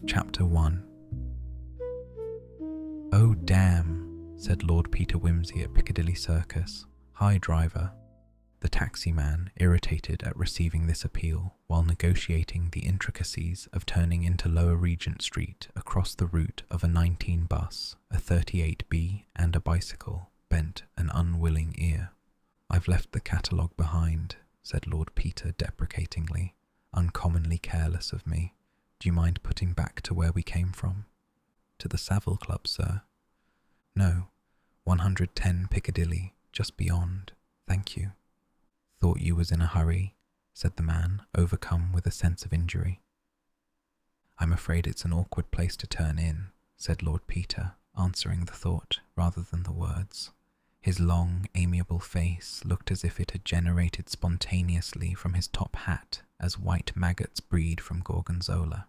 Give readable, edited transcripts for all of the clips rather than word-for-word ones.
Chapter 1. "Oh, damn," said Lord Peter Wimsey at Piccadilly Circus. "Hi, driver." The taxi-man, irritated at receiving this appeal while negotiating the intricacies of turning into Lower Regent Street across the route of a 19 bus, a 38B and a bicycle, bent an unwilling ear. "I've left the catalogue behind," said Lord Peter deprecatingly, uncommonly careless of me. "Do you mind putting back to where we came from?" "To the Savile Club, sir." "No, 110 Piccadilly, just beyond, thank you." "Thought you was in a hurry," said the man, overcome with a sense of injury. "I'm afraid it's an awkward place to turn in," said Lord Peter, answering the thought rather than the words. His long, amiable face looked as if it had generated spontaneously from his top hat as white maggots breed from gorgonzola.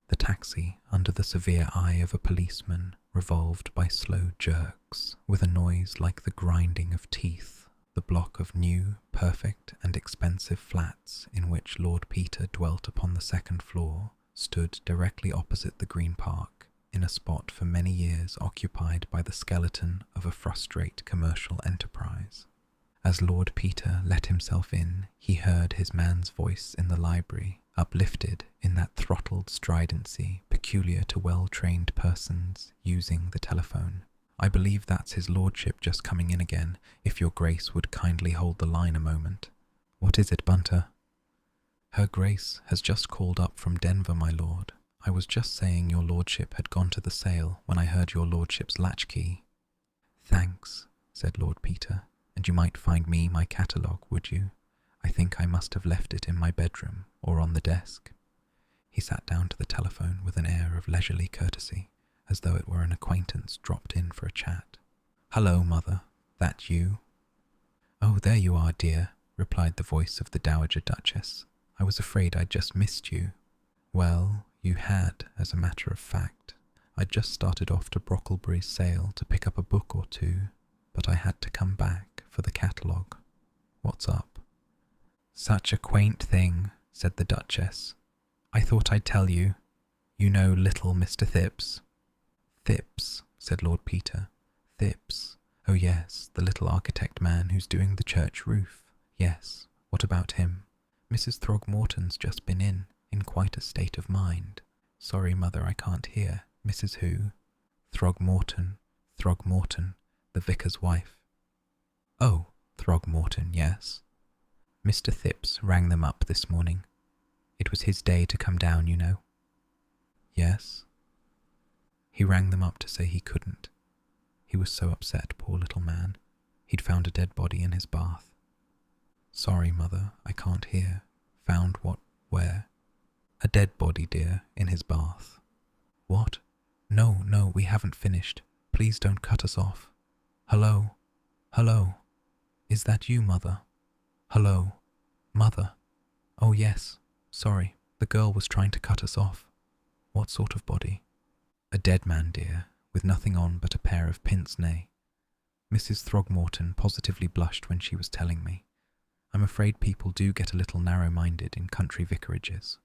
The taxi, under the severe eye of a policeman, revolved by slow jerks, with a noise like the grinding of teeth. The block of new, perfect and expensive flats in which Lord Peter dwelt upon the second floor stood directly opposite the Green Park, in a spot for many years occupied by the skeleton of a frustrate commercial enterprise. As Lord Peter let himself in, he heard his man's voice in the library, uplifted in that throttled stridency peculiar to well-trained persons using the telephone. "I believe that's his lordship just coming in again, if your grace would kindly hold the line a moment." "What is it, Bunter?" "Her grace has just called up from Denver, my lord. I was just saying your lordship had gone to the sale when I heard your lordship's latchkey." "Thanks," said Lord Peter, "and you might find me my catalogue, would you? I think I must have left it in my bedroom or on the desk." He sat down to the telephone with an air of leisurely courtesy, as though it were an acquaintance dropped in for a chat. "Hello, mother. That you?" "Oh, there you are, dear," replied the voice of the Dowager Duchess. "I was afraid I'd just missed you." "Well, you had, as a matter of fact. I'd just started off to Brocklebury's sale to pick up a book or two, but I had to come back for the catalogue. What's up?" "Such a quaint thing," said the Duchess. "I thought I'd tell you. You know little Mr. Thipps?" "Thipps," said Lord Peter. "Thipps. Oh yes, the little architect man who's doing the church roof. Yes, what about him?" "Mrs. Throgmorton's just been in quite a state of mind." "Sorry, mother, I can't hear. Mrs. who?" "Throgmorton, the vicar's wife." "Oh, Throgmorton, yes." "Mr. Thipps rang them up this morning. It was his day to come down, you know." "Yes." "He rang them up to say he couldn't. He was so upset, poor little man. He'd found a dead body in his bath." "Sorry, mother, I can't hear. Found what? Where?" "A dead body, dear, in his bath." "What? No, we haven't finished. Please don't cut us off. Hello? Hello? Is that you, mother? Hello? Mother? Oh yes, sorry, the girl was trying to cut us off." "What sort of body?" "A dead man, dear, with nothing on but a pair of pince-nez." Mrs. Throgmorton positively blushed when she was telling me. I'm afraid people do get a little narrow-minded in country vicarages.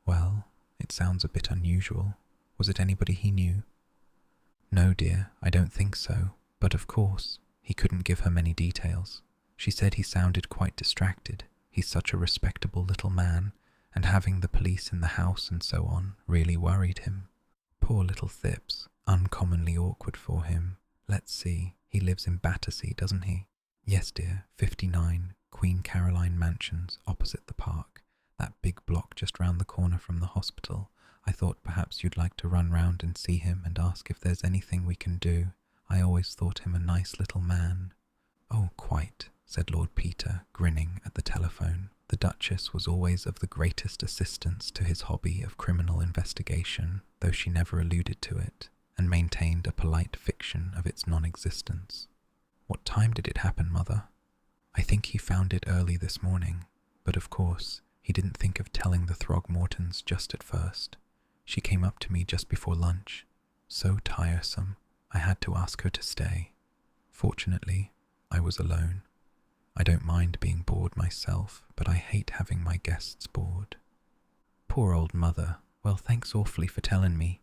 "Well, it sounds a bit unusual. Was it anybody he knew?" "No, dear, I don't think so, but of course, he couldn't give her many details. She said he sounded quite distracted. He's such a respectable little man, and having the police in the house and so on really worried him. Poor little Thipps, uncommonly awkward for him. Let's see, he lives in Battersea, doesn't he?" "Yes, dear, 59 Queen Caroline Mansions, opposite the park. That big block just round the corner from the hospital. I thought perhaps you'd like to run round and see him and ask if there's anything we can do. I always thought him a nice little man." "Oh, quite," said Lord Peter, grinning at the telephone. The Duchess was always of the greatest assistance to his hobby of criminal investigation, though she never alluded to it, and maintained a polite fiction of its non-existence. "What time did it happen, mother?" "I think he found it early this morning, but of course, he didn't think of telling the Throgmortons just at first. She came up to me just before lunch. So tiresome, I had to ask her to stay. Fortunately, I was alone. I don't mind being bored myself, but I hate having my guests bored." "Poor old mother," Well, thanks awfully for telling me.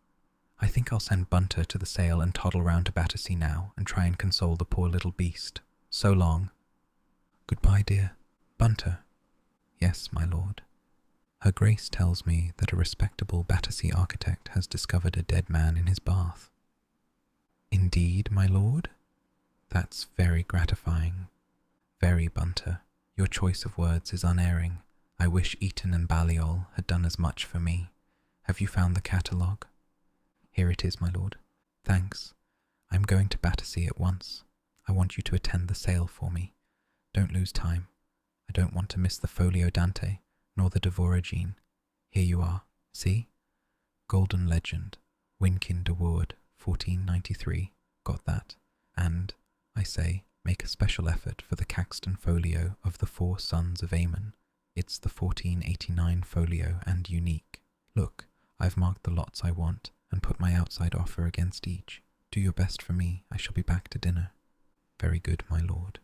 I think I'll send Bunter to the sale and toddle round to Battersea now and try and console the poor little beast. So long. Goodbye, dear. Bunter. Yes, my lord. Her Grace tells me that a respectable Battersea architect has discovered a dead man in his bath. Indeed, my lord? That's very gratifying. Very, Bunter. Your choice of words is unerring. I wish Eton and Balliol had done as much for me. Have you found the catalogue? Here it is, my lord. Thanks. I'm going to Battersea at once. I want you to attend the sale for me. Don't lose time. I don't want to miss the Folio Dante, nor the Dvoragine. Here you are. See? Golden Legend. Wynkin de Worde, 1493. Got that. And, I say, make a special effort for the Caxton Folio of the Four Sons of Aymon. It's the 1489 folio and unique. Look, I've marked the lots I want and put my outside offer against each. Do your best for me. I shall be back to dinner. Very good, my lord.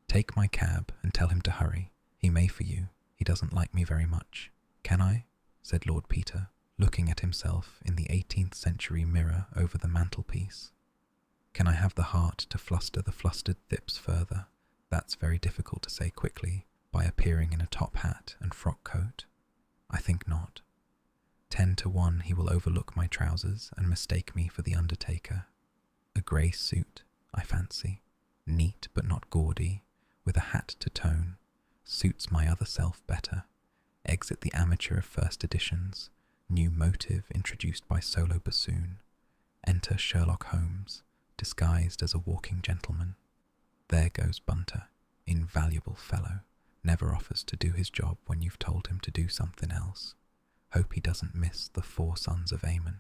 Take my cab and tell him to hurry. He may for you. He doesn't like me very much. Can I? Said Lord Peter, looking at himself in the 18th century mirror over the mantelpiece. Can I have the heart to fluster the flustered thips further? That's very difficult to say quickly, by appearing in a top hat and frock coat. I think not. 10 to 1 he will overlook my trousers and mistake me for the undertaker. A grey suit, I fancy, neat but not gaudy, with a hat to tone, suits my other self better. Exit the amateur of first editions, new motive introduced by solo bassoon. Enter Sherlock Holmes, disguised as a walking gentleman. There goes Bunter, invaluable fellow, never offers to do his job when you've told him to do something else. Hope he doesn't miss the Four Sons of Aymon.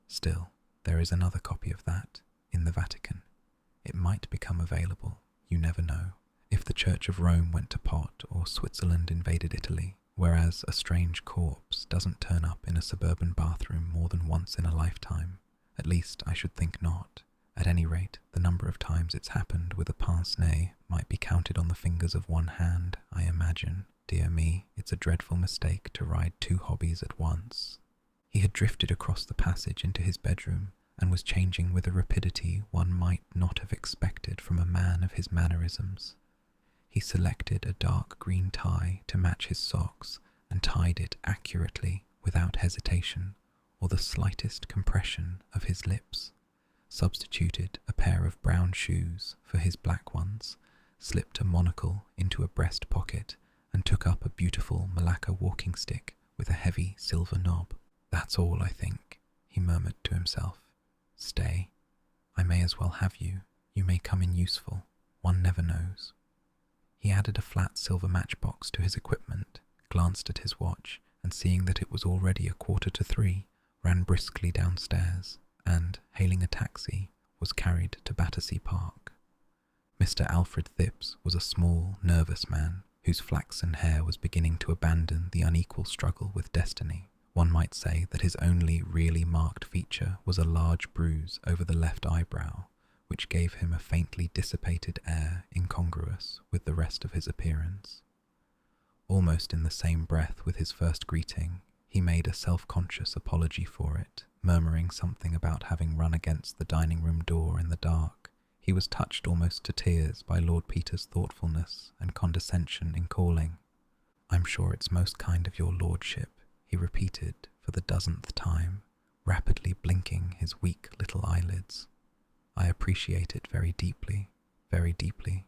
Still, there is another copy of that, in the Vatican. It might become available, you never know, if the Church of Rome went to pot or Switzerland invaded Italy, whereas a strange corpse doesn't turn up in a suburban bathroom more than once in a lifetime. At least I should think not. At any rate, the number of times it's happened with a pince-nez might be counted on the fingers of one hand, I imagine. Dear me, it's a dreadful mistake to ride 2 hobbies at once. He had drifted across the passage into his bedroom and was changing with a rapidity one might not have expected from a man of his mannerisms. He selected a dark green tie to match his socks and tied it accurately without hesitation or the slightest compression of his lips, substituted a pair of brown shoes for his black ones, slipped a monocle into a breast pocket, and took up a beautiful Malacca walking stick with a heavy silver knob. That's all, I think, he murmured to himself. Stay. I may as well have you. You may come in useful. One never knows. He added a flat silver matchbox to his equipment, glanced at his watch, and seeing that it was already 2:45, ran briskly downstairs, and, hailing a taxi, was carried to Battersea Park. Mr. Alfred Thipps was a small, nervous man, whose flaxen hair was beginning to abandon the unequal struggle with destiny. One might say that his only really marked feature was a large bruise over the left eyebrow, which gave him a faintly dissipated air incongruous with the rest of his appearance. Almost in the same breath with his first greeting, he made a self-conscious apology for it, murmuring something about having run against the dining-room door in the dark. He was touched almost to tears by Lord Peter's thoughtfulness and condescension in calling. "I'm sure it's most kind of your lordship," he repeated for the 1000th time, rapidly blinking his weak little eyelids. "I appreciate it very deeply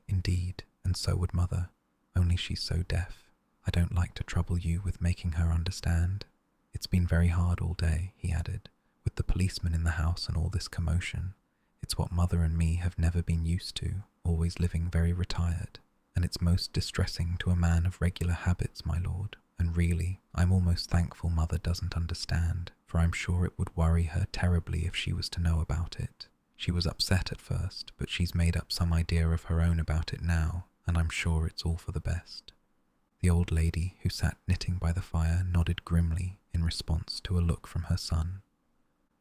indeed, and so would Mother, only she's so deaf. I don't like to trouble you with making her understand. It's been very hard all day," he added, "with the policeman in the house and all this commotion. It's what Mother and me have never been used to, always living very retired, and it's most distressing to a man of regular habits, my lord, and really, I'm almost thankful Mother doesn't understand, for I'm sure it would worry her terribly if she was to know about it. She was upset at first, but she's made up some idea of her own about it now, and I'm sure it's all for the best." The old lady, who sat knitting by the fire, nodded grimly in response to a look from her son.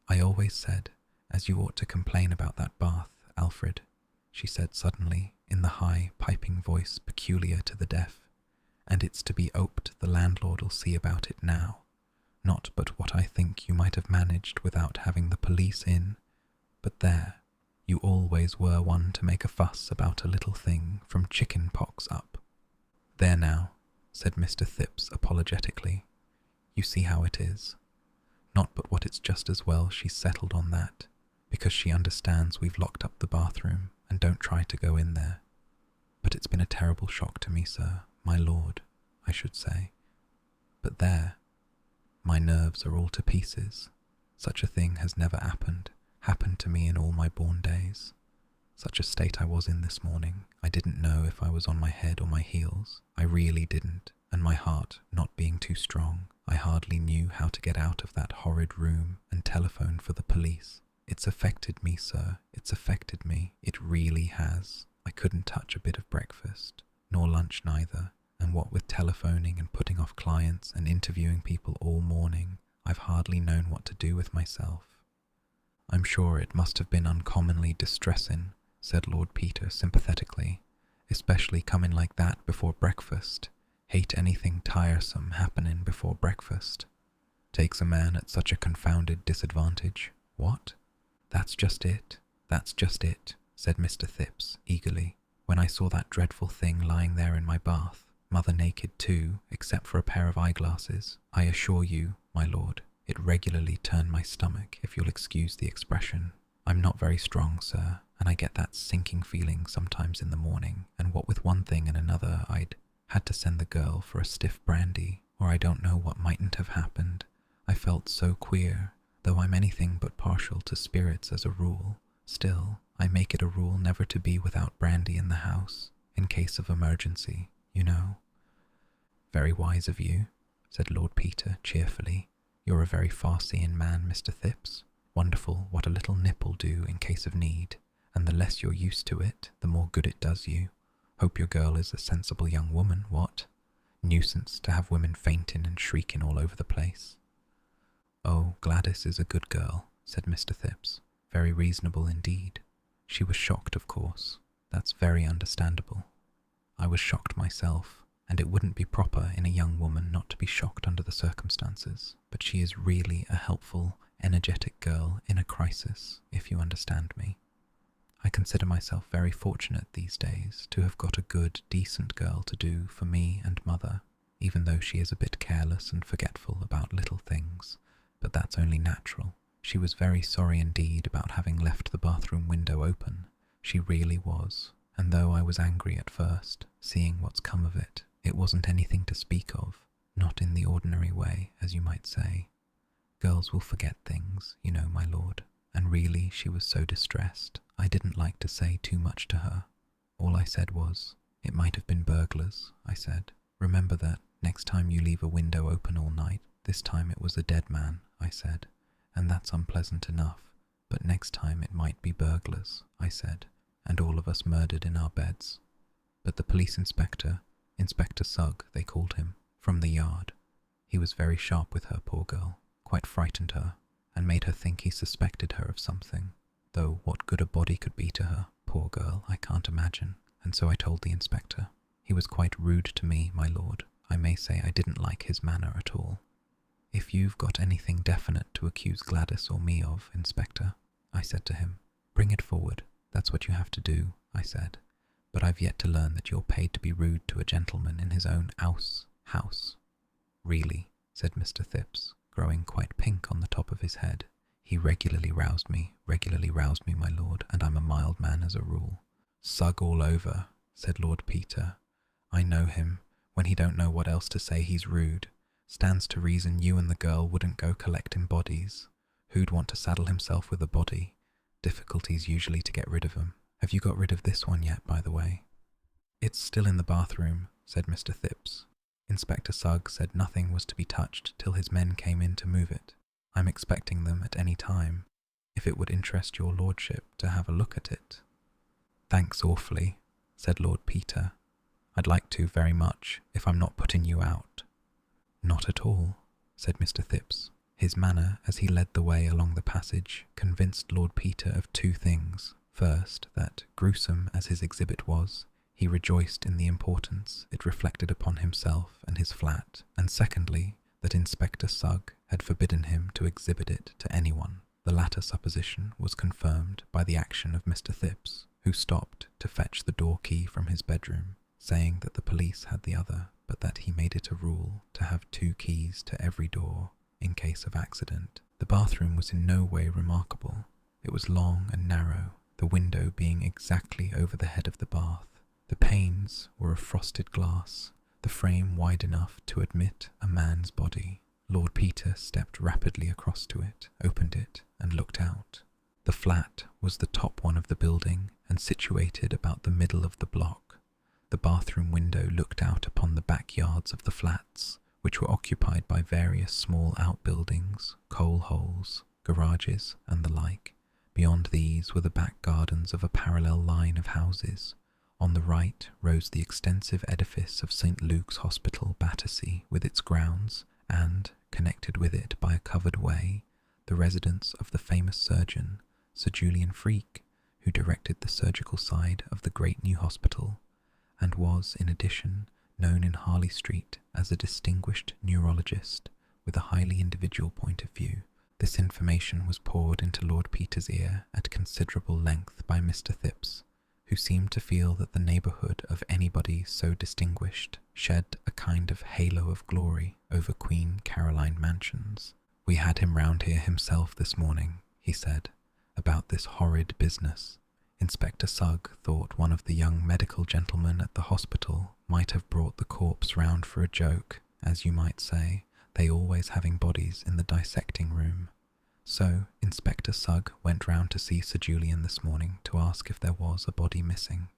"I always said, as you ought to complain about that bath, Alfred," she said suddenly, in the high, piping voice peculiar to the deaf, "and it's to be 'oped the landlord'll see about it now. Not but what I think you might have managed without having the police in, but there, you always were one to make a fuss about a little thing from chicken pox up. There now, said Mr. Phipps apologetically, you see how it is. Not but what it's just as well she's settled on that, because she understands we've locked up the bathroom and don't try to go in there. But it's been a terrible shock to me, sir, my lord, I should say. But there, my nerves are all to pieces. Such a thing has never happened to me in all my born days. Such a state I was in this morning, I didn't know if I was on my head or my heels. I really didn't, and my heart not being too strong, I hardly knew how to get out of that horrid room and telephone for the police. It's affected me, sir, it's affected me, it really has. I couldn't touch a bit of breakfast, nor lunch neither, and what with telephoning and putting off clients and interviewing people all morning, I've hardly known what to do with myself. I'm sure it must have been uncommonly distressing, said Lord Peter sympathetically, especially coming like that before breakfast. Hate anything tiresome happening before breakfast. Takes a man at such a confounded disadvantage. What? That's just it, said Mr. Phipps eagerly. When I saw that dreadful thing lying there in my bath, mother naked too, except for a pair of eyeglasses, I assure you, my lord, it regularly turned my stomach, if you'll excuse the expression. I'm not very strong, sir, and I get that sinking feeling sometimes in the morning, and what with one thing and another I'd had to send the girl for a stiff brandy, or I don't know what mightn't have happened. I felt so queer, though I'm anything but partial to spirits as a rule. Still, I make it a rule never to be without brandy in the house, in case of emergency, you know. Very wise of you, said Lord Peter cheerfully. You're a very far-seeing man, Mr. Phipps. Wonderful what a little nip'll do in case of need, and the less you're used to it, the more good it does you. Hope your girl is a sensible young woman, what? Nuisance to have women fainting and shrieking all over the place. Oh, Gladys is a good girl, said Mr. Phipps. Very reasonable indeed. She was shocked, of course. That's very understandable. I was shocked myself, and it wouldn't be proper in a young woman not to be shocked under the circumstances, but she is really a helpful, energetic girl in a crisis, if you understand me. I consider myself very fortunate these days to have got a good, decent girl to do for me and mother, even though she is a bit careless and forgetful about little things, but that's only natural. She was very sorry indeed about having left the bathroom window open. She really was, and though I was angry at first, seeing what's come of it, it wasn't anything to speak of, not in the ordinary way, as you might say. Girls will forget things, you know, my lord, and really she was so distressed, I didn't like to say too much to her. All I said was, it might have been burglars, I said. Remember that next time you leave a window open all night. This time it was a dead man, I said, and that's unpleasant enough, but next time it might be burglars, I said, and all of us murdered in our beds. But the police inspector, Inspector Sugg, they called him, from the yard. He was very sharp with her, poor girl, quite frightened her, and made her think he suspected her of something, though what good a body could be to her, poor girl, I can't imagine, and so I told the inspector. He was quite rude to me, my lord. I may say I didn't like his manner at all. If you've got anything definite to accuse Gladys or me of, Inspector, I said to him, bring it forward. That's what you have to do, I said. But I've yet to learn that you're paid to be rude to a gentleman in his own house. Really, said Mr. Phipps, growing quite pink on the top of his head. He regularly roused me, my lord, and I'm a mild man as a rule. Sugg all over, said Lord Peter. I know him. When he don't know what else to say, he's rude. Stands to reason you and the girl wouldn't go collecting bodies. Who'd want to saddle himself with a body? Difficulties usually to get rid of 'em. Have you got rid of this one yet, by the way? It's still in the bathroom, said Mr. Phipps. Inspector Sugg said nothing was to be touched till his men came in to move it. I'm expecting them at any time, if it would interest your lordship to have a look at it. Thanks awfully, said Lord Peter. I'd like to very much, if I'm not putting you out. Not at all, said Mr. Phipps. His manner, as he led the way along the passage, convinced Lord Peter of two things. First, that, gruesome as his exhibit was, he rejoiced in the importance it reflected upon himself and his flat, and secondly, that Inspector Sugg had forbidden him to exhibit it to anyone. The latter supposition was confirmed by the action of Mr. Thipps, who stopped to fetch the door key from his bedroom, saying that the police had the other, but that he made it a rule to have 2 keys to every door in case of accident. The bathroom was in no way remarkable. It was long and narrow, the window being exactly over the head of the bath. The panes were of frosted glass, the frame wide enough to admit a man's body. Lord Peter stepped rapidly across to it, opened it, and looked out. The flat was the top one of the building and situated about the middle of the block. The bathroom window looked out upon the backyards of the flats, which were occupied by various small outbuildings, coal holes, garages, and the like. Beyond these were the back gardens of a parallel line of houses. On the right rose the extensive edifice of St. Luke's Hospital, Battersea, with its grounds, and, connected with it by a covered way, the residence of the famous surgeon, Sir Julian Freak, who directed the surgical side of the great new hospital, and was, in addition, known in Harley Street as a distinguished neurologist with a highly individual point of view. This information was poured into Lord Peter's ear at considerable length by Mr. Thipps, who seemed to feel that the neighbourhood of anybody so distinguished shed a kind of halo of glory over Queen Caroline mansions. "We had him round here himself this morning," he said, "about this horrid business. Inspector Sugg thought one of the young medical gentlemen at the hospital might have brought the corpse round for a joke, as you might say, they always having bodies in the dissecting room. So Inspector Sugg went round to see Sir Julian this morning to ask if there was a body missing.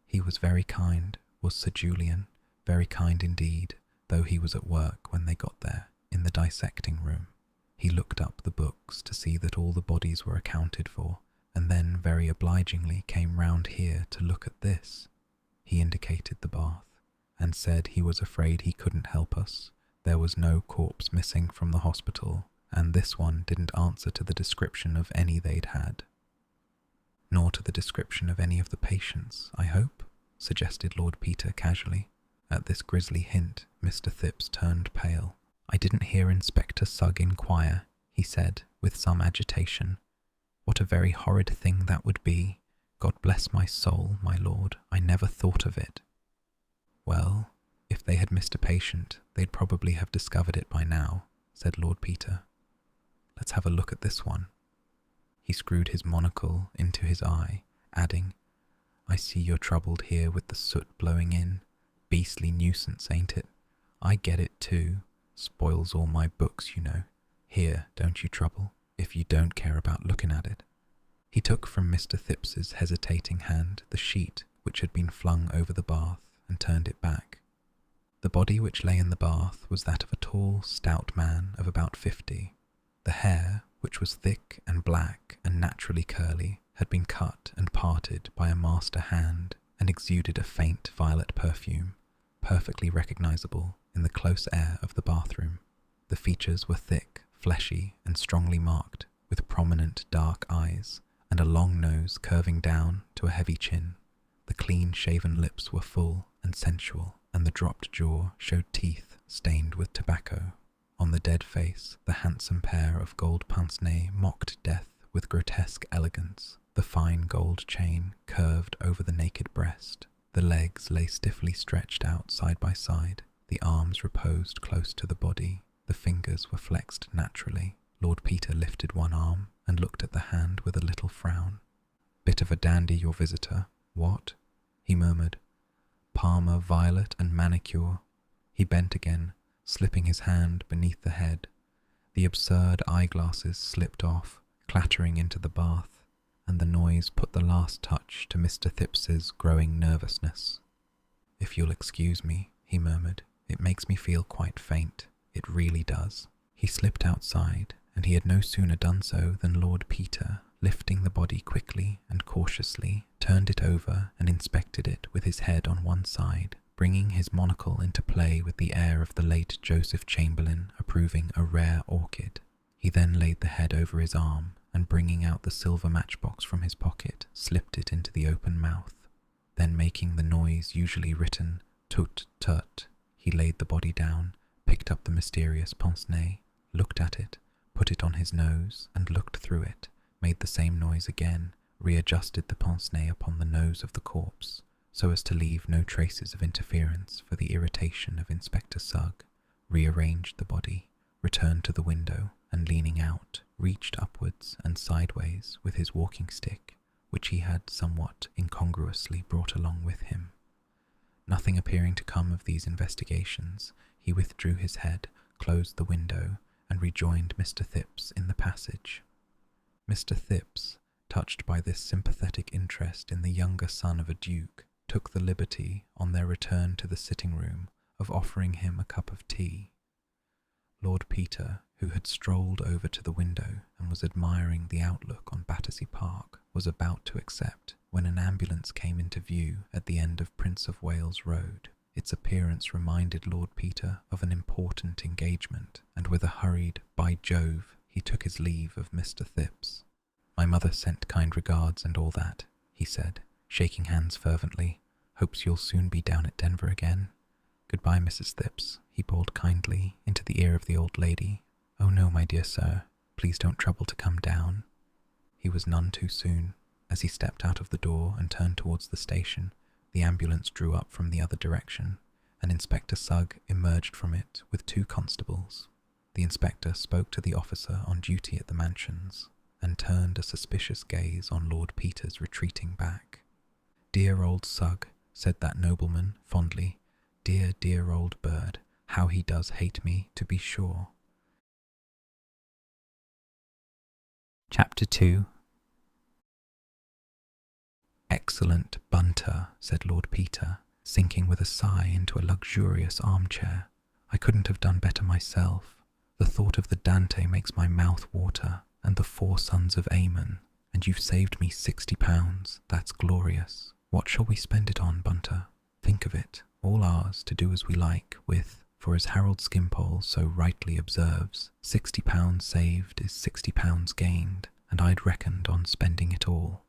He was very kind, was Sir Julian, very kind indeed, though he was at work when they got there, in the dissecting room. He looked up the books to see that all the bodies were accounted for, and then very obligingly came round here to look at this." He indicated the bath, and said he was afraid he couldn't help us. There was no corpse missing from the hospital, and this one didn't answer to the description of any they'd had. "Nor to the description of any of the patients, I hope?" suggested Lord Peter casually. At this grisly hint, Mr. Thipps turned pale. "I didn't hear Inspector Sugg inquire," he said, with some agitation. "What a very horrid thing that would be. God bless my soul, my lord, I never thought of it." "Well, if they had missed a patient, they'd probably have discovered it by now," said Lord Peter. "Let's have a look at this one." He screwed his monocle into his eye, adding, "I see you're troubled here with the soot blowing in. Beastly nuisance, ain't it? I get it too. Spoils all my books, you know. Here, don't you trouble, if you don't care about looking at it." He took from Mr. Thipps's hesitating hand the sheet which had been flung over the bath and turned it back. The body which lay in the bath was that of a tall, stout man of about 50. The hair, which was thick and black and naturally curly, had been cut and parted by a master hand and exuded a faint violet perfume, perfectly recognizable in the close air of the bathroom. The features were thick, fleshy, and strongly marked, with prominent dark eyes, and a long nose curving down to a heavy chin. The clean-shaven lips were full and sensual, and the dropped jaw showed teeth stained with tobacco. On the dead face, the handsome pair of gold pince-nez mocked death with grotesque elegance. The fine gold chain curved over the naked breast. The legs lay stiffly stretched out side by side. The arms reposed close to the body. The fingers were flexed naturally. Lord Peter lifted one arm and looked at the hand with a little frown. "Bit of a dandy, your visitor. What?" he murmured. "Parma, violet, and manicure." He bent again, slipping his hand beneath the head. The absurd eyeglasses slipped off, clattering into the bath, and the noise put the last touch to Mr. Thipps's growing nervousness. "If you'll excuse me," he murmured, "it makes me feel quite faint. It really does." He slipped outside, and he had no sooner done so than Lord Peter, lifting the body quickly and cautiously, turned it over and inspected it with his head on one side, bringing his monocle into play with the air of the late Joseph Chamberlain approving a rare orchid. He then laid the head over his arm, and bringing out the silver matchbox from his pocket, slipped it into the open mouth. Then, making the noise usually written tut tut, he laid the body down, picked up the mysterious pince-nez, looked at it, put it on his nose and looked through it, made the same noise again, readjusted the pince-nez upon the nose of the corpse, so as to leave no traces of interference for the irritation of Inspector Sugg, rearranged the body, returned to the window, and leaning out, reached upwards and sideways with his walking stick, which he had somewhat incongruously brought along with him. Nothing appearing to come of these investigations, he withdrew his head, closed the window, and rejoined Mr. Thipps in the passage. Mr. Thipps, touched by this sympathetic interest in the younger son of a duke, took the liberty, on their return to the sitting-room, of offering him a cup of tea. Lord Peter, who had strolled over to the window and was admiring the outlook on Battersea Park, was about to accept when an ambulance came into view at the end of Prince of Wales Road. Its appearance reminded Lord Peter of an important engagement, and with a hurried "By Jove," he took his leave of Mr. Thipps. "My mother sent kind regards and all that," he said, shaking hands fervently. "Hopes you'll soon be down at Denver again. Goodbye, Mrs. Thipps," he bawled kindly into the ear of the old lady. "Oh no, my dear sir, please don't trouble to come down." He was none too soon. As he stepped out of the door and turned towards the station, the ambulance drew up from the other direction, and Inspector Sugg emerged from it with 2 constables. The inspector spoke to the officer on duty at the mansions, and turned a suspicious gaze on Lord Peter's retreating back. "Dear old Sugg," said that nobleman fondly. "Dear, dear old bird, how he does hate me, to be sure." Chapter 2. "Excellent Bunter," said Lord Peter, sinking with a sigh into a luxurious armchair. "I couldn't have done better myself. The thought of the Dante makes my mouth water, and the 4 sons of Ammon, and you've saved me £60. That's glorious. What shall we spend it on, Bunter? Think of it, all ours to do as we like with, for as Harold Skimpole so rightly observes, £60 saved is £60 gained, and I'd reckoned on spending it all.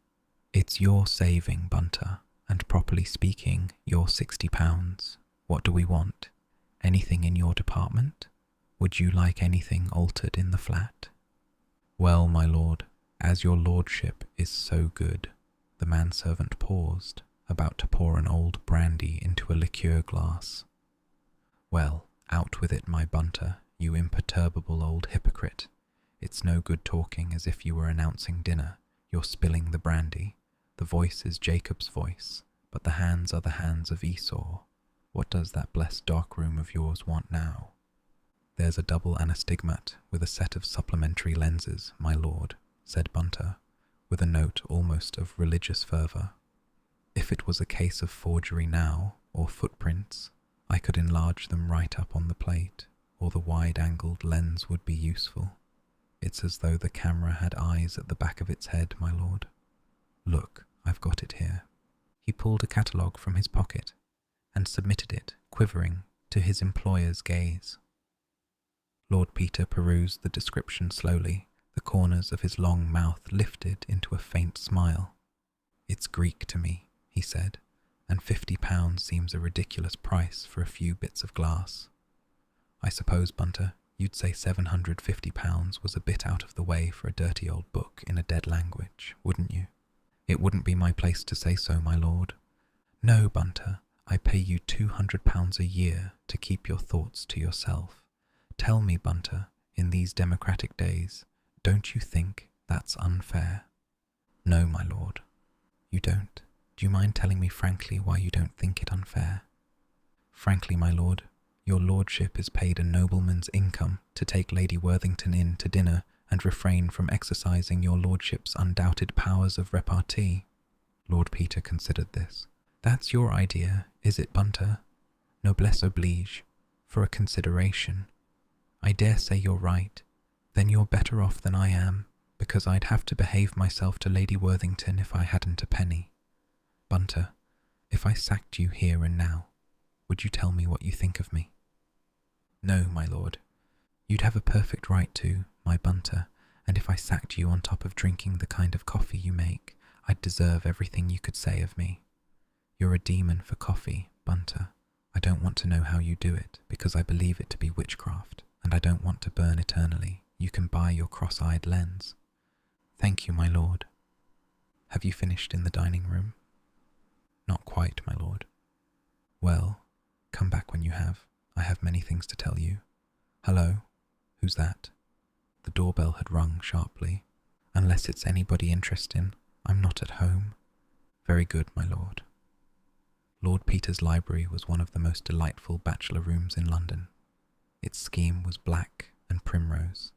It's your saving, Bunter, and properly speaking, your £60. What do we want? Anything in your department? Would you like anything altered in the flat?" "Well, my lord, as your lordship is so good." The manservant paused, about to pour an old brandy into a liqueur glass. "Well, out with it, my Bunter, you imperturbable old hypocrite. It's no good talking as if you were announcing dinner. You're spilling the brandy. The voice is Jacob's voice, but the hands are the hands of Esau. What does that blessed dark room of yours want now?" "There's a double anastigmat with a set of supplementary lenses, my lord," said Bunter, with a note almost of religious fervour. "If it was a case of forgery now, or footprints, I could enlarge them right up on the plate, or the wide-angled lens would be useful. It's as though the camera had eyes at the back of its head, my lord. Look, I've got it here." He pulled a catalogue from his pocket and submitted it, quivering, to his employer's gaze. Lord Peter perused the description slowly, the corners of his long mouth lifted into a faint smile. "It's Greek to me," he said, "and £50 seems a ridiculous price for a few bits of glass. I suppose, Bunter, you'd say £750 was a bit out of the way for a dirty old book in a dead language, wouldn't you?" "It wouldn't be my place to say so, my lord." "No, Bunter, I pay you £200 a year to keep your thoughts to yourself. Tell me, Bunter, in these democratic days, don't you think that's unfair?" "No, my lord." "You don't? Do you mind telling me frankly why you don't think it unfair?" "Frankly, my lord, your lordship is paid a nobleman's income to take Lady Worthington in to dinner and refrain from exercising your lordship's undoubted powers of repartee." Lord Peter considered this. "That's your idea, is it, Bunter? Noblesse oblige. For a consideration. I dare say you're right. Then you're better off than I am, because I'd have to behave myself to Lady Worthington if I hadn't a penny. Bunter, if I sacked you here and now, would you tell me what you think of me?" "No, my lord. You'd have a perfect right to, my Bunter, and if I sacked you on top of drinking the kind of coffee you make, I'd deserve everything you could say of me. You're a demon for coffee, Bunter. I don't want to know how you do it, because I believe it to be witchcraft, and I don't want to burn eternally. You can buy your cross-eyed lens. Thank you, my lord. Have you finished in the dining room? Not quite, my lord. Well, come back when you have. I have many things to tell you. Hello? Who's that? The doorbell had rung sharply. Unless it's anybody interesting, I'm not at home. Very good, my lord. Lord Peter's library was one of the most delightful bachelor rooms in London. Its scheme was black and primrose.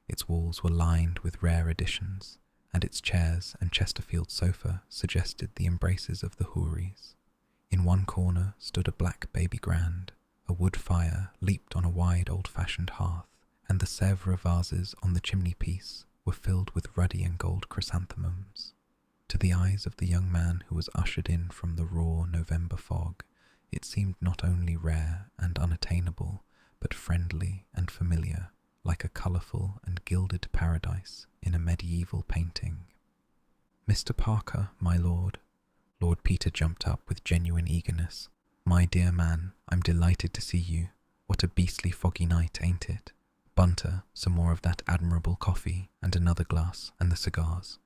Its walls were lined with rare editions, and its chairs and Chesterfield sofa suggested the embraces of the houris. In one corner stood a black baby grand. A wood fire leaped on a wide old-fashioned hearth, and the Sèvres vases on the chimney-piece were filled with ruddy and gold chrysanthemums. To the eyes of the young man who was ushered in from the raw November fog, it seemed not only rare and unattainable, but friendly and familiar, like a colourful and gilded paradise in a medieval painting. Mr. Parker, my lord. Lord Peter jumped up with genuine eagerness. My dear man, I'm delighted to see you. What a beastly foggy night, ain't it? Bunter, some more of that admirable coffee, and another glass, and the cigars.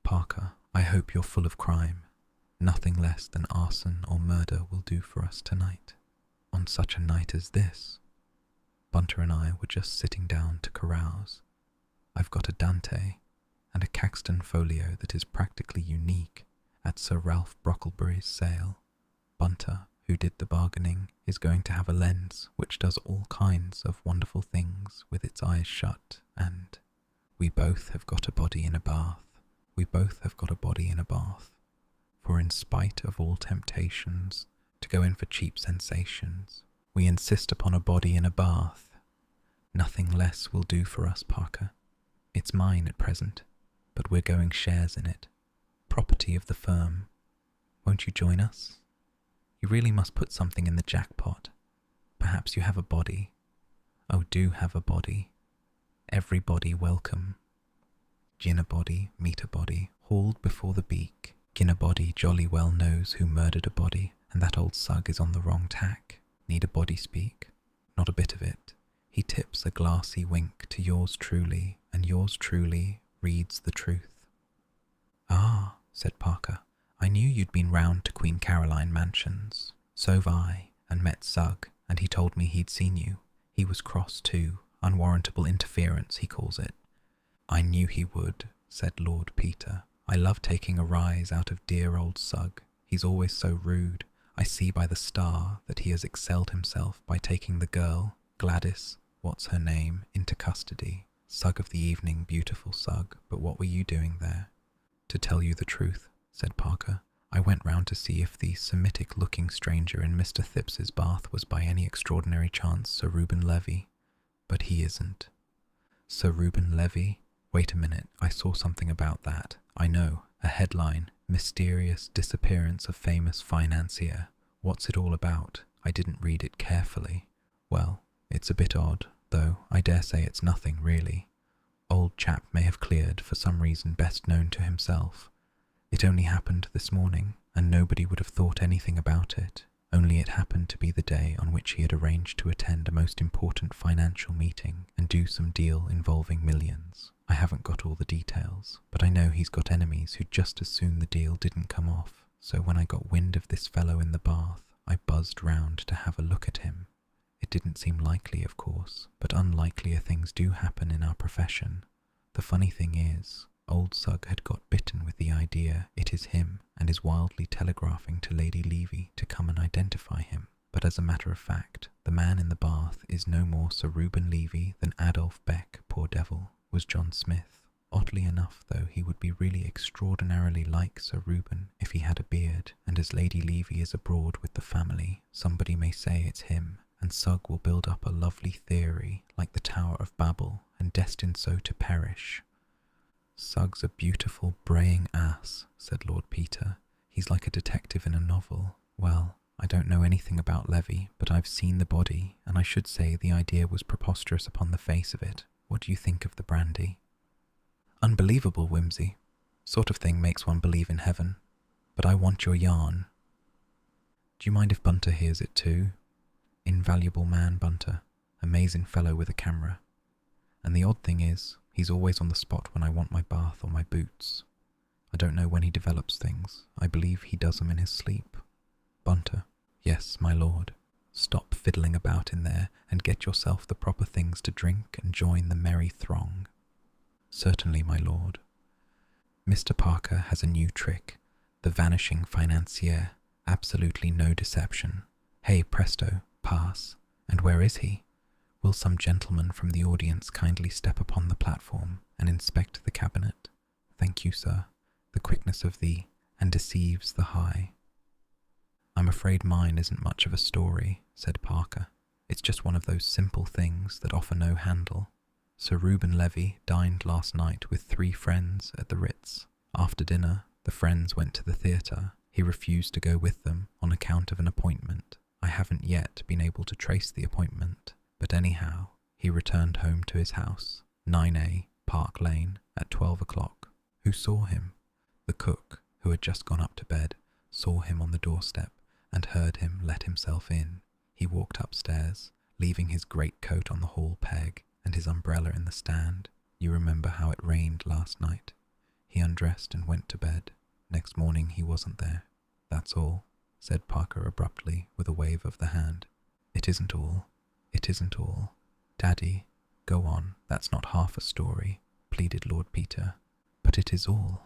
Parker, I hope you're full of crime. Nothing less than arson or murder will do for us tonight. On such a night as this. Bunter and I were just sitting down to carouse. I've got a Dante and a Caxton folio that is practically unique at Sir Ralph Brocklebury's sale. Bunter, who did the bargaining, is going to have a lens which does all kinds of wonderful things with its eyes shut, and we both have got a body in a bath. We both have got a body in a bath. For in spite of all temptations to go in for cheap sensations, we insist upon a body in a bath. Nothing less will do for us, Parker. It's mine at present, but we're going shares in it. Property of the firm. Won't you join us? You really must put something in the jackpot. Perhaps you have a body. Oh, do have a body. Every body welcome. Gin a body, meet a body, hauled before the beak. Gin a body jolly well knows who murdered a body, and that old sug is on the wrong tack. Need a body speak? Not a bit of it. He tips a glassy wink to yours truly, and yours truly reads the truth. Ah, said Parker, I knew you'd been round to Queen Caroline Mansions. So've I, and met Sugg, and he told me he'd seen you. He was cross too, unwarrantable interference, he calls it. I knew he would, said Lord Peter. I love taking a rise out of dear old Sugg. He's always so rude. I see by the Star that he has excelled himself by taking the girl, Gladys, what's her name, into custody. Sugg of the evening, beautiful Sugg, but what were you doing there? To tell you the truth, said Parker, I went round to see if the Semitic-looking stranger in Mr. Thipps's bath was by any extraordinary chance Sir Reuben Levy. But he isn't. Sir Reuben Levy? Wait a minute, I saw something about that. I know, a headline, Mysterious Disappearance of Famous Financier. What's it all about? I didn't read it carefully. Well, it's a bit odd, though I dare say it's nothing really. Old chap may have cleared for some reason best known to himself. It only happened this morning, and nobody would have thought anything about it, only it happened to be the day on which he had arranged to attend a most important financial meeting and do some deal involving millions. I haven't got all the details, but I know he's got enemies who'd just as soon the deal didn't come off, so when I got wind of this fellow in the bath, I buzzed round to have a look at him. It didn't seem likely, of course, but unlikelier things do happen in our profession. The funny thing is, old Sugg had got bitten with the idea it is him and is wildly telegraphing to Lady Levy to come and identify him. But as a matter of fact, the man in the bath is no more Sir Reuben Levy than Adolf Beck, poor devil, was John Smith. Oddly enough, though, he would be really extraordinarily like Sir Reuben if he had a beard, and as Lady Levy is abroad with the family, somebody may say it's him, and Sugg will build up a lovely theory like the Tower of Babel, and destined so to perish. Sugg's a beautiful braying ass, said Lord Peter. He's like a detective in a novel. Well, I don't know anything about Levy, but I've seen the body, and I should say the idea was preposterous upon the face of it. What do you think of the brandy? Unbelievable, Wimsey. Sort of thing makes one believe in heaven. But I want your yarn. Do you mind if Bunter hears it too? Invaluable man, Bunter. Amazing fellow with a camera. And the odd thing is, he's always on the spot when I want my bath or my boots. I don't know when he develops things. I believe he does them in his sleep. Bunter. Yes, my lord. Stop fiddling about in there and get yourself the proper things to drink and join the merry throng. Certainly, my lord. Mr. Parker has a new trick, the vanishing financier. Absolutely no deception. Hey, presto, pass. And where is he? Will some gentleman from the audience kindly step upon the platform and inspect the cabinet? Thank you, sir. The quickness of thee, and deceives the high. I'm afraid mine isn't much of a story, said Parker. It's just one of those simple things that offer no handle. Sir Reuben Levy dined last night with 3 friends at the Ritz. After dinner, the friends went to the theatre. He refused to go with them on account of an appointment. I haven't yet been able to trace the appointment, but anyhow, he returned home to his house, 9A, Park Lane, at 12 o'clock. Who saw him? The cook, who had just gone up to bed, saw him on the doorstep and heard him let himself in. He walked upstairs, leaving his greatcoat on the hall peg and his umbrella in the stand. You remember how it rained last night. He undressed and went to bed. Next morning he wasn't there. That's all, said Parker abruptly with a wave of the hand. It isn't all. It isn't all. Daddy, go on, that's not half a story, pleaded Lord Peter. But it is all.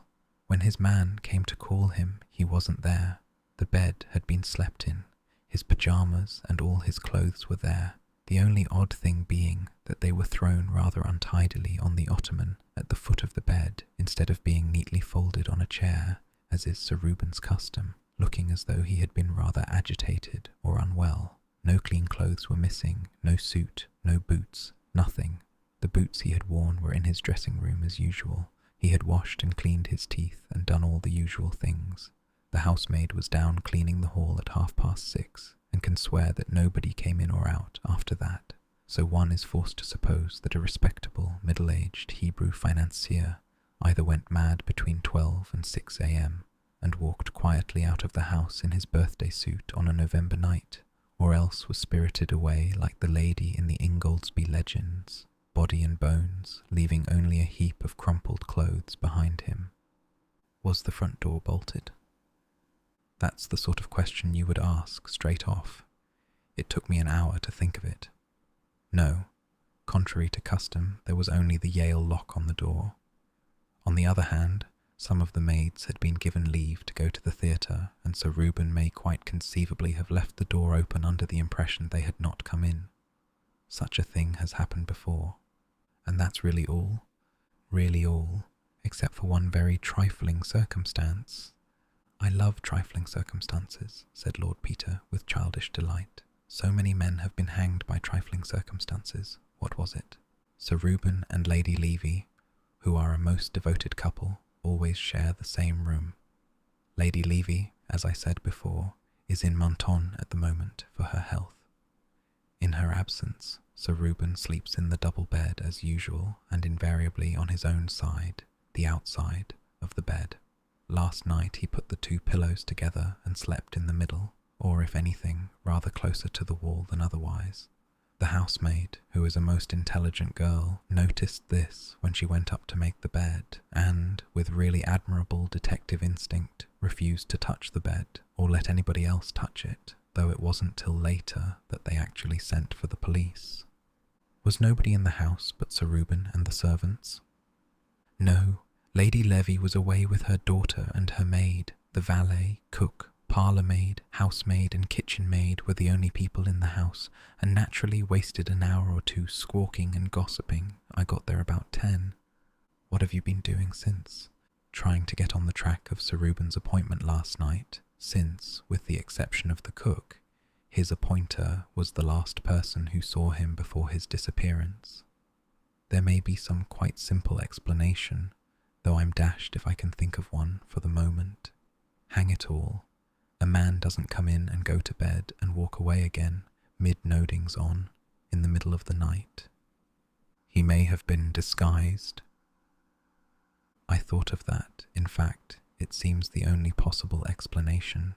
When his man came to call him, he wasn't there. The bed had been slept in. His pyjamas and all his clothes were there, the only odd thing being that they were thrown rather untidily on the ottoman at the foot of the bed instead of being neatly folded on a chair, as is Sir Reuben's custom, looking as though he had been rather agitated or unwell. No clean clothes were missing, no suit, no boots, nothing. The boots he had worn were in his dressing room as usual. He had washed and cleaned his teeth and done all the usual things. The housemaid was down cleaning the hall at 6:30, and can swear that nobody came in or out after that. So one is forced to suppose that a respectable, middle-aged Hebrew financier either went mad between 12 and 6 a.m. and walked quietly out of the house in his birthday suit on a November night, or else was spirited away like the lady in the Ingoldsby legends, body and bones, leaving only a heap of crumpled clothes behind him. Was the front door bolted? That's the sort of question you would ask straight off. It took me an hour to think of it. No, contrary to custom, there was only the Yale lock on the door. On the other hand, some of the maids had been given leave to go to the theatre, and Sir Reuben may quite conceivably have left the door open under the impression they had not come in. Such a thing has happened before. And that's really all, except for one very trifling circumstance. I love trifling circumstances, said Lord Peter with childish delight. So many men have been hanged by trifling circumstances. What was it? Sir Reuben and Lady Levy, who are a most devoted couple, always share the same room. Lady Levy, as I said before, is in Menton at the moment for her health. In her absence, Sir Reuben sleeps in the double bed as usual and invariably on his own side, the outside, of the bed. Last night he put the 2 pillows together and slept in the middle, or if anything, rather closer to the wall than otherwise. The housemaid, who is a most intelligent girl, noticed this when she went up to make the bed, and, with really admirable detective instinct, refused to touch the bed, or let anybody else touch it, though it wasn't till later that they actually sent for the police. Was nobody in the house but Sir Reuben and the servants? No, Lady Levy was away with her daughter and her maid. The valet, cook, parlour-maid, housemaid and kitchen-maid were the only people in the house, and naturally wasted an hour or 2 squawking and gossiping. I got there about 10. What have you been doing since? Trying to get on the track of Sir Reuben's appointment last night, since, with the exception of the cook, his appointer was the last person who saw him before his disappearance. There may be some quite simple explanation, though I'm dashed if I can think of one for the moment. Hang it all, a man doesn't come in and go to bed and walk away again, mid-nodings on, in the middle of the night. He may have been disguised. I thought of that. In fact, it seems the only possible explanation,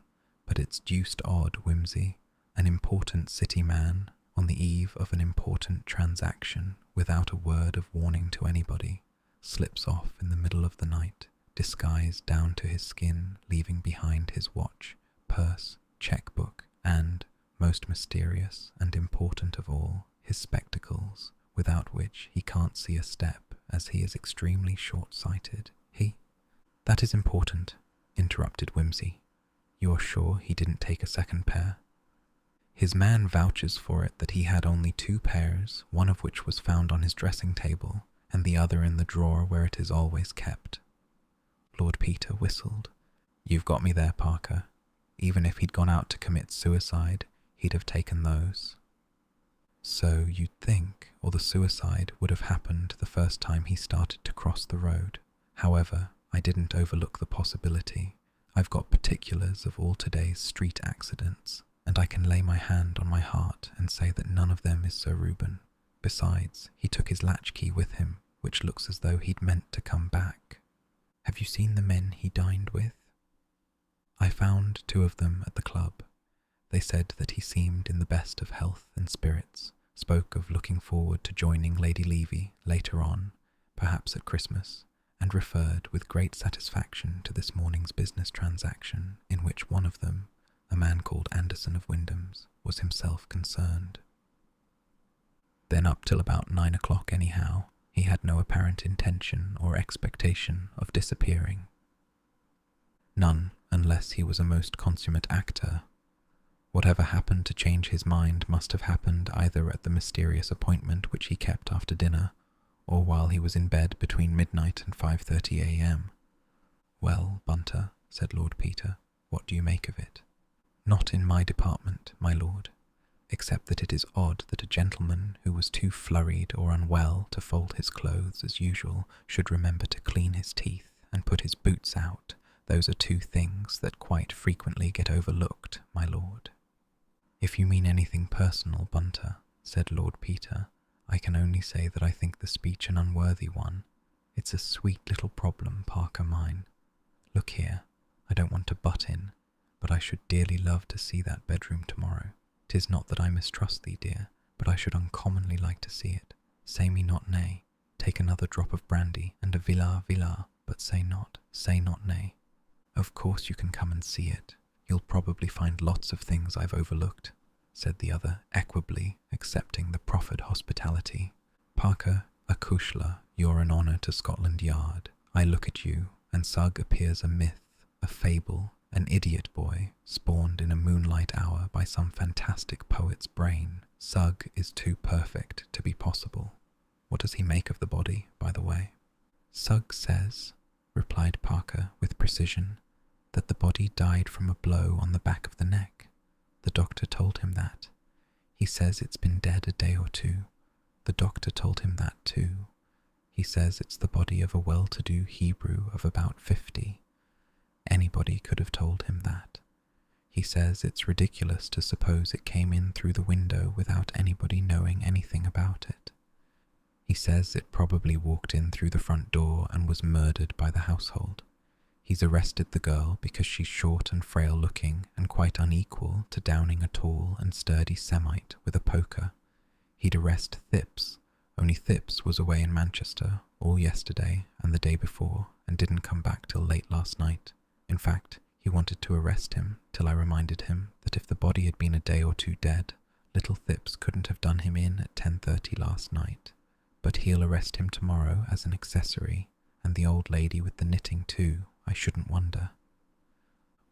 but it's deuced odd, Wimsey. An important city man on the eve of an important transaction without a word of warning to anybody slips off in the middle of the night, disguised down to his skin, leaving behind his watch, purse, checkbook, and, most mysterious and important of all, his spectacles, without which he can't see a step, as he is extremely short-sighted. That is important, interrupted Wimsey. You are sure he didn't take a second pair? His man vouches for it that he had only 2 pairs, one of which was found on his dressing table, and the other in the drawer where it is always kept. Lord Peter whistled. You've got me there, Parker. Even if he'd gone out to commit suicide, he'd have taken those. So you'd think, or the suicide would have happened the first time he started to cross the road. However, I didn't overlook the possibility. I've got particulars of all today's street accidents, and I can lay my hand on my heart and say that none of them is Sir Reuben. Besides, he took his latchkey with him, which looks as though he'd meant to come back. Have you seen the men he dined with? I found 2 of them at the club. They said that he seemed in the best of health and spirits, spoke of looking forward to joining Lady Levy later on, perhaps at Christmas, and referred with great satisfaction to this morning's business transaction in which one of them, a man called Anderson of Wyndham's, was himself concerned. Then up till about 9 o'clock anyhow, he had no apparent intention or expectation of disappearing. None, unless he was a most consummate actor. Whatever happened to change his mind must have happened either at the mysterious appointment which he kept after dinner, or while he was in bed between midnight and 5:30 a.m. Well, Bunter, said Lord Peter, what do you make of it? Not in my department, my lord, except that it is odd that a gentleman who was too flurried or unwell to fold his clothes as usual should remember to clean his teeth and put his boots out. Those are 2 things that quite frequently get overlooked, my lord. If you mean anything personal, Bunter, said Lord Peter, I can only say that I think the speech an unworthy one. It's a sweet little problem, Parker mine. Look here, I don't want to butt in, but I should dearly love to see that bedroom tomorrow. 'Tis not that I mistrust thee, dear, but I should uncommonly like to see it. Say me not nay. Take another drop of brandy, and a villa, but say not nay. Of course you can come and see it. You'll probably find lots of things I've overlooked, said the other, equably accepting the proffered hospitality. Parker, acushla, you're an honour to Scotland Yard. I look at you, and Sugg appears a myth, a fable, an idiot boy, spawned in a moonlight hour by some fantastic poet's brain. Sugg is too perfect to be possible. What does he make of the body, by the way? Sugg says, replied Parker with precision, that the body died from a blow on the back of the neck. The doctor told him that. He says it's been dead a day or 2. The doctor told him that too. He says it's the body of a well-to-do Hebrew of about 50. Anybody could have told him that. He says it's ridiculous to suppose it came in through the window without anybody knowing anything about it. He says it probably walked in through the front door and was murdered by the household. He's arrested the girl because she's short and frail-looking and quite unequal to downing a tall and sturdy Semite with a poker. He'd arrest Thipps, only Thipps was away in Manchester all yesterday and the day before and didn't come back till late last night. In fact, he wanted to arrest him till I reminded him that if the body had been a day or 2 dead, little Thipps couldn't have done him in at 10:30 last night. But he'll arrest him tomorrow as an accessory, and the old lady with the knitting too, I shouldn't wonder.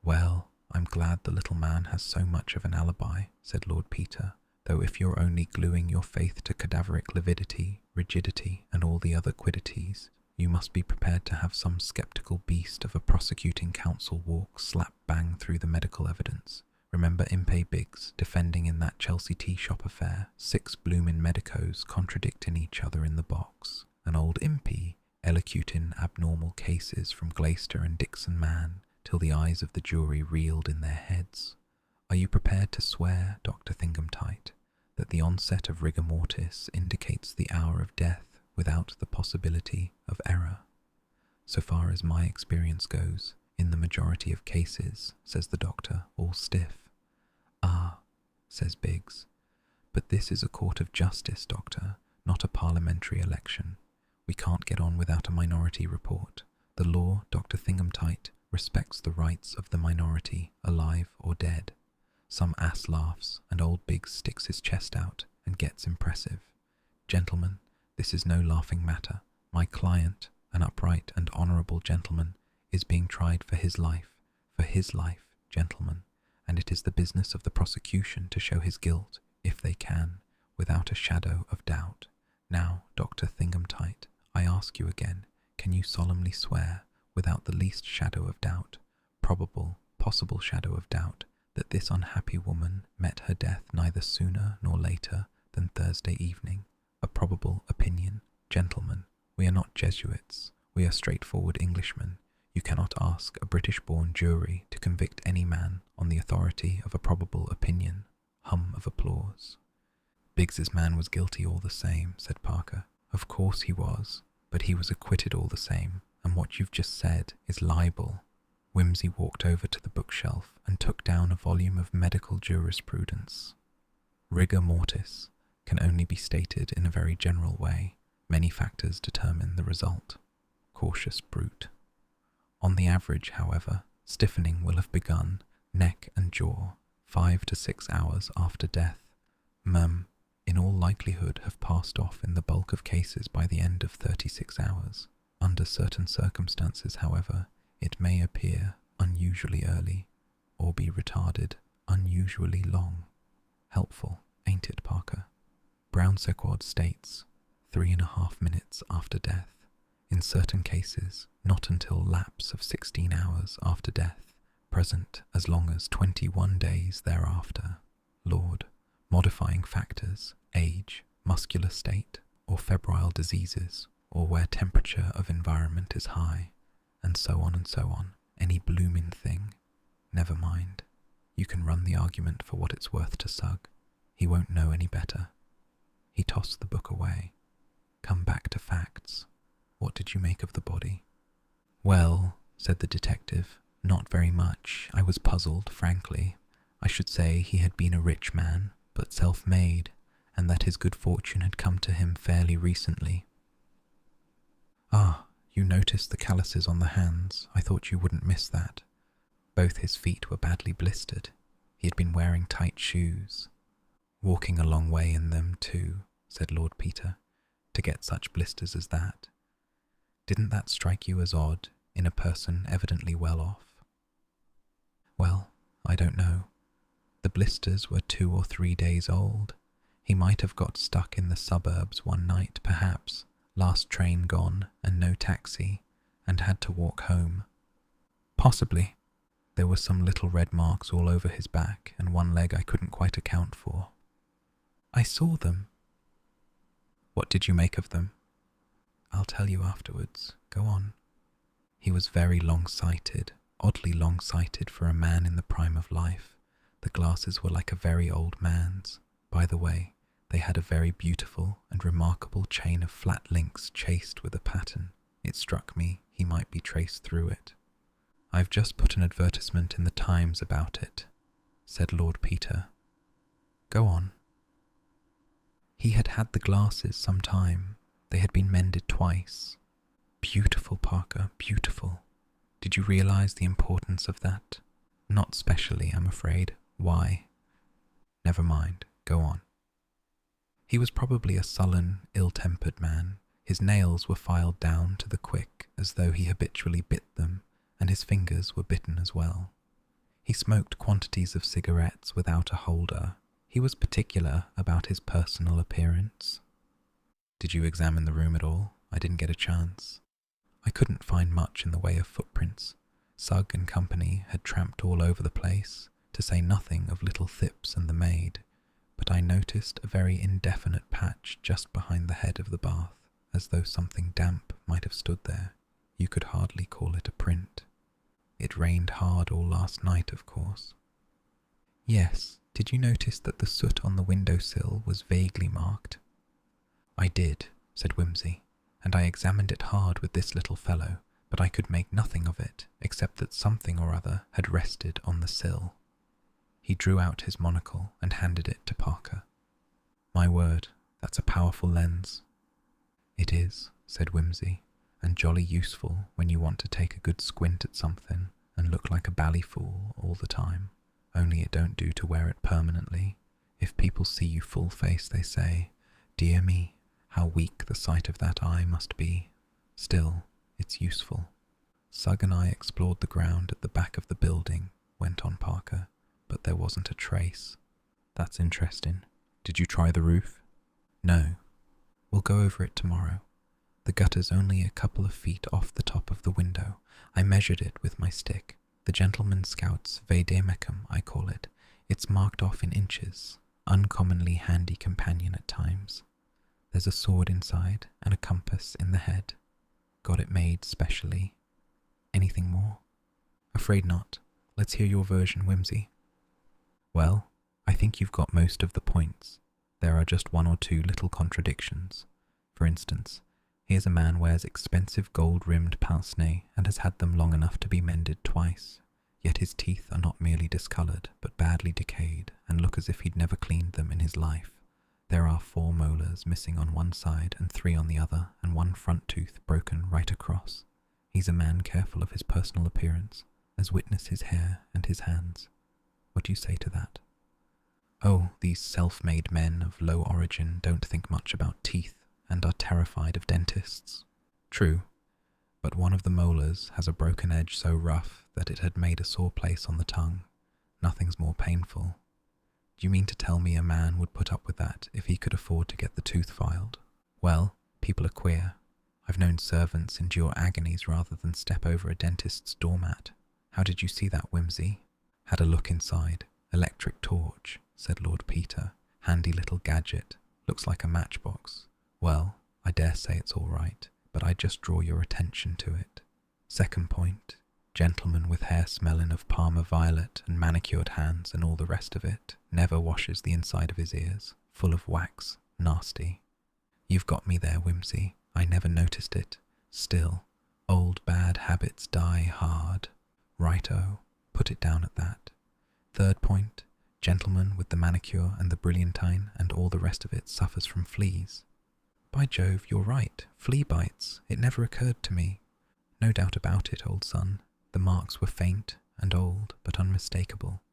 Well, I'm glad the little man has so much of an alibi, said Lord Peter, though if you're only gluing your faith to cadaveric lividity, rigidity, and all the other quiddities, you must be prepared to have some sceptical beast of a prosecuting counsel walk slap bang through the medical evidence. Remember Impey Biggs defending in that Chelsea tea shop affair, 6 bloomin' medicos contradicting each other in the box, and old Impey elocuting abnormal cases from Glaister and Dixon Man till the eyes of the jury reeled in their heads. Are you prepared to swear, Dr. Thingumtight, that the onset of rigor mortis indicates the hour of death without the possibility of error? So far as my experience goes, in the majority of cases, says the doctor, all stiff. Ah, says Biggs. But this is a court of justice, Doctor, not a parliamentary election. We can't get on without a minority report. The law, Dr. Thingumtight, respects the rights of the minority, alive or dead. Some ass laughs, and old Biggs sticks his chest out and gets impressive. Gentlemen, this is no laughing matter. My client, an upright and honourable gentleman, is being tried for his life, gentlemen, and it is the business of the prosecution to show his guilt, if they can, without a shadow of doubt. Now, Dr. Thingumtight, I ask you again, can you solemnly swear, without the least shadow of doubt, possible shadow of doubt, that this unhappy woman met her death neither sooner nor later than Thursday evening? A probable opinion, gentlemen. We are not Jesuits. We are straightforward Englishmen. You cannot ask a British-born jury to convict any man on the authority of a probable opinion. Hum of applause. Biggs's man was guilty all the same, said Parker. Of course he was, but he was acquitted all the same, and what you've just said is libel. Wimsey walked over to the bookshelf and took down a volume of medical jurisprudence. Rigor mortis can only be stated in a very general way. Many factors determine the result. Cautious brute. On the average, however, stiffening will have begun, neck and jaw, 5 to 6 hours after death. In all likelihood have passed off in the bulk of cases by the end of 36 hours. Under certain circumstances, however, it may appear unusually early, or be retarded unusually long. Helpful, ain't it, Parker? Brown-Sequard states 3.5 minutes after death. In certain cases, not until lapse of 16 hours after death, present as long as 21 days thereafter. Lord, modifying factors, age, muscular state, or febrile diseases, or where temperature of environment is high, and so on and so on. Any bloomin' thing. Never mind. You can run the argument for what it's worth to Sugg. He won't know any better. He tossed the book away. Come back to facts. What did you make of the body? Well, said the detective, not very much. I was puzzled, frankly. I should say he had been a rich man, but self-made, and that his good fortune had come to him fairly recently. Ah, you noticed the calluses on the hands. I thought you wouldn't miss that. Both his feet were badly blistered. He had been wearing tight shoes. Walking a long way in them, too, said Lord Peter, to get such blisters as that. Didn't that strike you as odd in a person evidently well off? Well, I don't know. The blisters were 2 or 3 days old. He might have got stuck in the suburbs one night, perhaps, last train gone and no taxi, and had to walk home. Possibly. There were some little red marks all over his back and one leg I couldn't quite account for. I saw them. What did you make of them? I'll tell you afterwards. Go on. He was very long-sighted, oddly long-sighted for a man in the prime of life. The glasses were like a very old man's. By the way, they had a very beautiful and remarkable chain of flat links chased with a pattern. It struck me he might be traced through it. I've just put an advertisement in the Times about it, said Lord Peter. Go on. He had had the glasses some time. They had been mended twice. Beautiful, Parker, beautiful. Did you realize the importance of that? Not specially, I'm afraid. Why? Never mind, go on. He was probably a sullen, ill-tempered man. His nails were filed down to the quick, as though he habitually bit them, and his fingers were bitten as well. He smoked quantities of cigarettes without a holder. He was particular about his personal appearance. Did you examine the room at all? I didn't get a chance. I couldn't find much in the way of footprints. Sugg and company had tramped all over the place, to say nothing of little Thipps and the maid, but I noticed a very indefinite patch just behind the head of the bath, as though something damp might have stood there. You could hardly call it a print. It rained hard all last night, of course. Yes, did you notice that the soot on the window-sill was vaguely marked? I did, said Wimsey, and I examined it hard with this little fellow, but I could make nothing of it, except that something or other had rested on the sill. He drew out his monocle and handed it to Parker. "My word, that's a powerful lens." "It is," said Wimsey, "and jolly useful when you want to take a good squint at something and look like a bally fool all the time. Only it don't do to wear it permanently. If people see you full face, they say, 'Dear me, how weak the sight of that eye must be.' Still, it's useful." "Sugg and I explored the ground at the back of the building," went on Parker, "but there wasn't a trace." "That's interesting. Did you try the roof?" "No. We'll go over it tomorrow. The gutter's only a couple of feet off the top of the window. I measured it with my stick. The gentleman scout's vademecum, I call it. It's marked off in inches. Uncommonly handy companion at times. There's a sword inside and a compass in the head. Got it made specially. Anything more?" "Afraid not. Let's hear your version, Wimsey." "Well, I think you've got most of the points. There are just one or two little contradictions. For instance, here's a man wears expensive gold-rimmed pince-nez and has had them long enough to be mended twice, yet his teeth are not merely discoloured but badly decayed and look as if he'd never cleaned them in his life. There are 4 molars missing on one side and 3 on the other, and one front tooth broken right across. He's a man careful of his personal appearance, as witness his hair and his hands. What do you say to that?" "Oh, these self-made men of low origin don't think much about teeth and are terrified of dentists." "True, but one of the molars has a broken edge so rough that it had made a sore place on the tongue. Nothing's more painful. Do you mean to tell me a man would put up with that if he could afford to get the tooth filed?" "Well, people are queer. I've known servants endure agonies rather than step over a dentist's doormat. How did you see that, Wimsey?" "Had a look inside. Electric torch," said Lord Peter. "Handy little gadget. Looks like a matchbox. Well, I dare say it's all right, but I'd just draw your attention to it. Second point, gentleman with hair smelling of Parma violet and manicured hands and all the rest of it, never washes the inside of his ears. Full of wax. Nasty." "You've got me there, Wimsey. I never noticed it. Still, old bad habits die hard. Righto, put it down at that. Third point, gentleman with the manicure and the brilliantine and all the rest of it suffers from fleas." "By Jove, you're right. Flea bites. It never occurred to me." "No doubt about it, old son. The marks were faint and old, but unmistakable."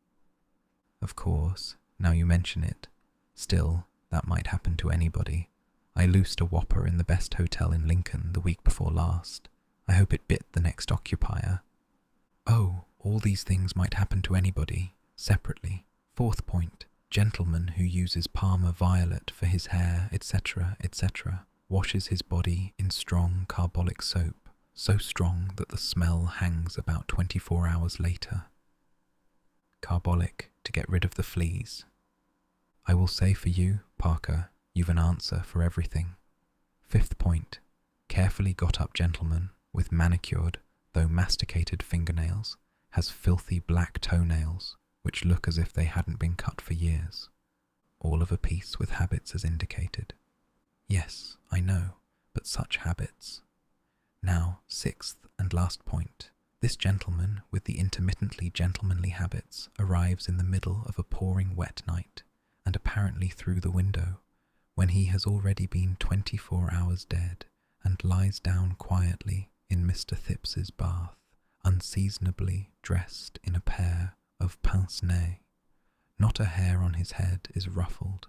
"Of course, now you mention it. Still, that might happen to anybody. I loosed a whopper in the best hotel in Lincoln the week before last. I hope it bit the next occupier." "Oh, all these things might happen to anybody, separately. Fourth point, gentleman who uses Parma violet for his hair, etc., etc., washes his body in strong carbolic soap, so strong that the smell hangs about 24 hours later. Carbolic to get rid of the fleas. I will say for you, Parker, you've an answer for everything. Fifth point, carefully got up gentleman with manicured, though masticated fingernails, has filthy black toenails, which look as if they hadn't been cut for years. All of a piece with habits as indicated. Yes, I know, but such habits. Now, sixth and last point. This gentleman with the intermittently gentlemanly habits arrives in the middle of a pouring wet night, and apparently through the window, when he has already been 24 hours dead, and lies down quietly in Mr. Thipps's bath, unseasonably dressed in a pair of pince-nez. Not a hair on his head is ruffled.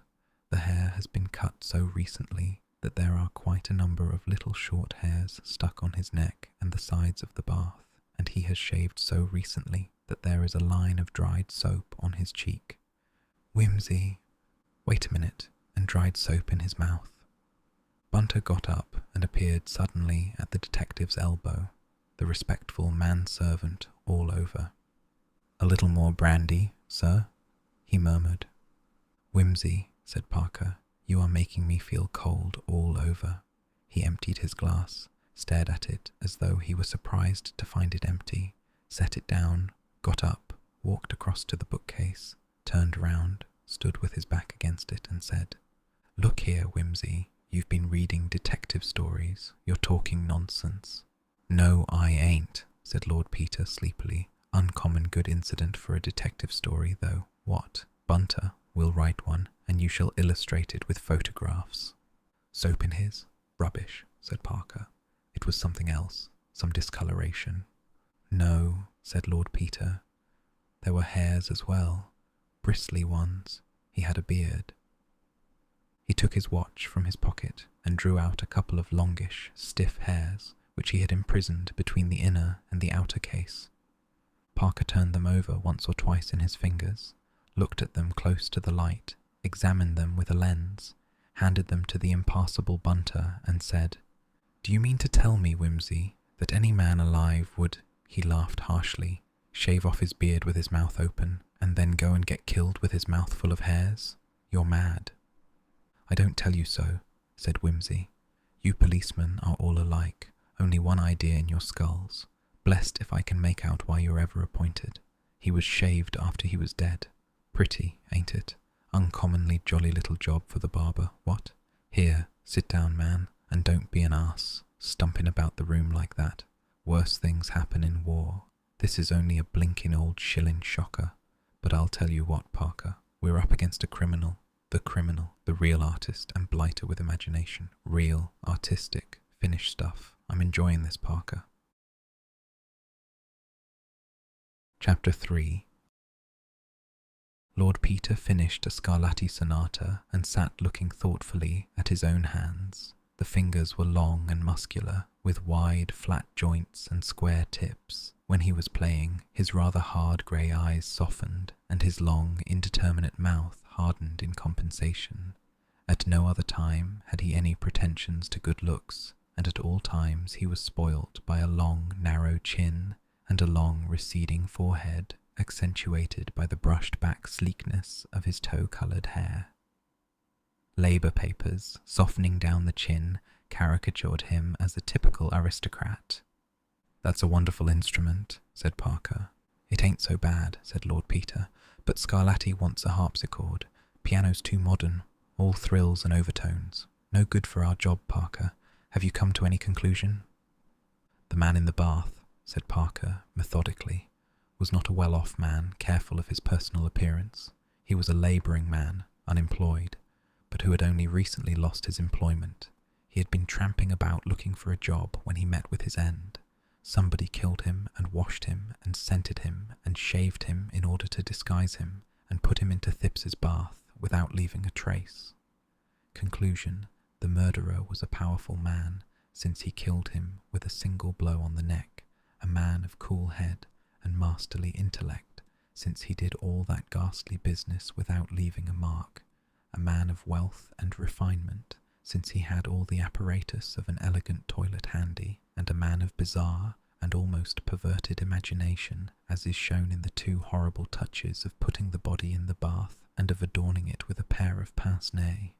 The hair has been cut so recently that there are quite a number of little short hairs stuck on his neck and the sides of the bath, and he has shaved so recently that there is a line of dried soap on his cheek. Wimsey, wait a minute, and dried soap in his mouth. Bunter got up and appeared suddenly at the detective's elbow, the respectful manservant all over. A little more brandy, sir? He murmured. Wimsey, said Parker, you are making me feel cold all over. He emptied his glass, stared at it as though he were surprised to find it empty, set it down, got up, walked across to the bookcase, turned round, stood with his back against it and said, Look here, Wimsey, you've been reading detective stories. You're talking nonsense. No, I ain't, said Lord Peter sleepily. Uncommon good incident for a detective story, though. What? Bunter, we'll write one, and you shall illustrate it with photographs. Soap in his? Rubbish, said Parker. It was something else, some discoloration. No, said Lord Peter. There were hairs as well, bristly ones. He had a beard. He took his watch from his pocket and drew out a couple of longish, stiff hairs which he had imprisoned between the inner and the outer case. Parker turned them over once or twice in his fingers, looked at them close to the light, examined them with a lens, handed them to the impassible Bunter and said, "Do you mean to tell me, Wimsey, that any man alive would," he laughed harshly, "shave off his beard with his mouth open, and then go and get killed with his mouth full of hairs? You're mad." "I don't tell you so," said Wimsey. "You policemen are all alike, only one idea in your skulls. Blessed if I can make out why you're ever appointed. He was shaved after he was dead. Pretty, ain't it? Uncommonly jolly little job for the barber, what? Here, sit down, man, and don't be an ass, stumping about the room like that. Worse things happen in war. This is only a blinking old shilling shocker. But I'll tell you what, Parker, we're up against a criminal, the real artist and blighter with imagination. Real, artistic, finished stuff. I'm enjoying this, Parker." Chapter 3. Lord Peter finished a Scarlatti sonata and sat looking thoughtfully at his own hands. The fingers were long and muscular, with wide, flat joints and square tips. When he was playing, his rather hard grey eyes softened, and his long, indeterminate mouth hardened in compensation. At no other time had he any pretensions to good looks, and at all times he was spoilt by a long, narrow chin and a long, receding forehead, accentuated by the brushed-back sleekness of his tow-coloured hair. Labour papers, softening down the chin, caricatured him as a typical aristocrat. "That's a wonderful instrument," said Parker. "It ain't so bad," said Lord Peter, "but Scarlatti wants a harpsichord. Piano's too modern, all thrills and overtones. No good for our job, Parker. Have you come to any conclusion?" "The man in the bath," said Parker methodically, "was not a well-off man, careful of his personal appearance. He was a labouring man, unemployed, but who had only recently lost his employment. He had been tramping about looking for a job when he met with his end. Somebody killed him and washed him and scented him and shaved him in order to disguise him and put him into Thipps's bath without leaving a trace. Conclusion: the murderer was a powerful man, since he killed him with a single blow on the neck, a man of cool head and masterly intellect, since he did all that ghastly business without leaving a mark, a man of wealth and refinement, since he had all the apparatus of an elegant toilet handy, and a man of bizarre and almost perverted imagination, as is shown in the two horrible touches of putting the body in the bath and of adorning it with a pair of pince-nez.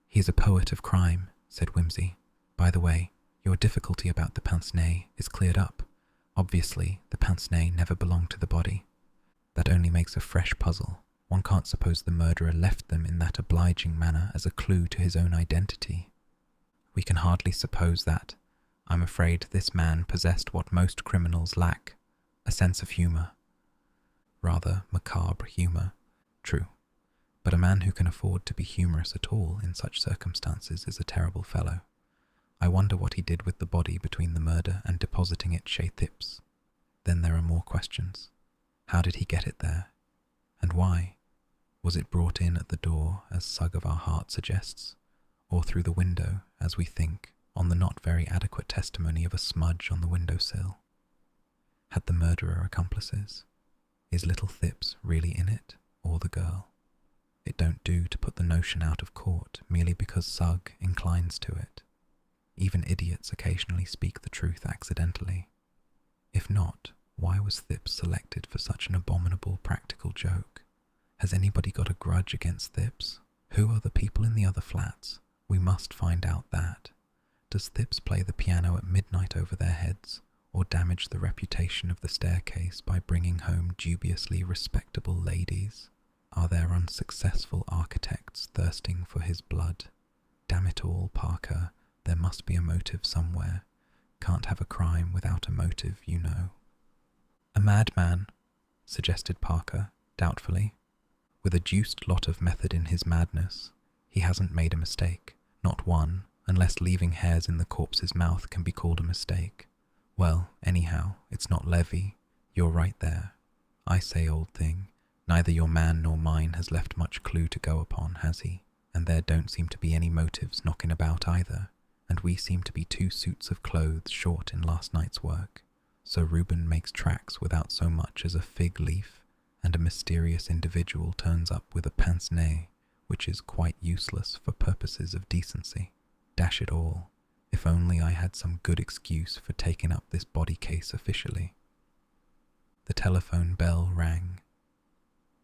"He is a poet of crime," said Wimsey. "By the way, your difficulty about the pince-nez is cleared up. Obviously, the pince-nez never belonged to the body. That only makes a fresh puzzle. One can't suppose the murderer left them in that obliging manner as a clue to his own identity. We can hardly suppose that. I'm afraid this man possessed what most criminals lack, a sense of humour. Rather macabre humour, true. But a man who can afford to be humorous at all in such circumstances is a terrible fellow. I wonder what he did with the body between the murder and depositing it chez Thipps. Then there are more questions. How did he get it there? And why? Was it brought in at the door, as Sug of Our Heart suggests, or through the window, as we think, on the not very adequate testimony of a smudge on the windowsill? Had the murderer accomplices? Is little Thipps really in it, or the girl? It don't do to put the notion out of court merely because Sug inclines to it. Even idiots occasionally speak the truth accidentally. If not, why was Thipps selected for such an abominable practical joke? Has anybody got a grudge against Thipps? Who are the people in the other flats? We must find out that. Does Thipps play the piano at midnight over their heads, or damage the reputation of the staircase by bringing home dubiously respectable ladies? Are there unsuccessful architects thirsting for his blood? Damn it all, Parker, there must be a motive somewhere. Can't have a crime without a motive, you know. "A madman," suggested Parker, doubtfully. with a deuced lot of method in his madness. He hasn't made a mistake, not one, unless leaving hairs in the corpse's mouth can be called a mistake. Well, anyhow, it's not Levy. You're right there. I say, old thing, neither your man nor mine has left much clue to go upon, has he? And there don't seem to be any motives knocking about either, and we seem to be 2 suits of clothes short in last night's work. So Reuben makes tracks without so much as a fig leaf, and a mysterious individual turns up with a pince-nez, which is quite useless for purposes of decency. Dash it all, if only I had some good excuse for taking up this body case officially. The telephone bell rang.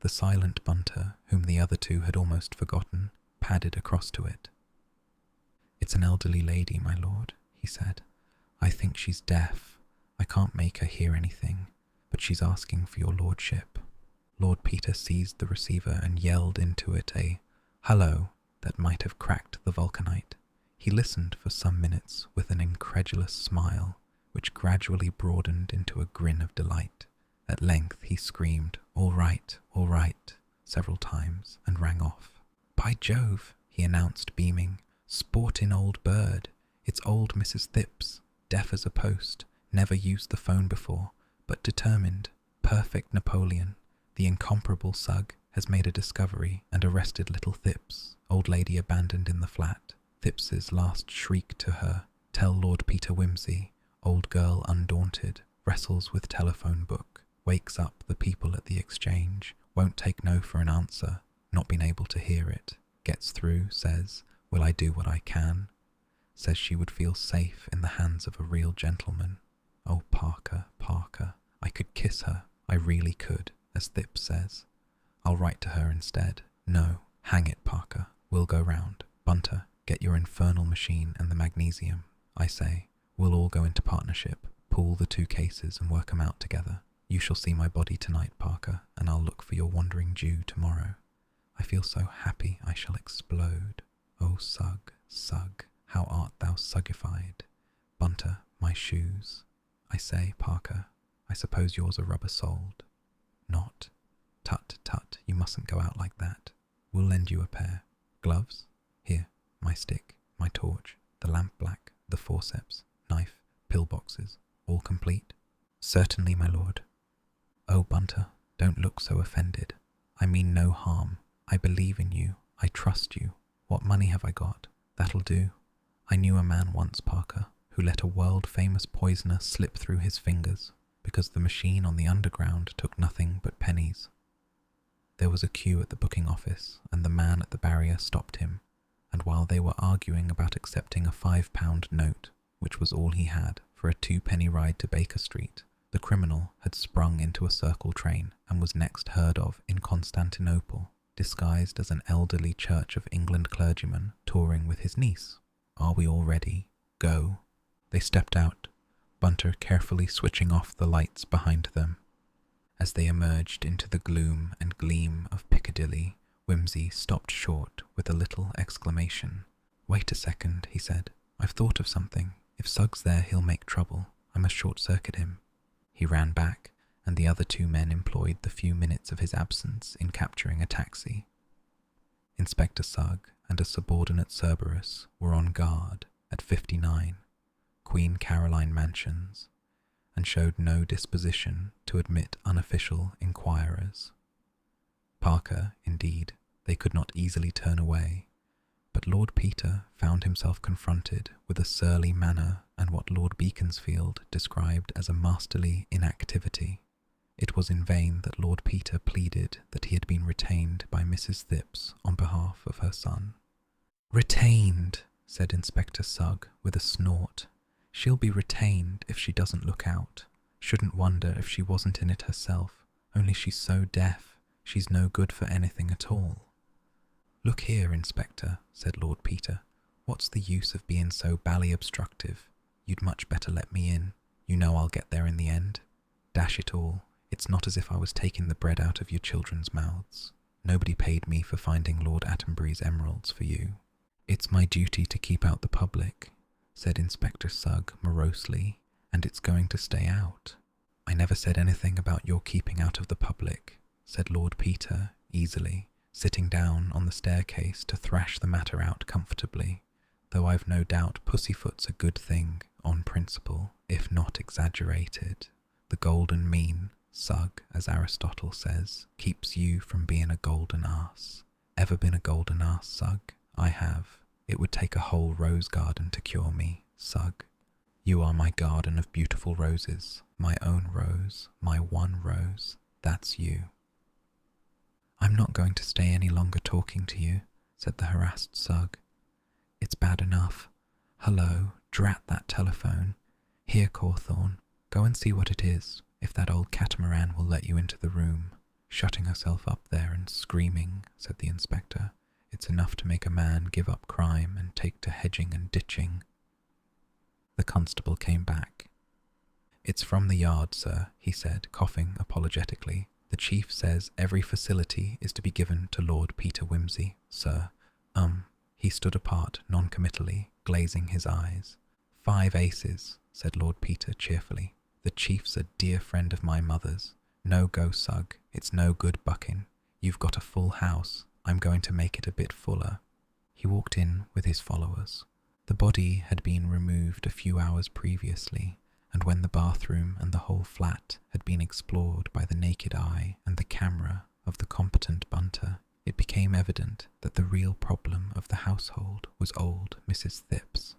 The silent Bunter, whom the other 2 had almost forgotten, padded across to it. "It's an elderly lady, my lord," he said. "I think she's deaf. I can't make her hear anything, but she's asking for your lordship." Lord Peter seized the receiver and yelled into it a "hello" that might have cracked the vulcanite. He listened for some minutes with an incredulous smile, which gradually broadened into a grin of delight. At length he screamed, all right," several times, and rang off. "By Jove," he announced, beaming, "sportin' old bird. It's old Mrs. Thipps, deaf as a post, never used the phone before, but determined, perfect Napoleon. The incomparable Sugg has made a discovery and arrested little Thipps, old lady abandoned in the flat. Thipps's last shriek to her, tell Lord Peter Wimsey, old girl undaunted, wrestles with telephone book, wakes up the people at the exchange, won't take no for an answer, not been able to hear it, gets through, says, will I do what I can? Says she would feel safe in the hands of a real gentleman. Oh, Parker, Parker, I could kiss her, I really could, as Thipps says. I'll write to her instead. No, hang it, Parker, we'll go round. Bunter, get your infernal machine and the magnesium. I say, we'll all go into partnership, pool the 2 cases and work 'em out together. You shall see my body tonight, Parker, and I'll look for your wandering Jew tomorrow. I feel so happy I shall explode. Oh, Sugg, Sugg, how art thou suggified? Bunter, my shoes. I say, Parker, I suppose yours are rubber-soled. Not. Tut, tut, you mustn't go out like that. We'll lend you a pair. Gloves? Here, my stick, my torch, the lamp black, the forceps, knife, pillboxes, all complete? Certainly, my lord. Oh, Bunter, don't look so offended. I mean no harm. I believe in you. I trust you. What money have I got? That'll do. I knew a man once, Parker, who let a world-famous poisoner slip through his fingers because the machine on the underground took nothing but pennies. There was a queue at the booking office, and the man at the barrier stopped him, and while they were arguing about accepting a £5 note, which was all he had, for a 2-penny ride to Baker Street, the criminal had sprung into a circle train and was next heard of in Constantinople, disguised as an elderly Church of England clergyman touring with his niece. Are we all ready? Go. They stepped out, Bunter carefully switching off the lights behind them. As they emerged into the gloom and gleam of Piccadilly, Wimsey stopped short with a little exclamation. "Wait a second," he said. "I've thought of something. If Sugg's there, he'll make trouble. I must short-circuit him." He ran back, and the other 2 men employed the few minutes of his absence in capturing a taxi. Inspector Sugg and a subordinate Cerberus were on guard at 59 Queen Caroline Mansions, and showed no disposition to admit unofficial inquirers. Parker, indeed, they could not easily turn away, but Lord Peter found himself confronted with a surly manner and what Lord Beaconsfield described as a masterly inactivity. It was in vain that Lord Peter pleaded that he had been retained by Mrs. Thipps on behalf of her son. "Retained," said Inspector Sugg with a snort. "She'll be retained if she doesn't look out. Shouldn't wonder if she wasn't in it herself, only she's so deaf, she's no good for anything at all." "Look here, Inspector," said Lord Peter. "What's the use of being so bally obstructive? You'd much better let me in. You know I'll get there in the end. Dash it all, it's not as if I was taking the bread out of your children's mouths. Nobody paid me for finding Lord Attenbury's emeralds for you." "It's my duty to keep out the public," said Inspector Sugg morosely, "and it's going to stay out." "I never said anything about your keeping out of the public," said Lord Peter, easily, sitting down on the staircase to thrash the matter out comfortably, though I've no doubt pussyfoot's a good thing, on principle, if not exaggerated. The golden mean, sug, as Aristotle says, keeps you from being a golden ass. Ever been a golden ass, sug? I have. It would take a whole rose garden to cure me, sug. You are my garden of beautiful roses, my own rose, my one rose, that's you. I'm not going to stay any longer talking to you, said the harassed sug. It's bad enough. Hello, drat that telephone. Here, Cawthorne, go and see what it is, if that old catamaran will let you into the room. Shutting herself up there and screaming, said the inspector. It's enough to make a man give up crime and take to hedging and ditching. The constable came back. It's from the yard, sir, he said, coughing apologetically. The chief says every facility is to be given to Lord Peter Wimsey, sir. He stood apart non-committally, glazing his eyes. 5 aces, said Lord Peter cheerfully. The chief's a dear friend of my mother's. No go, sug. It's no good bucking. You've got a full house. I'm going to make it a bit fuller. He walked in with his followers. The body had been removed a few hours previously, and when the bathroom and the whole flat had been explored by the naked eye and the camera of the competent bunter, it became evident that the real problem of the household was old Mrs. Thipps.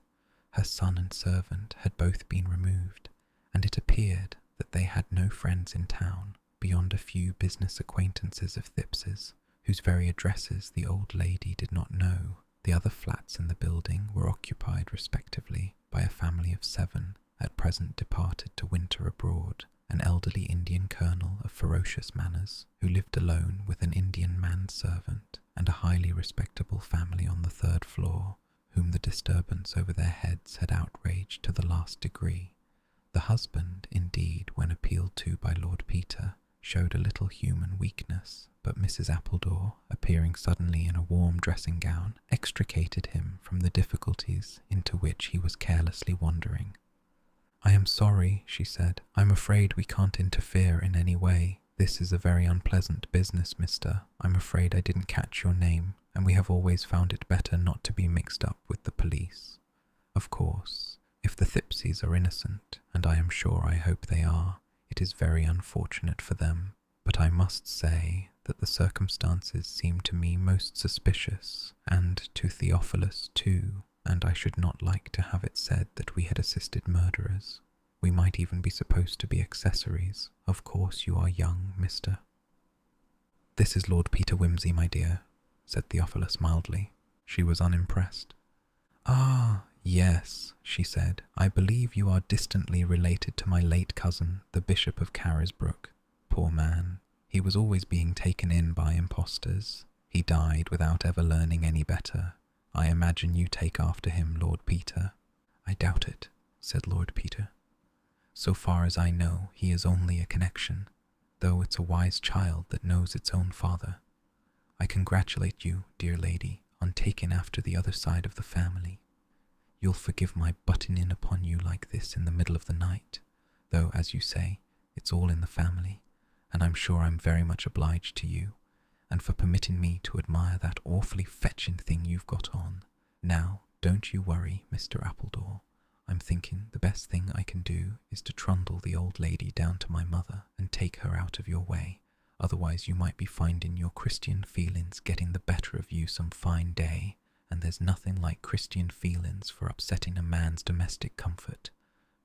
Her son and servant had both been removed, and it appeared that they had no friends in town beyond a few business acquaintances of Thipps's, whose very addresses the old lady did not know. The other flats in the building were occupied respectively by a family of 7, at present departed to winter abroad, an elderly Indian colonel of ferocious manners, who lived alone with an Indian manservant, and a highly respectable family on the 3rd floor, whom the disturbance over their heads had outraged to the last degree. The husband, indeed, when appealed to by Lord Peter, showed a little human weakness, but Mrs. Appledore, appearing suddenly in a warm dressing gown, extricated him from the difficulties into which he was carelessly wandering. I am sorry, she said. I'm afraid we can't interfere in any way. This is a very unpleasant business, mister. I'm afraid I didn't catch your name, and we have always found it better not to be mixed up with the police. Of course, if the Thippsies are innocent, and I am sure I hope they are, it is very unfortunate for them, but I must say that the circumstances seem to me most suspicious, and to Theophilus too, and I should not like to have it said that we had assisted murderers. We might even be supposed to be accessories. Of course you are young, mister. This is Lord Peter Wimsey, my dear, said Theophilus mildly. She was unimpressed. Ah, yes, she said. I believe you are distantly related to my late cousin, the Bishop of Carisbrooke. Poor man. He was always being taken in by impostors. He died without ever learning any better. I imagine you take after him, Lord Peter. I doubt it, said Lord Peter. So far as I know, he is only a connection, though it's a wise child that knows its own father. I congratulate you, dear lady, on taking after the other side of the family. You'll forgive my butting in upon you like this in the middle of the night, though, as you say, it's all in the family, and I'm sure I'm very much obliged to you, and for permitting me to admire that awfully fetching thing you've got on. Now, don't you worry, Mr. Appledore. I'm thinking the best thing I can do is to trundle the old lady down to my mother and take her out of your way. Otherwise you might be finding your Christian feelings getting the better of you some fine day, and there's nothing like Christian feelings for upsetting a man's domestic comfort.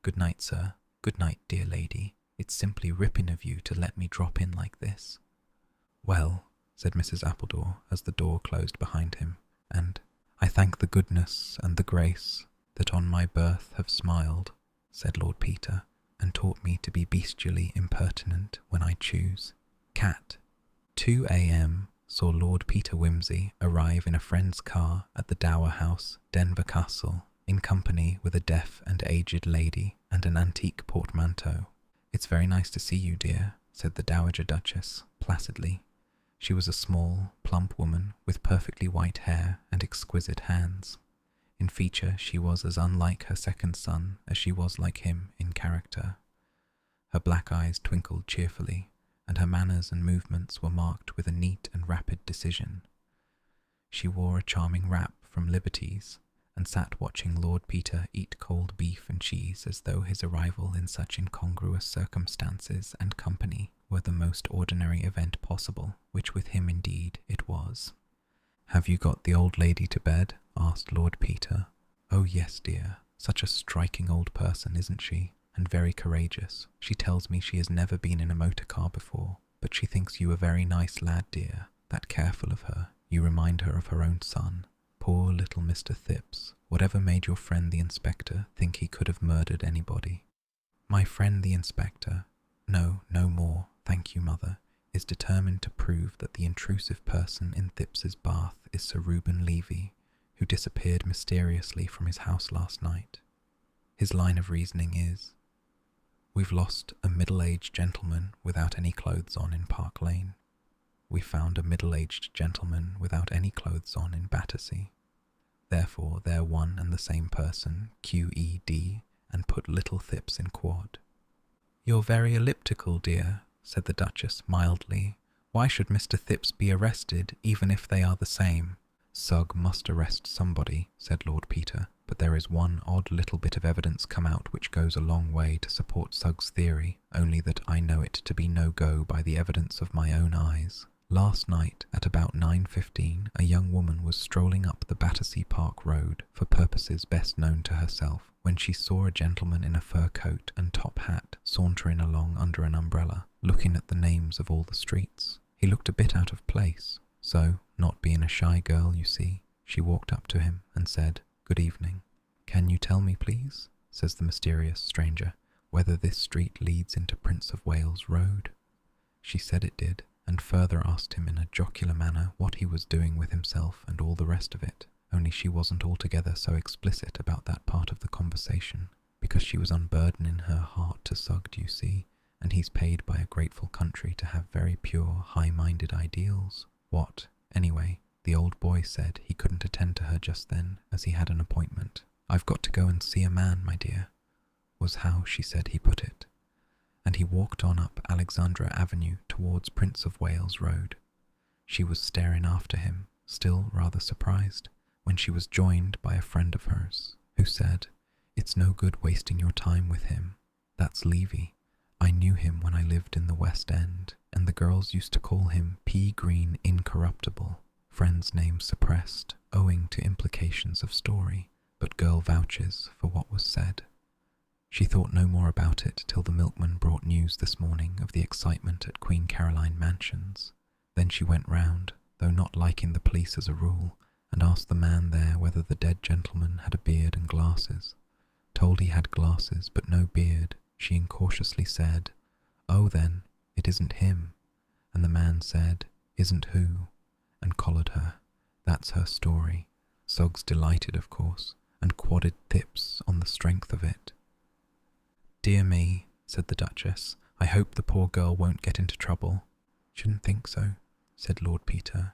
Good night, sir. Good night, dear lady. It's simply ripping of you to let me drop in like this. Well, said Mrs. Appledore as the door closed behind him, and I thank the goodness and the grace that on my birth have smiled, said Lord Peter, and taught me to be bestially impertinent when I choose. Cat. 2 a.m. saw Lord Peter Wimsey arrive in a friend's car at the Dower House, Denver Castle, in company with a deaf and aged lady and an antique portmanteau. It's very nice to see you, dear, said the Dowager Duchess, placidly. She was a small, plump woman with perfectly white hair and exquisite hands. In feature she was as unlike her second son as she was like him in character. Her black eyes twinkled cheerfully, and her manners and movements were marked with a neat and rapid decision. She wore a charming wrap from Liberty's, and sat watching Lord Peter eat cold beef and cheese as though his arrival in such incongruous circumstances and company were the most ordinary event possible, which with him indeed it was. "Have you got the old lady to bed?" asked Lord Peter. "Oh yes, dear. Such a striking old person, isn't she? And very courageous. She tells me she has never been in a motor car before, but she thinks you a very nice lad, dear. That careful of her. You remind her of her own son. Poor little Mr. Thipps. Whatever made your friend the inspector think he could have murdered anybody?" "My friend the inspector? No more, thank you, mother, is determined to prove that the intrusive person in Thipps's bath is Sir Reuben Levy, who disappeared mysteriously from his house last night. His line of reasoning is, we've lost a middle-aged gentleman without any clothes on in Park Lane. We found a middle-aged gentleman without any clothes on in Battersea. Therefore they're one and the same person, QED, and put little Thipps in quod." "You're very elliptical, dear," said the Duchess mildly. "Why should Mr. Thipps be arrested, even if they are the same?" "Sugg must arrest somebody," said Lord Peter, "but there is one odd little bit of evidence come out which goes a long way to support Sugg's theory, only that I know it to be no go by the evidence of my own eyes. Last night, at about 9:15, a young woman was strolling up the Battersea Park Road, for purposes best known to herself, when she saw a gentleman in a fur coat and top hat sauntering along under an umbrella, looking at the names of all the streets. He looked a bit out of place, so, not being a shy girl, you see, she walked up to him and said, 'Good evening.' 'Can you tell me, please,' says the mysterious stranger, 'whether this street leads into Prince of Wales Road?' She said it did, and further asked him in a jocular manner what he was doing with himself and all the rest of it, only she wasn't altogether so explicit about that part of the conversation, because she was unburdening her heart to Sugg, you see, and he's paid by a grateful country to have very pure, high-minded ideals. What, anyway, the old boy said he couldn't attend to her just then, as he had an appointment. 'I've got to go and see a man, my dear,' was how she said he put it. And he walked on up Alexandra Avenue towards Prince of Wales Road. She was staring after him, still rather surprised, when she was joined by a friend of hers, who said, 'It's no good wasting your time with him. That's Levy. I knew him when I lived in the West End, and the girls used to call him Pea Green Incorruptible. Friend's name suppressed, owing to implications of story, but girl vouches for what was said.' She thought no more about it till the milkman brought news this morning of the excitement at Queen Caroline Mansions. Then she went round, though not liking the police as a rule, and asked the man there whether the dead gentleman had a beard and glasses. Told he had glasses but no beard, she incautiously said, 'Oh then, it isn't him,' and the man said, 'Isn't who?' and collared her. That's her story. Sugg's delighted, of course, and quadded Thipps on the strength of it." "Dear me," said the Duchess, "I hope the poor girl won't get into trouble." "Shouldn't think so," said Lord Peter.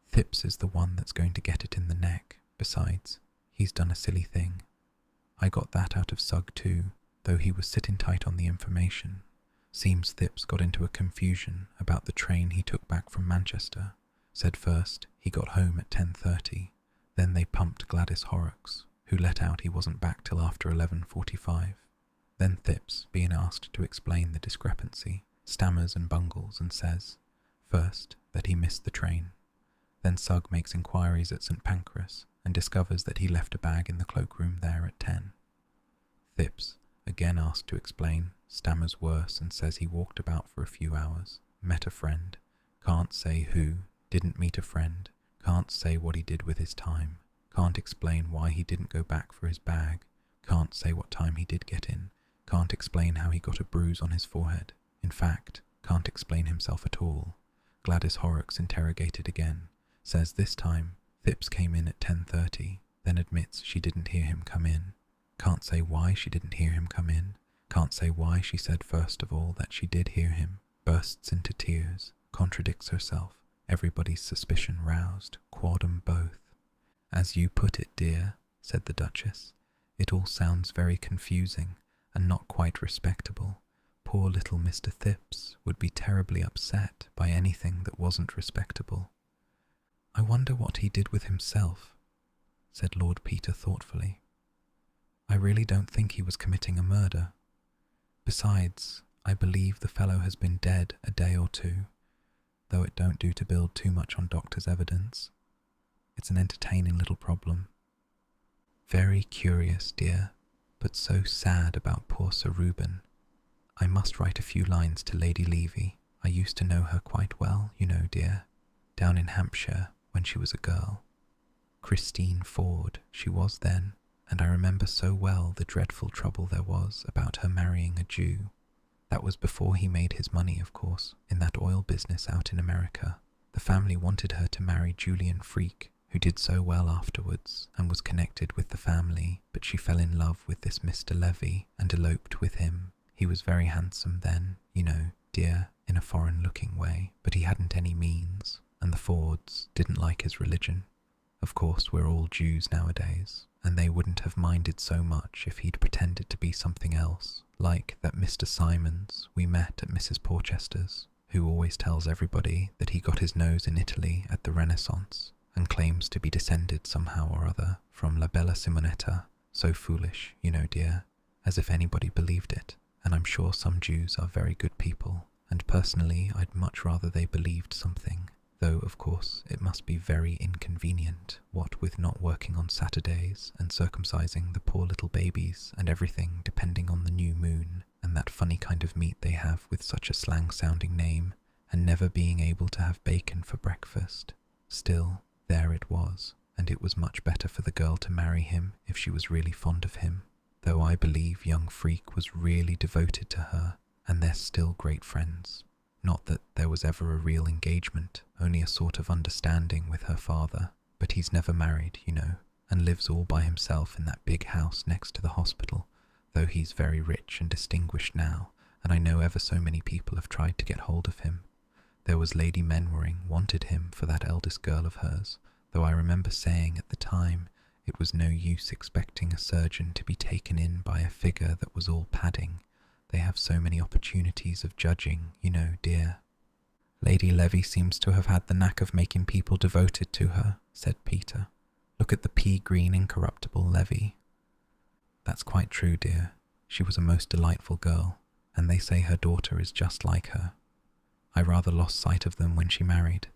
"Thipps is the one that's going to get it in the neck. Besides, he's done a silly thing. I got that out of Sugg too, though he was sitting tight on the information. Seems Thipps got into a confusion about the train he took back from Manchester. Said first he got home at 10:30, then they pumped Gladys Horrocks, who let out he wasn't back till after 11:45. Then Thipps, being asked to explain the discrepancy, stammers and bungles and says, first, that he missed the train. Then Sugg makes inquiries at St. Pancras and discovers that he left a bag in the cloakroom there at 10. Thipps, again asked to explain, stammers worse and says he walked about for a few hours, met a friend, can't say who, didn't meet a friend, can't say what he did with his time, can't explain why he didn't go back for his bag, can't say what time he did get in, can't explain how he got a bruise on his forehead, in fact, can't explain himself at all. Gladys Horrocks interrogated again, says this time Thipps came in at 10:30, then admits she didn't hear him come in. Can't say why she didn't hear him come in, can't say why she said first of all that she did hear him, bursts into tears, contradicts herself, everybody's suspicion roused, quad 'em both. As you put it, dear, said the Duchess, it all sounds very confusing and not quite respectable, poor little Mr. Thipps would be terribly upset by anything that wasn't respectable. I wonder what he did with himself, said Lord Peter thoughtfully. I really don't think he was committing a murder. Besides, I believe the fellow has been dead a day or two, though it don't do to build too much on doctor's evidence. It's an entertaining little problem. Very curious, dear, but so sad about poor Sir Reuben. I must write a few lines to Lady Levy. I used to know her quite well, you know, dear, down in Hampshire when she was a girl. Christine Ford, she was then, and I remember so well the dreadful trouble there was about her marrying a Jew. That was before he made his money, of course, in that oil business out in America. The family wanted her to marry Julian Freak, who did so well afterwards and was connected with the family, but she fell in love with this Mr. Levy and eloped with him. He was very handsome then, you know, dear, in a foreign-looking way, but he hadn't any means, and the Fords didn't like his religion. Of course, we're all Jews nowadays, and they wouldn't have minded so much if he'd pretended to be something else, like that Mr. Simons we met at Mrs. Porchester's, who always tells everybody that he got his nose in Italy at the Renaissance, and claims to be descended somehow or other from La Bella Simonetta. So foolish, you know, dear, as if anybody believed it. And I'm sure some Jews are very good people, and personally I'd much rather they believed something, though of course it must be very inconvenient, what with not working on Saturdays and circumcising the poor little babies and everything depending on the new moon and that funny kind of meat they have with such a slang-sounding name, and never being able to have bacon for breakfast. Still, there it was, and it was much better for the girl to marry him if she was really fond of him, though I believe young Freak was really devoted to her, and they're still great friends. Not that there was ever a real engagement, only a sort of understanding with her father, but he's never married, you know, and lives all by himself in that big house next to the hospital, though he's very rich and distinguished now, and I know ever so many people have tried to get hold of him. There was Lady Menwaring wanted him for that eldest girl of hers, though I remember saying at the time it was no use expecting a surgeon to be taken in by a figure that was all padding. They have so many opportunities of judging, you know, dear. Lady Levy seems to have had the knack of making people devoted to her, said Peter. Look at the pea-green incorruptible Levy. That's quite true, dear. She was a most delightful girl, and they say her daughter is just like her. I rather lost sight of them when she married,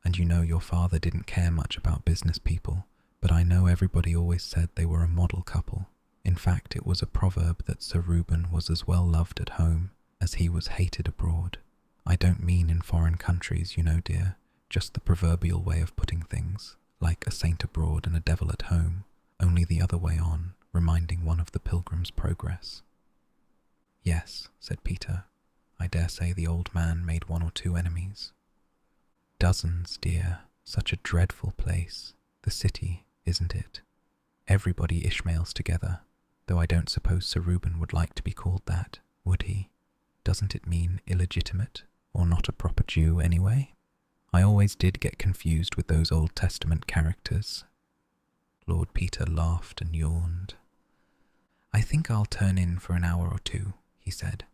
and you know your father didn't care much about business people, but I know everybody always said they were a model couple. In fact, it was a proverb that Sir Reuben was as well loved at home as he was hated abroad. I don't mean in foreign countries, you know, dear, just the proverbial way of putting things, like a saint abroad and a devil at home, only the other way on, reminding one of the Pilgrim's Progress. Yes, said Peter. I dare say the old man made 1 or 2 enemies. Dozens, dear. Such a dreadful place. The city, isn't it? Everybody Ishmaels together, though I don't suppose Sir Reuben would like to be called that, would he? Doesn't it mean illegitimate, or not a proper Jew anyway? I always did get confused with those Old Testament characters. Lord Peter laughed and yawned. I think I'll turn in for an hour or 2, he said.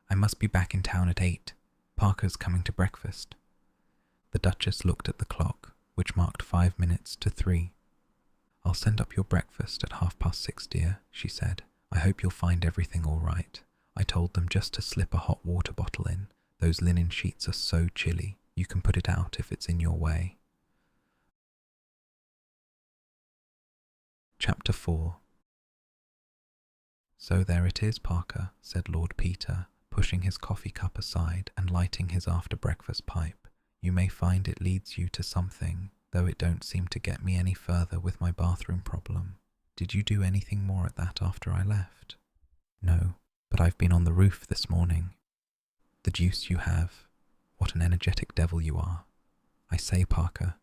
I must be back in town at 8. Parker's coming to breakfast. The Duchess looked at the clock, which marked 5 minutes to 3. I'll send up your breakfast at 6:30, dear, she said. I hope you'll find everything all right. I told them just to slip a hot water bottle in. Those linen sheets are so chilly. You can put it out if it's in your way. Chapter 4. So there it is, Parker, said Lord Peter, pushing his coffee cup aside and lighting his after-breakfast pipe. You may find it leads you to something, though it don't seem to get me any further with my bathroom problem. Did you do anything more at that after I left? No, but I've been on the roof this morning. The deuce you have. What an energetic devil you are. I say, Parker,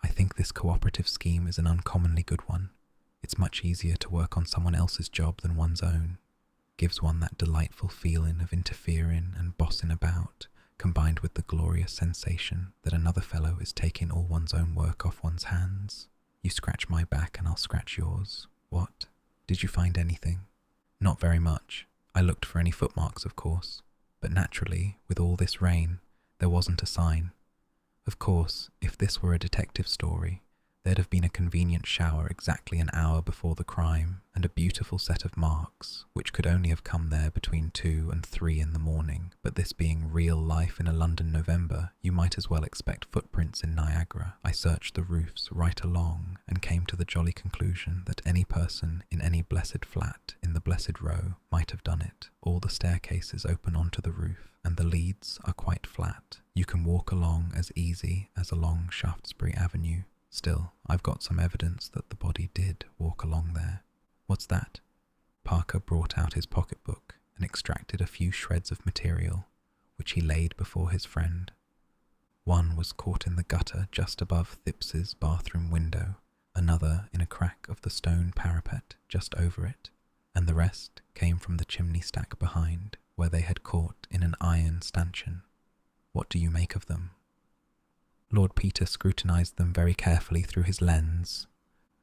I think this cooperative scheme is an uncommonly good one. It's much easier to work on someone else's job than one's own. Gives one that delightful feeling of interfering and bossing about, combined with the glorious sensation that another fellow is taking all one's own work off one's hands. You scratch my back and I'll scratch yours. What? Did you find anything? Not very much. I looked for any footmarks, of course. But naturally, with all this rain, there wasn't a sign. Of course, if this were a detective story, there'd have been a convenient shower exactly an hour before the crime and a beautiful set of marks, which could only have come there between 2 and 3 in the morning. But this being real life in a London November, you might as well expect footprints in Niagara. I searched the roofs right along and came to the jolly conclusion that any person in any blessed flat in the blessed row might have done it. All the staircases open onto the roof, and the leads are quite flat. You can walk along as easy as along Shaftesbury Avenue. Still, I've got some evidence that the body did walk along there. What's that? Parker brought out his pocketbook and extracted a few shreds of material, which he laid before his friend. One was caught in the gutter just above Thipps's bathroom window, another in a crack of the stone parapet just over it, and the rest came from the chimney stack behind, where they had caught in an iron stanchion. What do you make of them? Lord Peter scrutinized them very carefully through his lens.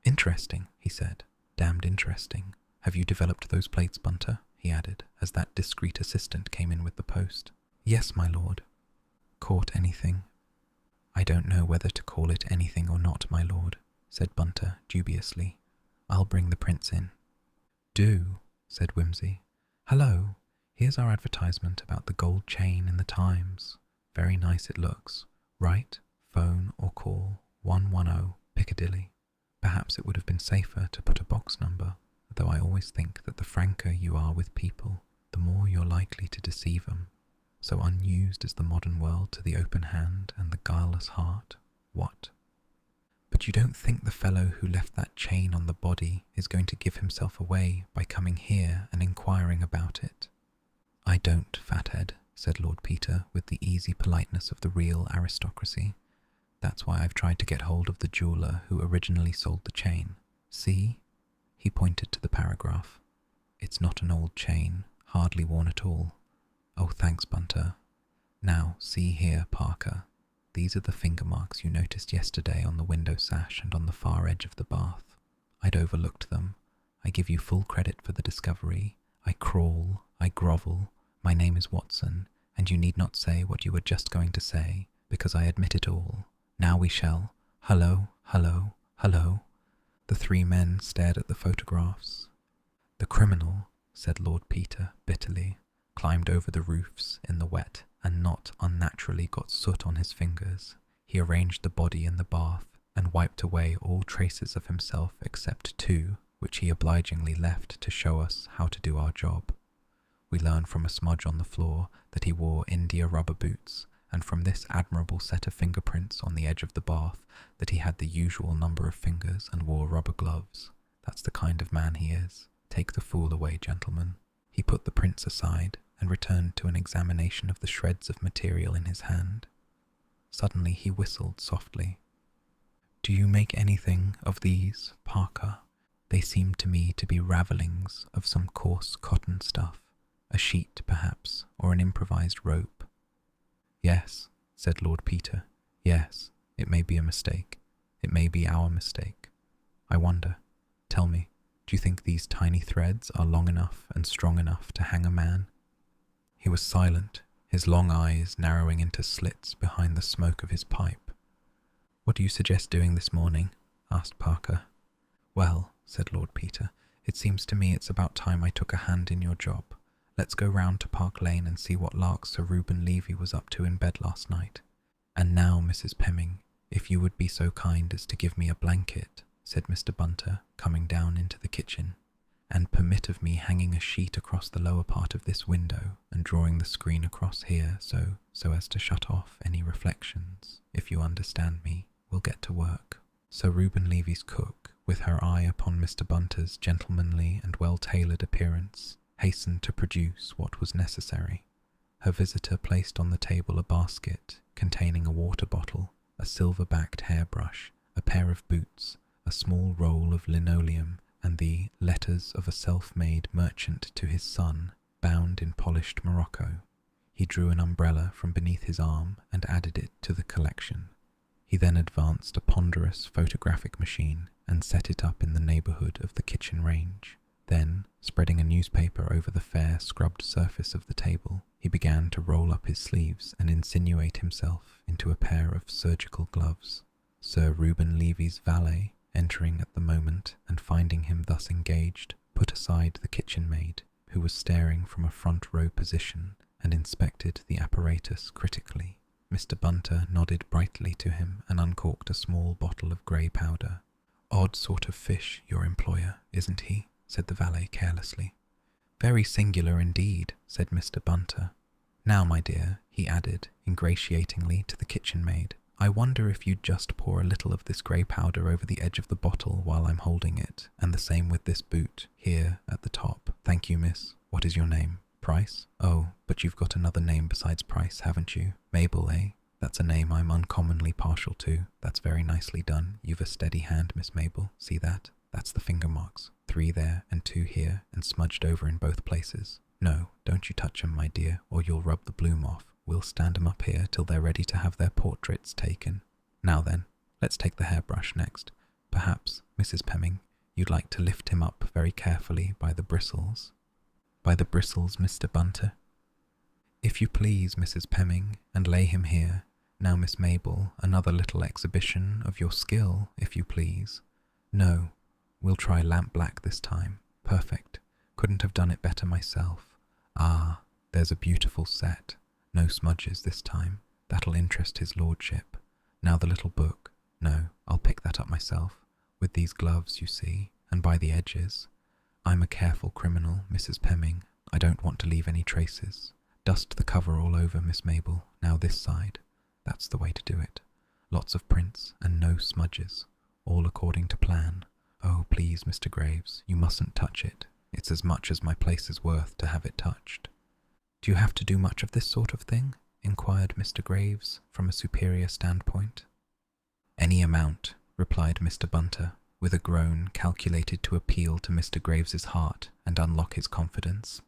Interesting, he said. Damned interesting. Have you developed those plates, Bunter? He added, as that discreet assistant came in with the post. Yes, my lord. Caught anything? I don't know whether to call it anything or not, my lord, said Bunter dubiously. I'll bring the prints in. Do, said Wimsey. Hello, here's our advertisement about the gold chain in the Times. Very nice it looks. Right? Phone or call 110 Piccadilly. Perhaps it would have been safer to put a box number, though I always think that the franker you are with people, the more you're likely to deceive them. So unused is the modern world to the open hand and the guileless heart. What? But you don't think the fellow who left that chain on the body is going to give himself away by coming here and inquiring about it? I don't, fathead, said Lord Peter with the easy politeness of the real aristocracy. That's why I've tried to get hold of the jeweller who originally sold the chain. See? He pointed to the paragraph. It's not an old chain, hardly worn at all. Oh, thanks, Bunter. Now, see here, Parker. These are the finger marks you noticed yesterday on the window sash and on the far edge of the bath. I'd overlooked them. I give you full credit for the discovery. I crawl, I grovel. My name is Watson, and you need not say what you were just going to say, because I admit it all. Now we shall. Hello, hello, hello. The three men stared at the photographs. The criminal, said Lord Peter bitterly, climbed over the roofs in the wet and not unnaturally got soot on his fingers. He arranged the body in the bath and wiped away all traces of himself except 2, which he obligingly left to show us how to do our job. We learn from a smudge on the floor that he wore India rubber boots, and from this admirable set of fingerprints on the edge of the bath that he had the usual number of fingers and wore rubber gloves. That's the kind of man he is. Take the fool away, gentlemen. He put the prints aside and returned to an examination of the shreds of material in his hand. Suddenly he whistled softly. Do you make anything of these, Parker? They seem to me to be ravellings of some coarse cotton stuff, a sheet perhaps, or an improvised rope. Yes, said Lord Peter. Yes, it may be a mistake. It may be our mistake. I wonder. Tell me, do you think these tiny threads are long enough and strong enough to hang a man? He was silent, his long eyes narrowing into slits behind the smoke of his pipe. What do you suggest doing this morning? Asked Parker. Well, said Lord Peter, it seems to me it's about time I took a hand in your job. Let's go round to Park Lane and see what larks Sir Reuben Levy was up to in bed last night. And now, Mrs. Pemming, if you would be so kind as to give me a blanket, said Mr. Bunter, coming down into the kitchen, and permit of me hanging a sheet across the lower part of this window and drawing the screen across here so as to shut off any reflections, if you understand me, we'll get to work. Sir Reuben Levy's cook, with her eye upon Mr. Bunter's gentlemanly and well-tailored appearance, hastened to produce what was necessary. Her visitor placed on the table a basket containing a water bottle, a silver-backed hairbrush, a pair of boots, a small roll of linoleum, and the letters of a self-made merchant to his son, bound in polished morocco. He drew an umbrella from beneath his arm and added it to the collection. He then advanced a ponderous photographic machine and set it up in the neighbourhood of the kitchen range. Then, spreading a newspaper over the fair, scrubbed surface of the table, he began to roll up his sleeves and insinuate himself into a pair of surgical gloves. Sir Reuben Levy's valet, entering at the moment and finding him thus engaged, put aside the kitchen maid, who was staring from a front row position, and inspected the apparatus critically. Mr. Bunter nodded brightly to him and uncorked a small bottle of grey powder. "Odd sort of fish, your employer, isn't he?" said the valet carelessly. "Very singular indeed," said Mr. Bunter. "Now, my dear," he added ingratiatingly to the kitchen maid, "I wonder if you'd just pour a little of this grey powder over the edge of the bottle while I'm holding it, and the same with this boot, here at the top. Thank you, miss. What is your name? Price? Oh, but you've got another name besides Price, haven't you? Mabel, eh? That's a name I'm uncommonly partial to. That's very nicely done. You've a steady hand, Miss Mabel. See that? That's the finger marks. 3 there and 2 here, and smudged over in both places. No, don't you touch 'em, my dear, or you'll rub the bloom off. We'll stand 'em up here till they're ready to have their portraits taken. Now then, let's take the hairbrush next. Perhaps, Mrs. Pemming, you'd like to lift him up very carefully by the bristles." "By the bristles, Mr. Bunter?" "If you please, Mrs. Pemming, and lay him here. Now, Miss Mabel, another little exhibition of your skill, if you please. No, we'll try lamp-black this time. Perfect. Couldn't have done it better myself. Ah, there's a beautiful set. No smudges this time. That'll interest his lordship. Now the little book. No, I'll pick that up myself. With these gloves, you see, and by the edges. I'm a careful criminal, Mrs. Pemming. I don't want to leave any traces. Dust the cover all over, Miss Mabel. Now this side. That's the way to do it. Lots of prints and no smudges. All according to plan. Oh, please, Mr. Graves, you mustn't touch it. It's as much as my place is worth to have it touched." "Do you have to do much of this sort of thing?" inquired Mr. Graves from a superior standpoint. "Any amount," replied Mr. Bunter, with a groan calculated to appeal to Mr. Graves's heart and unlock his confidence.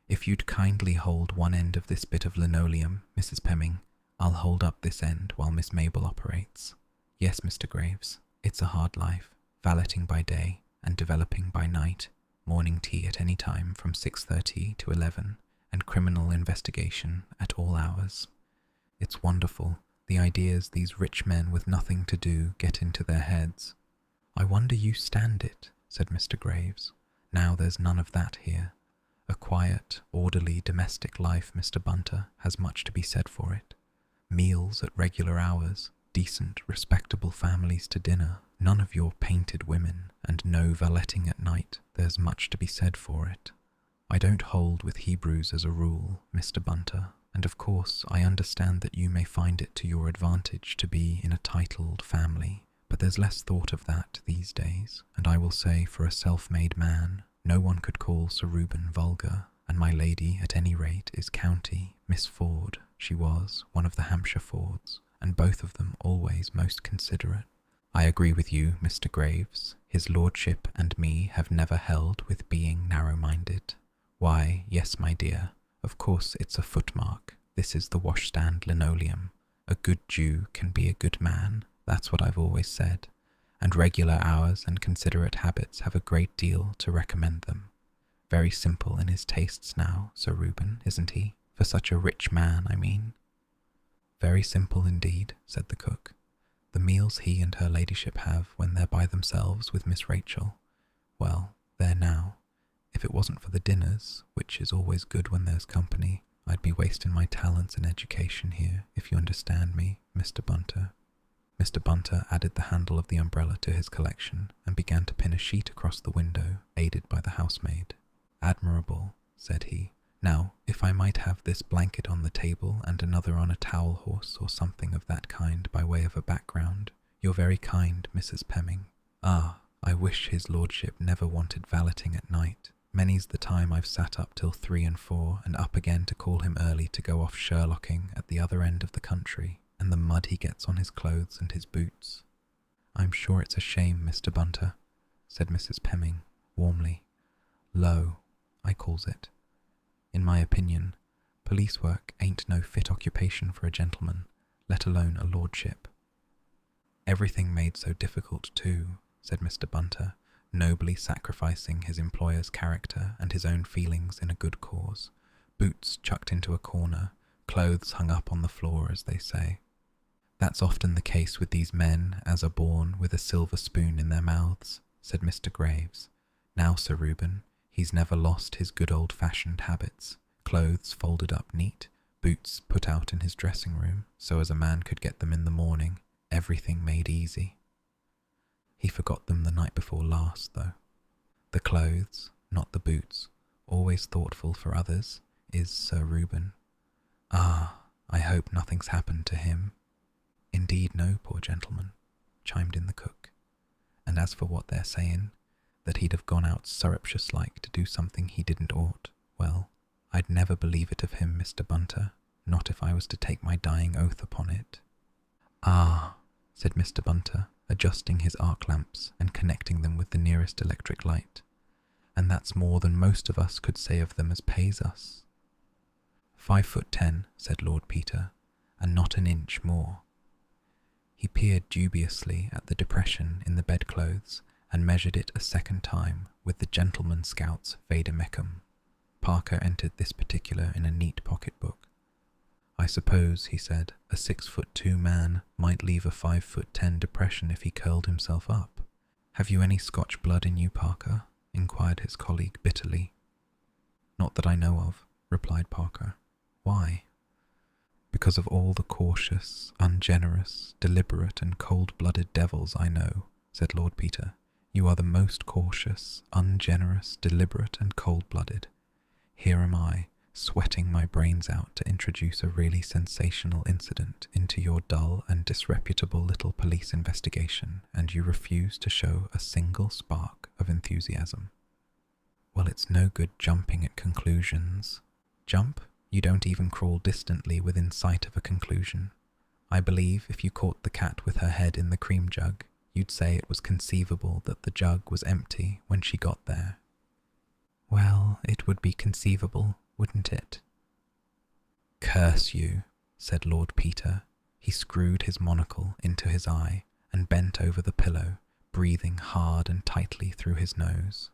"If you'd kindly hold one end of this bit of linoleum, Mrs. Pemming, I'll hold up this end while Miss Mabel operates. Yes, Mr. Graves, it's a hard life, valeting by day and developing by night, morning tea at any time from 6:30 to 11, and criminal investigation at all hours. It's wonderful, the ideas these rich men with nothing to do get into their heads." "I wonder you stand it," said Mr. Graves. "Now there's none of that here. A quiet, orderly, domestic life, Mr. Bunter, has much to be said for it. Meals at regular hours, decent, respectable families to dinner, none of your painted women, and no valeting at night. There's much to be said for it. I don't hold with Hebrews as a rule, Mr. Bunter, and of course I understand that you may find it to your advantage to be in a titled family, but there's less thought of that these days, and I will say for a self-made man, no one could call Sir Reuben vulgar, and my lady, at any rate, is county, Miss Ford. She was one of the Hampshire Fords, and both of them always most considerate. I agree with you, Mr. Graves. His lordship and me have never held with being narrow-minded. Why, yes, my dear, of course it's a footmark. This is the washstand linoleum. A good Jew can be a good man, that's what I've always said, and regular hours and considerate habits have a great deal to recommend them. Very simple in his tastes now, Sir Reuben, isn't he? For such a rich man, I mean." "Very simple indeed," said the cook. "The meals he and her ladyship have when they're by themselves with Miss Rachel, well, there now. If it wasn't for the dinners, which is always good when there's company, I'd be wasting my talents and education here, if you understand me, Mr. Bunter." Mr. Bunter added the handle of the umbrella to his collection and began to pin a sheet across the window, aided by the housemaid. "Admirable," said he. "Now, if I might have this blanket on the table and another on a towel horse or something of that kind by way of a background. You're very kind, Mrs. Pemming. Ah, I wish his lordship never wanted valeting at night. Many's the time I've sat up till 3 and 4 and up again to call him early to go off Sherlocking at the other end of the country, and the mud he gets on his clothes and his boots." "I'm sure it's a shame, Mr. Bunter," said Mrs. Pemming, warmly. "Low, I calls it. In my opinion, police work ain't no fit occupation for a gentleman, let alone a lordship." "Everything made so difficult too," said Mr. Bunter, nobly sacrificing his employer's character and his own feelings in a good cause, boots chucked into a corner, clothes hung up on the floor, as they say. That's often the case with these men as are born with a silver spoon in their mouths, said Mr. Graves. Now, Sir Reuben, he's never lost his good old-fashioned habits, clothes folded up neat, boots put out in his dressing room so as a man could get them in the morning, everything made easy. He forgot them the night before last, though. The clothes, not the boots, always thoughtful for others, is Sir Reuben. Ah, I hope nothing's happened to him. Indeed no, poor gentleman, chimed in the cook. And as for what they're saying, that he'd have gone out surreptitious-like to do something he didn't ought, well, I'd never believe it of him, Mr. Bunter, not if I was to take my dying oath upon it. Ah, said Mr. Bunter, adjusting his arc lamps and connecting them with the nearest electric light. And that's more than most of us could say of them as pays us. 5'10", said Lord Peter, and not an inch more. He peered dubiously at the depression in the bedclothes and measured it a second time with the gentleman scout's vade-mecum. Parker entered this particular in a neat pocket-book. I suppose, he said, a 6'2" man might leave a 5'10" depression if he curled himself up. Have you any Scotch blood in you, Parker? Inquired his colleague bitterly. Not that I know of, replied Parker. Why? Because of all the cautious, ungenerous, deliberate and cold-blooded devils I know, said Lord Peter. You are the most cautious, ungenerous, deliberate and cold-blooded. Here am I, sweating my brains out to introduce a really sensational incident into your dull and disreputable little police investigation, and you refuse to show a single spark of enthusiasm. Well, it's no good jumping at conclusions. Jump? You don't even crawl distantly within sight of a conclusion. I believe if you caught the cat with her head in the cream jug, you'd say it was conceivable that the jug was empty when she got there. Well, it would be conceivable, wouldn't it? Curse you, said Lord Peter. He screwed his monocle into his eye and bent over the pillow, breathing hard and tightly through his nose.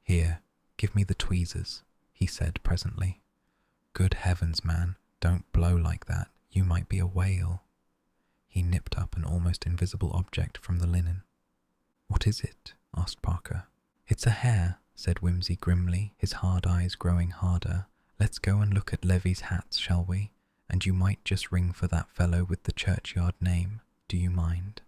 Here, give me the tweezers, he said presently. Good heavens, man, don't blow like that. You might be a whale. He nipped up an almost invisible object from the linen. What is it? Asked Parker. It's a hare, said Wimsey grimly, his hard eyes growing harder. Let's go and look at Levy's hats, shall we? And you might just ring for that fellow with the churchyard name. Do you mind?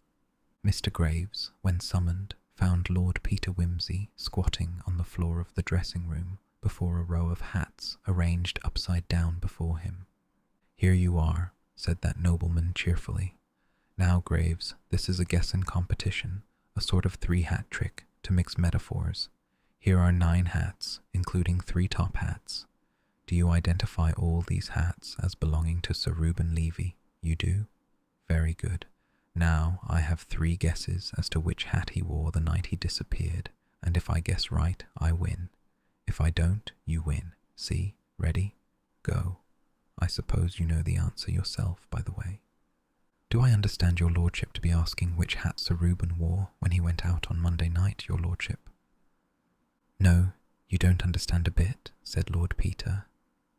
Mr. Graves, when summoned, found Lord Peter Wimsey squatting on the floor of the dressing-room before a row of hats arranged upside down before him. Here you are, said that nobleman cheerfully. Now, Graves, this is a guessing competition, a sort of 3-hat trick to mix metaphors. Here are 9 hats, including 3 top hats. Do you identify all these hats as belonging to Sir Reuben Levy? You do? Very good. Now I have 3 guesses as to which hat he wore the night he disappeared, and if I guess right, I win. If I don't, you win. See? Ready? Go. I suppose you know the answer yourself, by the way. Do I understand your lordship to be asking which hat Sir Reuben wore when he went out on Monday night, your lordship? No, you don't understand a bit, said Lord Peter.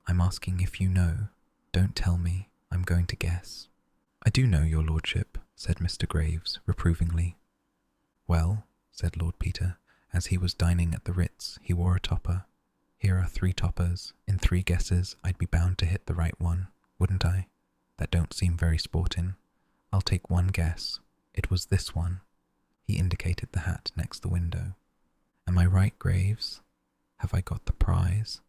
I'm asking if you know. Don't tell me. I'm going to guess. I do know, your lordship, said Mr. Graves reprovingly. Well, said Lord Peter, as he was dining at the Ritz, he wore a topper. Here are 3 toppers. In 3 guesses, I'd be bound to hit the right one, wouldn't I? That don't seem very sporting. I'll take 1 guess. It was this one. He indicated the hat next the window. Am I right, Graves? Have I got the prize?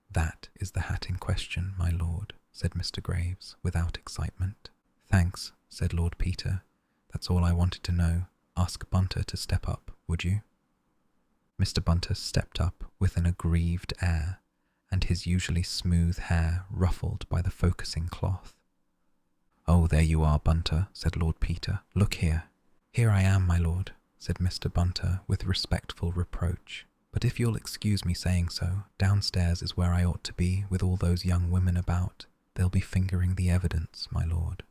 That is the hat in question, my lord, said Mr. Graves, without excitement. Thanks, said Lord Peter. That's all I wanted to know. Ask Bunter to step up, would you? Mr. Bunter stepped up with an aggrieved air, and his usually smooth hair ruffled by the focusing cloth. Oh, there you are, Bunter, said Lord Peter. Look here. Here I am, my lord, said Mr. Bunter with respectful reproach. But if you'll excuse me saying so, downstairs is where I ought to be with all those young women about. They'll be fingering the evidence, my lord.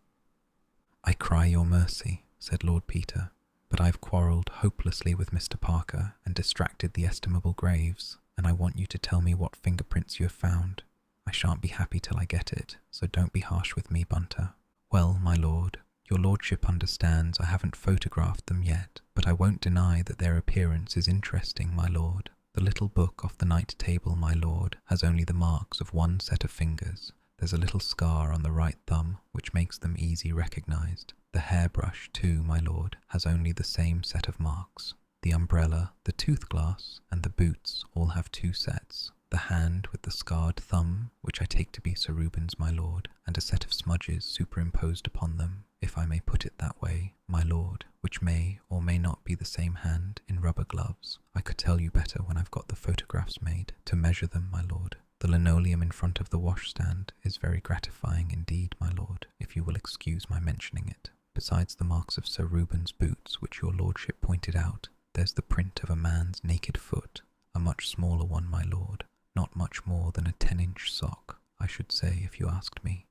I cry your mercy, said Lord Peter, But I've quarrelled hopelessly with Mr. Parker and distracted the estimable Graves, and I want you to tell me what fingerprints you have found. I shan't be happy till I get it, so don't be harsh with me, Bunter. Well, my lord, your lordship understands I haven't photographed them yet, but I won't deny that their appearance is interesting, my lord. The little book off the night table, my lord, has only the marks of one set of fingers. There's a little scar on the right thumb, which makes them easy recognised. The hairbrush, too, my lord, has only the same set of marks. The umbrella, the tooth-glass, and the boots all have 2 sets. The hand with the scarred thumb, which I take to be Sir Reuben's, my lord, and a set of smudges superimposed upon them, if I may put it that way, my lord, which may or may not be the same hand in rubber gloves. I could tell you better when I've got the photographs made, to measure them, my lord. The linoleum in front of the washstand is very gratifying indeed, my lord, if you will excuse my mentioning it. Besides the marks of Sir Reuben's boots, which your lordship pointed out, there's the print of a man's naked foot, a much smaller one, my lord, not much more than a 10-inch sock, I should say, if you asked me.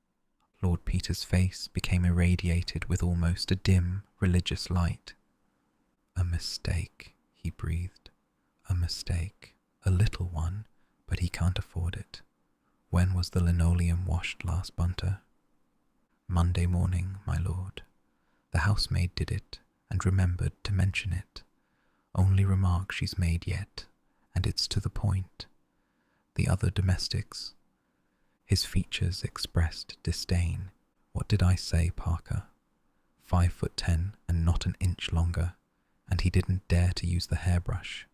Lord Peter's face became irradiated with almost a dim, religious light. A mistake, he breathed. A mistake. A little one, but he can't afford it. When was the linoleum washed last, Bunter? Monday morning, my lord. The housemaid did it, and remembered to mention it. Only remark she's made yet, and it's to the point. The other domestics. His features expressed disdain. What did I say, Parker? 5'10" and not an inch longer, and he didn't dare to use the hairbrush.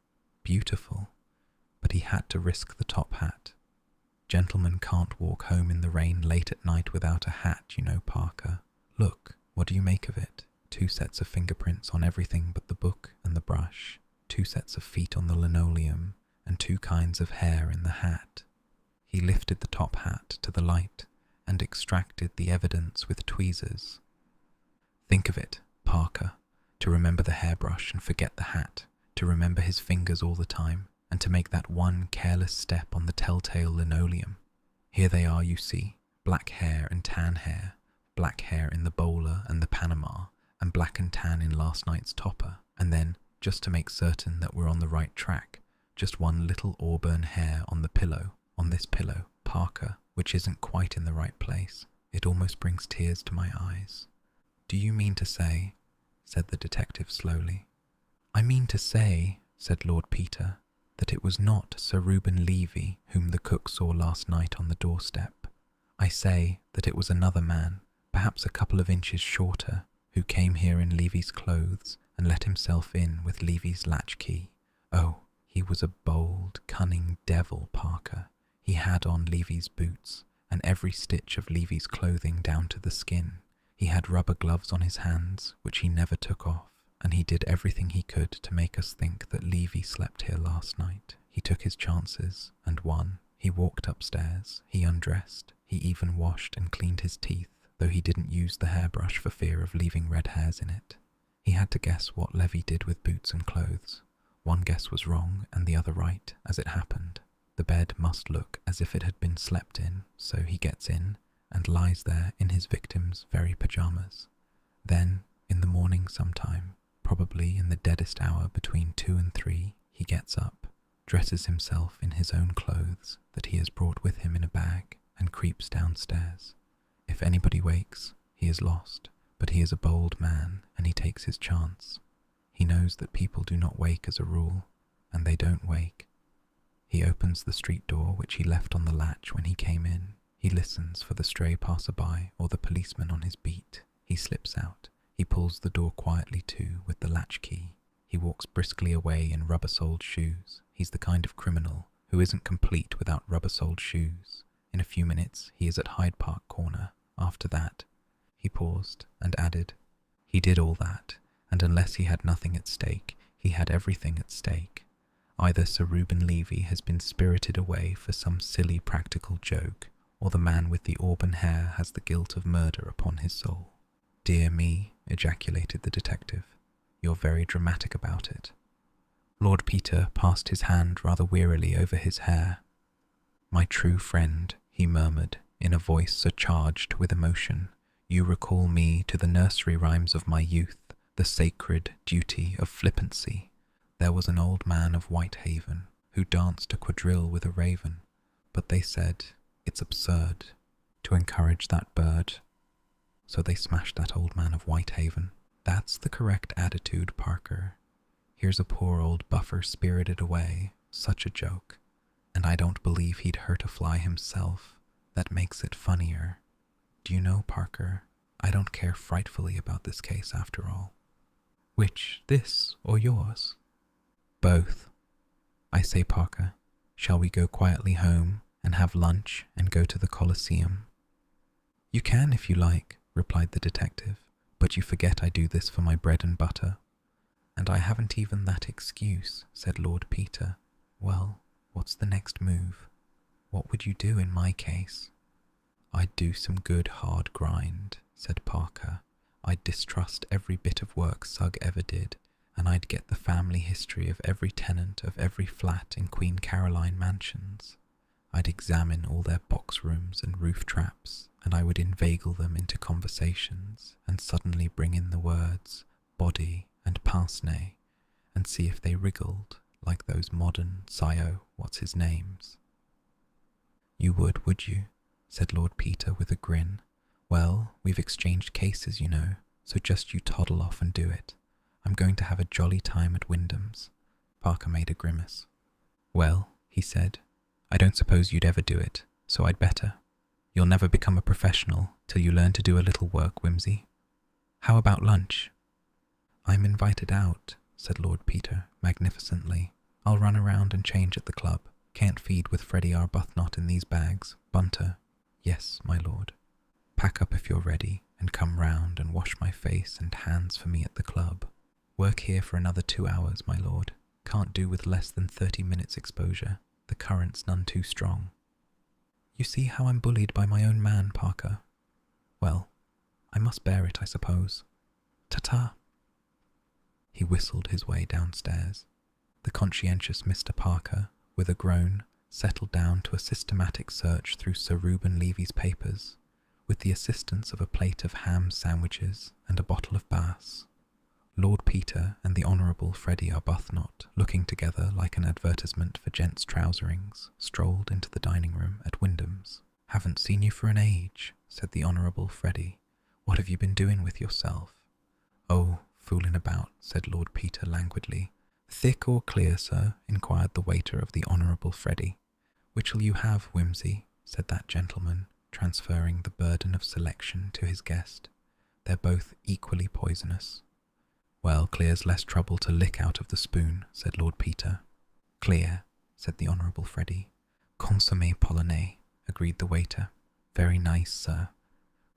Beautiful, but he had to risk the top hat. Gentlemen can't walk home in the rain late at night without a hat, you know, Parker. Look, what do you make of it? 2 sets of fingerprints on everything but the book and the brush, 2 sets of feet on the linoleum, and 2 kinds of hair in the hat. He lifted the top hat to the light and extracted the evidence with tweezers. Think of it, Parker, to remember the hairbrush and forget the hat, to remember his fingers all the time, and to make that one careless step on the telltale linoleum. Here they are, you see, black hair and tan hair, black hair in the bowler and the Panama, and black and tan in last night's topper, and then, just to make certain that we're on the right track, just one little auburn hair on the pillow, on this pillow, Parker, which isn't quite in the right place. It almost brings tears to my eyes. Do you mean to say, said the detective slowly. I mean to say, said Lord Peter, that it was not Sir Reuben Levy whom the cook saw last night on the doorstep. I say that it was another man, perhaps a couple of inches shorter, who came here in Levy's clothes and let himself in with Levy's latchkey. Oh, he was a bold, cunning devil, Parker. He had on Levy's boots, and every stitch of Levy's clothing down to the skin. He had rubber gloves on his hands, which he never took off, and he did everything he could to make us think that Levy slept here last night. He took his chances, and won. He walked upstairs, he undressed, he even washed and cleaned his teeth, though he didn't use the hairbrush for fear of leaving red hairs in it. He had to guess what Levy did with boots and clothes. One guess was wrong and the other right, as it happened. The bed must look as if it had been slept in, so he gets in and lies there in his victim's very pyjamas. Then, in the morning sometime, probably in the deadest hour between 2 and 3, he gets up, dresses himself in his own clothes that he has brought with him in a bag, and creeps downstairs. If anybody wakes, he is lost, but he is a bold man, and he takes his chance. He knows that people do not wake as a rule, and they don't wake. He opens the street door which he left on the latch when he came in. He listens for the stray passer-by or the policeman on his beat. He slips out. He pulls the door quietly to with the latch key. He walks briskly away in rubber-soled shoes. He's the kind of criminal who isn't complete without rubber-soled shoes. In a few minutes he is at Hyde Park Corner. After that, he paused and added, he did all that, and unless he had nothing at stake, he had everything at stake. Either Sir Reuben Levy has been spirited away for some silly practical joke, or the man with the auburn hair has the guilt of murder upon his soul. Dear me, ejaculated the detective. You're very dramatic about it. Lord Peter passed his hand rather wearily over his hair. My true friend, he murmured, in a voice surcharged with emotion, you recall me to the nursery rhymes of my youth, the sacred duty of flippancy. There was an old man of Whitehaven who danced a quadrille with a raven, but they said, it's absurd to encourage that bird. So they smashed that old man of Whitehaven. That's the correct attitude, Parker. Here's a poor old buffer spirited away, such a joke. And I don't believe he'd hurt a fly himself. That makes it funnier. Do you know, Parker, I don't care frightfully about this case after all. Which, this or yours? Both. I say, Parker, shall we go quietly home and have lunch and go to the Colosseum? You can if you like, replied the detective, but you forget I do this for my bread and butter. And I haven't even that excuse, said Lord Peter. Well, what's the next move? What would you do in my case? I'd do some good hard grind, said Parker. I'd distrust every bit of work Sugg ever did, and I'd get the family history of every tenant of every flat in Queen Caroline mansions. I'd examine all their box rooms and roof traps, and I would inveigle them into conversations and suddenly bring in the words body and pince-nez and see if they wriggled like those modern what's-his-names. You would you? Said Lord Peter with a grin. Well, we've exchanged cases, you know, so just you toddle off and do it. I'm going to have a jolly time at Wyndham's. Parker made a grimace. Well, he said, I don't suppose you'd ever do it, so I'd better. You'll never become a professional till you learn to do a little work, Wimsey. How about lunch? I'm invited out, said Lord Peter magnificently. I'll run around and change at the club. Can't feed with Freddie Arbuthnot in these bags. Bunter. Yes, my lord. Pack up if you're ready, and come round and wash my face and hands for me at the club. Work here for another 2 hours, my lord. Can't do with less than 30 minutes exposure. The current's none too strong. You see how I'm bullied by my own man, Parker. Well, I must bear it, I suppose. Ta-ta. He whistled his way downstairs. The conscientious Mr. Parker, with a groan, settled down to a systematic search through Sir Reuben Levy's papers, with the assistance of a plate of ham sandwiches and a bottle of Bass. Lord Peter and the Honourable Freddie Arbuthnot, looking together like an advertisement for gents' trouserings, strolled into the dining room at Wyndham's. Haven't seen you for an age, said the Honourable Freddie. What have you been doing with yourself? Oh, fooling about, said Lord Peter languidly. Thick or clear, sir? Inquired the waiter of the Honourable Freddie. Which'll you have, Wimsey? Said that gentleman, transferring the burden of selection to his guest. They're both equally poisonous. Well, clear's less trouble to lick out of the spoon, said Lord Peter. Clear, said the Honourable Freddie. Consommé polonais, agreed the waiter. Very nice, sir.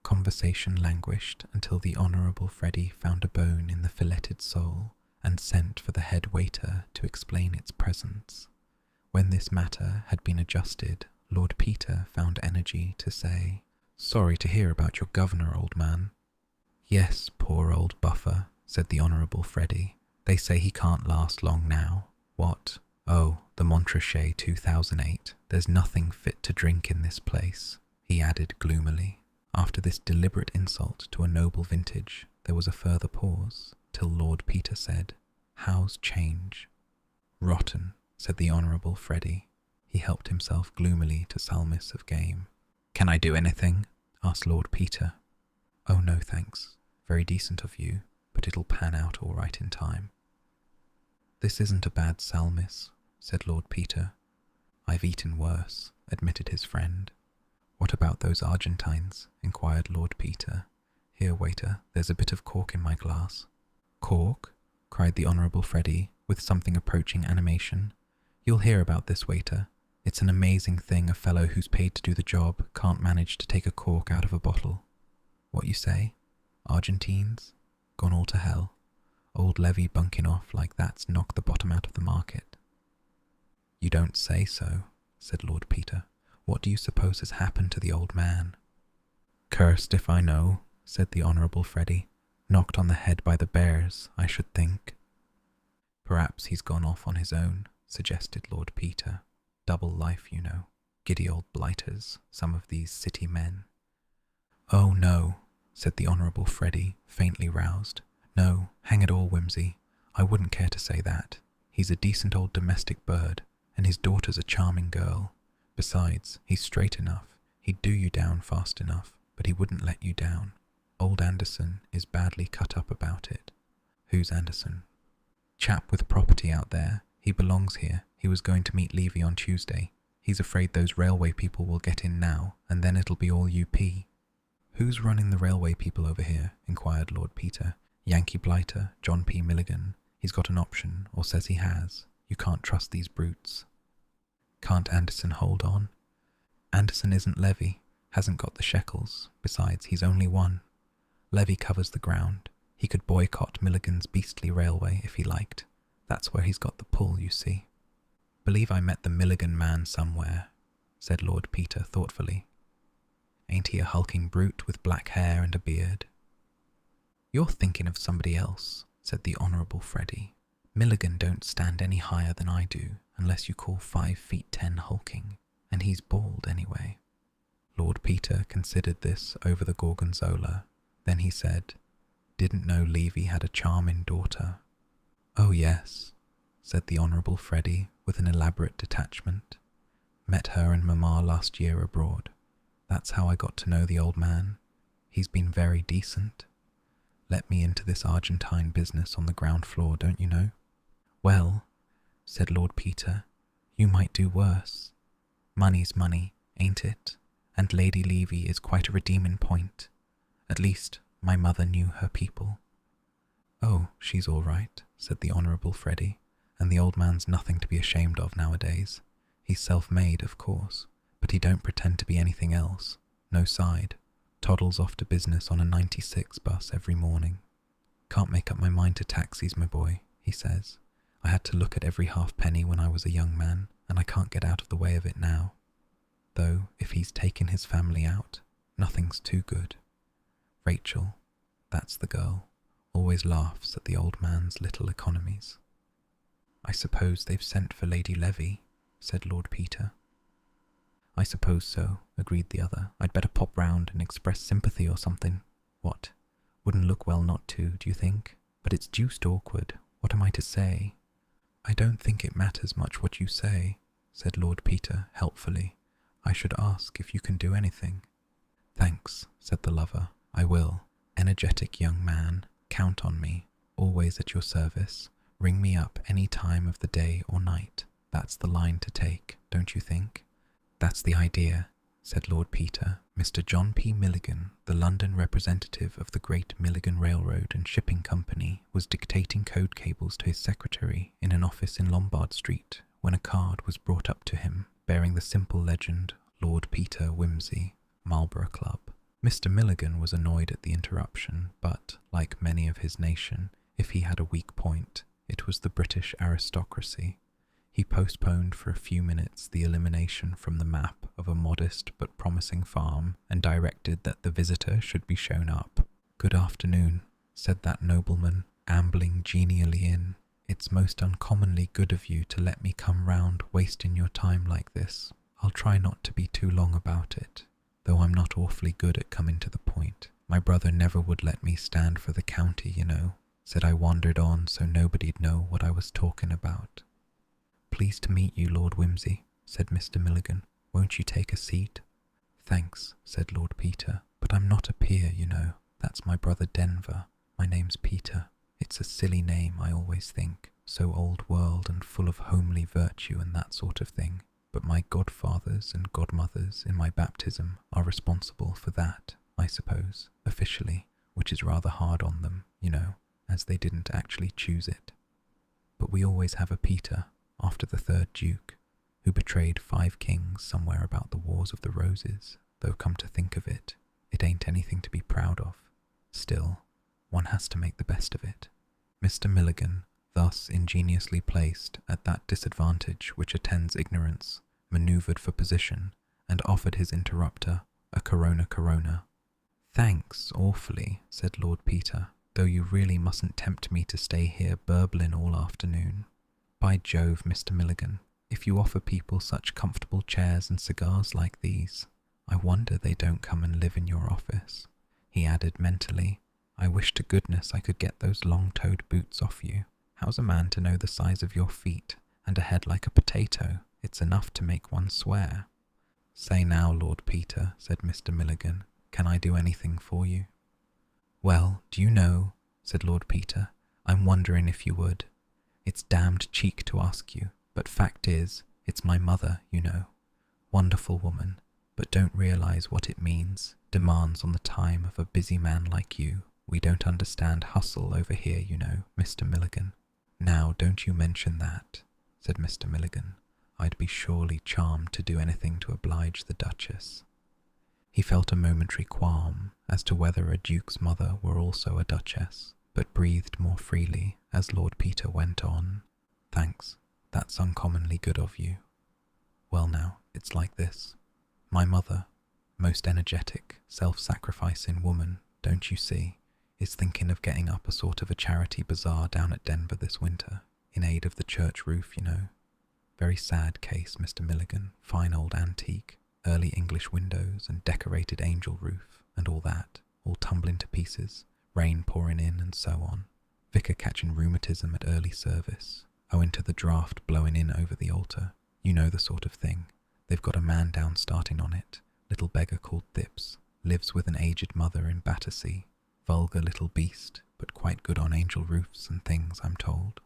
Conversation languished until the Honourable Freddie found a bone in the filleted sole and sent for the head waiter to explain its presence. When this matter had been adjusted, Lord Peter found energy to say, Sorry to hear about your governor, old man. Yes, poor old buffer, said the Honourable Freddie. They say he can't last long now. What? Oh, the Montrachet 2008. There's nothing fit to drink in this place, he added gloomily. After this deliberate insult to a noble vintage, there was a further pause, till Lord Peter said, How's change? Rotten, said the Honourable Freddie. He helped himself gloomily to salmis of game. Can I do anything? Asked Lord Peter. Oh, no, thanks. Very decent of you, but it'll pan out all right in time. This isn't a bad salmis, said Lord Peter. I've eaten worse, admitted his friend. What about those Argentines? Inquired Lord Peter. Here, waiter, there's a bit of cork in my glass. Cork? Cried the Honourable Freddie, with something approaching animation. You'll hear about this, waiter. It's an amazing thing a fellow who's paid to do the job can't manage to take a cork out of a bottle. What you say? Argentines? Gone all to hell. Old Levy bunking off like that's knocked the bottom out of the market. You don't say so, said Lord Peter. What do you suppose has happened to the old man? Cursed if I know, said the Honourable Freddie. Knocked on the head by the bears, I should think. Perhaps he's gone off on his own, suggested Lord Peter. Double life, you know. Giddy old blighters, some of these city men. Oh, no, said the Honourable Freddie, faintly roused. No, hang it all, Wimsey, I wouldn't care to say that. He's a decent old domestic bird, and his daughter's a charming girl. Besides, he's straight enough. He'd do you down fast enough, but he wouldn't let you down. Old Anderson is badly cut up about it. Who's Anderson? Chap with property out there. He belongs here. He was going to meet Levy on Tuesday. He's afraid those railway people will get in now, and then it'll be all UP. Who's running the railway people over here? Inquired Lord Peter. Yankee blighter, John P. Milligan. He's got an option, or says he has. You can't trust these brutes. Can't Anderson hold on? Anderson isn't Levy, hasn't got the shekels. Besides, he's only one. Levy covers the ground. He could boycott Milligan's beastly railway if he liked. That's where he's got the pull, you see. Believe I met the Milligan man somewhere, said Lord Peter thoughtfully. Ain't he a hulking brute with black hair and a beard? You're thinking of somebody else, said the Honourable Freddie. Milligan don't stand any higher than I do, unless you call 5 feet 10 hulking, and he's bald anyway. Lord Peter considered this over the gorgonzola. Then he said, Didn't know Levy had a charming daughter. Oh yes, said the Honourable Freddie with an elaborate detachment. Met her and Mamma last year abroad. That's how I got to know the old man. He's been very decent. Let me into this Argentine business on the ground floor, don't you know? Well, said Lord Peter, you might do worse. Money's money, ain't it? And Lady Levy is quite a redeeming point. At least, my mother knew her people. Oh, she's all right, said the Honourable Freddie, and the old man's nothing to be ashamed of nowadays. He's self-made, of course, but he don't pretend to be anything else. No side. Toddles off to business on a 96 bus every morning. Can't make up my mind to taxis, my boy, he says. I had to look at every halfpenny when I was a young man, and I can't get out of the way of it now. Though, if he's taken his family out, nothing's too good. Rachel, that's the girl, always laughs at the old man's little economies. I suppose they've sent for Lady Levy, said Lord Peter. I suppose so, agreed the other. I'd better pop round and express sympathy or something. What? Wouldn't look well not to, do you think? But it's deuced awkward. What am I to say? I don't think it matters much what you say, said Lord Peter helpfully. I should ask if you can do anything. Thanks, said the lover. I will. Energetic young man, count on me. Always at your service. Ring me up any time of the day or night. That's the line to take, don't you think? That's the idea, said Lord Peter. Mr. John P. Milligan, the London representative of the Great Milligan Railroad and Shipping Company, was dictating code cables to his secretary in an office in Lombard Street when a card was brought up to him bearing the simple legend, Lord Peter Wimsey, Marlborough Club. Mr. Milligan was annoyed at the interruption, but, like many of his nation, if he had a weak point, it was the British aristocracy. He postponed for a few minutes the elimination from the map of a modest but promising farm and directed that the visitor should be shown up. Good afternoon, said that nobleman, ambling genially in. It's most uncommonly good of you to let me come round wasting your time like this. I'll try not to be too long about it, though I'm not awfully good at coming to the point. My brother never would let me stand for the county, you know. Said I wandered on so nobody'd know what I was talking about. Pleased to meet you, Lord Wimsey, said Mr. Milligan. Won't you take a seat? Thanks, said Lord Peter, but I'm not a peer, you know. That's my brother Denver. My name's Peter. It's a silly name, I always think, so old world and full of homely virtue and that sort of thing. But my godfathers and godmothers in my baptism are responsible for that, I suppose, officially, which is rather hard on them, you know, as they didn't actually choose it. But we always have a Peter, after the third Duke, who betrayed 5 kings somewhere about the Wars of the Roses, though come to think of it, it ain't anything to be proud of. Still, one has to make the best of it. Mr. Milligan, thus ingeniously placed at that disadvantage which attends ignorance, manoeuvred for position, and offered his interrupter a Corona. Thanks, awfully, said Lord Peter, though you really mustn't tempt me to stay here burbling all afternoon. By Jove, Mr. Milligan, if you offer people such comfortable chairs and cigars like these, I wonder they don't come and live in your office. He added mentally, I wish to goodness I could get those long-toed boots off you. How's a man to know the size of your feet, and a head like a potato? It's enough to make one swear." "Say now, Lord Peter," said Mr. Milligan, "can I do anything for you?" "Well, do you know," said Lord Peter, "I'm wondering if you would. It's damned cheek to ask you, but fact is, it's my mother, you know. Wonderful woman, but don't realize what it means. Demands on the time of a busy man like you. We don't understand hustle over here, you know, Mr. Milligan." "Now, don't you mention that," said Mr. Milligan. "I'd be surely charmed to do anything to oblige the Duchess." He felt a momentary qualm as to whether a duke's mother were also a duchess, but breathed more freely as Lord Peter went on. "Thanks, that's uncommonly good of you. Well now, it's like this. My mother, most energetic, self-sacrificing woman, don't you see, is thinking of getting up a sort of a charity bazaar down at Denver this winter, in aid of the church roof, you know. Very sad case, Mr. Milligan, fine old antique, early English windows and decorated angel roof, and all that, all tumbling to pieces, rain pouring in and so on. Vicar catching rheumatism at early service, owing to the draught blowing in over the altar. You know the sort of thing. They've got a man down starting on it, little beggar called Thips, lives with an aged mother in Battersea. Vulgar little beast, but quite good on angel roofs and things, I'm told."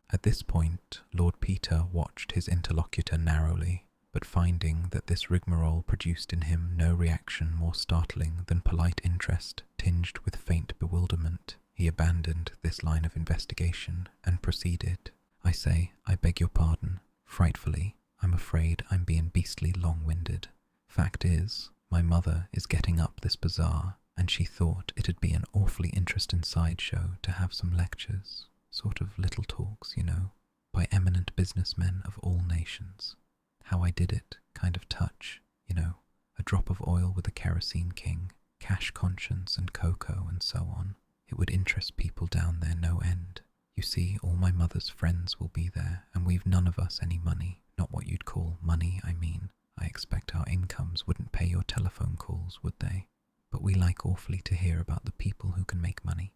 At this point, Lord Peter watched his interlocutor narrowly, but finding that this rigmarole produced in him no reaction more startling than polite interest tinged with faint bewilderment, he abandoned this line of investigation and proceeded. I beg your pardon. Frightfully, I'm afraid I'm being beastly long-winded. Fact is, my mother is getting up this bazaar, and she thought it'd be an awfully interesting sideshow to have some lectures, sort of little talks, you know, by eminent businessmen of all nations. How I did it, kind of touch, you know, a drop of oil with a kerosene king, cash conscience and cocoa and so on. It would interest people down there no end. You see, all my mother's friends will be there, and we've none of us any money. Not what you'd call money, I mean. I expect our incomes wouldn't pay your telephone calls, would they? But we like awfully to hear about the people who can make money.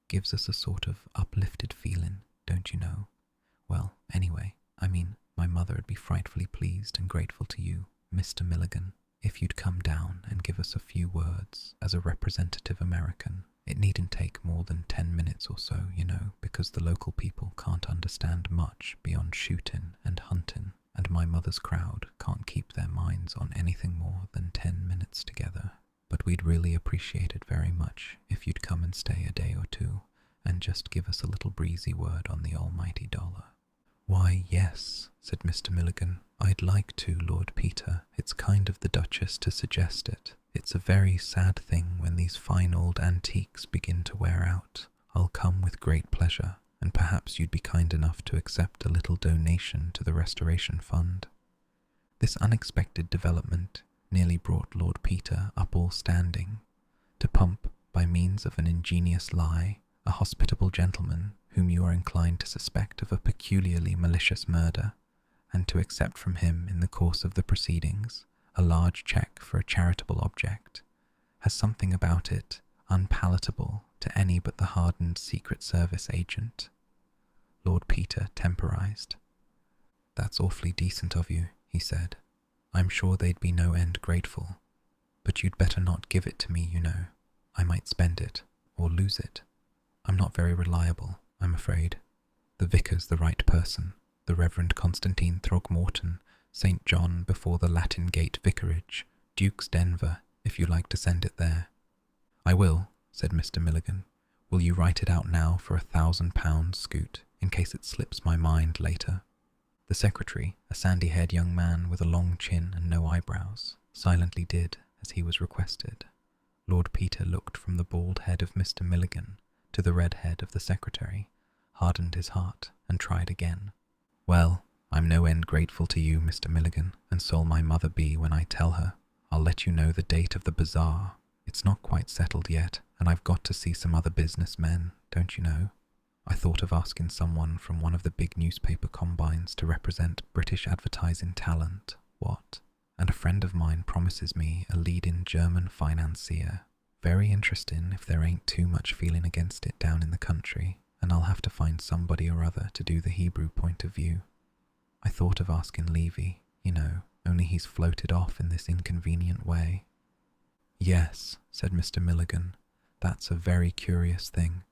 Gives us a sort of uplifted feeling, don't you know? Well, anyway, I mean, my mother'd be frightfully pleased and grateful to you, Mr. Milligan, if you'd come down and give us a few words as a representative American. It needn't take more than 10 minutes or so, you know, because the local people can't understand much beyond shooting and hunting, and my mother's crowd can't keep their minds on anything more than 10 minutes together. But we'd really appreciate it very much if you'd come and stay a day or two, and just give us a little breezy word on the almighty dollar." "Why, yes," said Mr. Milligan. "I'd like to, Lord Peter. It's kind of the Duchess to suggest it. It's a very sad thing when these fine old antiques begin to wear out. I'll come with great pleasure, and perhaps you'd be kind enough to accept a little donation to the Restoration Fund." This unexpected development nearly brought Lord Peter up all standing. To pump, by means of an ingenious lie, a hospitable gentleman whom you are inclined to suspect of a peculiarly malicious murder, and to accept from him in the course of the proceedings a large cheque for a charitable object, has something about it unpalatable to any but the hardened Secret Service agent. Lord Peter temporized. "That's awfully decent of you," he said. "I'm sure they'd be no end grateful. But you'd better not give it to me, you know. I might spend it, or lose it. I'm not very reliable, I'm afraid. The vicar's the right person, the Reverend Constantine Throgmorton, St. John before the Latin Gate Vicarage, Duke's Denver, if you like to send it there." "I will," said Mr. Milligan. "Will you write it out now for £1,000, Scoot, in case it slips my mind later?" The secretary, a sandy-haired young man with a long chin and no eyebrows, silently did as he was requested. Lord Peter looked from the bald head of Mr. Milligan to the red head of the secretary, hardened his heart, and tried again. "Well, I'm no end grateful to you, Mr. Milligan, and so'll my mother be when I tell her. I'll let you know the date of the bazaar. It's not quite settled yet, and I've got to see some other businessmen, don't you know? I thought of asking someone from one of the big newspaper combines to represent British advertising talent, what? And a friend of mine promises me a leading German financier, Very interesting if there ain't too much feeling against it down in the country, and I'll have to find somebody or other to do the Hebrew point of view. I thought of asking Levy, only he's floated off in this inconvenient way. Yes, said Mr. Milligan, that's a very curious thing,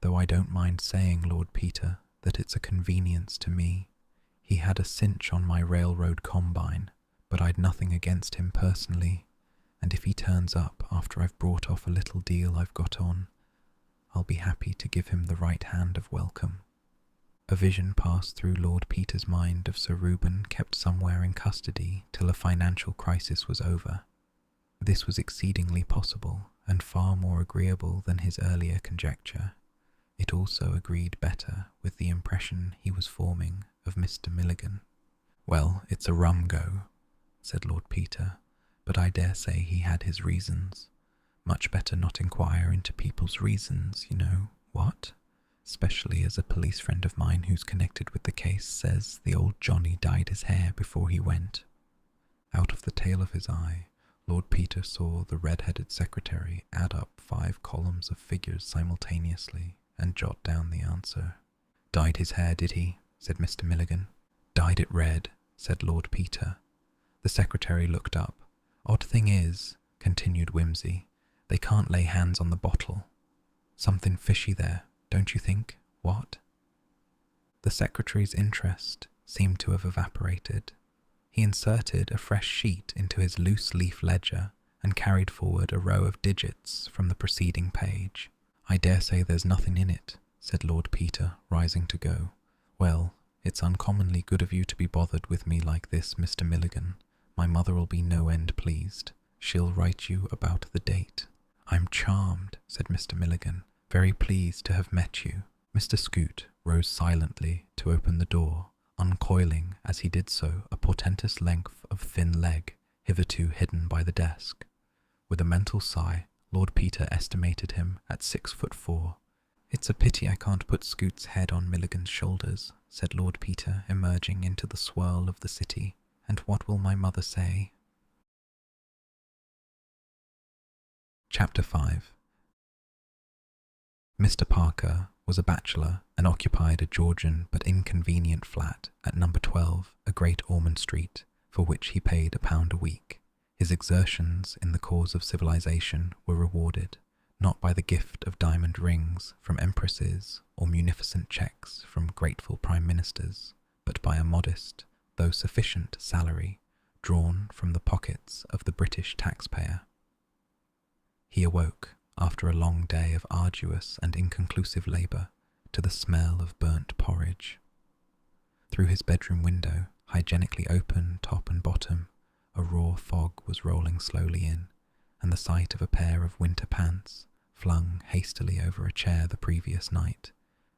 though I don't mind saying, Lord Peter, that it's a convenience to me. He had a cinch on my railroad combine, but I'd nothing against him personally, and if he turns up after I've brought off a little deal I've got on, I'll be happy to give him the right hand of welcome. A vision passed through Lord Peter's mind of Sir Reuben kept somewhere in custody till a financial crisis was over. This was exceedingly possible, and far more agreeable than his earlier conjecture. It also agreed better with the impression he was forming of Mr. Milligan. Well, it's a rum go, said Lord Peter, but I dare say he had his reasons. Much better not inquire into people's reasons, What? Especially as a police friend of mine who's connected with the case says the old Johnny dyed his hair before he went. Out of the tail of his eye, Lord Peter saw the red-headed secretary add up 5 columns of figures simultaneously and jot down the answer. Dyed his hair, did he? Said Mr. Milligan. Dyed it red, said Lord Peter. The secretary looked up. Odd thing is, continued Wimsey, they can't lay hands on the bottle. Something fishy there, don't you think? What? The secretary's interest seemed to have evaporated. He inserted a fresh sheet into his loose-leaf ledger and carried forward a row of digits from the preceding page. I dare say there's nothing in it, said Lord Peter, rising to go. Well, it's uncommonly good of you to be bothered with me like this, Mr. Milligan. My mother'll be no end pleased. She'll write you about the date. I'm charmed, said Mr. Milligan. Very pleased to have met you. Mr. Scoot rose silently to open the door, uncoiling as he did so a portentous length of thin leg hitherto hidden by the desk. With a mental sigh, Lord Peter estimated him at 6'4". It's a pity I can't put Scoot's head on Milligan's shoulders, said Lord Peter, emerging into the swirl of the city. And what will my mother say? Chapter 5. Mr. Parker was a bachelor and occupied a Georgian but inconvenient flat at number 12, a Great Ormond Street, for which he paid £1 a week. His exertions in the cause of civilization were rewarded, not by the gift of diamond rings from empresses or munificent cheques from grateful prime ministers, but by a modest, though sufficient salary drawn from the pockets of the British taxpayer. He awoke, after a long day of arduous and inconclusive labour, to the smell of burnt porridge. Through his bedroom window, hygienically open top and bottom, a raw fog was rolling slowly in, and the sight of a pair of winter pants, flung hastily over a chair the previous night,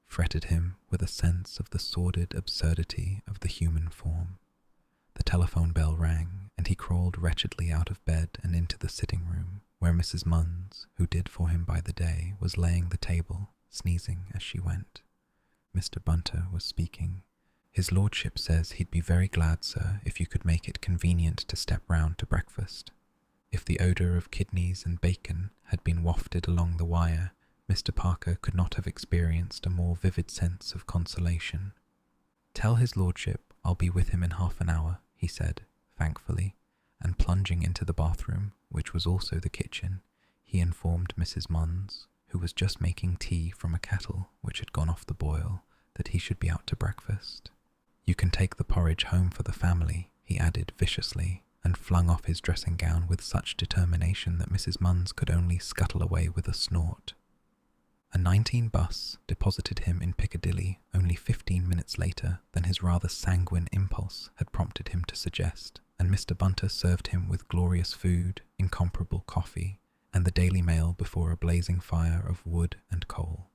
fretted him with a sense of the sordid absurdity of the human form. The telephone bell rang, and he crawled wretchedly out of bed and into the sitting-room, where Mrs. Munns, who did for him by the day, was laying the table, sneezing as she went. Mr. Bunter was speaking. His lordship says he'd be very glad, sir, if you could make it convenient to step round to breakfast. If the odour of kidneys and bacon had been wafted along the wire, Mr. Parker could not have experienced a more vivid sense of consolation. Tell his lordship I'll be with him in half an hour, he said, thankfully, and plunging into the bathroom, which was also the kitchen, he informed Mrs. Munns, who was just making tea from a kettle which had gone off the boil, that he should be out to breakfast. You can take the porridge home for the family, he added viciously, and flung off his dressing gown with such determination that Mrs. Munns could only scuttle away with a snort. A 19 bus deposited him in Piccadilly only 15 minutes later than his rather sanguine impulse had prompted him to suggest, and Mr. Bunter served him with glorious food, incomparable coffee, and the Daily Mail before a blazing fire of wood and coal.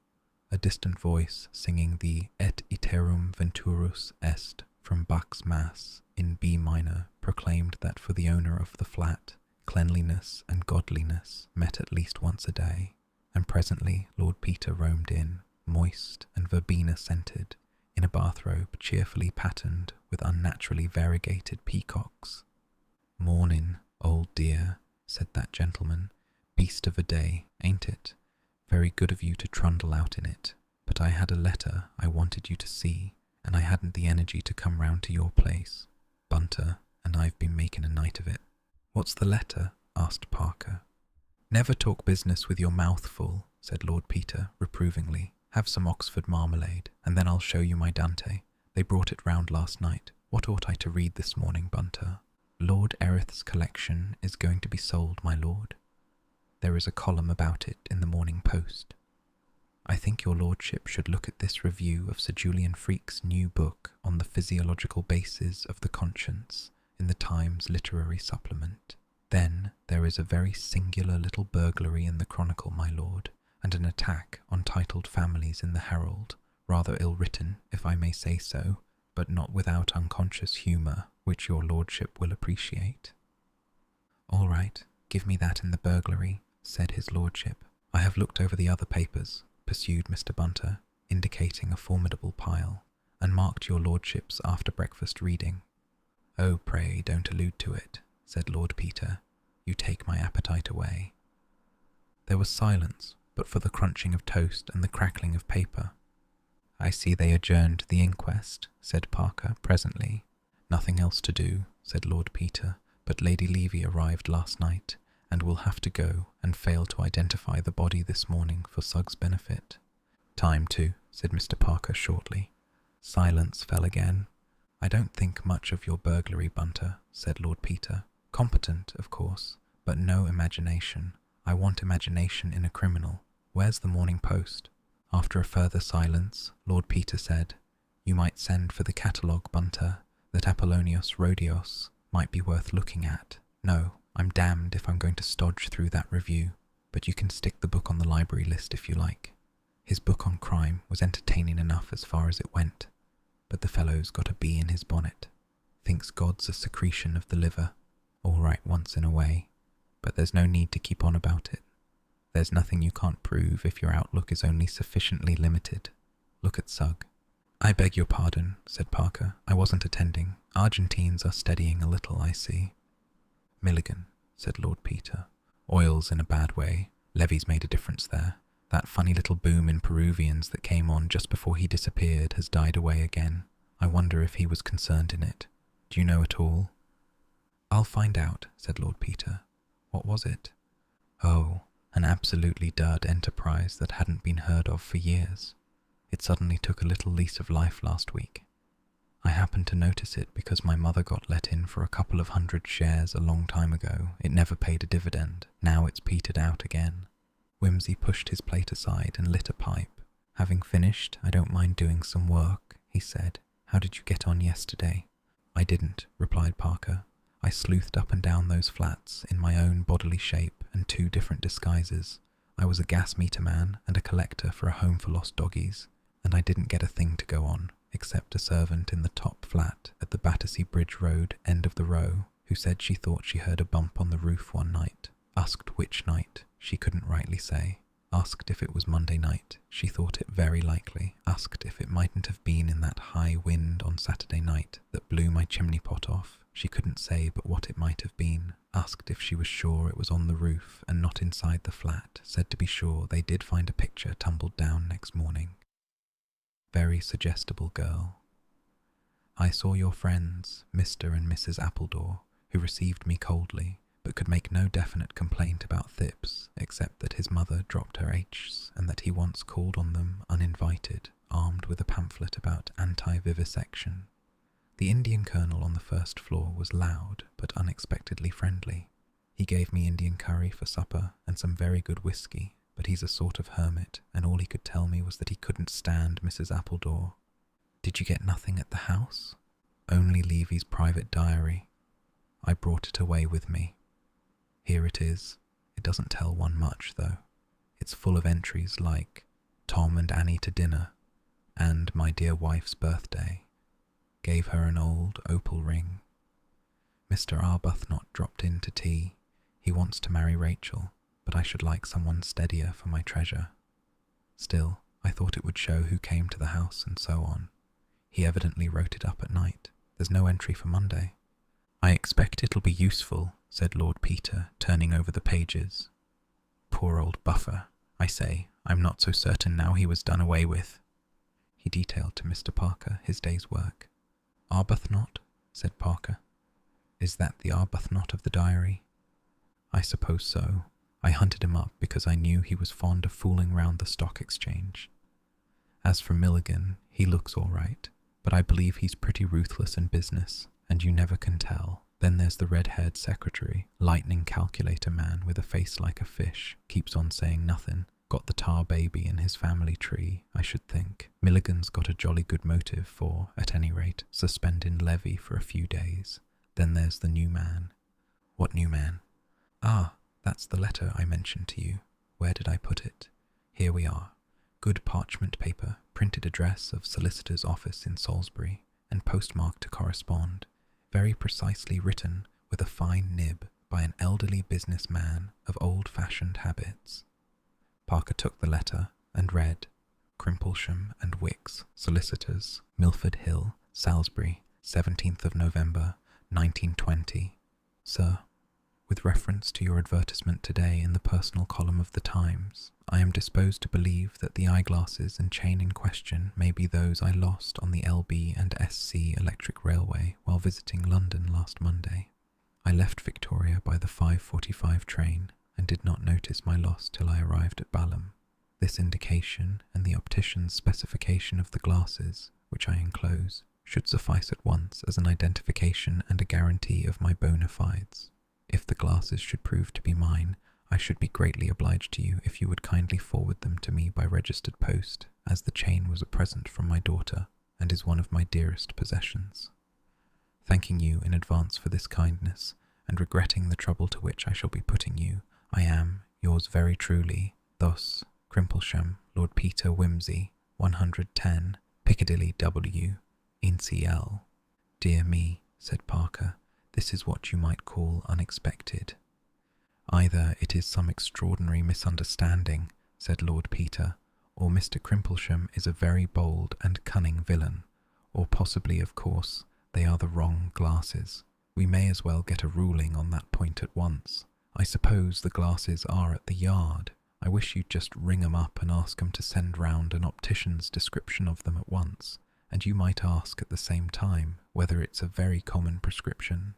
A distant voice singing the Et iterum venturus est from Bach's Mass in B minor proclaimed that for the owner of the flat, cleanliness and godliness met at least once a day, and presently Lord Peter roamed in, moist and verbena-scented, in a bathrobe cheerfully patterned with unnaturally variegated peacocks. "Mornin', old dear," said that gentleman, Beast of a day, ain't it? Very good of you to trundle out in it. But I had a letter I wanted you to see, and I hadn't the energy to come round to your place, Bunter, and I've been making a night of it." "What's the letter?" asked Parker. "Never talk business with your mouth full," said Lord Peter reprovingly. "Have some Oxford marmalade, and then I'll show you my Dante. They brought it round last night. What ought I to read this morning, Bunter?" "Lord Erith's collection is going to be sold, my lord. There is a column about it in the Morning Post. I think your lordship should look at this review of Sir Julian Freke's new book on the physiological basis of the conscience in the Times Literary Supplement. Then there is a very singular little burglary in the Chronicle, my lord, and an attack on titled families in the Herald, rather ill-written, if I may say so, but not without unconscious humour, which your lordship will appreciate." "All right, give me that in the burglary," said his lordship. "I have looked over the other papers," pursued Mr. Bunter, indicating a formidable pile, "and marked your lordship's after-breakfast reading." "Oh, pray don't allude to it," said Lord Peter. "You take my appetite away." There was silence, but for the crunching of toast and the crackling of paper. "I see they adjourned the inquest," said Parker presently. "Nothing else to do," said Lord Peter, "but Lady Levy arrived last night, and will have to go and fail to identify the body this morning for Suggs' benefit." "Time too," said Mr. Parker shortly. Silence fell again. "I don't think much of your burglary, Bunter," said Lord Peter. "Competent, of course, but no imagination. I want imagination in a criminal. Where's the Morning Post?" After a further silence, Lord Peter said, "You might send for the catalogue, Bunter. That Apollonius Rhodios might be worth looking at. No, I'm damned if I'm going to stodge through that review, but you can stick the book on the library list if you like." His book on crime was entertaining enough as far as it went, but the fellow's got a bee in his bonnet. Thinks God's a secretion of the liver. All right once in a way, but there's no need to keep on about it. There's nothing you can't prove if your outlook is only sufficiently limited. Look at Sugg. "I beg your pardon," said Parker. "I wasn't attending. Argentines are steadying a little, I see." "Milligan," said Lord Peter. "Oil's in a bad way. Levy's made a difference there. That funny little boom in Peruvians that came on just before he disappeared has died away again. I wonder if he was concerned in it. Do you know at all?" "I'll find out," said Lord Peter. "What was it?" "Oh, an absolutely dud enterprise that hadn't been heard of for years. It suddenly took a little lease of life last week. I happened to notice it because my mother got let in for a couple of 100 shares a long time ago. It never paid a dividend. Now it's petered out again." Wimsey pushed his plate aside and lit a pipe. "Having finished, I don't mind doing some work," he said. "How did you get on yesterday?" "I didn't," replied Parker. "I sleuthed up and down those flats in my own bodily shape and 2 different disguises. I was a gas meter man and a collector for a home for lost doggies, and I didn't get a thing to go on, except a servant in the top flat at the Battersea Bridge Road end of the row, who said she thought she heard a bump on the roof one night. Asked which night, she couldn't rightly say. Asked if it was Monday night, she thought it very likely. Asked if it mightn't have been in that high wind on Saturday night that blew my chimney pot off. She couldn't say but what it might have been. Asked if she was sure it was on the roof and not inside the flat. Said to be sure they did find a picture tumbled down next morning. Very suggestible girl. I saw your friends, Mr. and Mrs. Appledore, who received me coldly, but could make no definite complaint about Thipps, except that his mother dropped her H's and that he once called on them uninvited, armed with a pamphlet about anti-vivisection. The Indian colonel on the first floor was loud but unexpectedly friendly. He gave me Indian curry for supper and some very good whiskey, but he's a sort of hermit, and all he could tell me was that he couldn't stand Mrs. Appledore. Did you get nothing at the house? Only Levy's private diary. I brought it away with me. Here it is. It doesn't tell one much, though. It's full of entries like Tom and Annie to dinner, and my dear wife's birthday. Gave her an old opal ring. Mr. Arbuthnot dropped in to tea. He wants to marry Rachel, but I should like someone steadier for my treasure. Still, I thought it would show who came to the house and so on. He evidently wrote it up at night. There's no entry for Monday. I expect it'll be useful, said Lord Peter, turning over the pages. Poor old buffer. I say, I'm not so certain now he was done away with. He detailed to Mr. Parker his day's work. Arbuthnot, said Parker. Is that the Arbuthnot of the diary? I suppose so. I hunted him up because I knew he was fond of fooling round the stock exchange. As for Milligan, he looks all right, but I believe he's pretty ruthless in business, and you never can tell. Then there's the red-haired secretary, lightning calculator man with a face like a fish, keeps on saying nothing. Got the tar baby in his family tree, I should think. Milligan's got a jolly good motive for, at any rate, suspending levy for a few days. Then there's the new man. What new man? Ah, that's the letter I mentioned to you. Where did I put it? Here we are. Good parchment paper, printed address of solicitor's office in Salisbury, and postmark to correspond. Very precisely written with a fine nib by an elderly businessman of old-fashioned habits. Parker took the letter and read, Crimplesham and Wicks, Solicitors, Milford Hill, Salisbury, 17th of November, 1920. Sir, with reference to your advertisement today in the personal column of the Times, I am disposed to believe that the eyeglasses and chain in question may be those I lost on the LB and SC Electric Railway while visiting London last Monday. I left Victoria by the 5:45 train and did not notice my loss till I arrived at Balham. This indication and the optician's specification of the glasses, which I enclose, should suffice at once as an identification and a guarantee of my bona fides. If the glasses should prove to be mine, I should be greatly obliged to you if you would kindly forward them to me by registered post, as the chain was a present from my daughter and is one of my dearest possessions. Thanking you in advance for this kindness, and regretting the trouble to which I shall be putting you, I am, yours very truly, thus, Crimplesham, Lord Peter Wimsey, 110, Piccadilly W, L. Dear me, said Parker, this is what you might call unexpected. Either it is some extraordinary misunderstanding, said Lord Peter, or Mr. Crimplesham is a very bold and cunning villain, or possibly, of course, they are the wrong glasses. We may as well get a ruling on that point at once. I suppose the glasses are at the Yard. I wish you'd just ring 'em up and ask 'em to send round an optician's description of them at once, and you might ask at the same time whether it's a very common prescription.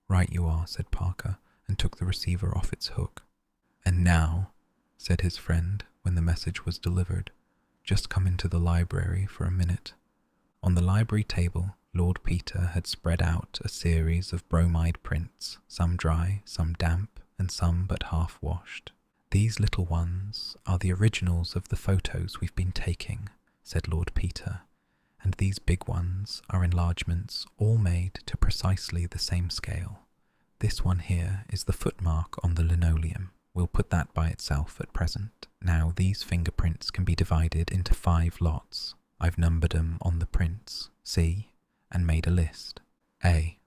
Right you are, said Parker, and took the receiver off its hook. And now, said his friend when the message was delivered, just come into the library for a minute. On the library table, Lord Peter had spread out a series of bromide prints, some dry, some damp, and some but half-washed. These little ones are the originals of the photos we've been taking, said Lord Peter, and these big ones are enlargements all made to precisely the same scale. This one here is the footmark on the linoleum. We'll put that by itself at present. Now these fingerprints can be divided into 5 lots. I've numbered 'em on the prints, see, and made a list. A.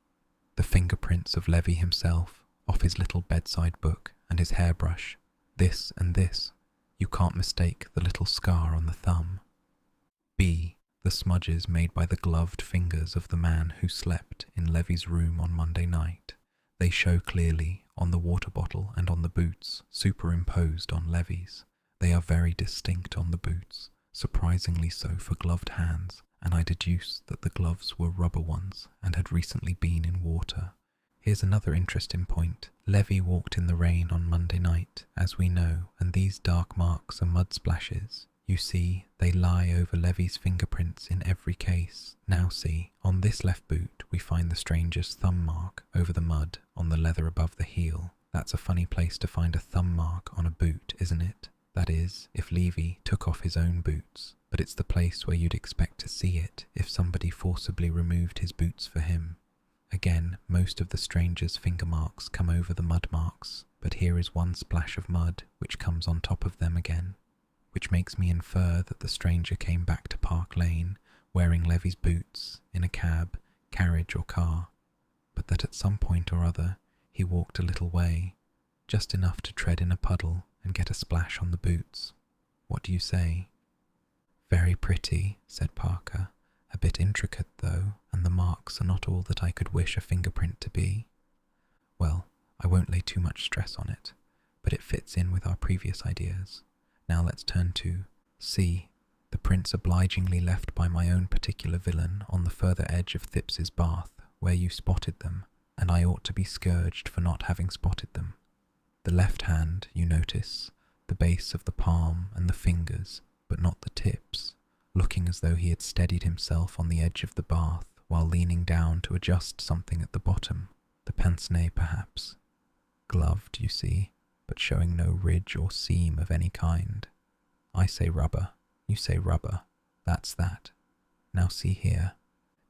The fingerprints of Levy himself, off his little bedside book and his hairbrush. This and this. You can't mistake the little scar on the thumb. B. The smudges made by the gloved fingers of the man who slept in Levy's room on Monday night. They show clearly on the water bottle and on the boots, superimposed on Levy's. They are very distinct on the boots, surprisingly so for gloved hands, and I deduce that the gloves were rubber ones and had recently been in water. Here's another interesting point. Levy walked in the rain on Monday night, as we know, and these dark marks are mud splashes. You see, they lie over Levy's fingerprints in every case. Now see, on this left boot we find the stranger's thumb mark over the mud on the leather above the heel. That's a funny place to find a thumb mark on a boot, isn't it? That is, if Levy took off his own boots, but it's the place where you'd expect to see it if somebody forcibly removed his boots for him. Again, most of the stranger's finger marks come over the mud marks, but here is one splash of mud which comes on top of them again, which makes me infer that the stranger came back to Park Lane wearing Levy's boots in a cab, carriage or car, but that at some point or other he walked a little way, just enough to tread in a puddle and get a splash on the boots. What do you say? Very pretty, said Parker. A bit intricate, though, and the marks are not all that I could wish a fingerprint to be. Well, I won't lay too much stress on it. but it fits in with our previous ideas. Now let's turn to C, the prints obligingly left by my own particular villain on the further edge of Thipps's bath, where you spotted them, and I ought to be scourged for not having spotted them. The left hand, you notice, the base of the palm and the fingers, but not the tips, looking as though he had steadied himself on the edge of the bath while leaning down to adjust something at the bottom, the pince-nez perhaps. Gloved, you see, but showing no ridge or seam of any kind. I say rubber, you say rubber, that's that. Now see here,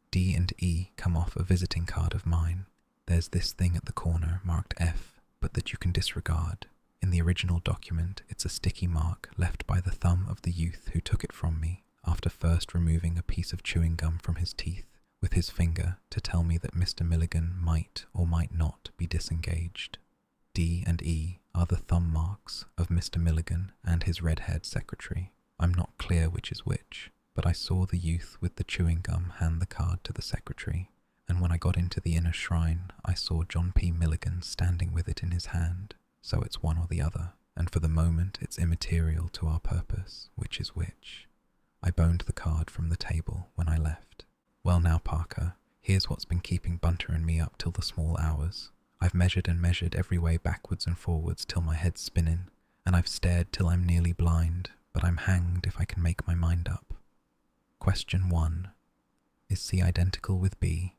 D and E come off a visiting card of mine. There's this thing at the corner marked F, but that you can disregard. In the original document, it's a sticky mark left by the thumb of the youth who took it from me after first removing a piece of chewing gum from his teeth with his finger to tell me that Mr. Milligan might or might not be disengaged. D and E are the thumb marks of Mr. Milligan and his red-haired secretary. I'm not clear which is which, but I saw the youth with the chewing gum hand the card to the secretary, and when I got into the inner shrine, I saw John P. Milligan standing with it in his hand, so it's one or the other, and for the moment it's immaterial to our purpose, which is which. I boned the card from the table when I left. Well now, Parker, here's what's been keeping Bunter and me up till the small hours. I've measured and measured every way backwards and forwards till my head's spinning, and I've stared till I'm nearly blind, but I'm hanged if I can make my mind up. Question 1. Is C identical with B?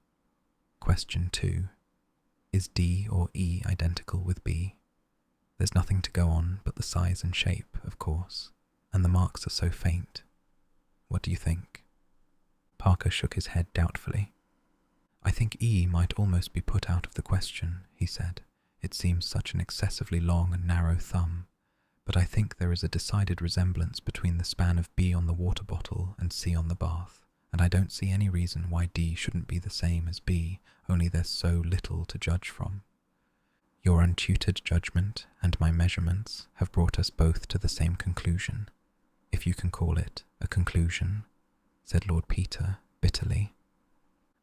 Question 2. Is D or E identical with B? There's nothing to go on but the size and shape, of course, and the marks are so faint. What do you think? Parker shook his head doubtfully. I think E might almost be put out of the question, he said. It seems such an excessively long and narrow thumb, but I think there is a decided resemblance between the span of B on the water bottle and C on the bath, and I don't see any reason why D shouldn't be the same as B, only there's so little to judge from. Your untutored judgment and my measurements have brought us both to the same conclusion, if you can call it a conclusion, said Lord Peter bitterly.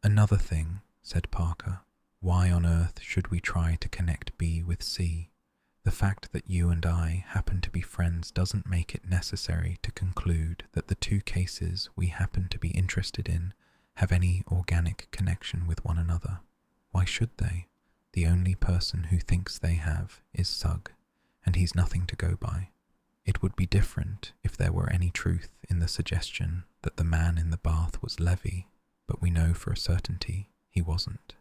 Another thing, said Parker. Why on earth should we try to connect B with C? The fact that you and I happen to be friends doesn't make it necessary to conclude that the two cases we happen to be interested in have any organic connection with one another. Why should they? The only person who thinks they have is Sugg, and he's nothing to go by. It would be different if there were any truth in the suggestion that the man in the bath was Levy, but we know for a certainty he wasn't.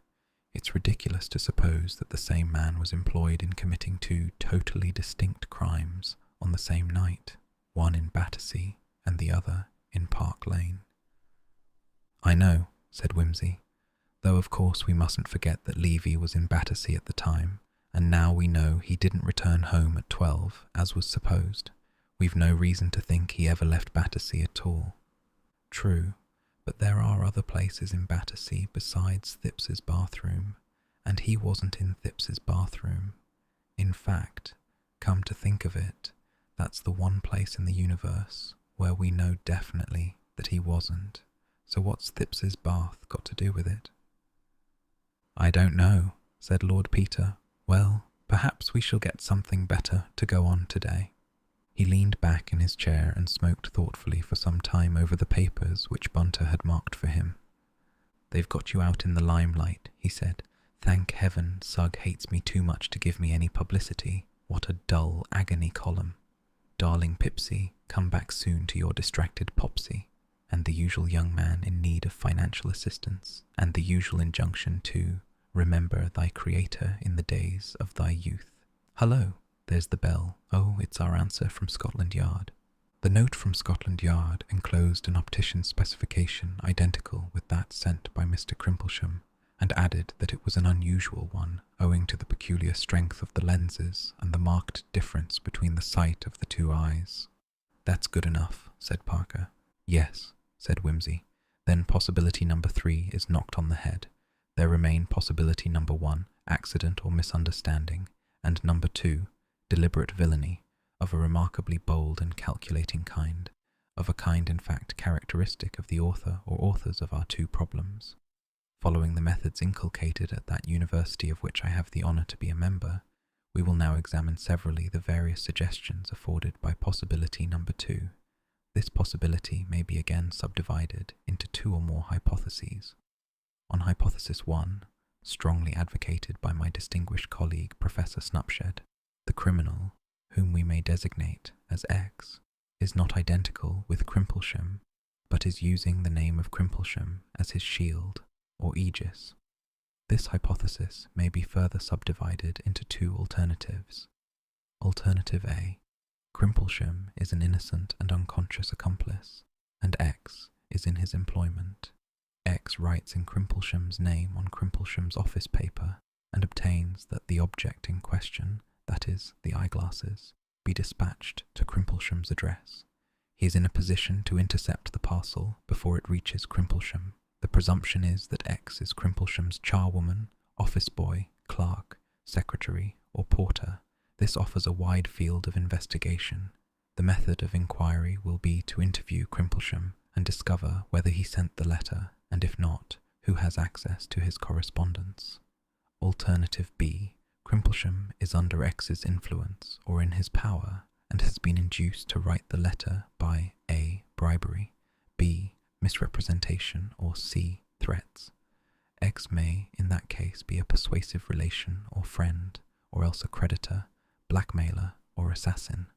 It's ridiculous to suppose that the same man was employed in committing two totally distinct crimes on the same night, one in Battersea and the other in Park Lane. I know, said Wimsey, though of course we mustn't forget that Levy was in Battersea at the time, and now we know he didn't return home at 12, as was supposed. We've no reason to think he ever left Battersea at all. True, but there are other places in Battersea besides Thipps's bathroom, and he wasn't in Thipps's bathroom. In fact, come to think of it, that's the one place in the universe where we know definitely that he wasn't. So what's Thipps's bath got to do with it? I don't know, said Lord Peter. Well, perhaps we shall get something better to go on today. He leaned back in his chair and smoked thoughtfully for some time over the papers which Bunter had marked for him. They've got you out in the limelight, he said. Thank heaven Sugg hates me too much to give me any publicity. What a dull agony column. Darling Pipsy, come back soon to your distracted Popsy, and the usual young man in need of financial assistance, and the usual injunction to remember thy Creator in the days of thy youth. Hullo, there's the bell. Oh, it's our answer from Scotland Yard. The note from Scotland Yard enclosed an optician's specification identical with that sent by Mr. Crimplesham, and added that it was an unusual one owing to the peculiar strength of the lenses and the marked difference between the sight of the two eyes. That's good enough, said Parker. Yes, said Wimsey. Then possibility number 3 is knocked on the head. There remain possibility number 1, accident or misunderstanding, and number 2, deliberate villainy, of a remarkably bold and calculating kind, of a kind in fact characteristic of the author or authors of our two problems. Following the methods inculcated at that university of which I have the honour to be a member, We will now examine severally the various suggestions afforded by possibility number 2. This possibility may be again subdivided into 2 or more hypotheses. On hypothesis 1, strongly advocated by my distinguished colleague Professor Snupshed, the criminal, whom we may designate as X, is not identical with Crimplesham, but is using the name of Crimplesham as his shield or aegis. This hypothesis may be further subdivided into 2 alternatives. Alternative A: Crimplesham is an innocent and unconscious accomplice, and X is in his employment. X writes in Crimplesham's name on Crimplesham's office paper and obtains that the object in question, that is, the eyeglasses, be dispatched to Crimplesham's address. He is in a position to intercept the parcel before it reaches Crimplesham. The presumption is that X is Crimplesham's charwoman, office boy, clerk, secretary, or porter. This offers a wide field of investigation. The method of inquiry will be to interview Crimplesham and discover whether he sent the letter, and if not, who has access to his correspondence. Alternative B: Crimplesham is under X's influence or in his power and has been induced to write the letter by A. bribery, B. misrepresentation, or C. threats. X may, in that case, be a persuasive relation or friend, or else a creditor, blackmailer, or assassin.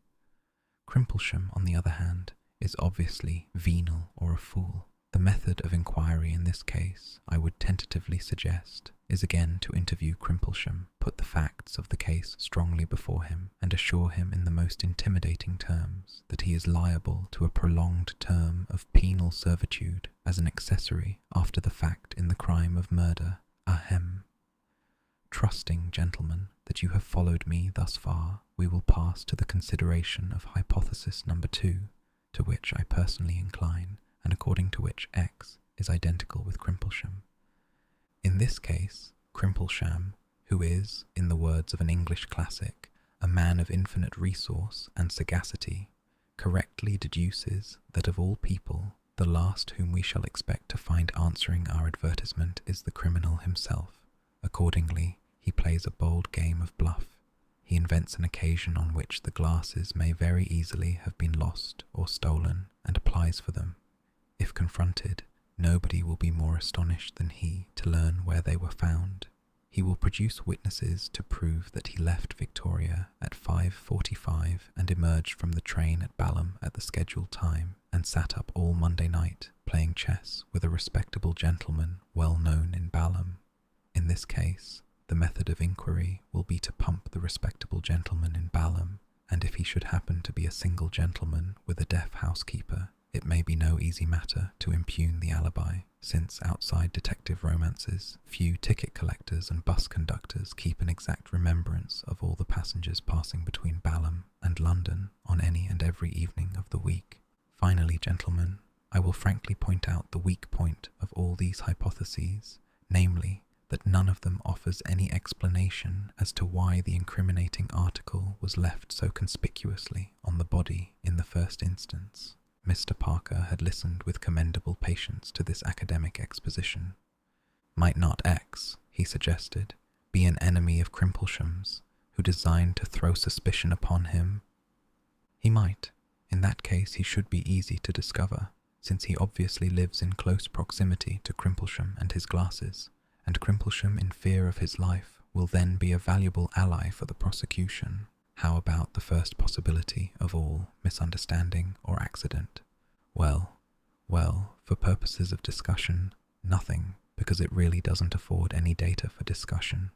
Crimplesham, on the other hand, is obviously venal or a fool. The method of inquiry in this case, I would tentatively suggest, is again to interview Crimplesham, put the facts of the case strongly before him, and assure him in the most intimidating terms that he is liable to a prolonged term of penal servitude as an accessory after the fact in the crime of murder. Ahem. Trusting, gentlemen, that you have followed me thus far, we will pass to the consideration of hypothesis number 2, to which I personally incline, and according to which X is identical with Crimplesham. In this case, Crimplesham, who is, in the words of an English classic, a man of infinite resource and sagacity, correctly deduces that of all people, the last whom we shall expect to find answering our advertisement is the criminal himself. Accordingly, he plays a bold game of bluff. He invents an occasion on which the glasses may very easily have been lost or stolen and applies for them. If confronted, nobody will be more astonished than he to learn where they were found. He will produce witnesses to prove that he left Victoria at 5:45 and emerged from the train at Balham at the scheduled time, and sat up all Monday night playing chess with a respectable gentleman well known in Balham. In this case, the method of inquiry will be to pump the respectable gentleman in Balham, and if he should happen to be a single gentleman with a deaf housekeeper, it may be no easy matter to impugn the alibi, since outside detective romances, few ticket collectors and bus conductors keep an exact remembrance of all the passengers passing between Balham and London on any and every evening of the week. Finally, gentlemen, I will frankly point out the weak point of all these hypotheses, namely, that none of them offers any explanation as to why the incriminating article was left so conspicuously on the body in the first instance. Mr. Parker had listened with commendable patience to this academic exposition. Might not X, he suggested, be an enemy of Crimplesham's, who designed to throw suspicion upon him? He might. In that case he should be easy to discover, since he obviously lives in close proximity to Crimplesham and his glasses, and Crimplesham, in fear of his life, will then be a valuable ally for the prosecution. How about the first possibility of all, misunderstanding or accident? Well, for purposes of discussion, nothing, because it really doesn't afford any data for discussion.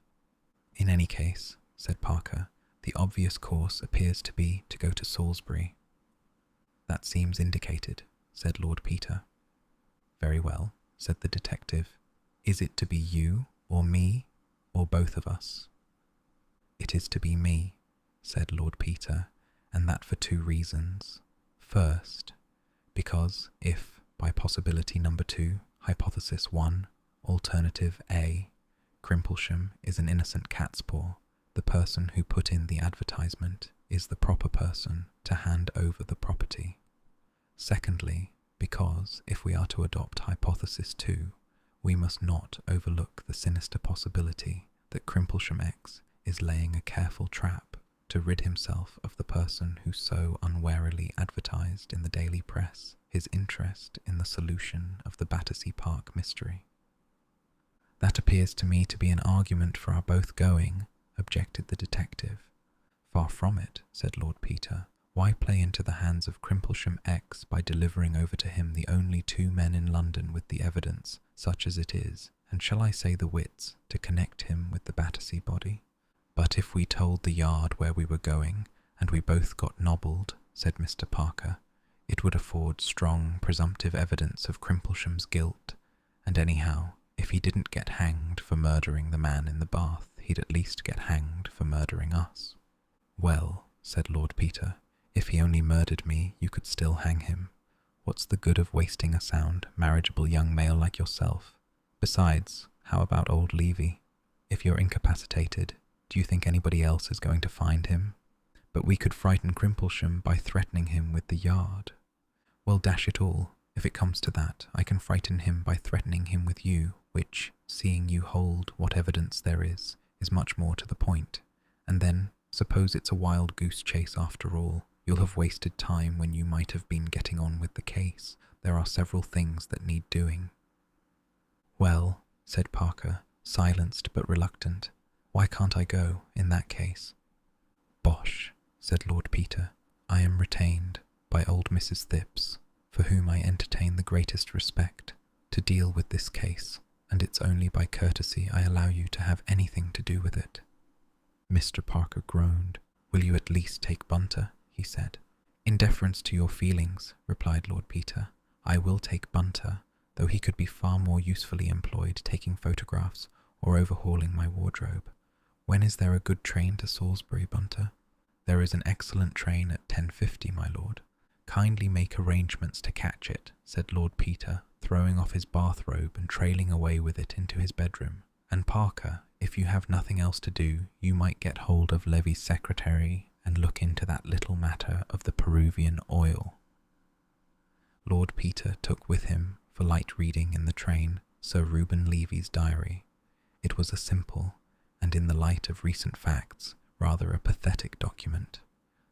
In any case, said Parker, the obvious course appears to be to go to Salisbury. That seems indicated, said Lord Peter. Very well, said the detective. Is it to be you, or me, or both of us? It is to be me, said Lord Peter, and that for 2 reasons. First, because if, by possibility number 2, hypothesis 1, alternative A, Crimplesham is an innocent catspaw, the person who put in the advertisement is the proper person to hand over the property. Secondly, because if we are to adopt hypothesis 2, we must not overlook the sinister possibility that Crimplesham X is laying a careful trap to rid himself of the person who so unwarily advertised in the daily press his interest in the solution of the Battersea Park mystery. That appears to me to be an argument for our both going, objected the detective. Far from it, said Lord Peter. Why play into the hands of Crimplesham X by delivering over to him the only two men in London with the evidence, such as it is, and shall I say the wits, to connect him with the Battersea body? But if we told the Yard where we were going, and we both got nobbled, said Mr. Parker, it would afford strong presumptive evidence of Crimplesham's guilt, and anyhow, if he didn't get hanged for murdering the man in the bath, he'd at least get hanged for murdering us. Well, said Lord Peter, if he only murdered me, you could still hang him. What's the good of wasting a sound, marriageable young male like yourself? Besides, how about old Levy? If you're incapacitated, do you think anybody else is going to find him? But we could frighten Crimplesham by threatening him with the Yard. Well, dash it all, if it comes to that, I can frighten him by threatening him with you, which, seeing you hold what evidence there is much more to the point. And then, suppose it's a wild goose chase after all. You'll have wasted time when you might have been getting on with the case. There are several things that need doing. Well, said Parker, silenced but reluctant, why can't I go, in that case? Bosh, said Lord Peter. I am retained by old Mrs. Thipps, for whom I entertain the greatest respect, to deal with this case, and it's only by courtesy I allow you to have anything to do with it. Mr. Parker groaned. Will you at least take Bunter? He said. In deference to your feelings, replied Lord Peter, I will take Bunter, though he could be far more usefully employed taking photographs or overhauling my wardrobe. When is there a good train to Salisbury, Bunter? There is an excellent train at 10:50, my lord. Kindly make arrangements to catch it, said Lord Peter, throwing off his bathrobe and trailing away with it into his bedroom. And Parker, if you have nothing else to do, you might get hold of Levy's secretary and look into that little matter of the Peruvian oil. Lord Peter took with him, for light reading in the train, Sir Reuben Levy's diary. It was a simple, and in the light of recent facts, rather a pathetic document.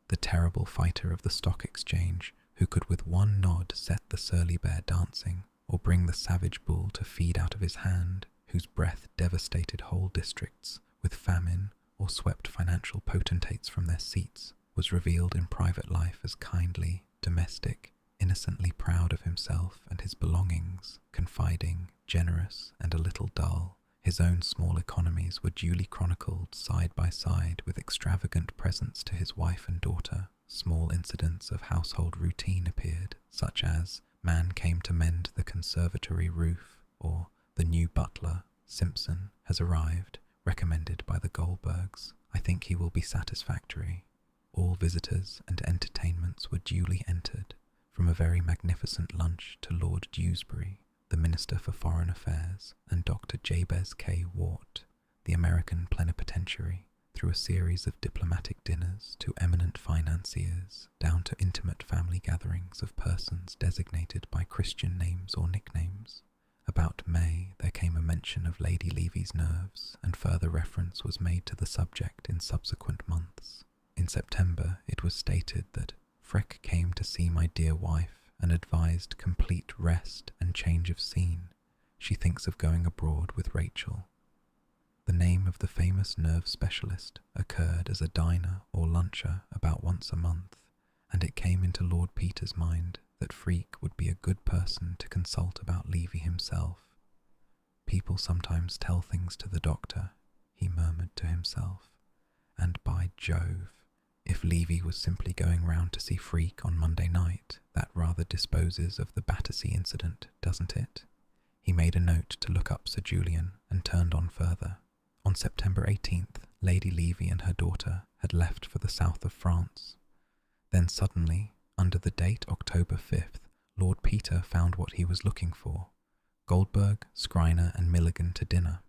The terrible fighter of the Stock Exchange, who could with one nod set the surly bear dancing, or bring the savage bull to feed out of his hand, whose breath devastated whole districts with famine or swept financial potentates from their seats, was revealed in private life as kindly, domestic, innocently proud of himself and his belongings, confiding, generous, and a little dull. His own small economies were duly chronicled side by side with extravagant presents to his wife and daughter. Small incidents of household routine appeared, such as man came to mend the conservatory roof, or the new butler, Simpson, has arrived, recommended by the Goldbergs. I think he will be satisfactory. All visitors and entertainments were duly entered, from a very magnificent lunch to Lord Dewsbury, the Minister for Foreign Affairs, and Dr. Jabez K. Wart, the American plenipotentiary, through a series of diplomatic dinners to eminent financiers, down to intimate family gatherings of persons designated by Christian names or nicknames. About May there came a mention of Lady Levy's nerves, and further reference was made to the subject in subsequent months. In September it was stated that Freck came to see my dear wife and advised complete rest and change of scene. She thinks of going abroad with Rachel. The name of the famous nerve specialist occurred as a diner or luncher about once a month, and it came into Lord Peter's mind that Freak would be a good person to consult about Levy himself. People sometimes tell things to the doctor, he murmured to himself, and by Jove, if Levy was simply going round to see Freak on Monday night, that rather disposes of the Battersea incident, doesn't it? He made a note to look up Sir Julian and turned on further. On September 18th, Lady Levy and her daughter had left for the south of France. Then suddenly, under the date October 5th, Lord Peter found what he was looking for: Goldberg, Skriner and Milligan to dinner.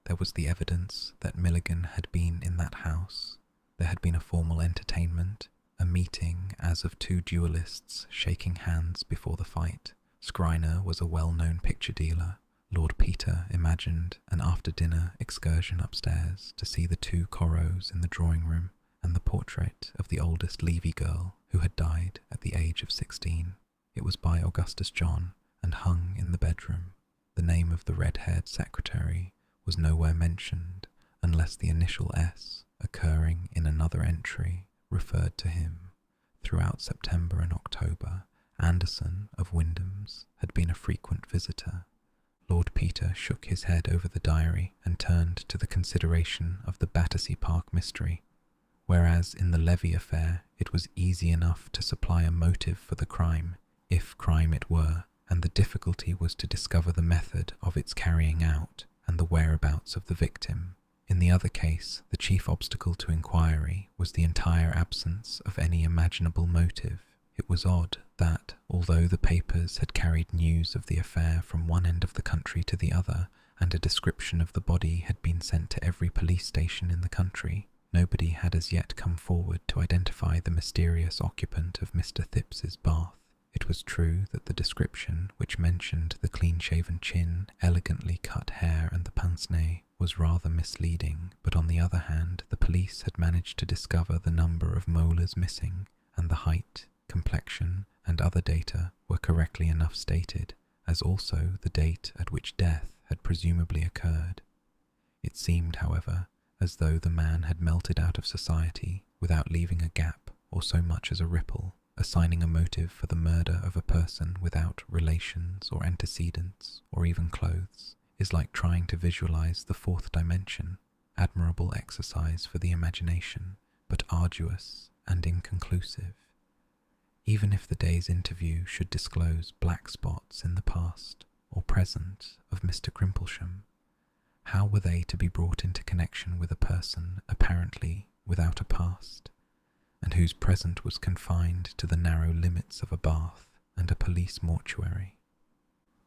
There was the evidence that Milligan had been in that house. There had been a formal entertainment, a meeting as of two duellists shaking hands before the fight. Skriner was a well-known picture dealer, Lord Peter imagined an after-dinner excursion upstairs to see the 2 Corrots in the drawing-room and the portrait of the oldest Levy girl who had died at the age of 16. It was by Augustus John and hung in the bedroom. The name of the red-haired secretary was nowhere mentioned unless the initial S, occurring in another entry, referred to him. Throughout September and October, Anderson of Wyndham's had been a frequent visitor. Lord Peter shook his head over the diary and turned to the consideration of the Battersea Park mystery. Whereas in the Levy affair it was easy enough to supply a motive for the crime, if crime it were, and the difficulty was to discover the method of its carrying out and the whereabouts of the victim. In the other case, the chief obstacle to inquiry was the entire absence of any imaginable motive. It was odd that, although the papers had carried news of the affair from one end of the country to the other, and a description of the body had been sent to every police station in the country, nobody had as yet come forward to identify the mysterious occupant of Mr. Thipps's bath. It was true that the description, which mentioned the clean-shaven chin, elegantly cut hair and the pince-nez, was rather misleading, but on the other hand, the police had managed to discover the number of molars missing, and the height, complexion, and other data were correctly enough stated, as also the date at which death had presumably occurred. It seemed, however, as though the man had melted out of society without leaving a gap or so much as a ripple. Assigning a motive for the murder of a person without relations or antecedents or even clothes is like trying to visualize the 4th dimension, admirable exercise for the imagination, but arduous and inconclusive. Even if the day's interview should disclose black spots in the past or present of Mr. Crimplesham, how were they to be brought into connection with a person apparently without a past, and whose present was confined to the narrow limits of a bath and a police mortuary?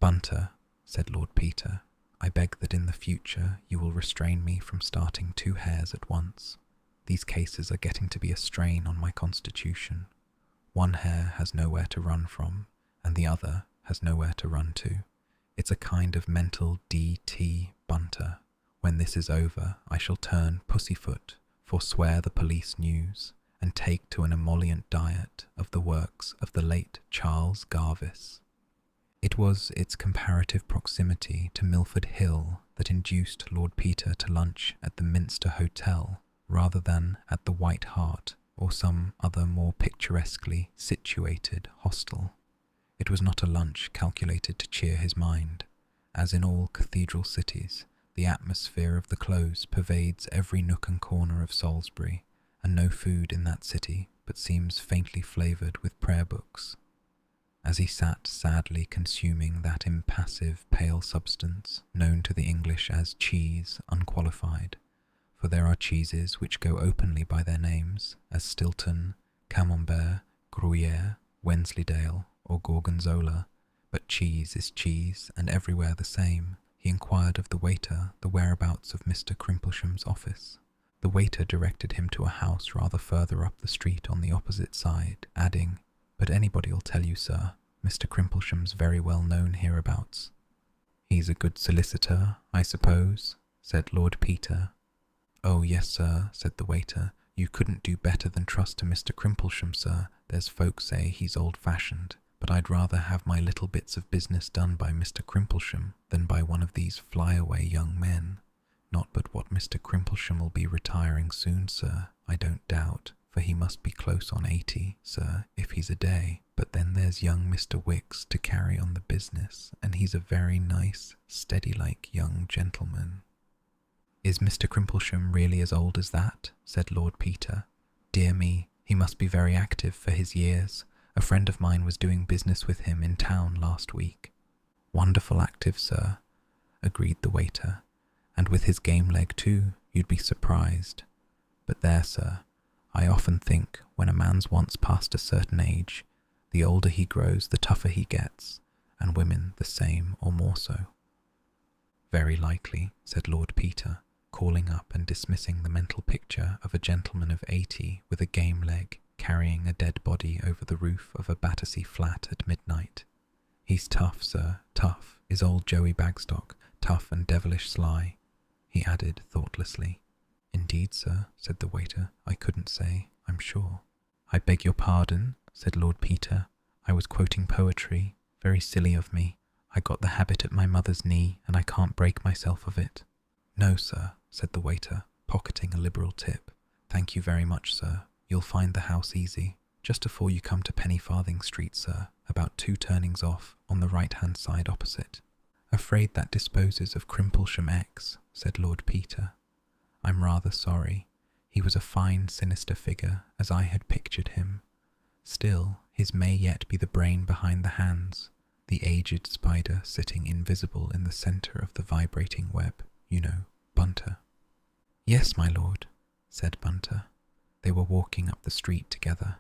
"Bunter," said Lord Peter, "I beg that in the future you will restrain me from starting 2 hares at once. These cases are getting to be a strain on my constitution. One hare has nowhere to run from, and the other has nowhere to run to. It's a kind of mental D.T. Bunter. When this is over, I shall turn pussyfoot, forswear the police news, and take to an emollient diet of the works of the late Charles Garvice." It was its comparative proximity to Milford Hill that induced Lord Peter to lunch at the Minster Hotel rather than at the White Hart or some other more picturesquely situated hostel. It was not a lunch calculated to cheer his mind. As in all cathedral cities, the atmosphere of the close pervades every nook and corner of Salisbury, and no food in that city but seems faintly flavoured with prayer books. As he sat sadly consuming that impassive pale substance known to the English as cheese unqualified, for there are cheeses which go openly by their names, as Stilton, Camembert, Gruyere, Wensleydale, or Gorgonzola, but cheese is cheese and everywhere the same, he inquired of the waiter the whereabouts of Mr. Crimplesham's office. The waiter directed him to a house rather further up the street on the opposite side, adding, "But anybody'll tell you, sir, Mr. Crimplesham's very well known hereabouts." "He's a good solicitor, I suppose?" said Lord Peter. "Oh, yes, sir," said the waiter. "You couldn't do better than trust to Mr. Crimplesham, sir. There's folk say he's old-fashioned, but I'd rather have my little bits of business done by Mr. Crimplesham than by one of these fly-away young men. Not but what Mr. Crimplesham will be retiring soon, sir, I don't doubt, for he must be close on 80, sir, if he's a day. But then there's young Mr. Wicks to carry on the business, and he's a very nice, steady-like young gentleman." "Is Mr. Crimplesham really as old as that?" said Lord Peter. "Dear me, he must be very active for his years. A friend of mine was doing business with him in town last week." "Wonderful active, sir," agreed the waiter. "And with his game leg too, you'd be surprised. But there, sir, I often think when a man's once past a certain age, the older he grows the tougher he gets, and women the same or more so." "Very likely," said Lord Peter, calling up and dismissing the mental picture of a gentleman of 80 with a game leg carrying a dead body over the roof of a Battersea flat at midnight. He's tough, sir, tough, is old Joey Bagstock, tough and devilish sly, he added thoughtlessly. Indeed, sir, said the waiter, I couldn't say, I'm sure. I beg your pardon, said Lord Peter. I was quoting poetry. Very silly of me. I got the habit at my mother's knee, and I can't break myself of it. No, sir, said the waiter, pocketing a liberal tip. Thank you very much, sir. You'll find the house easy. Just before you come to Pennyfarthing Street, sir, about 2 turnings off, on the right-hand side opposite. Afraid that disposes of Crimplesham X, said Lord Peter. I'm rather sorry. He was a fine, sinister figure, as I had pictured him. Still, his may yet be the brain behind the hands, the aged spider sitting invisible in the centre of the vibrating web, you know, Bunter. Yes, my lord, said Bunter. They were walking up the street together.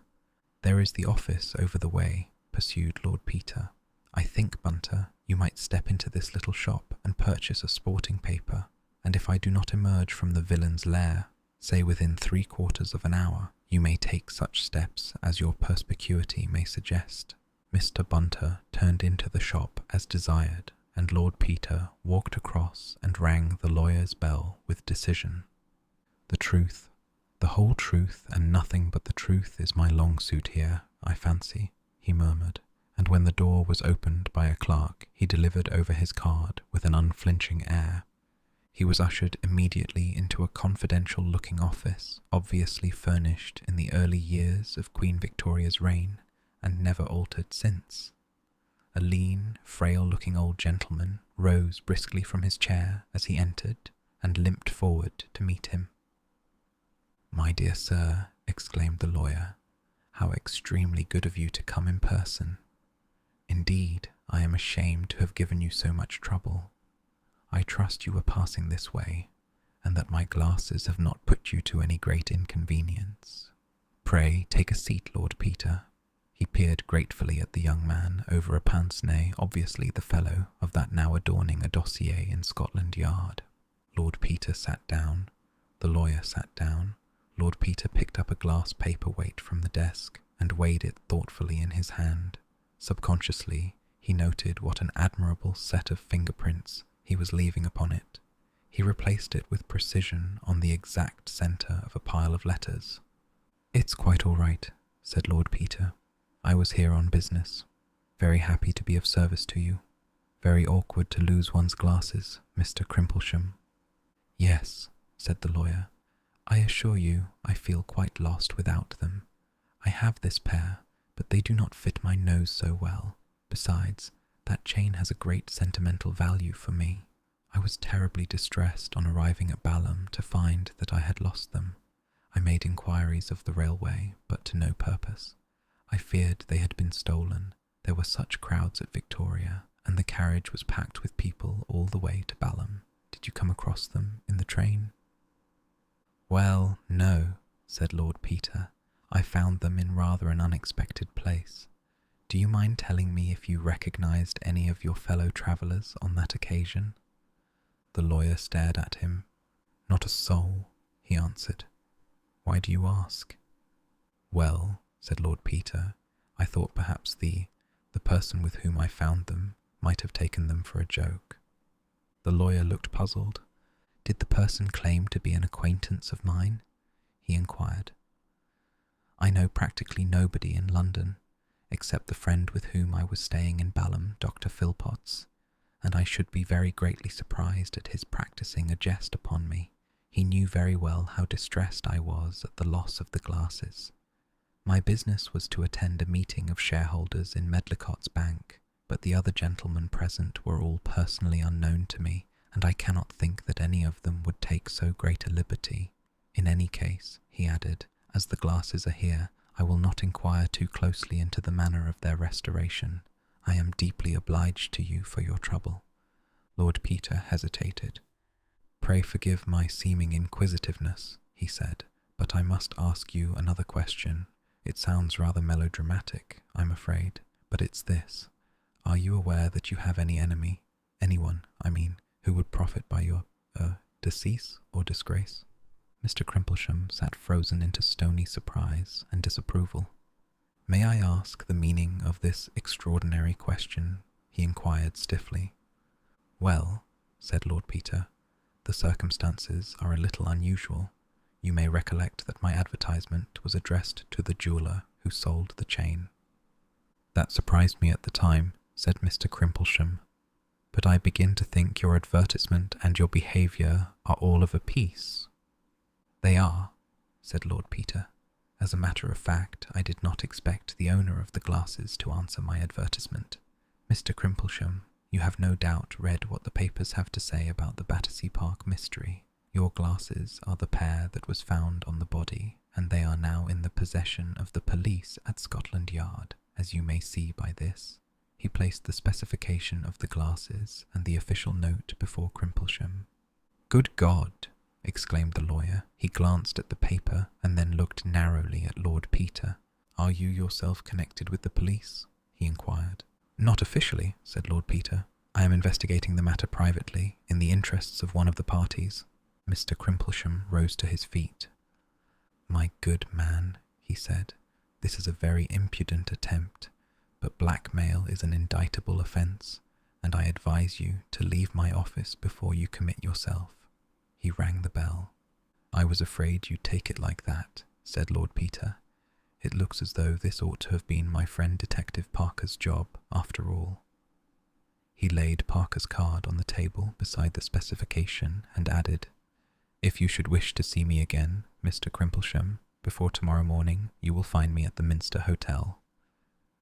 There is the office over the way, pursued Lord Peter. I think, Bunter, you might step into this little shop and purchase a sporting paper, and if I do not emerge from the villain's lair, say within 3/4 of an hour, you may take such steps as your perspicuity may suggest. Mr. Bunter turned into the shop as desired, and Lord Peter walked across and rang the lawyer's bell with decision. The truth, the whole truth and nothing but the truth is my long suit here, I fancy, he murmured, and when the door was opened by a clerk, he delivered over his card with an unflinching air. He was ushered immediately into a confidential-looking office, obviously furnished in the early years of Queen Victoria's reign, and never altered since. A lean, frail-looking old gentleman rose briskly from his chair as he entered, and limped forward to meet him. "My dear sir," exclaimed the lawyer, "how extremely good of you to come in person. Indeed, I am ashamed to have given you so much trouble. I trust you were passing this way, and that my glasses have not put you to any great inconvenience. Pray take a seat, Lord Peter." He peered gratefully at the young man over a pince-nez, obviously the fellow of that now adorning a dossier in Scotland Yard. Lord Peter sat down. The lawyer sat down. Lord Peter picked up a glass paperweight from the desk and weighed it thoughtfully in his hand. Subconsciously, he noted what an admirable set of fingerprints he was leaving upon it. He replaced it with precision on the exact centre of a pile of letters. "It's quite all right," said Lord Peter. "I was here on business. Very happy to be of service to you. Very awkward to lose one's glasses, Mr. Crimplesham." "Yes," said the lawyer. "I assure you I feel quite lost without them. I have this pair, but they do not fit my nose so well. Besides, that chain has a great sentimental value for me. I was terribly distressed on arriving at Balham to find that I had lost them. I made inquiries of the railway, but to no purpose. I feared they had been stolen. There were such crowds at Victoria, and the carriage was packed with people all the way to Balham. Did you come across them in the train?" "Well, no," said Lord Peter. "I found them in rather an unexpected place. Do you mind telling me if you recognised any of your fellow travellers on that occasion?" The lawyer stared at him. "Not a soul," he answered. "Why do you ask?" "Well," said Lord Peter, "I thought perhaps the person with whom I found them might have taken them for a joke." The lawyer looked puzzled. "Did the person claim to be an acquaintance of mine?" he inquired. "I know practically nobody in London, except the friend with whom I was staying in Balham, Dr. Philpotts, and I should be very greatly surprised at his practising a jest upon me. He knew very well how distressed I was at the loss of the glasses. My business was to attend a meeting of shareholders in Medlicott's bank, but the other gentlemen present were all personally unknown to me, and I cannot think that any of them would take so great a liberty. In any case," he added, "as the glasses are here, I will not inquire too closely into the manner of their restoration. I am deeply obliged to you for your trouble." Lord Peter hesitated. "Pray forgive my seeming inquisitiveness," he said, "but I must ask you another question. It sounds rather melodramatic, I'm afraid, but it's this. Are you aware that you have any enemy, anyone, I mean, who would profit by your, decease or disgrace?" Mr. Crimplesham sat frozen into stony surprise and disapproval. "May I ask the meaning of this extraordinary question, he inquired stiffly. Well, said Lord Peter, the circumstances are a little unusual. You may recollect that my advertisement was addressed to the jeweller who sold the chain. That surprised me at the time, said Mr. Crimplesham, but I begin to think your advertisement and your behaviour are all of a piece. They are, said Lord Peter. As a matter of fact, I did not expect the owner of the glasses to answer my advertisement. Mr. Crimplesham, you have no doubt read what the papers have to say about the Battersea Park mystery. Your glasses are the pair that was found on the body, and they are now in the possession of the police at Scotland Yard, as you may see by this. He placed the specification of the glasses and the official note before Crimplesham. Good God! Exclaimed the lawyer. He glanced at the paper and then looked narrowly at Lord Peter. Are you yourself connected with the police? He inquired. Not officially, said Lord Peter. I am investigating the matter privately, in the interests of one of the parties. Mr. Crimplesham rose to his feet. My good man, he said, this is a very impudent attempt, but blackmail is an indictable offence, and I advise you to leave my office before you commit yourself. He rang the bell. I was afraid you'd take it like that, said Lord Peter. It looks as though this ought to have been my friend Detective Parker's job, after all. He laid Parker's card on the table beside the specification and added, If you should wish to see me again, Mr. Crimplesham, before tomorrow morning, you will find me at the Minster Hotel.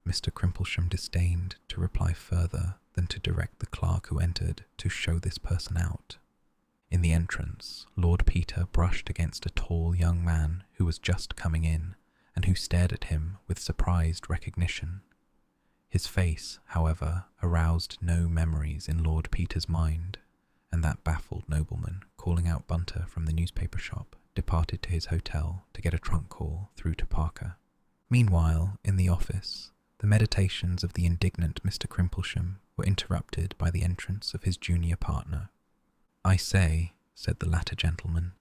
Mr. Crimplesham disdained to reply further than to direct the clerk who entered to show this person out. In the entrance, Lord Peter brushed against a tall young man who was just coming in, and who stared at him with surprised recognition. His face, however, aroused no memories in Lord Peter's mind, and that baffled nobleman, calling out Bunter from the newspaper shop, departed to his hotel to get a trunk call through to Parker. Meanwhile, in the office, the meditations of the indignant Mr. Crimplesham were interrupted by the entrance of his junior partner. I say, said the latter gentleman,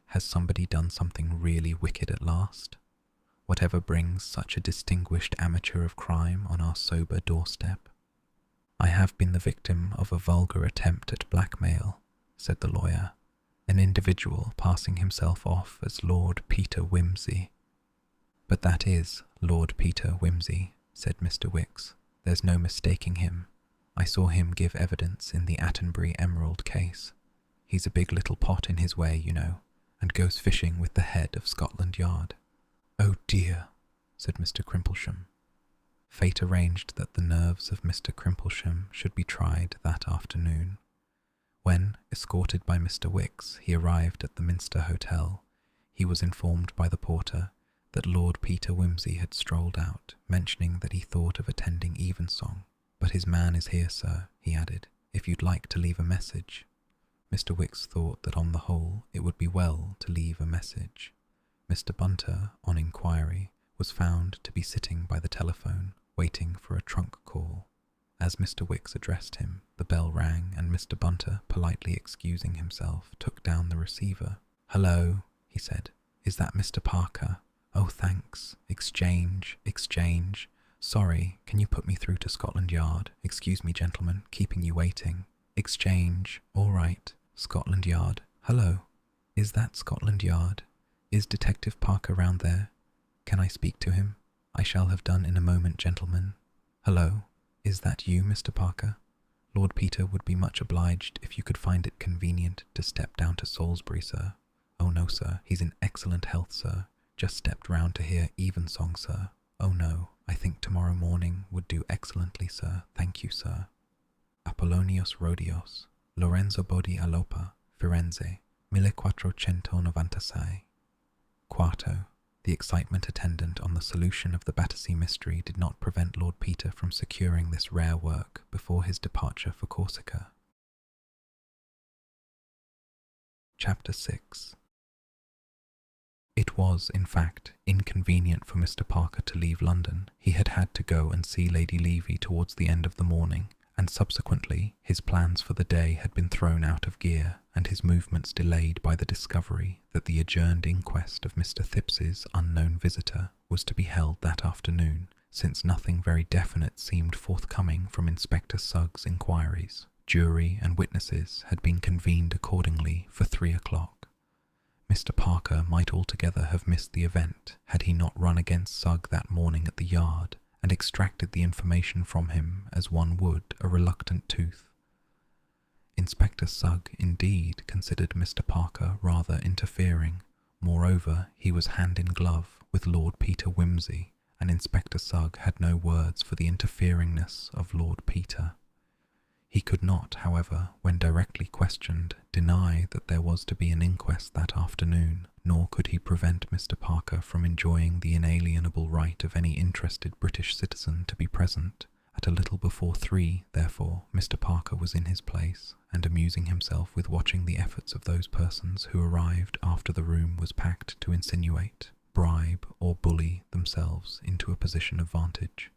has somebody done something really wicked at last? Whatever brings such a distinguished amateur of crime on our sober doorstep? I have been the victim of a vulgar attempt at blackmail, said the lawyer, an individual passing himself off as Lord Peter Wimsey. But that is Lord Peter Wimsey, said Mr. Wicks. There's no mistaking him. I saw him give evidence in the Attenbury Emerald case. He's a big little pot in his way, you know, and goes fishing with the head of Scotland Yard. Oh dear, said Mr. Crimplesham. Fate arranged that the nerves of Mr. Crimplesham should be tried that afternoon. When, escorted by Mr. Wicks, he arrived at the Minster Hotel, he was informed by the porter that Lord Peter Wimsey had strolled out, mentioning that he thought of attending evensong. But his man is here, sir, he added, if you'd like to leave a message. Mr. Wicks thought that on the whole it would be well to leave a message. Mr. Bunter, on inquiry, was found to be sitting by the telephone, waiting for a trunk call. As Mr. Wicks addressed him, the bell rang and Mr. Bunter, politely excusing himself, took down the receiver. Hello, he said. Is that Mr. Parker? Oh, thanks. Exchange. Sorry, can you put me through to Scotland Yard? Excuse me, gentlemen, keeping you waiting. Exchange. All right. Scotland Yard. Hello. Is that Scotland Yard? Is Detective Parker round there? Can I speak to him? I shall have done in a moment, gentlemen. Hello. Is that you, Mr. Parker? Lord Peter would be much obliged if you could find it convenient to step down to Salisbury, sir. Oh no, sir. He's in excellent health, sir. Just stepped round to hear evensong, sir. Oh no. I think tomorrow morning would do excellently, sir. Thank you, sir. Apollonius Rhodios, Lorenzo Bodi Alopa, Firenze, 1496. Quarto. The excitement attendant on the solution of the Battersea mystery did not prevent Lord Peter from securing this rare work before his departure for Corsica. Chapter 6. It was, in fact, inconvenient for Mr. Parker to leave London. He had had to go and see Lady Levy towards the end of the morning, and subsequently his plans for the day had been thrown out of gear and his movements delayed by the discovery that the adjourned inquest of Mr. Thipps's unknown visitor was to be held that afternoon, since nothing very definite seemed forthcoming from Inspector Suggs' inquiries. Jury and witnesses had been convened accordingly for 3 o'clock. Mr. Parker might altogether have missed the event had he not run against Sugg that morning at the yard and extracted the information from him as one would a reluctant tooth. Inspector Sugg indeed considered Mr. Parker rather interfering. Moreover, he was hand in glove with Lord Peter Wimsey, and Inspector Sugg had no words for the interferingness of Lord Peter. He could not, however, when directly questioned, deny that there was to be an inquest that afternoon, nor could he prevent Mr. Parker from enjoying the inalienable right of any interested British citizen to be present. At a little before 3, therefore, Mr. Parker was in his place, and amusing himself with watching the efforts of those persons who arrived after the room was packed to insinuate, bribe, or bully themselves into a position of vantage.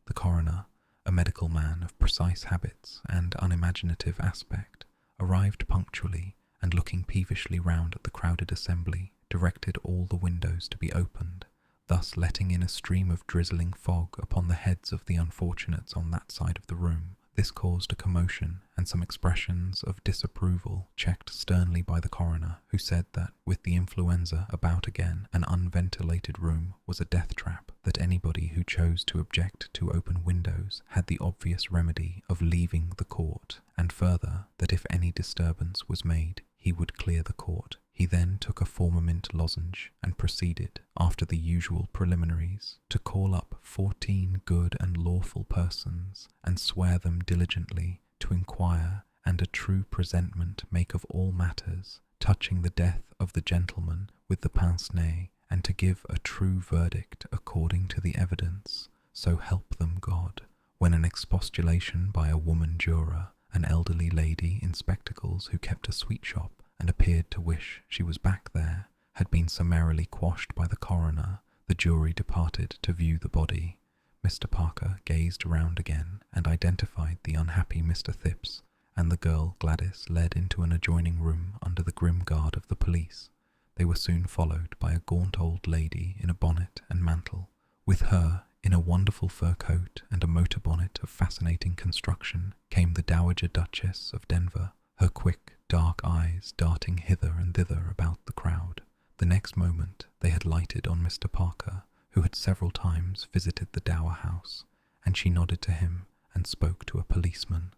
The coroner, a medical man of precise habits and unimaginative aspect, arrived punctually, and looking peevishly round at the crowded assembly, directed all the windows to be opened, thus letting in a stream of drizzling fog upon the heads of the unfortunates on that side of the room. This caused a commotion and some expressions of disapproval, checked sternly by the coroner, who said that, with the influenza about again, an unventilated room was a death trap, that anybody who chose to object to open windows had the obvious remedy of leaving the court, and further, that if any disturbance was made, he would clear the court. He then took a formamint lozenge and proceeded, after the usual preliminaries, to call up 14 good and lawful persons and swear them diligently to inquire and a true presentment make of all matters touching the death of the gentleman with the pince-nez, and to give a true verdict according to the evidence, so help them God, when an expostulation by a woman juror, an elderly lady in spectacles who kept a sweet shop and appeared to wish she was back there, had been summarily quashed by the coroner, the jury departed to view the body. Mr. Parker gazed around again and identified the unhappy Mr. Thipps, and the girl Gladys led into an adjoining room under the grim guard of the police. They were soon followed by a gaunt old lady in a bonnet and mantle. With her, in a wonderful fur coat and a motor bonnet of fascinating construction, came the Dowager Duchess of Denver, her quick, dark eyes darting hither and thither about the crowd. The next moment they had lighted on Mr. Parker, who had several times visited the Dower House, and she nodded to him and spoke to a policeman.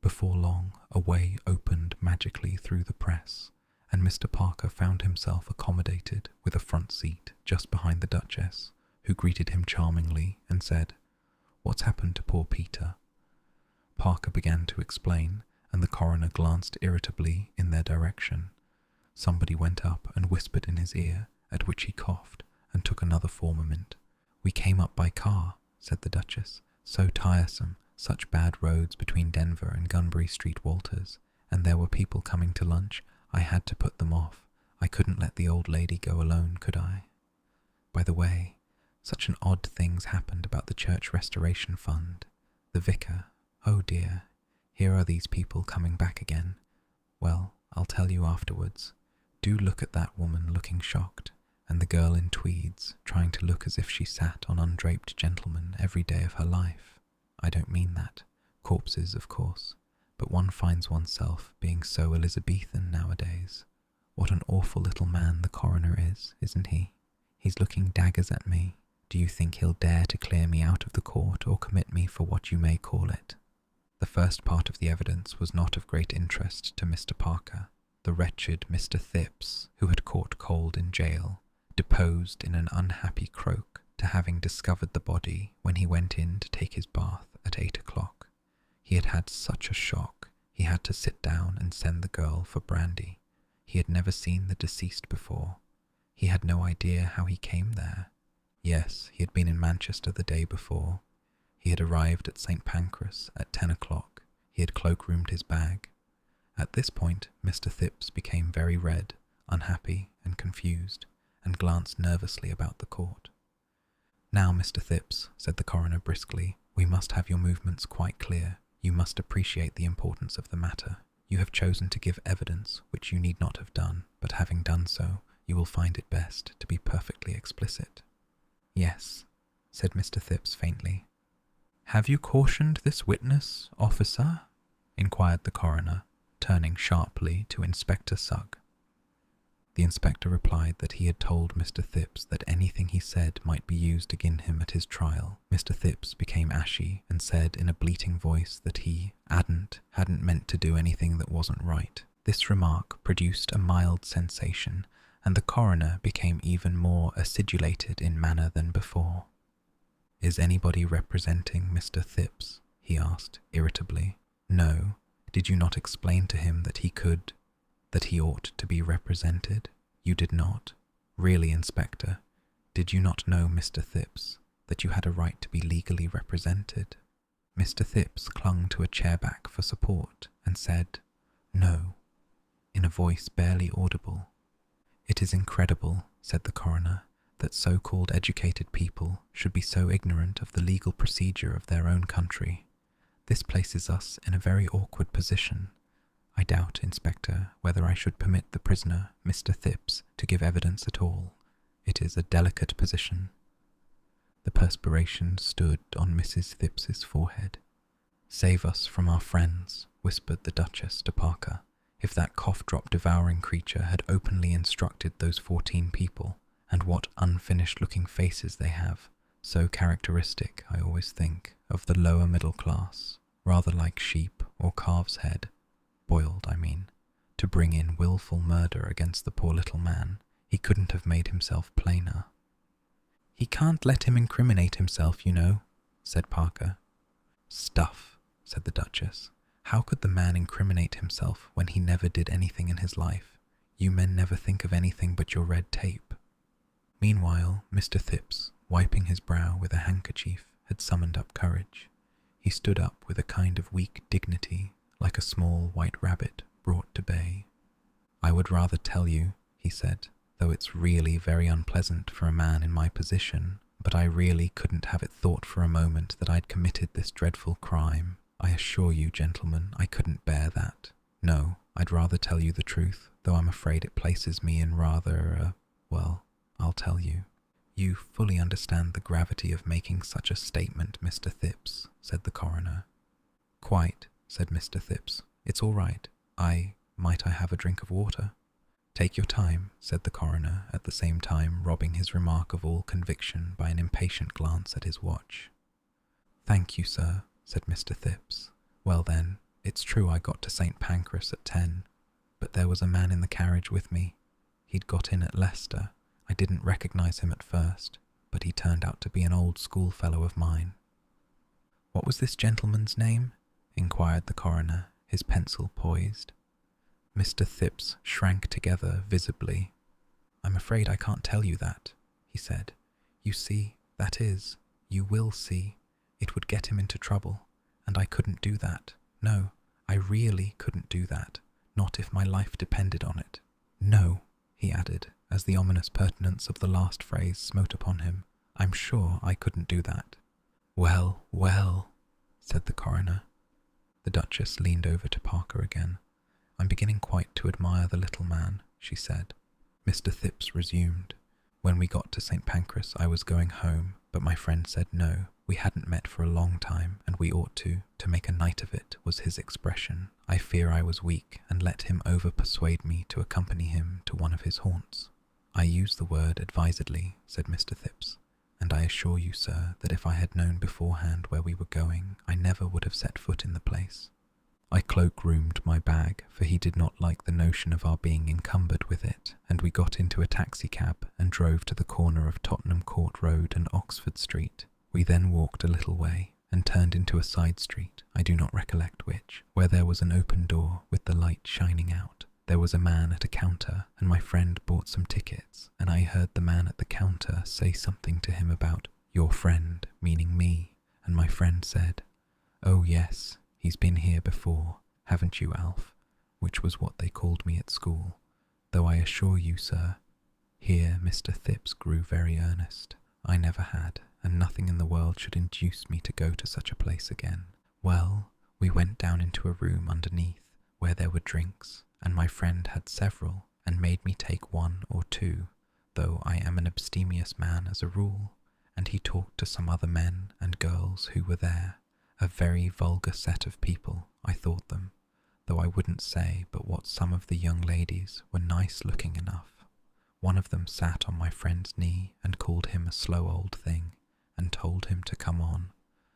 Before long, a way opened magically through the press, and Mr. Parker found himself accommodated with a front seat just behind the Duchess, who greeted him charmingly and said, "What's happened to poor Peter?" Parker began to explain, and the coroner glanced irritably in their direction. Somebody went up and whispered in his ear, at which he coughed and took another formamint. "We came up by car," said the Duchess. "So tiresome, such bad roads between Denver and Gunbury Street Walters, and there were people coming to lunch. I had to put them off. I couldn't let the old lady go alone, could I? By the way, such an odd thing's happened about the Church Restoration Fund. The vicar, oh dear, here are these people coming back again. Well, I'll tell you afterwards. Do look at that woman looking shocked, and the girl in tweeds trying to look as if she sat on undraped gentlemen every day of her life. I don't mean that. Corpses, of course. But one finds oneself being so Elizabethan nowadays. What an awful little man the coroner is, isn't he? He's looking daggers at me. Do you think he'll dare to clear me out of the court or commit me for what you may call it?" The first part of the evidence was not of great interest to Mr. Parker. The wretched Mr. Thipps, who had caught cold in jail, deposed in an unhappy croak to having discovered the body when he went in to take his bath at 8 o'clock. He had had such a shock, he had to sit down and send the girl for brandy. He had never seen the deceased before. He had no idea how he came there. Yes, he had been in Manchester the day before. He had arrived at St. Pancras at 10 o'clock. He had cloak-roomed his bag. At this point, Mr. Thipps became very red, unhappy and confused, and glanced nervously about the court. "Now, Mr. Thipps," said the coroner briskly, "we must have your movements quite clear. You must appreciate the importance of the matter. You have chosen to give evidence which you need not have done, but having done so, you will find it best to be perfectly explicit." "Yes, said Mr. Phipps faintly. "Have you cautioned this witness, officer?" inquired the coroner, turning sharply to Inspector Sugg. The inspector replied that he had told Mr. Phipps that anything he said might be used against him at his trial. Mr. Phipps became ashy and said in a bleating voice that he hadn't meant to do anything that wasn't right. This remark produced a mild sensation, and the coroner became even more acidulated in manner than before. "Is anybody representing Mr. Phipps?" he asked irritably. "No. Did you not explain to him that he ought to be represented? You did not? Really, Inspector, did you not know, Mr. Phipps, that you had a right to be legally represented?" Mr. Phipps clung to a chairback for support and said, "No," in a voice barely audible. "It is incredible," said the coroner, "that so-called educated people should be so ignorant of the legal procedure of their own country. This places us in a very awkward position. I doubt, Inspector, whether I should permit the prisoner, Mr. Phipps, to give evidence at all. It is a delicate position." The perspiration stood on Mrs. Phipps's forehead. "Save us from our friends," whispered the Duchess to Parker. "If that cough-drop-devouring creature had openly instructed those 14 people, and what unfinished-looking faces they have, so characteristic, I always think, of the lower middle class, rather like sheep or calf's head, boiled, I mean, to bring in willful murder against the poor little man, he couldn't have made himself plainer." "He can't let him incriminate himself, you know," said Parker. "Stuff," said the Duchess. "How could the man incriminate himself when he never did anything in his life? You men never think of anything but your red tape." Meanwhile, Mr. Phipps, wiping his brow with a handkerchief, had summoned up courage. He stood up with a kind of weak dignity, like a small white rabbit brought to bay. "I would rather tell you," he said, "though it's really very unpleasant for a man in my position, but I really couldn't have it thought for a moment that I'd committed this dreadful crime. I assure you, gentlemen, I couldn't bear that. No, I'd rather tell you the truth, though I'm afraid it places me in rather, well, I'll tell you." "You fully understand the gravity of making such a statement, Mr. Phipps," said the coroner. "Quite," said Mr. Phipps. "It's all right. Might I have a drink of water?" "Take your time," said the coroner, at the same time robbing his remark of all conviction by an impatient glance at his watch. "Thank you, sir," said Mr. Phipps. "Well then, it's true I got to St. Pancras at 10, but there was a man in the carriage with me. He'd got in at Leicester. I didn't recognize him at first, but he turned out to be an old schoolfellow of mine." "What was this gentleman's name?" inquired the coroner, his pencil poised. Mr. Phipps shrank together visibly. "I'm afraid I can't tell you that," he said. "You see, that is, you will see, it would get him into trouble, and I couldn't do that. No, I really couldn't do that, not if my life depended on it. No," he added, as the ominous pertinence of the last phrase smote upon him, "I'm sure I couldn't do that." "Well, well," said the coroner. The Duchess leaned over to Parker again. "I'm beginning quite to admire the little man," she said. Mr. Phipps resumed. "When we got to St. Pancras I was going home, but my friend said no, we hadn't met for a long time, and we ought to make a night of it, was his expression. I fear I was weak, and let him over-persuade me to accompany him to one of his haunts. I use the word advisedly," said Mr. Phipps, "and I assure you, sir, that if I had known beforehand where we were going, I never would have set foot in the place. I cloak-roomed my bag, for he did not like the notion of our being encumbered with it, and we got into a taxicab and drove to the corner of Tottenham Court Road and Oxford Street. We then walked a little way and turned into a side street, I do not recollect which, where there was an open door with the light shining out. There was a man at a counter, and my friend bought some tickets, and I heard the man at the counter say something to him about 'your friend,' meaning me, and my friend said, 'Oh yes, he's been here before, haven't you, Alf?' which was what they called me at school, though I assure you, sir," here Mr. Phipps grew very earnest, "I never had, and nothing in the world should induce me to go to such a place again. Well, we went down into a room underneath, where there were drinks, and my friend had several, and made me take one or two, though I am an abstemious man as a rule, and he talked to some other men and girls who were there. A very vulgar set of people, I thought them, though I wouldn't say but what some of the young ladies were nice looking enough. One of them sat on my friend's knee and called him a slow old thing and told him to come on.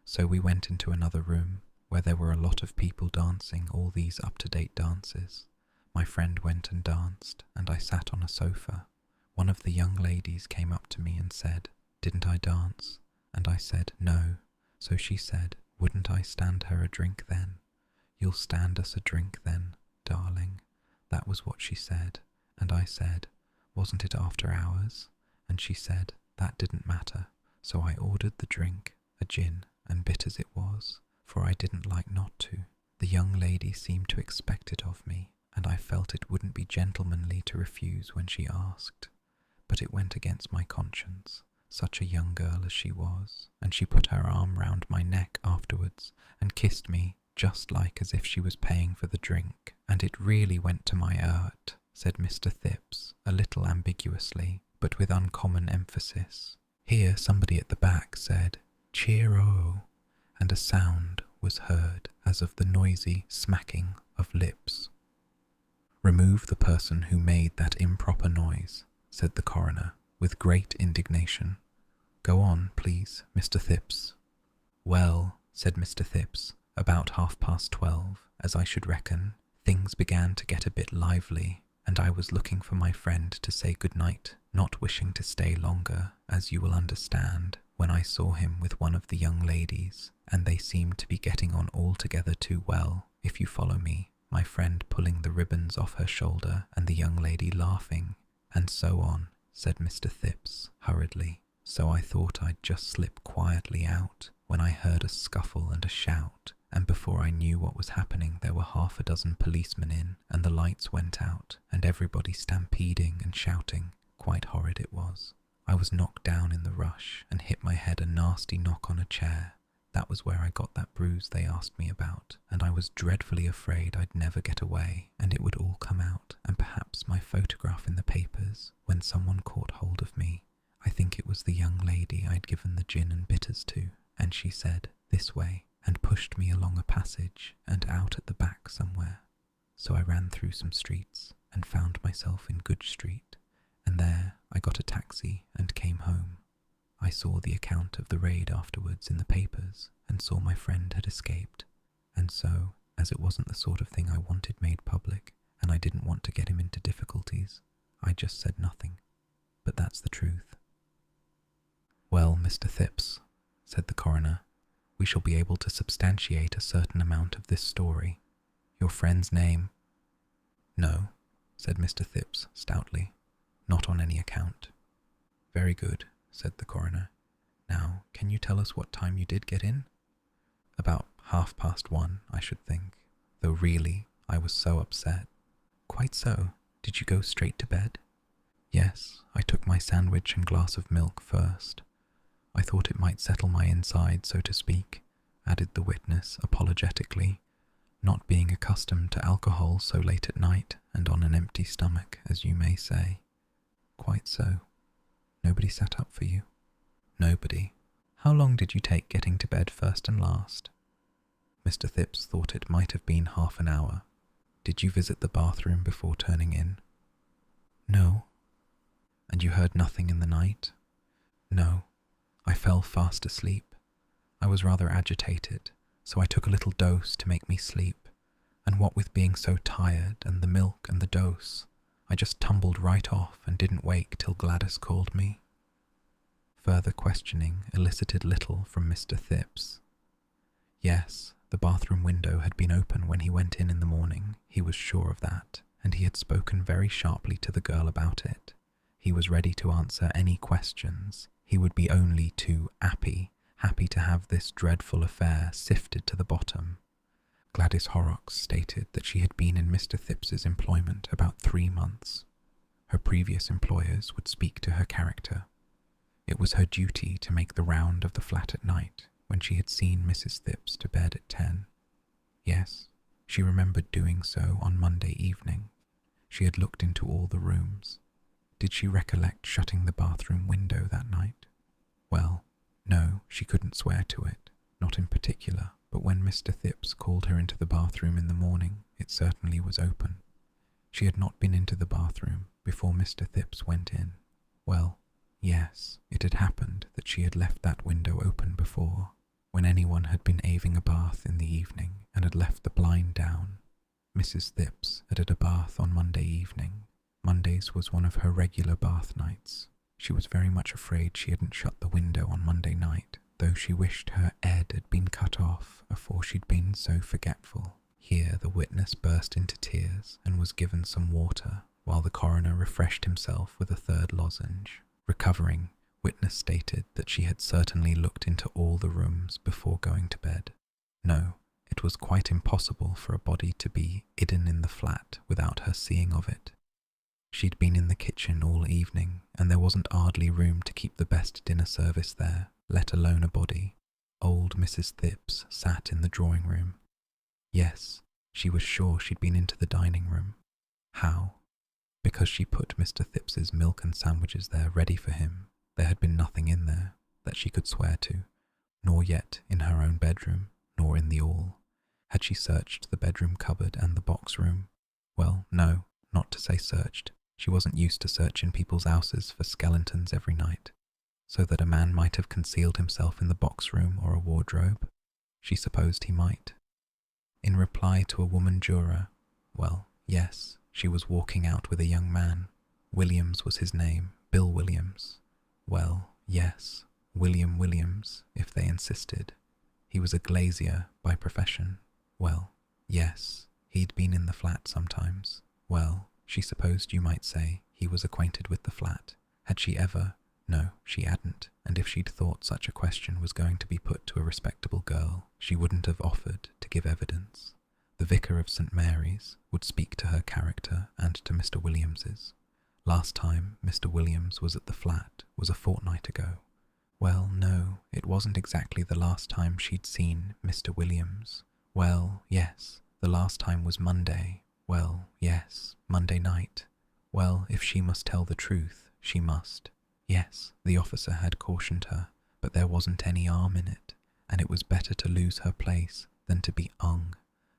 So we went into another room where there were a lot of people dancing all these up-to-date dances. My friend went and danced, and I sat on a sofa. One of the young ladies came up to me and said, "Didn't I dance?" And I said, "No." So she said, "Wouldn't I stand her a drink then?" "You'll stand us a drink then, darling." That was what she said, and I said, "Wasn't it after hours?" And she said, that didn't matter. So I ordered the drink, a gin, and bitters it was, for I didn't like not to. The young lady seemed to expect it of me, and I felt it wouldn't be gentlemanly to refuse when she asked. But it went against my conscience, such a young girl as she was, and she put her arm round my neck afterwards and kissed me, just like as if she was paying for the drink, and it really went to my heart, said Mr. Thipps, a little ambiguously, but with uncommon emphasis. Here somebody at the back said, "Cheer-o," and a sound was heard as of the noisy smacking of lips. "Remove the person who made that improper noise," said the coroner, with great indignation. "Go on, please, Mr. Thipps." "Well," said Mr. Thipps, "about 12:30, as I should reckon, things began to get a bit lively, and I was looking for my friend to say good night, not wishing to stay longer, as you will understand, when I saw him with one of the young ladies, and they seemed to be getting on altogether too well, if you follow me, my friend pulling the ribbons off her shoulder and the young lady laughing, and so on," said Mr. Thipps hurriedly. "So I thought I'd just slip quietly out, when I heard a scuffle and a shout, and before I knew what was happening there were 6 policemen in, and the lights went out, and everybody stampeding and shouting. Quite horrid it was. I was knocked down in the rush and hit my head a nasty knock on a chair. That was where I got that bruise they asked me about, and I was dreadfully afraid I'd never get away, and it would all come out, and perhaps my photograph in the papers, when someone caught hold of me. I think it was the young lady I'd given the gin and bitters to, and she said, 'This way,' and pushed me along a passage and out at the back somewhere. So I ran through some streets and found myself in Good Street, and there I got a taxi and came home. I saw the account of the raid afterwards in the papers and saw my friend had escaped, and so, as it wasn't the sort of thing I wanted made public, and I didn't want to get him into difficulties, I just said nothing. But that's the truth." "Well, Mr. Thipps," said the coroner, "we shall be able to substantiate a certain amount of this story. Your friend's name?" "No," said Mr. Thipps stoutly, "not on any account." "Very good," said the coroner. "Now, can you tell us what time you did get in?" "About 1:30, I should think, though really I was so upset." "Quite so. Did you go straight to bed?" "Yes, I took my sandwich and glass of milk first. I thought it might settle my inside, so to speak," added the witness apologetically, "not being accustomed to alcohol so late at night and on an empty stomach, as you may say." "Quite so. Nobody sat up for you?" "Nobody." "How long did you take getting to bed first and last?" Mr. Thipps thought it might have been half an hour. "Did you visit the bathroom before turning in?" "No." "And you heard nothing in the night?" "No. I fell fast asleep. I was rather agitated, so I took a little dose to make me sleep, and what with being so tired and the milk and the dose, I just tumbled right off and didn't wake till Gladys called me." Further questioning elicited little from Mr. Thipps. Yes, the bathroom window had been open when he went in the morning, he was sure of that, and he had spoken very sharply to the girl about it. He was ready to answer any questions. He would be only too happy to have this dreadful affair sifted to the bottom. Gladys Horrocks stated that she had been in Mr. Thipps's employment about 3 months. Her previous employers would speak to her character. It was her duty to make the round of the flat at night when she had seen Mrs. Thipps to bed at 10. Yes, she remembered doing so on Monday evening. She had looked into all the rooms. Did she recollect shutting the bathroom window that night? Well, No, she couldn't swear to it, not in particular, but when Mr. Thipps called her into the bathroom in the morning, it certainly was open. She had not been into the bathroom before Mr. Thipps went in. Well, yes, it had happened that she had left that window open before, when anyone had been having a bath in the evening and had left the blind down. Mrs. Thipps had had a bath on Monday evening. Mondays was one of her regular bath nights. She was very much afraid she hadn't shut the window on Monday night, though she wished her head had been cut off afore she'd been so forgetful. Here the witness burst into tears and was given some water, while the coroner refreshed himself with a third lozenge. Recovering, witness stated that she had certainly looked into all the rooms before going to bed. No, it was quite impossible for a body to be hidden in the flat without her seeing of it. She'd been in the kitchen all evening, and there wasn't hardly room to keep the best dinner service there, let alone a body. Old Mrs. Thipps sat in the drawing room. Yes, she was sure she'd been into the dining room. How? Because she put Mr. Thipps's milk and sandwiches there ready for him. There had been nothing in there that she could swear to, nor yet in her own bedroom, nor in the hall. Had she searched the bedroom cupboard and the box room? Well, no, not to say searched. She wasn't used to searching people's houses for skeletons every night, so that a man might have concealed himself in the box room or a wardrobe. She supposed he might. In reply to a woman juror, well, yes, she was walking out with a young man. Williams was his name, Bill Williams. Well, yes, William Williams, if they insisted. He was a glazier by profession. Well, yes, he'd been in the flat sometimes. Well, she supposed you might say he was acquainted with the flat. Had she ever? No, she hadn't, and if she'd thought such a question was going to be put to a respectable girl, she wouldn't have offered to give evidence. The vicar of St. Mary's would speak to her character and to Mr. Williams's. Last time Mr. Williams was at the flat was a fortnight ago. Well, no, it wasn't exactly the last time she'd seen Mr. Williams. Well, yes, the last time was Monday. Well, yes, Monday night. Well, if she must tell the truth, she must. Yes, the officer had cautioned her, but there wasn't any harm in it, and it was better to lose her place than to be hung,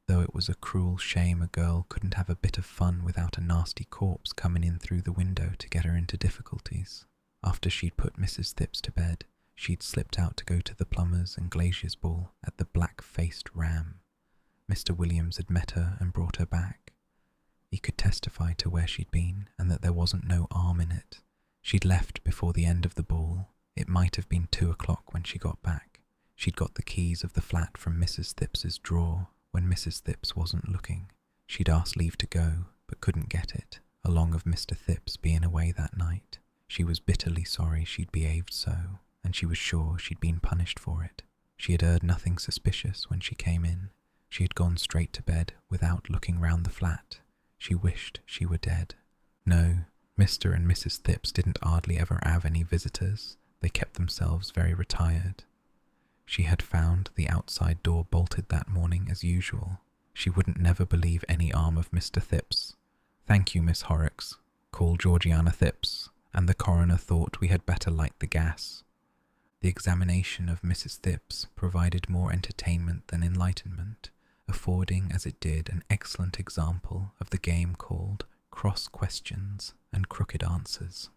though it was a cruel shame a girl couldn't have a bit of fun without a nasty corpse coming in through the window to get her into difficulties. After she'd put Mrs. Thipps to bed, she'd slipped out to go to the plumbers and glazier's ball at the Black-Faced Ram. Mr. Williams had met her and brought her back. He could testify to where she'd been and that there wasn't no harm in it. She'd left before the end of the ball. It might have been 2 o'clock when she got back. She'd got the keys of the flat from Mrs. Thipps's drawer when Mrs. Thipps wasn't looking. She'd asked leave to go, but couldn't get it, along of Mr. Thipps being away that night. She was bitterly sorry she'd behaved so, and she was sure she'd been punished for it. She had heard nothing suspicious when she came in. She had gone straight to bed without looking round the flat. She wished she were dead. No, Mr. and Mrs. Thipps didn't hardly ever have any visitors. They kept themselves very retired. She had found the outside door bolted that morning as usual. She wouldn't never believe any harm of Mr. Thipps. "Thank you, Miss Horrocks. Call Georgiana Thipps," and the coroner thought we had better light the gas. The examination of Mrs. Thipps provided more entertainment than enlightenment, affording as it did an excellent example of the game called cross questions and crooked answers.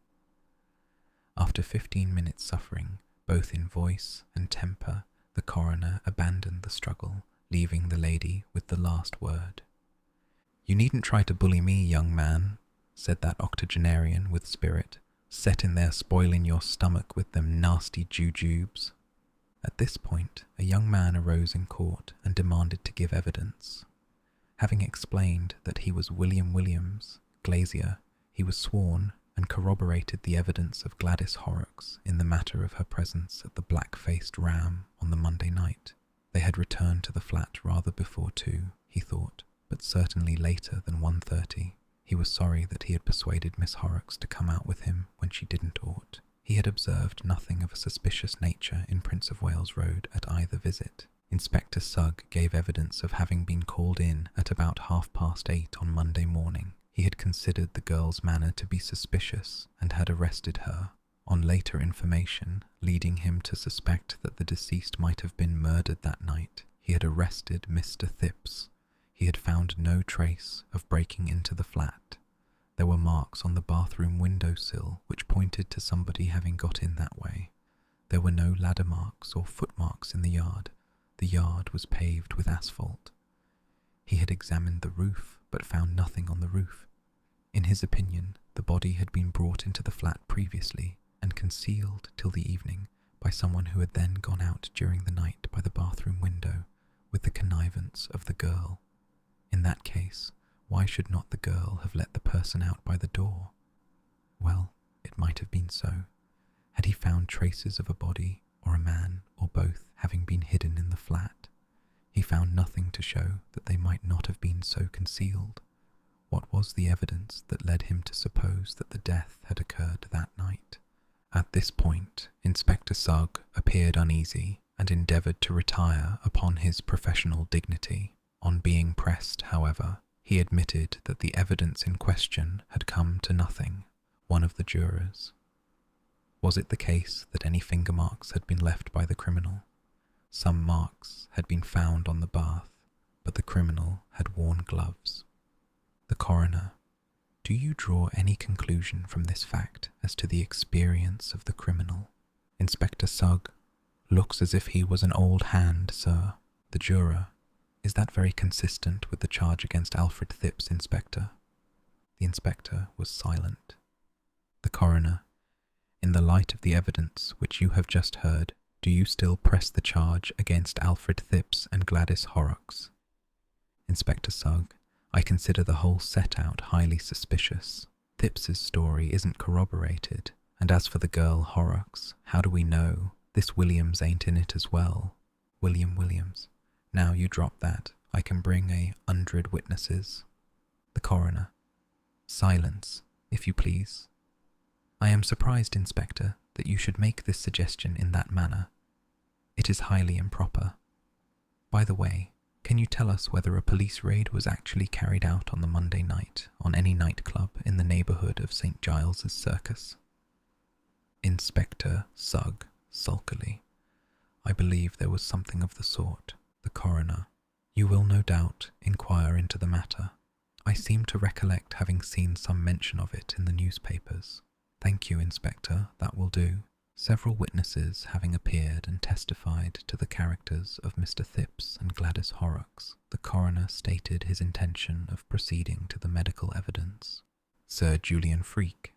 After 15 minutes' suffering, both in voice and temper, the coroner abandoned the struggle, leaving the lady with the last word. "You needn't try to bully me, young man," said that octogenarian with spirit, "setting there spoiling your stomach with them nasty jujubes." At this point, a young man arose in court and demanded to give evidence. Having explained that he was William Williams, glazier, he was sworn and corroborated the evidence of Gladys Horrocks in the matter of her presence at the Black-Faced Ram on the Monday night. They had returned to the flat rather before 2, he thought, but certainly later than 1:30. He was sorry that he had persuaded Miss Horrocks to come out with him when she didn't ought. He had observed nothing of a suspicious nature in Prince of Wales Road at either visit. Inspector Sugg gave evidence of having been called in at about 8:30 on Monday morning. He had considered the girl's manner to be suspicious and had arrested her, On later information leading him to suspect that the deceased might have been murdered that night, he had arrested Mr. Thipps. He had found no trace of breaking into the flat. There were marks on the bathroom windowsill which pointed to somebody having got in that way. There were no ladder marks or footmarks in the yard. The yard was paved with asphalt. He had examined the roof, but found nothing on the roof. In his opinion, the body had been brought into the flat previously and concealed till the evening by someone who had then gone out during the night by the bathroom window with the connivance of the girl. In that case, why should not the girl have let the person out by the door? Well, it might have been so. Had he found traces of a body, or a man, or both, having been hidden in the flat? He found nothing to show that they might not have been so concealed. What was the evidence that led him to suppose that the death had occurred that night? At this point, Inspector Sugg appeared uneasy and endeavoured to retire upon his professional dignity. On being pressed, however, he admitted that the evidence in question had come to nothing. One of the jurors: was it the case that any finger marks had been left by the criminal? Some marks had been found on the bath, but the criminal had worn gloves. The coroner: do you draw any conclusion from this fact as to the experience of the criminal? Inspector Sugg: looks as if he was an old hand, sir. The juror: is that very consistent with the charge against Alfred Thipps, Inspector? The inspector was silent. The coroner: in the light of the evidence which you have just heard, do you still press the charge against Alfred Thipps and Gladys Horrocks? Inspector Sugg: I consider the whole set-out highly suspicious. Thipps's story isn't corroborated, and as for the girl Horrocks, how do we know? This Williams ain't in it as well. William Williams: now you drop that. I can bring 100 witnesses. The coroner: silence, if you please. I am surprised, Inspector, that you should make this suggestion in that manner. It is highly improper. By the way, can you tell us whether a police raid was actually carried out on the Monday night on any nightclub in the neighbourhood of St. Giles's Circus? Inspector Sugg, sulkily: I believe there was something of the sort. The coroner: you will no doubt inquire into the matter. I seem to recollect having seen some mention of it in the newspapers. Thank you, Inspector, that will do. Several witnesses having appeared and testified to the characters of Mr. Thipps and Gladys Horrocks, the coroner stated his intention of proceeding to the medical evidence. Sir Julian Freke.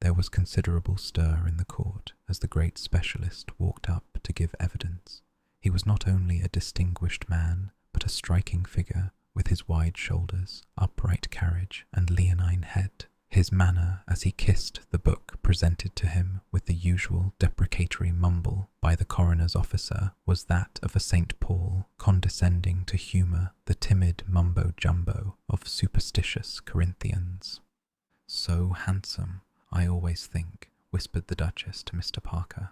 There was considerable stir in the court as the great specialist walked up to give evidence. He was not only a distinguished man, but a striking figure, with his wide shoulders, upright carriage, and leonine head. His manner as he kissed the book presented to him with the usual deprecatory mumble by the coroner's officer was that of a St. Paul condescending to humour the timid mumbo-jumbo of superstitious Corinthians. So handsome, I always think, whispered the Duchess to Mr. Parker.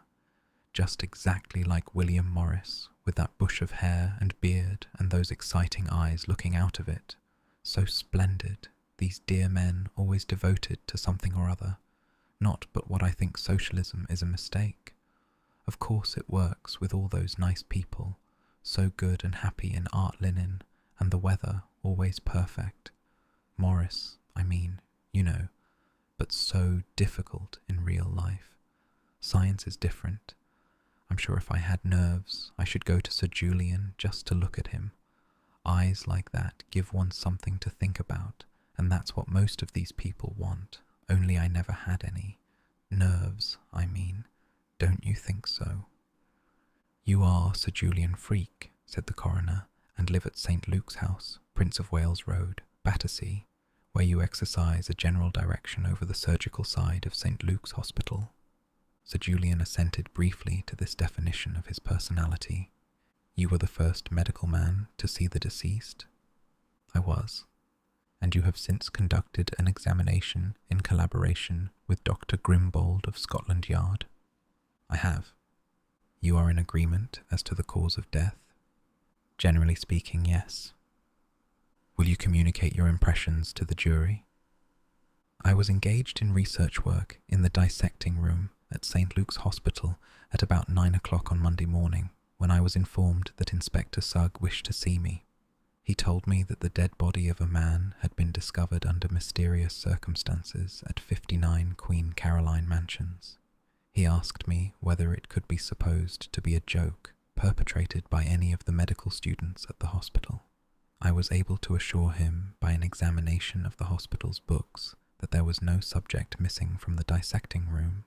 Just exactly like William Morris, with that bush of hair and beard and those exciting eyes looking out of it. So splendid. These dear men always devoted to something or other. Not but what I think socialism is a mistake. Of course it works with all those nice people, so good and happy in art linen, and the weather always perfect. Morris, I mean, you know, but so difficult in real life. Science is different. I'm sure if I had nerves, I should go to Sir Julian just to look at him. Eyes like that give one something to think about. And that's what most of these people want, only I never had any. Nerves, I mean. Don't you think so? You are Sir Julian Freke, said the coroner, and live at St. Luke's House, Prince of Wales Road, Battersea, where you exercise a general direction over the surgical side of St. Luke's Hospital. Sir Julian assented briefly to this definition of his personality. You were the first medical man to see the deceased? I was. And you have since conducted an examination in collaboration with Dr. Grimbold of Scotland Yard? I have. You are in agreement as to the cause of death? Generally speaking, yes. Will you communicate your impressions to the jury? I was engaged in research work in the dissecting room at St. Luke's Hospital at about 9 o'clock on Monday morning, when I was informed that Inspector Sugg wished to see me. He told me that the dead body of a man had been discovered under mysterious circumstances at 59 Queen Caroline Mansions. He asked me whether it could be supposed to be a joke perpetrated by any of the medical students at the hospital. I was able to assure him by an examination of the hospital's books that there was no subject missing from the dissecting room.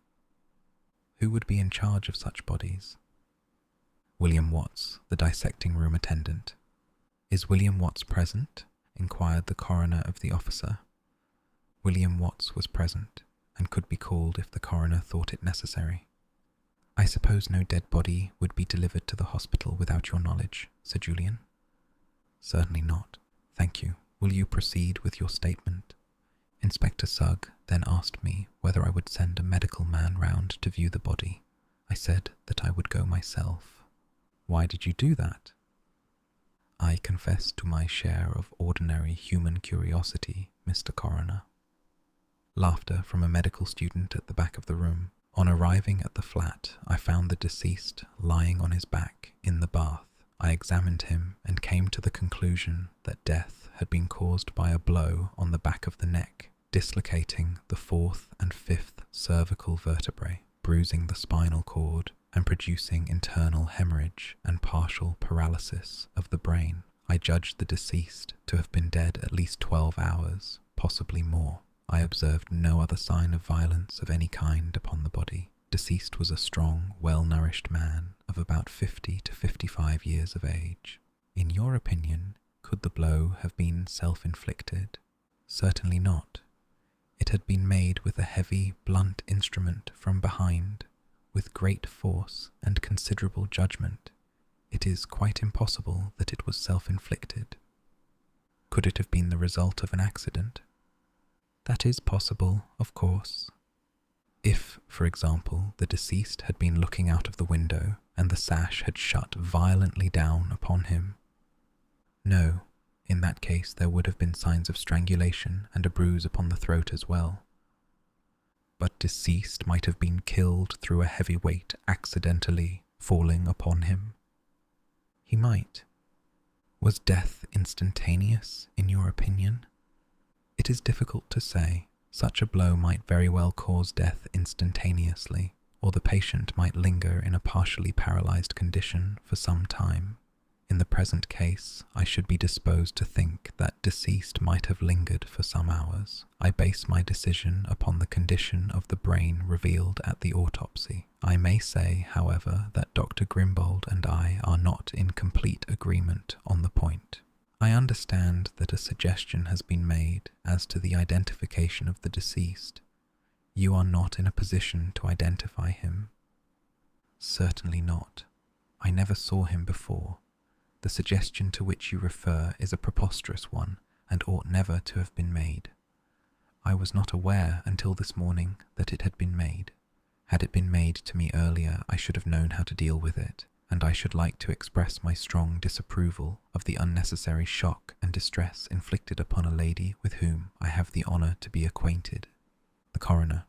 Who would be in charge of such bodies? William Watts, the dissecting room attendant. Is William Watts present? Inquired the coroner of the officer. William Watts was present, and could be called if the coroner thought it necessary. I suppose no dead body would be delivered to the hospital without your knowledge, Sir Julian? Certainly not. Thank you. Will you proceed with your statement? Inspector Sugg then asked me whether I would send a medical man round to view the body. I said that I would go myself. Why did you do that? I confess to my share of ordinary human curiosity, Mr. Coroner. Laughter from a medical student at the back of the room. On arriving at the flat, I found the deceased lying on his back in the bath. I examined him and came to the conclusion that death had been caused by a blow on the back of the neck, dislocating the 4th and 5th cervical vertebrae, bruising the spinal cord, and producing internal hemorrhage and partial paralysis of the brain. I judged the deceased to have been dead at least 12 hours, possibly more. I observed no other sign of violence of any kind upon the body. Deceased was a strong, well-nourished man of about 50 to 55 years of age. In your opinion, could the blow have been self-inflicted? Certainly not. It had been made with a heavy, blunt instrument from behind, with great force and considerable judgment. It is quite impossible that it was self-inflicted. Could it have been the result of an accident? That is possible, of course. If, for example, the deceased had been looking out of the window and the sash had shut violently down upon him. No, in that case there would have been signs of strangulation and a bruise upon the throat as well. But deceased might have been killed through a heavy weight accidentally falling upon him. He might. Was death instantaneous, in your opinion? It is difficult to say. Such a blow might very well cause death instantaneously, or the patient might linger in a partially paralyzed condition for some time. In the present case, I should be disposed to think that deceased might have lingered for some hours. I base my decision upon the condition of the brain revealed at the autopsy. I may say, however, that Dr. Grimbold and I are not in complete agreement on the point. I understand that a suggestion has been made as to the identification of the deceased. You are not in a position to identify him. Certainly not. I never saw him before. The suggestion to which you refer is a preposterous one and ought never to have been made. I was not aware until this morning that it had been made. Had it been made to me earlier, I should have known how to deal with it, and I should like to express my strong disapproval of the unnecessary shock and distress inflicted upon a lady with whom I have the honour to be acquainted. The coroner.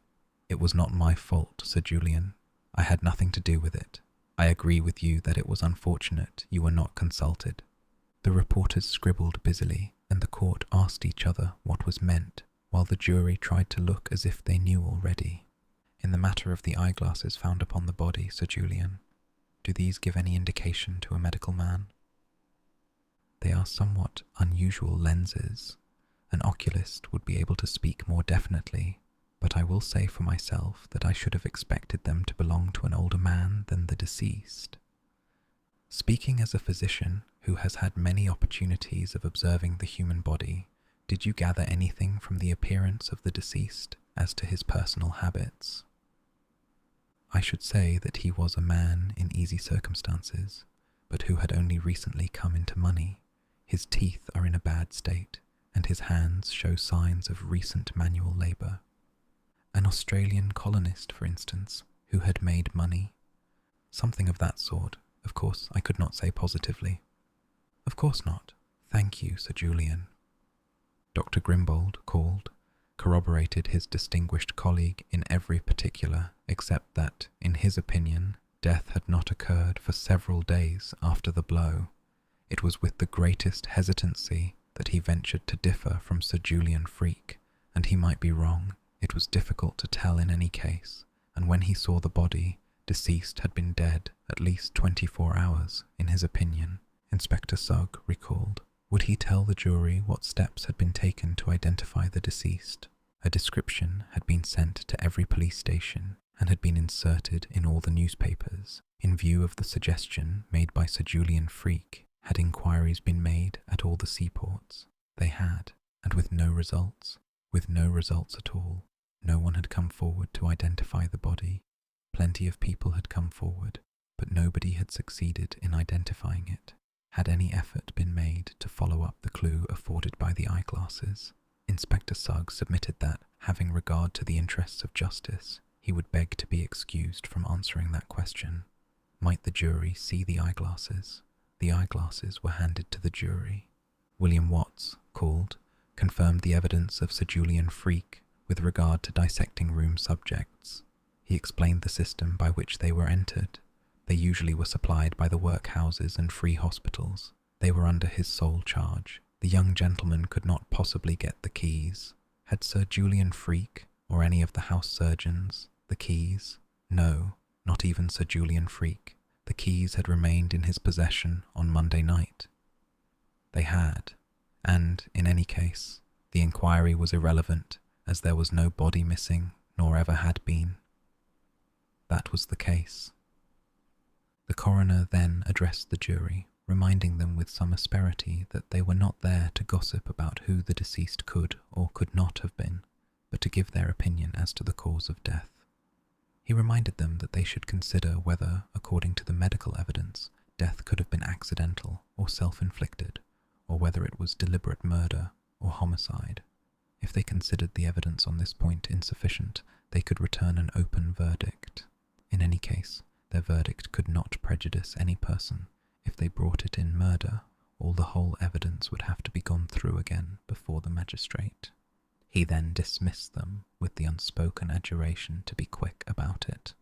It was not my fault, Sir Julian. I had nothing to do with it. I agree with you that it was unfortunate you were not consulted. The reporters scribbled busily, and the court asked each other what was meant, while the jury tried to look as if they knew already. In the matter of the eyeglasses found upon the body, Sir Julian, do these give any indication to a medical man? They are somewhat unusual lenses. An oculist would be able to speak more definitely, but I will say for myself that I should have expected them to belong to an older man than the deceased. Speaking as a physician who has had many opportunities of observing the human body, did you gather anything from the appearance of the deceased as to his personal habits? I should say that he was a man in easy circumstances, but who had only recently come into money. His teeth are in a bad state, and his hands show signs of recent manual labour. An Australian colonist, for instance, who had made money. Something of that sort. Of course, I could not say positively. Of course not. Thank you, Sir Julian. Dr. Grimbold called, corroborated his distinguished colleague in every particular except that, in his opinion, death had not occurred for several days after the blow. It was with the greatest hesitancy that he ventured to differ from Sir Julian Freke, and he might be wrong. It was difficult to tell in any case, and when he saw the body, deceased had been dead at least 24 hours, in his opinion. Inspector Sugg recalled. Would he tell the jury what steps had been taken to identify the deceased? A description had been sent to every police station and had been inserted in all the newspapers. In view of the suggestion made by Sir Julian Freke, had inquiries been made at all the seaports? They had, and with no results. With no results at all. No one had come forward to identify the body. Plenty of people had come forward, but nobody had succeeded in identifying it. Had any effort been made to follow up the clue afforded by the eyeglasses? Inspector Sugg submitted that, having regard to the interests of justice, he would beg to be excused from answering that question. Might the jury see the eyeglasses? The eyeglasses were handed to the jury. William Watts, called, confirmed the evidence of Sir Julian Freke with regard to dissecting room subjects. He explained the system by which they were entered. They usually were supplied by the workhouses and free hospitals. They were under his sole charge. The young gentleman could not possibly get the keys. Had Sir Julian Freke, or any of the house surgeons, the keys? No, not even Sir Julian Freke. The keys had remained in his possession on Monday night. They had, and, in any case, the inquiry was irrelevant, as there was no body missing, nor ever had been. That was the case. The coroner then addressed the jury, reminding them with some asperity that they were not there to gossip about who the deceased could or could not have been, but to give their opinion as to the cause of death. He reminded them that they should consider whether, according to the medical evidence, death could have been accidental or self-inflicted, or whether it was deliberate murder or homicide. If they considered the evidence on this point insufficient, they could return an open verdict. In any case, their verdict could not prejudice any person. If they brought it in murder, all the whole evidence would have to be gone through again before the magistrate. He then dismissed them with the unspoken adjuration to be quick about it.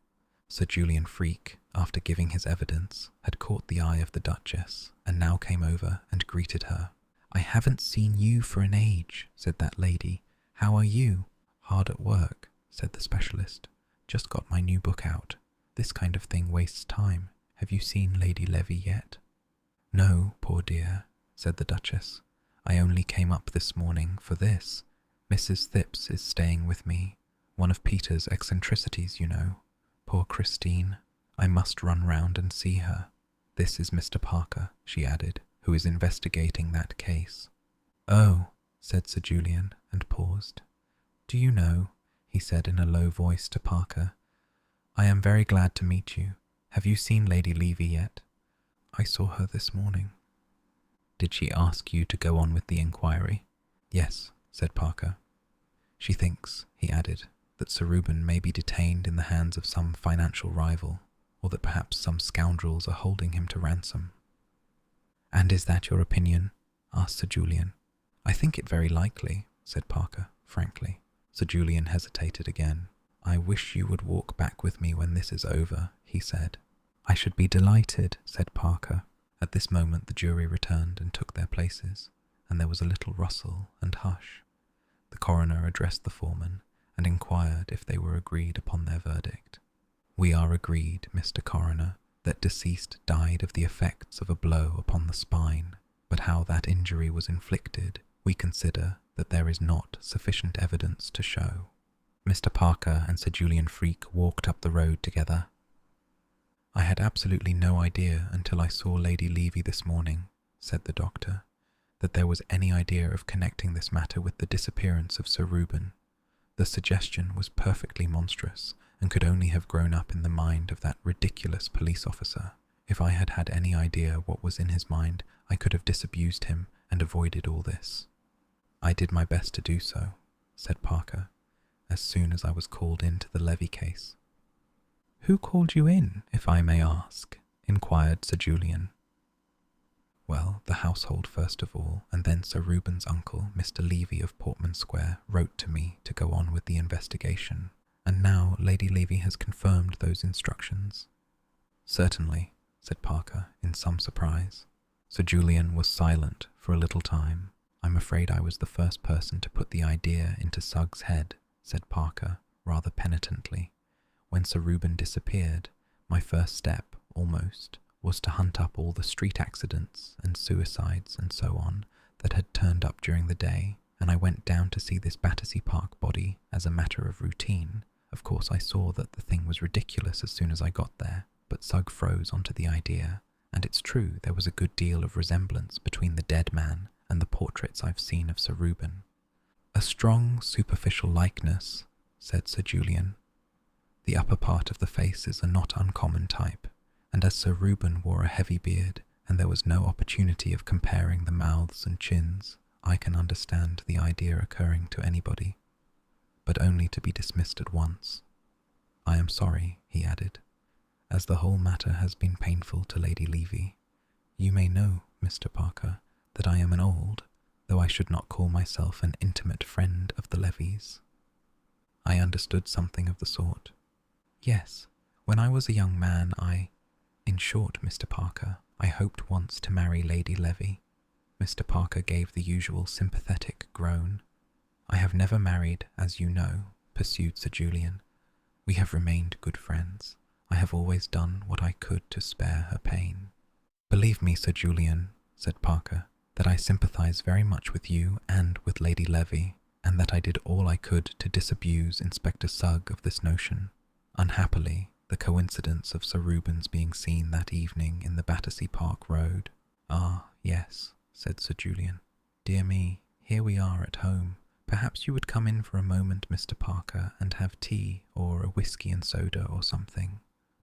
Sir Julian Freke, after giving his evidence, had caught the eye of the Duchess, and now came over and greeted her. "I haven't seen you for an age," said that lady. "How are you?" "Hard at work," said the specialist. "Just got my new book out. This kind of thing wastes time. Have you seen Lady Levy yet?" "No, poor dear," said the Duchess. "I only came up this morning for this. Mrs. Thipps is staying with me. One of Peter's eccentricities, you know. Poor Christine. I must run round and see her. This is Mr. Parker," she added, "who is investigating that case." "Oh," said Sir Julian, and paused. "Do you know," he said in a low voice to Parker, "I am very glad to meet you. Have you seen Lady Levy yet?" "I saw her this morning." "Did she ask you to go on with the inquiry?" "Yes," said Parker. "She thinks," he added, "that Sir Reuben may be detained in the hands of some financial rival, or that perhaps some scoundrels are holding him to ransom." "And is that your opinion?" asked Sir Julian. "I think it very likely," said Parker, frankly. Sir Julian hesitated again. "I wish you would walk back with me when this is over," he said. "I should be delighted," said Parker. At this moment the jury returned and took their places, and there was a little rustle and hush. The coroner addressed the foreman and inquired if they were agreed upon their verdict. "We are agreed, Mr. Coroner, that deceased died of the effects of a blow upon the spine, but how that injury was inflicted, we consider that there is not sufficient evidence to show." Mr. Parker and Sir Julian Freke walked up the road together. "I had absolutely no idea until I saw Lady Levy this morning," said the doctor, "that there was any idea of connecting this matter with the disappearance of Sir Reuben. The suggestion was perfectly monstrous, and could only have grown up in the mind of that ridiculous police officer. If I had had any idea what was in his mind, I could have disabused him and avoided all this." "I did my best to do so," said Parker, "as soon as I was called into the Levy case." "Who called you in, if I may ask?" inquired Sir Julian. Well, the household first of all, and then Sir Reuben's uncle, Mr. Levy of Portman Square, wrote to me to go on with the investigation, and now Lady Levy has confirmed those instructions. Certainly, said Parker, in some surprise. Sir Julian was silent for a little time. I'm afraid I was the first person to put the idea into Suggs' head, said Parker, rather penitently. When Sir Reuben disappeared, my first step, almost, was to hunt up all the street accidents and suicides and so on that had turned up during the day, and I went down to see this Battersea Park body as a matter of routine. Of course I saw that the thing was ridiculous as soon as I got there, but Sugg froze onto the idea, and it's true there was a good deal of resemblance between the dead man and the portraits I've seen of Sir Reuben. A strong, superficial likeness, said Sir Julian. The upper part of the face is a not uncommon type, and as Sir Reuben wore a heavy beard and there was no opportunity of comparing the mouths and chins, I can understand the idea occurring to anybody, but only to be dismissed at once. I am sorry, he added, as the whole matter has been painful to Lady Levy. You may know, Mr. Parker, that I am an old, though I should not call myself an intimate friend of the Levys. I understood something of the sort. Yes, when I was a young man in short, Mr. Parker, I hoped once to marry Lady Levy. Mr. Parker gave the usual sympathetic groan. I have never married, as you know, pursued Sir Julian. We have remained good friends. I have always done what I could to spare her pain. Believe me, Sir Julian, said Parker, that I sympathize very much with you and with Lady Levy, and that I did all I could to disabuse Inspector Sugg of this notion. Unhappily, the coincidence of Sir Reuben's being seen that evening in the Battersea Park Road. Ah, yes, said Sir Julian. Dear me, here we are at home. Perhaps you would come in for a moment, Mr. Parker, and have tea or a whisky and soda or something.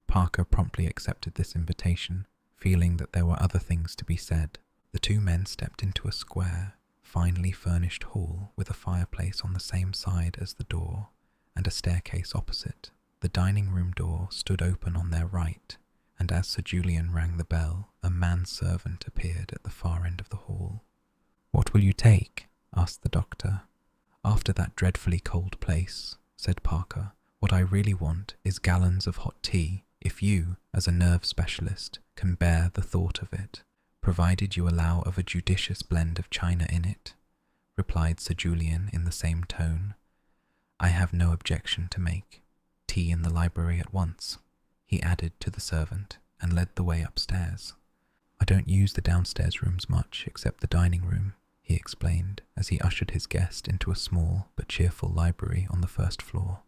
Parker promptly accepted this invitation, feeling that there were other things to be said. The two men stepped into a square, finely furnished hall with a fireplace on the same side as the door and a staircase opposite. The dining-room door stood open on their right, and as Sir Julian rang the bell, a manservant appeared at the far end of the hall. "What will you take?" asked the doctor. "After that dreadfully cold place," said Parker, "what I really want is gallons of hot tea, if you, as a nerve specialist, can bear the thought of it, provided you allow of a judicious blend of China in it," replied Sir Julian in the same tone. "I have no objection to make. Tea in the library at once," he added to the servant, and led the way upstairs. "I don't use the downstairs rooms much, except the dining room," he explained, as he ushered his guest into a small but cheerful library on the first floor.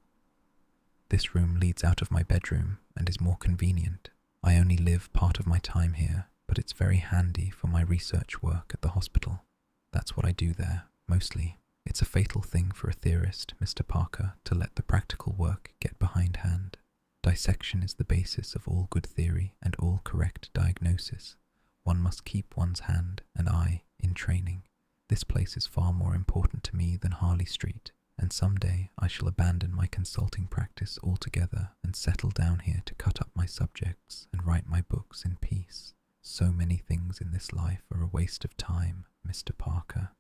"This room leads out of my bedroom and is more convenient. I only live part of my time here, but it's very handy for my research work at the hospital. That's what I do there, mostly. It's a fatal thing for a theorist, Mr. Parker, to let the practical work get behindhand. Dissection is the basis of all good theory and all correct diagnosis. One must keep one's hand and eye in training. This place is far more important to me than Harley Street, and some day I shall abandon my consulting practice altogether and settle down here to cut up my subjects and write my books in peace. So many things in this life are a waste of time, Mr. Parker."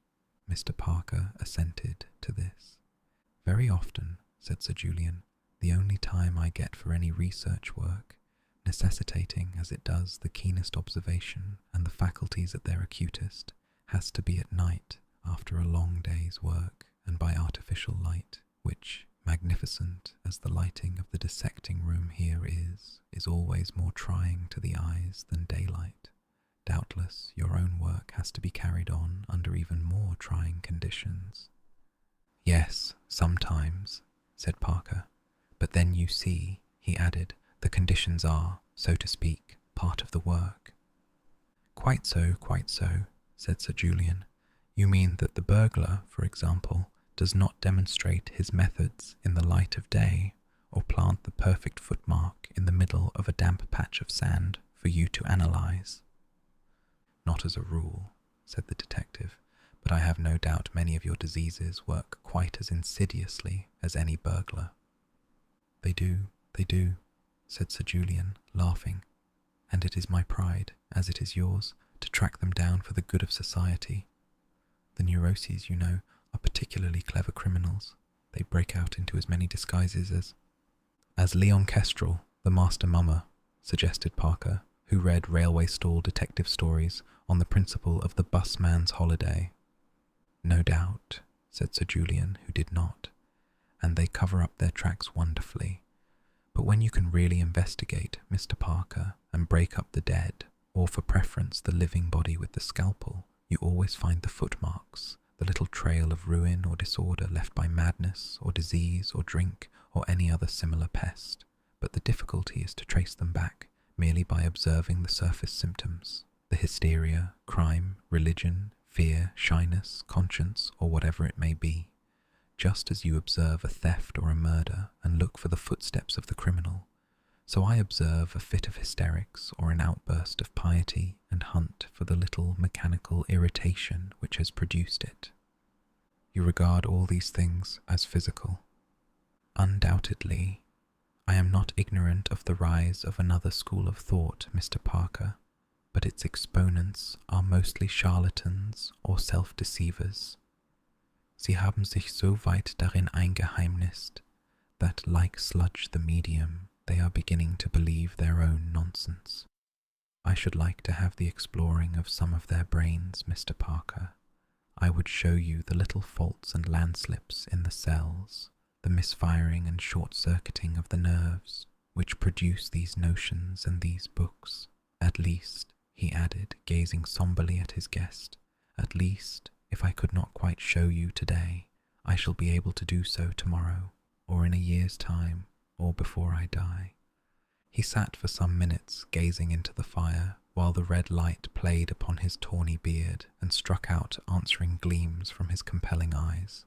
Mr. Parker assented to this. "Very often," said Sir Julian, "the only time I get for any research work, necessitating as it does the keenest observation and the faculties at their acutest, has to be at night after a long day's work and by artificial light, which, magnificent as the lighting of the dissecting room here is always more trying to the eyes than daylight. Doubtless your own work has to be carried on under even more trying conditions." "Yes, sometimes," said Parker. "But then you see," he added, "the conditions are, so to speak, part of the work." Quite so, said Sir Julian. "You mean that the burglar, for example, does not demonstrate his methods in the light of day, or plant the perfect footmark in the middle of a damp patch of sand for you to analyze?" "Not as a rule," said the detective, "but I have no doubt many of your diseases work quite as insidiously as any burglar." They do, said Sir Julian, laughing, "and it is my pride, as it is yours, to track them down for the good of society. The neuroses, you know, are particularly clever criminals. They break out into as many disguises as Leon Kestrel, the master mummer, suggested Parker, who read railway stall detective stories on the principle of the busman's holiday. No doubt, said Sir Julian, who did not, and they cover up their tracks wonderfully. But when you can really investigate, Mr. Parker, and break up the dead, or for preference the living body with the scalpel, you always find the footmarks, the little trail of ruin or disorder left by madness or disease or drink or any other similar pest. But the difficulty is to trace them back merely by observing the surface symptoms, the hysteria, crime, religion, fear, shyness, conscience, or whatever it may be. Just as you observe a theft or a murder and look for the footsteps of the criminal, so I observe a fit of hysterics or an outburst of piety and hunt for the little mechanical irritation which has produced it. You regard all these things as physical. Undoubtedly, I am not ignorant of the rise of another school of thought, Mr. Parker, but its exponents are mostly charlatans or self-deceivers. Sie haben sich so weit darin eingeheimnisst, that like Sludge the medium, they are beginning to believe their own nonsense. I should like to have the exploring of some of their brains, Mr. Parker. I would show you the little faults and landslips in the cells, the misfiring and short-circuiting of the nerves, which produce these notions and these books. At least, he added, gazing somberly at his guest, at least, if I could not quite show you today, I shall be able to do so tomorrow, or in a year's time, or before I die. He sat for some minutes gazing into the fire, while the red light played upon his tawny beard and struck out answering gleams from his compelling eyes.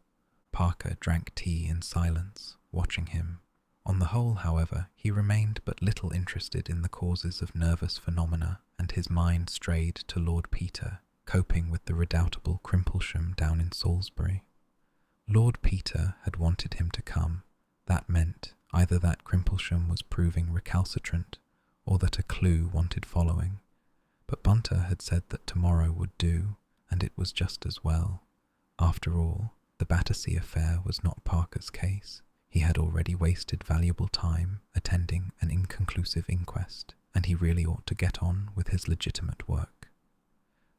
Parker drank tea in silence, watching him. On the whole, however, he remained but little interested in the causes of nervous phenomena, and his mind strayed to Lord Peter, coping with the redoubtable Crimplesham down in Salisbury. Lord Peter had wanted him to come. That meant either that Crimplesham was proving recalcitrant, or that a clue wanted following. But Bunter had said that tomorrow would do, and it was just as well. After all, the Battersea affair was not Parker's case. He had already wasted valuable time attending an inconclusive inquest, and he really ought to get on with his legitimate work.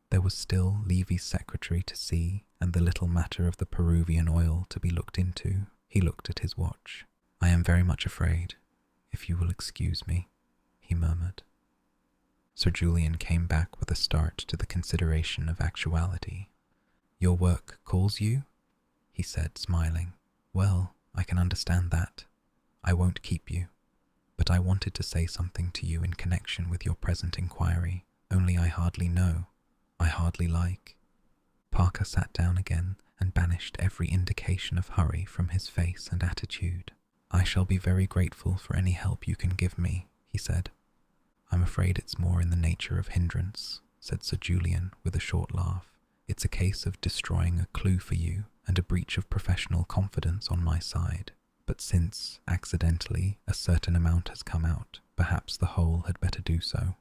There was still Levy's secretary to see, and the little matter of the Peruvian oil to be looked into. He looked at his watch. "I am very much afraid, if you will excuse me," he murmured. Sir Julian came back with a start to the consideration of actuality. "Your work calls you?" he said, smiling. "Well, I can understand that. I won't keep you. But I wanted to say something to you in connection with your present inquiry, only I hardly know. I hardly like." Parker sat down again and banished every indication of hurry from his face and attitude. "I shall be very grateful for any help you can give me," he said. "I'm afraid it's more in the nature of hindrance," said Sir Julian with a short laugh. "It's a case of destroying a clue for you and a breach of professional confidence on my side. But since, accidentally, a certain amount has come out, perhaps the whole had better do so."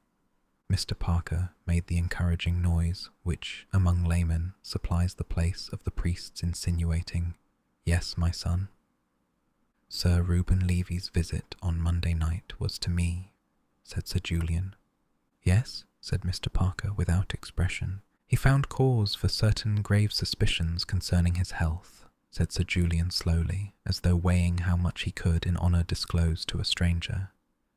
Mr. Parker made the encouraging noise which, among laymen, supplies the place of the priest's insinuating, "Yes, my son." "Sir Reuben Levy's visit on Monday night was to me," said Sir Julian. "Yes," said Mr. Parker without expression. "He found cause for certain grave suspicions concerning his health," said Sir Julian slowly, as though weighing how much he could in honour disclose to a stranger.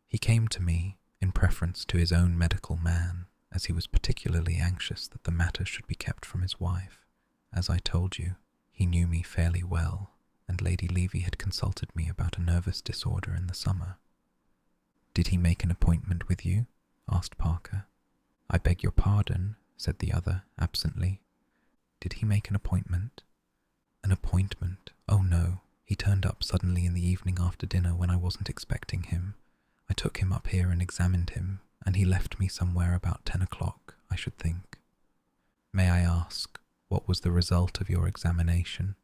"He came to me, in preference to his own medical man, as he was particularly anxious that the matter should be kept from his wife. As I told you, he knew me fairly well, and Lady Levy had consulted me about a nervous disorder in the summer." "Did he make an appointment with you?" asked Parker. "I beg your pardon," said the other, absently. "Did he make an appointment?" "An appointment? Oh no. He turned up suddenly in the evening after dinner when I wasn't expecting him. I took him up here and examined him, and he left me somewhere about 10 o'clock, I should think." "May I ask, what was the result of your examination?"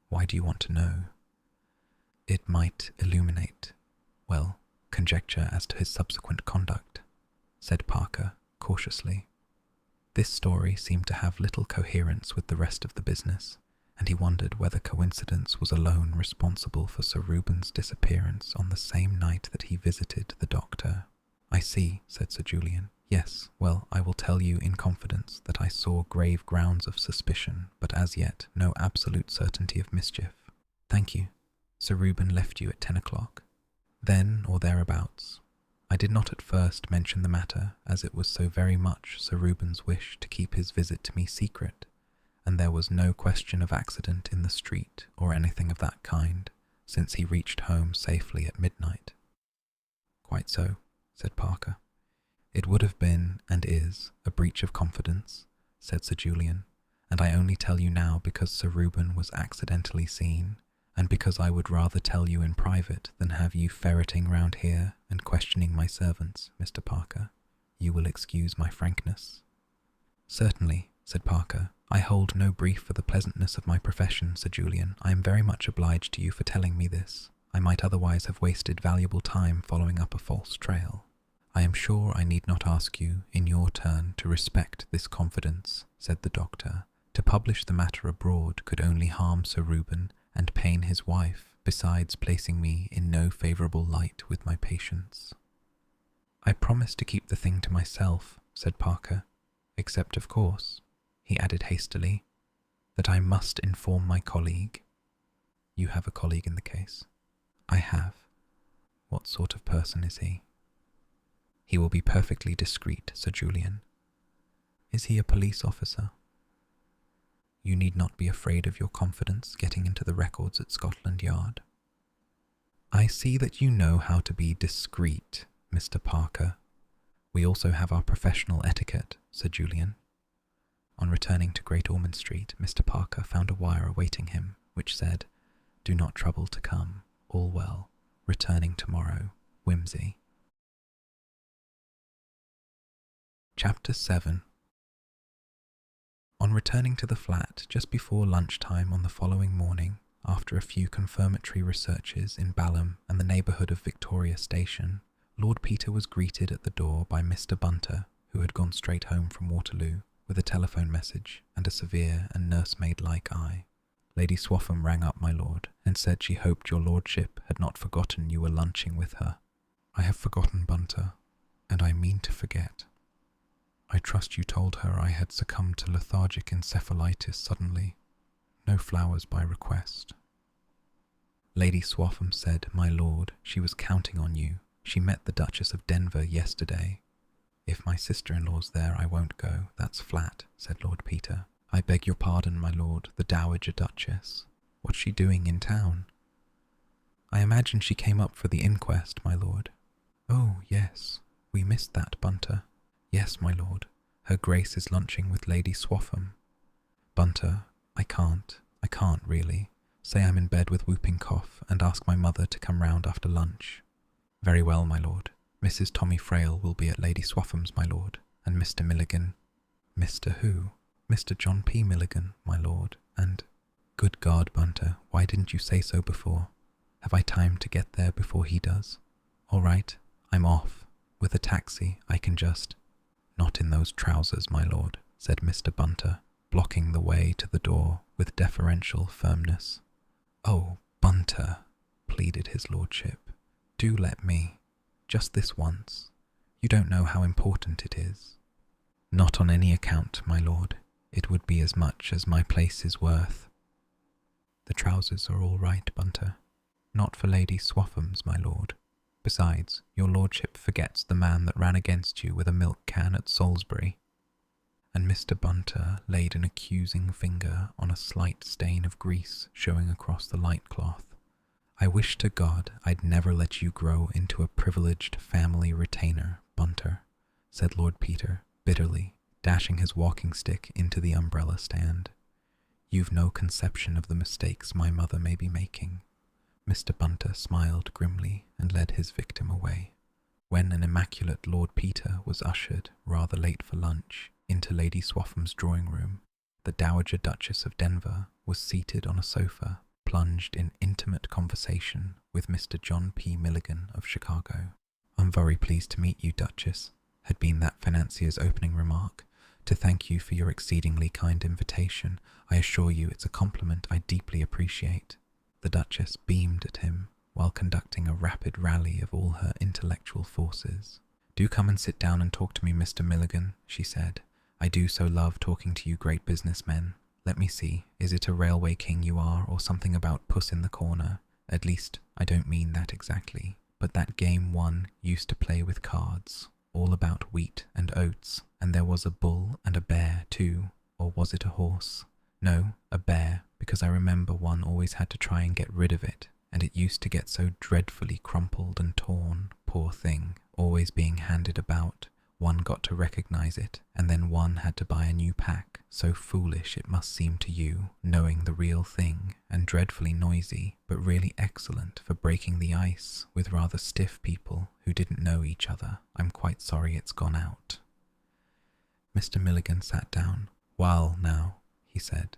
"Why do you want to know?" "It might illuminate, well, conjecture as to his subsequent conduct," said Parker, cautiously. This story seemed to have little coherence with the rest of the business, and he wondered whether coincidence was alone responsible for Sir Reuben's disappearance on the same night that he visited the doctor. "I see," said Sir Julian. "Yes, well, I will tell you in confidence that I saw grave grounds of suspicion, but as yet no absolute certainty of mischief." "Thank you. Sir Reuben left you at 10 o'clock. Then or thereabouts. I did not at first mention the matter, as it was so very much Sir Reuben's wish to keep his visit to me secret, and there was no question of accident in the street or anything of that kind, since he reached home safely at midnight." "Quite so," said Parker. "It would have been, and is, a breach of confidence," said Sir Julian, "and I only tell you now because Sir Reuben was accidentally seen, and because I would rather tell you in private than have you ferreting round here and questioning my servants, Mr. Parker. You will excuse my frankness." "Certainly," said Parker. "I hold no brief for the pleasantness of my profession, Sir Julian. I am very much obliged to you for telling me this. I might otherwise have wasted valuable time following up a false trail." "I am sure I need not ask you, in your turn, to respect this confidence," said the doctor. "To publish the matter abroad could only harm Sir Reuben and pain his wife, besides placing me in no favourable light with my patients." "I promise to keep the thing to myself," said Parker, "except, of course," he added hastily, "that I must inform my colleague." "You have a colleague in the case?" "I have." "What sort of person is he?" "He will be perfectly discreet, Sir Julian." "Is he a police officer?" "You need not be afraid of your confidence getting into the records at Scotland Yard." "I see that you know how to be discreet, Mr. Parker. We also have our professional etiquette, Sir Julian." On returning to Great Ormond Street, Mr. Parker found a wire awaiting him, which said, "Do not trouble to come. All well. Returning tomorrow. Wimsey." Chapter 7. On returning to the flat just before lunchtime on the following morning, after a few confirmatory researches in Balham and the neighbourhood of Victoria Station, Lord Peter was greeted at the door by Mr. Bunter, who had gone straight home from Waterloo, with a telephone message and a severe and nursemaid-like eye. "Lady Swaffham rang up, my lord, and said she hoped your lordship had not forgotten you were lunching with her." "I have forgotten, Bunter, and I mean to forget. I trust you told her I had succumbed to lethargic encephalitis suddenly. No flowers by request." "Lady Swaffham said, my lord, she was counting on you. She met the Duchess of Denver yesterday." "If my sister-in-law's there, I won't go. That's flat," said Lord Peter. "I beg your pardon, my lord, the Dowager Duchess. What's she doing in town?" "I imagine she came up for the inquest, my lord." "Oh, yes. We missed that, Bunter." "Yes, my lord. Her Grace is lunching with Lady Swaffham." "Bunter, I can't really. Say I'm in bed with whooping cough and ask my mother to come round after lunch." "Very well, my lord. Mrs. Tommy Frail will be at Lady Swaffham's, my lord, and Mr. Milligan." "Mr. who?" "Mr. John P. Milligan, my lord, and—" "Good God, Bunter, why didn't you say so before? Have I time to get there before he does?" "All right, I'm off. With a taxi, I can just—" "Not in those trousers, my lord," said Mr. Bunter, blocking the way to the door with deferential firmness. "Oh, Bunter," pleaded his lordship, "do let me. Just this once. You don't know how important it is." "Not on any account, my lord. It would be as much as my place is worth." "The trousers are all right, Bunter. Not for Lady Swaffham's, my lord. Besides, your lordship forgets the man that ran against you with a milk can at Salisbury." And Mr. Bunter laid an accusing finger on a slight stain of grease showing across the light cloth. "I wish to God I'd never let you grow into a privileged family retainer, Bunter," said Lord Peter bitterly, dashing his walking stick into the umbrella stand. "You've no conception of the mistakes my mother may be making." Mr. Bunter smiled grimly and led his victim away. When an immaculate Lord Peter was ushered, rather late for lunch, into Lady Swaffham's drawing-room, the Dowager Duchess of Denver was seated on a sofa, plunged in intimate conversation with Mr. John P. Milligan of Chicago. "I'm very pleased to meet you, Duchess," had been that financier's opening remark. To thank you for your exceedingly kind invitation. I assure you it's a compliment I deeply appreciate." The Duchess beamed at him while conducting a rapid rally of all her intellectual forces. "Do come and sit down and talk to me, Mr. Milligan," she said. "I do so love talking to you great businessmen. Let me see, is it a railway king you are, or something about Puss in the Corner? At least, I don't mean that exactly, but that game one used to play with cards, all about wheat and oats, and there was a bull and a bear too, or was it a horse? No, a bear, because I remember one always had to try and get rid of it, and it used to get so dreadfully crumpled and torn, poor thing, always being handed about. One got to recognize it, and then one had to buy a new pack. So foolish it must seem to you, knowing the real thing, and dreadfully noisy, but really excellent for breaking the ice with rather stiff people who didn't know each other. I'm quite sorry it's gone out." Mr. Milligan sat down. "Well, now," he said,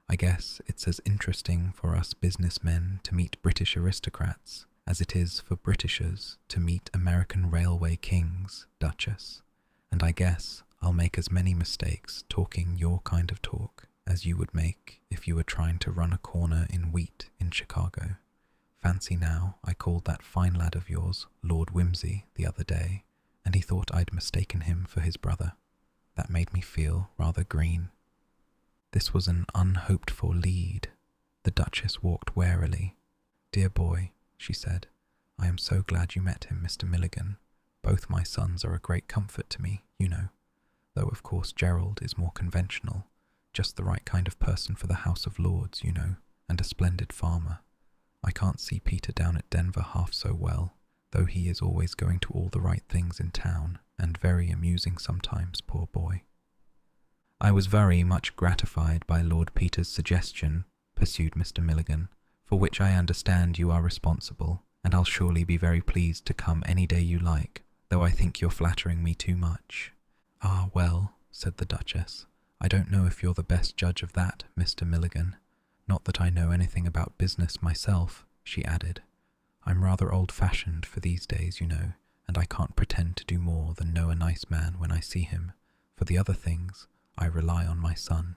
"I guess it's as interesting for us businessmen to meet British aristocrats as it is for Britishers to meet American railway kings, Duchess. And I guess I'll make as many mistakes talking your kind of talk as you would make if you were trying to run a corner in wheat in Chicago. Fancy now, I called that fine lad of yours Lord Wimsey the other day, and he thought I'd mistaken him for his brother. That made me feel rather green." This was an unhoped-for lead. The Duchess walked warily. "Dear boy," she said, "I am so glad you met him, Mr. Milligan. Both my sons are a great comfort to me, you know, though of course Gerald is more conventional, just the right kind of person for the House of Lords, you know, and a splendid farmer. I can't see Peter down at Denver half so well, though he is always going to all the right things in town, and very amusing sometimes, poor boy." "I was very much gratified by Lord Peter's suggestion," pursued Mr. Milligan, "for which I understand you are responsible, and I'll surely be very pleased to come any day you like, though I think you're flattering me too much." "Ah, well," said the Duchess, "I don't know if you're the best judge of that, Mr. Milligan. Not that I know anything about business myself," she added. "I'm rather old-fashioned for these days, you know, and I can't pretend to do more than know a nice man when I see him. For the other things, I rely on my son."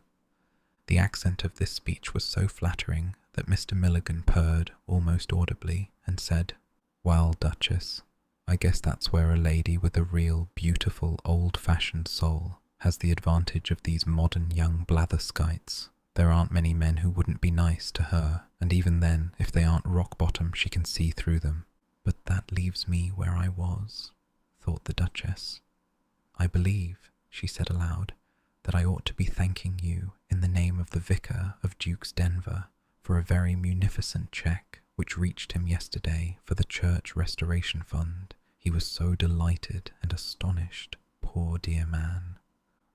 The accent of this speech was so flattering that Mr. Milligan purred almost audibly and said, "Well, Duchess, I guess that's where a lady with a real, beautiful, old-fashioned soul has the advantage of these modern young blatherskites. There aren't many men who wouldn't be nice to her, and even then, if they aren't rock-bottom, she can see through them. But that leaves me where I was," thought the Duchess. "I believe," she said aloud, "that I ought to be thanking you in the name of the Vicar of Duke's Denver for a very munificent cheque which reached him yesterday for the Church Restoration Fund. He was so delighted and astonished, poor dear man."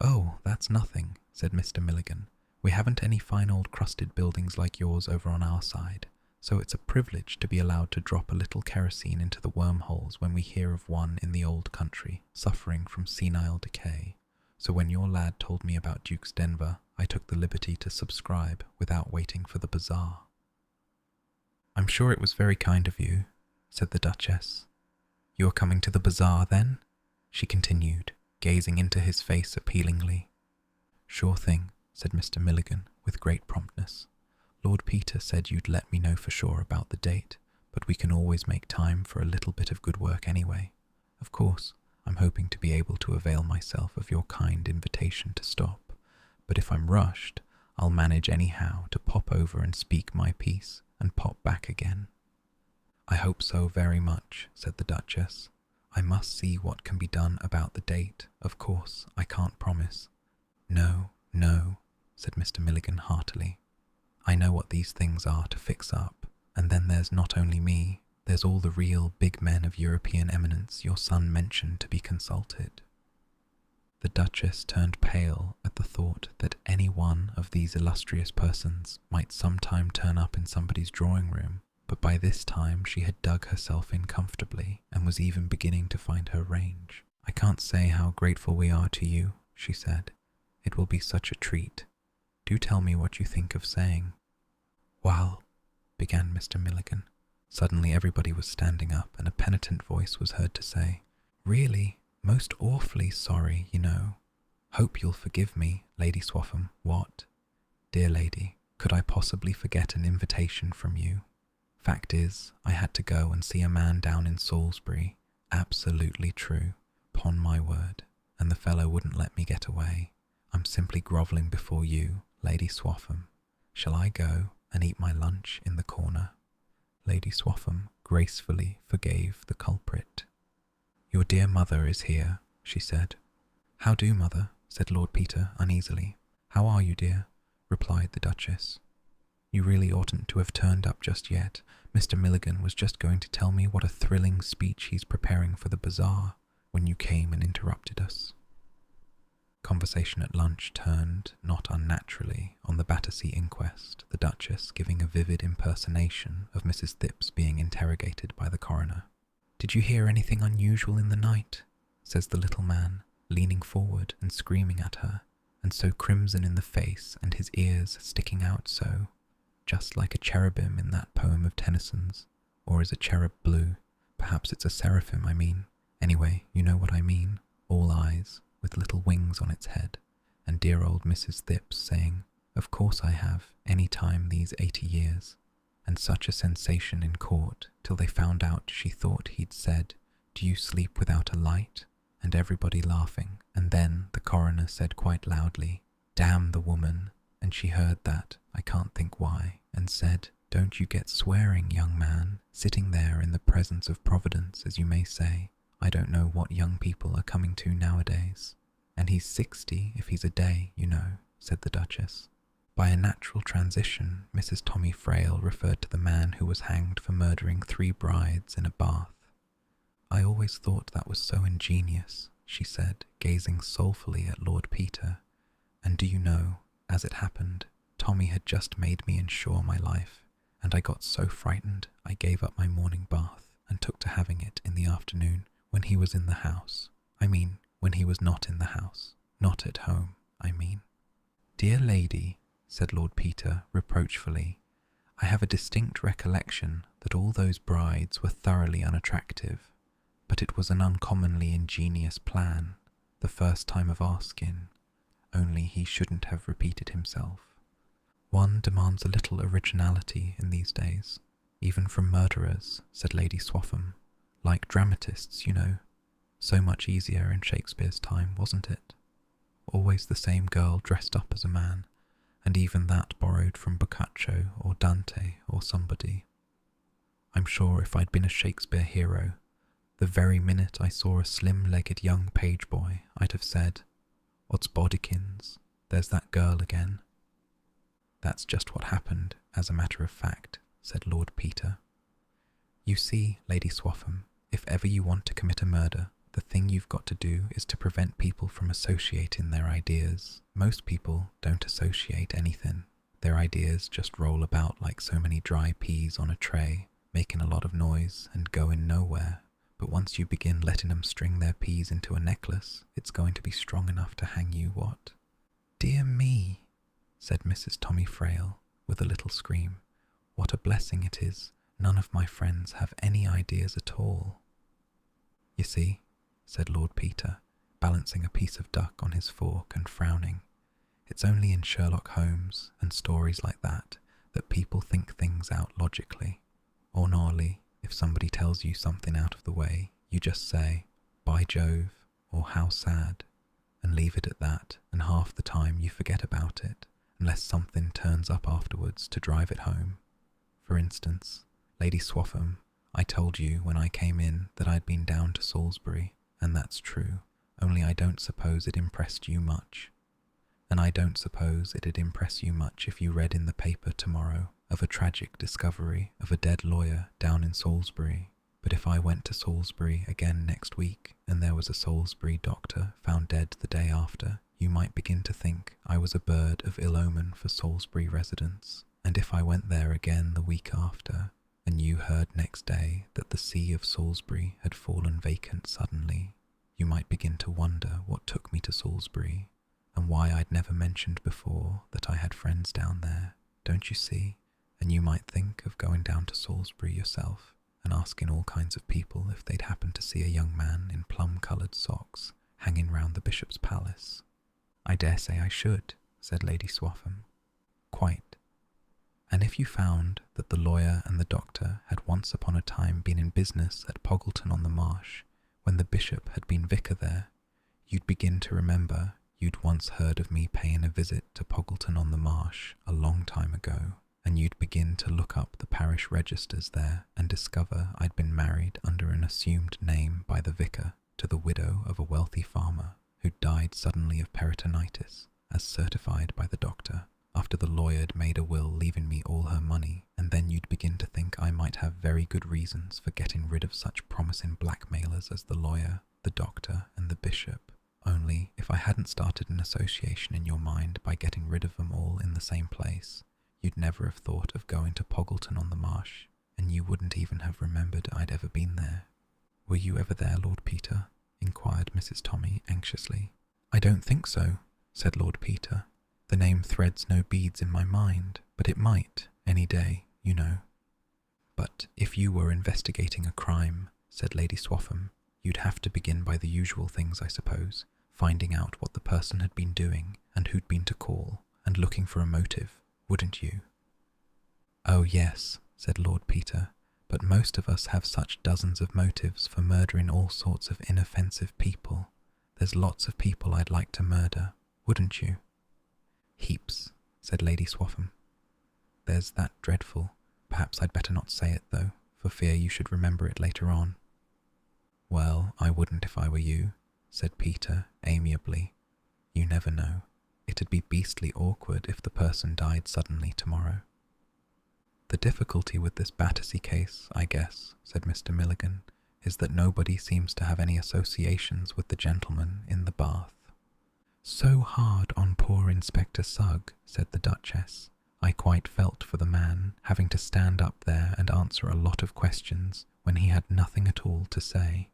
"Oh, that's nothing," said Mr. Milligan. "We haven't any fine old crusted buildings like yours over on our side, so it's a privilege to be allowed to drop a little kerosene into the wormholes when we hear of one in the old country suffering from senile decay. So when your lad told me about Duke's Denver, I took the liberty to subscribe without waiting for the bazaar." "I'm sure it was very kind of you," said the Duchess. "You are coming to the bazaar, then?" she continued, gazing into his face appealingly. "Sure thing," said Mr. Milligan with great promptness. "Lord Peter said you'd let me know for sure about the date, but we can always make time for a little bit of good work anyway. Of course, I'm hoping to be able to avail myself of your kind invitation to stop, but if I'm rushed, I'll manage anyhow to pop over and speak my piece and pop back again." "I hope so very much," said the Duchess. "I must see what can be done about the date. Of course, I can't promise." "No, no," said Mr. Milligan heartily. "I know what these things are to fix up, and then there's not only me, there's all the real big men of European eminence your son mentioned to be consulted." The Duchess turned pale at the thought that any one of these illustrious persons might sometime turn up in somebody's drawing room, but by this time she had dug herself in comfortably and was even beginning to find her range. "I can't say how grateful we are to you," she said. "It will be such a treat. Do tell me what you think of saying." "Well," began Mr. Milligan. Suddenly everybody was standing up and a penitent voice was heard to say, "Really, most awfully sorry, you know." Hope you'll forgive me, Lady Swaffham. What? Dear lady, could I possibly forget an invitation from you? Fact is, I had to go and see a man down in Salisbury. Absolutely true, 'pon my word, and the fellow wouldn't let me get away. I'm simply grovelling before you, Lady Swaffham. Shall I go and eat my lunch in the corner? Lady Swaffham gracefully forgave the culprit. Your dear mother is here, she said. How do, mother? Said Lord Peter uneasily. How are you, dear? Replied the Duchess. You really oughtn't to have turned up just yet. Mr. Milligan was just going to tell me what a thrilling speech he's preparing for the bazaar when you came and interrupted us. Conversation at lunch turned, not unnaturally, on the Battersea inquest, the Duchess giving a vivid impersonation of Mrs. Thipps being interrogated by the coroner. Did you hear anything unusual in the night? Says the little man, leaning forward and screaming at her, and so crimson in the face and his ears sticking out so, just like a cherubim in that poem of Tennyson's. Or is a cherub blue? Perhaps it's a seraphim, I mean. Anyway, you know what I mean. All eyes, with little wings on its head, and dear old Mrs. Thipps saying, Of course I have, any time these 80 years. And such a sensation in court, till they found out she thought he'd said, Do you sleep without a light? And everybody laughing, and then the coroner said quite loudly, Damn the woman, and she heard that, I can't think why, and said, Don't you get swearing, young man, sitting there in the presence of Providence, as you may say. I don't know what young people are coming to nowadays. And he's 60 if he's a day, you know, said the Duchess. By a natural transition, Mrs. Tommy Frail referred to the man who was hanged for murdering 3 brides in a bath. I always thought that was so ingenious, she said, gazing soulfully at Lord Peter. And do you know, as it happened, Tommy had just made me insure my life, and I got so frightened I gave up my morning bath and took to having it in the afternoon when he was in the house. I mean, when he was not in the house. Not at home, I mean. Dear lady, said Lord Peter reproachfully, I have a distinct recollection that all those brides were thoroughly unattractive, but it was an uncommonly ingenious plan, the first time of our skin, only he shouldn't have repeated himself. One demands a little originality in these days, even from murderers, said Lady Swaffham, like dramatists, you know. So much easier in Shakespeare's time, wasn't it? Always the same girl dressed up as a man, and even that borrowed from Boccaccio or Dante or somebody. I'm sure if I'd been a Shakespeare hero, the very minute I saw a slim-legged young page boy, I'd have said, Odds bodikins, there's that girl again. That's just what happened, as a matter of fact, said Lord Peter. You see, Lady Swaffham, if ever you want to commit a murder, the thing you've got to do is to prevent people from associating their ideas. Most people don't associate anything. Their ideas just roll about like so many dry peas on a tray, making a lot of noise and going nowhere. But once you begin letting them string their peas into a necklace, it's going to be strong enough to hang you what? Dear me, said Mrs. Tommy Frail, with a little scream. What a blessing it is. None of my friends have any ideas at all. You see, said Lord Peter, balancing a piece of duck on his fork and frowning. It's only in Sherlock Holmes and stories like that people think things out logically. Ordinarily, if somebody tells you something out of the way, you just say, by Jove, or how sad, and leave it at that, and half the time you forget about it, unless something turns up afterwards to drive it home. For instance, Lady Swaffham, I told you when I came in that I'd been down to Salisbury, and that's true, only I don't suppose it impressed you much. And I don't suppose it'd impress you much if you read in the paper tomorrow of a tragic discovery of a dead lawyer down in Salisbury. But if I went to Salisbury again next week, and there was a Salisbury doctor found dead the day after, you might begin to think I was a bird of ill omen for Salisbury residents. And if I went there again the week after, and you heard next day that the see of Salisbury had fallen vacant suddenly, you might begin to wonder what took me to Salisbury, and why I'd never mentioned before that I had friends down there, don't you see? And you might think of going down to Salisbury yourself, and asking all kinds of people if they'd happen to see a young man in plum-coloured socks hanging round the bishop's palace. I dare say I should, said Lady Swaffham. Quite. And if you found that the lawyer and the doctor had once upon a time been in business at Poggleton-on-the-Marsh, when the bishop had been vicar there, you'd begin to remember you'd once heard of me paying a visit to Poggleton-on-the-Marsh a long time ago, and you'd begin to look up the parish registers there and discover I'd been married under an assumed name by the vicar to the widow of a wealthy farmer who'd died suddenly of peritonitis, as certified by the doctor, after the lawyer'd made a will leaving me all her money, and then you'd begin to think I might have very good reasons for getting rid of such promising blackmailers as the lawyer, the doctor, and the bishop. Only, if I hadn't started an association in your mind by getting rid of them all in the same place, you'd never have thought of going to Poggleton-on-the-Marsh, and you wouldn't even have remembered I'd ever been there. Were you ever there, Lord Peter? Inquired Mrs. Tommy anxiously. I don't think so, said Lord Peter. The name threads no beads in my mind, but it might, any day, you know. But if you were investigating a crime, said Lady Swaffham, you'd have to begin by the usual things, I suppose, finding out what the person had been doing and who'd been to call, and looking for a motive, wouldn't you? Oh yes, said Lord Peter, but most of us have such dozens of motives for murdering all sorts of inoffensive people. There's lots of people I'd like to murder, wouldn't you? Heaps, said Lady Swaffham. There's that dreadful. Perhaps I'd better not say it, though, for fear you should remember it later on. Well, I wouldn't if I were you, said Peter amiably. You never know. It'd be beastly awkward if the person died suddenly tomorrow. The difficulty with this Battersea case, I guess, said Mr. Milligan, is that nobody seems to have any associations with the gentleman in the bath. So hard on poor Inspector Sugg, said the Duchess. I quite felt for the man having to stand up there and answer a lot of questions when he had nothing at all to say.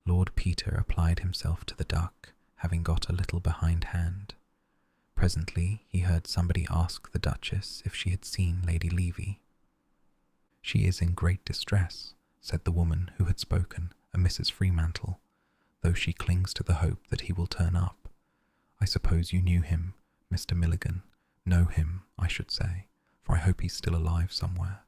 Lord Peter applied himself to the duck, having got a little behindhand. Presently he heard somebody ask the Duchess if she had seen Lady Levy. She is in great distress, said the woman who had spoken, a Mrs. Fremantle, though she clings to the hope that he will turn up. I suppose you knew him, Mr. Milligan. Know him, I should say, for I hope he's still alive somewhere.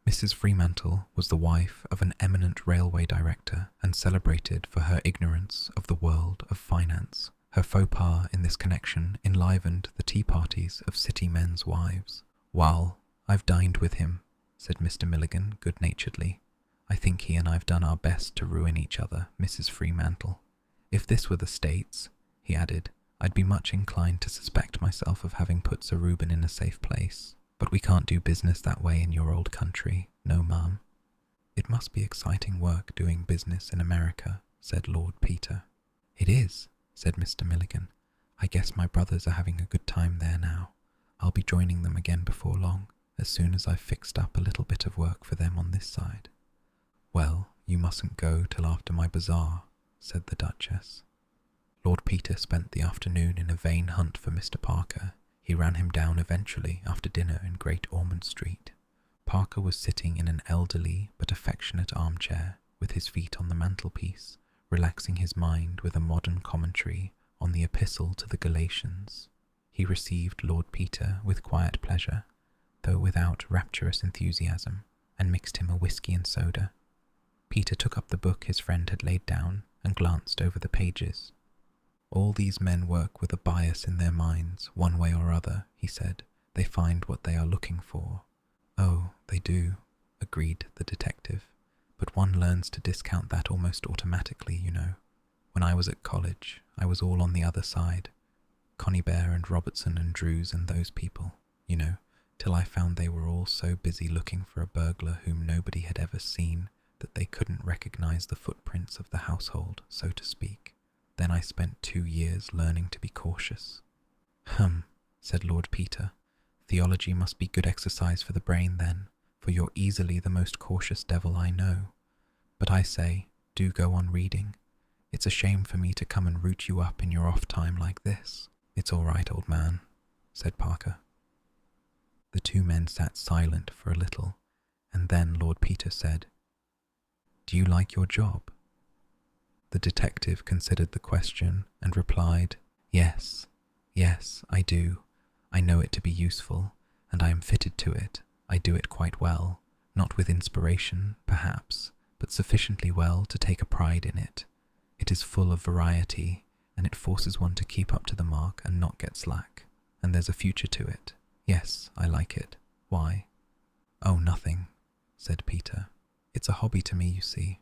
Mrs. Fremantle was the wife of an eminent railway director and celebrated for her ignorance of the world of finance. Her faux pas in this connection enlivened the tea parties of city men's wives. Well, I've dined with him, said Mr. Milligan good-naturedly. I think he and I've done our best to ruin each other, Mrs. Fremantle. If this were the States, he added, I'd be much inclined to suspect myself of having put Sir Reuben in a safe place. But we can't do business that way in your old country, no, ma'am. It must be exciting work doing business in America, said Lord Peter. It is, said Mr. Milligan. I guess my brothers are having a good time there now. I'll be joining them again before long, as soon as I've fixed up a little bit of work for them on this side. Well, you mustn't go till after my bazaar, said the Duchess. Lord Peter spent the afternoon in a vain hunt for Mr. Parker. He ran him down eventually after dinner in Great Ormond Street. Parker was sitting in an elderly but affectionate armchair, with his feet on the mantelpiece, relaxing his mind with a modern commentary on the Epistle to the Galatians. He received Lord Peter with quiet pleasure, though without rapturous enthusiasm, and mixed him a whisky and soda. Peter took up the book his friend had laid down and glanced over the pages. All these men work with a bias in their minds, one way or other, he said. They find what they are looking for. Oh, they do, agreed the detective. But one learns to discount that almost automatically, you know. When I was at college, I was all on the other side. Conybeare and Robertson and Drews and those people, you know, till I found they were all so busy looking for a burglar whom nobody had ever seen that they couldn't recognize the footprints of the household, so to speak. Then I spent 2 years learning to be cautious. Said Lord Peter. Theology must be good exercise for the brain then, for you're easily the most cautious devil I know. But I say, do go on reading. It's a shame for me to come and root you up in your off time like this. It's all right, old man, said Parker. The two men sat silent for a little, and then Lord Peter said, Do you like your job? The detective considered the question and replied, Yes, yes, I do. I know it to be useful, and I am fitted to it. I do it quite well, not with inspiration, perhaps, but sufficiently well to take a pride in it. It is full of variety, and it forces one to keep up to the mark and not get slack. And there's a future to it. Yes, I like it. Why? Oh, nothing, said Peter. It's a hobby to me, you see.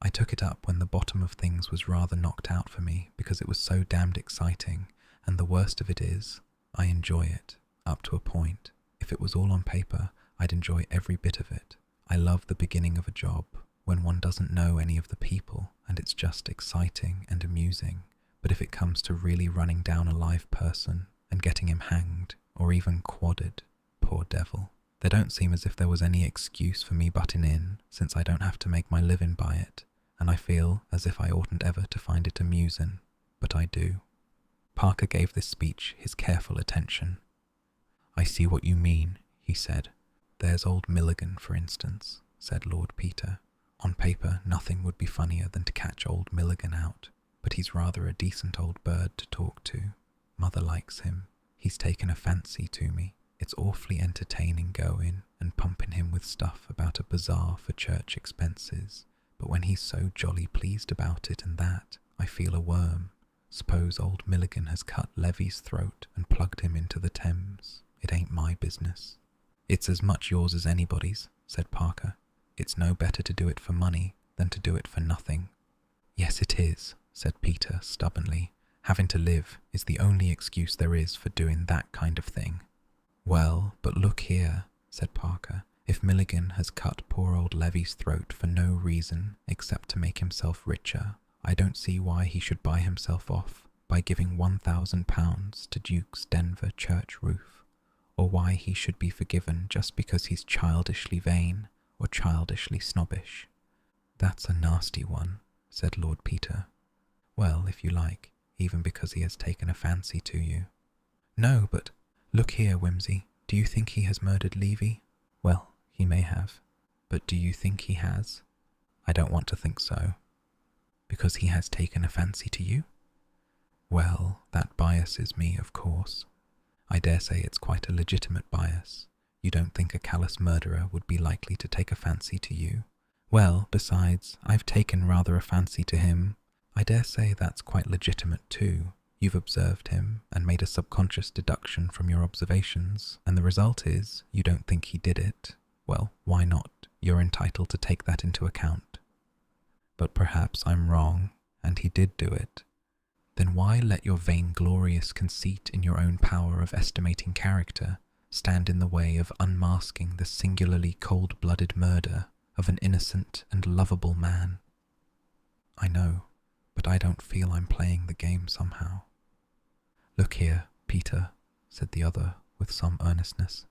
I took it up when the bottom of things was rather knocked out for me because it was so damned exciting, and the worst of it is, I enjoy it, up to a point. If it was all on paper, I'd enjoy every bit of it. I love the beginning of a job, when one doesn't know any of the people, and it's just exciting and amusing. But if it comes to really running down a live person and getting him hanged, or even quadded, poor devil, there don't seem as if there was any excuse for me butting in, since I don't have to make my living by it, and I feel as if I oughtn't ever to find it amusing, but I do. Parker gave this speech his careful attention. I see what you mean, he said. There's old Milligan, for instance, said Lord Peter. On paper, nothing would be funnier than to catch old Milligan out, but he's rather a decent old bird to talk to. Mother likes him. He's taken a fancy to me. It's awfully entertaining going and pumping him with stuff about a bazaar for church expenses, but when he's so jolly pleased about it and that, I feel a worm. Suppose old Milligan has cut Levy's throat and plugged him into the Thames. It ain't my business. It's as much yours as anybody's, said Parker. It's no better to do it for money than to do it for nothing. Yes, it is, said Peter stubbornly. Having to live is the only excuse there is for doing that kind of thing. Well, but look here, said Parker. If Milligan has cut poor old Levy's throat for no reason except to make himself richer, I don't see why he should buy himself off by giving £1,000 to Duke's Denver church roof, or why he should be forgiven just because he's childishly vain or childishly snobbish. That's a nasty one, said Lord Peter. Well, if you like, even because he has taken a fancy to you. No, but look here, Wimsey, do you think he has murdered Levy? Well, he may have, but do you think he has? I don't want to think so. Because he has taken a fancy to you? Well, that biases me, of course. I dare say it's quite a legitimate bias. You don't think a callous murderer would be likely to take a fancy to you? Well, besides, I've taken rather a fancy to him. I dare say that's quite legitimate too. You've observed him and made a subconscious deduction from your observations, and the result is you don't think he did it. Well, why not? You're entitled to take that into account. But perhaps I'm wrong, and he did do it. Then why let your vainglorious conceit in your own power of estimating character stand in the way of unmasking the singularly cold-blooded murder of an innocent and lovable man? I know, but I don't feel I'm playing the game somehow. Look here, Peter, said the other with some earnestness.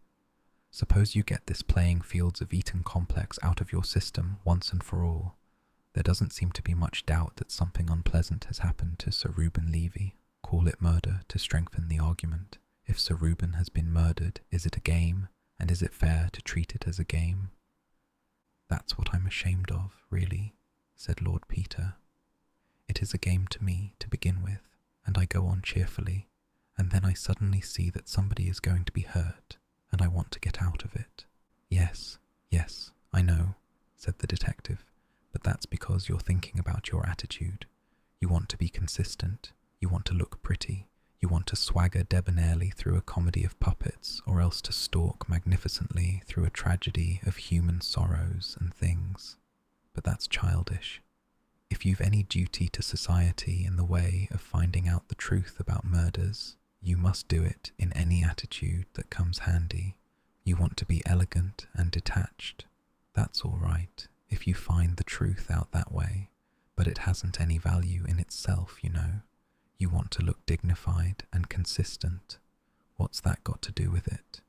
Suppose you get this playing fields of Eton complex out of your system once and for all. There doesn't seem to be much doubt that something unpleasant has happened to Sir Reuben Levy. Call it murder to strengthen the argument. If Sir Reuben has been murdered, is it a game, and is it fair to treat it as a game? That's what I'm ashamed of, really, said Lord Peter. It is a game to me to begin with, and I go on cheerfully, and then I suddenly see that somebody is going to be hurt, and I want to get out of it. Yes, I know, said the detective, but that's because you're thinking about your attitude. You want to be consistent, you want to look pretty, you want to swagger debonairly through a comedy of puppets, or else to stalk magnificently through a tragedy of human sorrows and things. But that's childish. If you've any duty to society in the way of finding out the truth about murders, you must do it in any attitude that comes handy. You want to be elegant and detached. That's all right, if you find the truth out that way, but it hasn't any value in itself, you know. You want to look dignified and consistent. What's that got to do with it?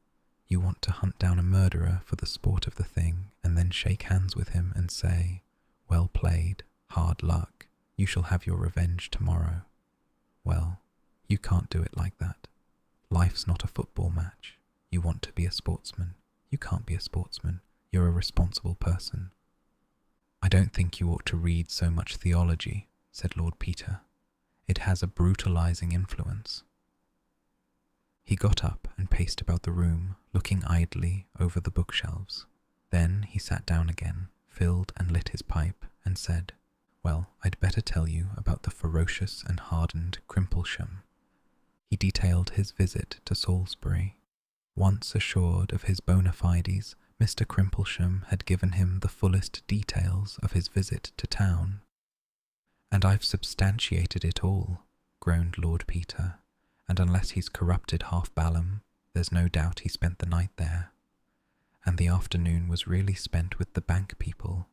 You want to hunt down a murderer for the sport of the thing and then shake hands with him and say, well played, hard luck, you shall have your revenge tomorrow. Well, you can't do it like that. Life's not a football match. You want to be a sportsman. You can't be a sportsman. You're a responsible person. I don't think you ought to read so much theology, said Lord Peter. It has a brutalizing influence. He got up and paced about the room, looking idly over the bookshelves. Then he sat down again, filled and lit his pipe, and said, "Well, I'd better tell you about the ferocious and hardened Crimplesham." He detailed his visit to Salisbury. Once assured of his bona fides, Mr. Crimplesham had given him the fullest details of his visit to town. "And I've substantiated it all," groaned Lord Peter, "and unless he's corrupted half Balham, there's no doubt he spent the night there. And the afternoon was really spent with the bank people,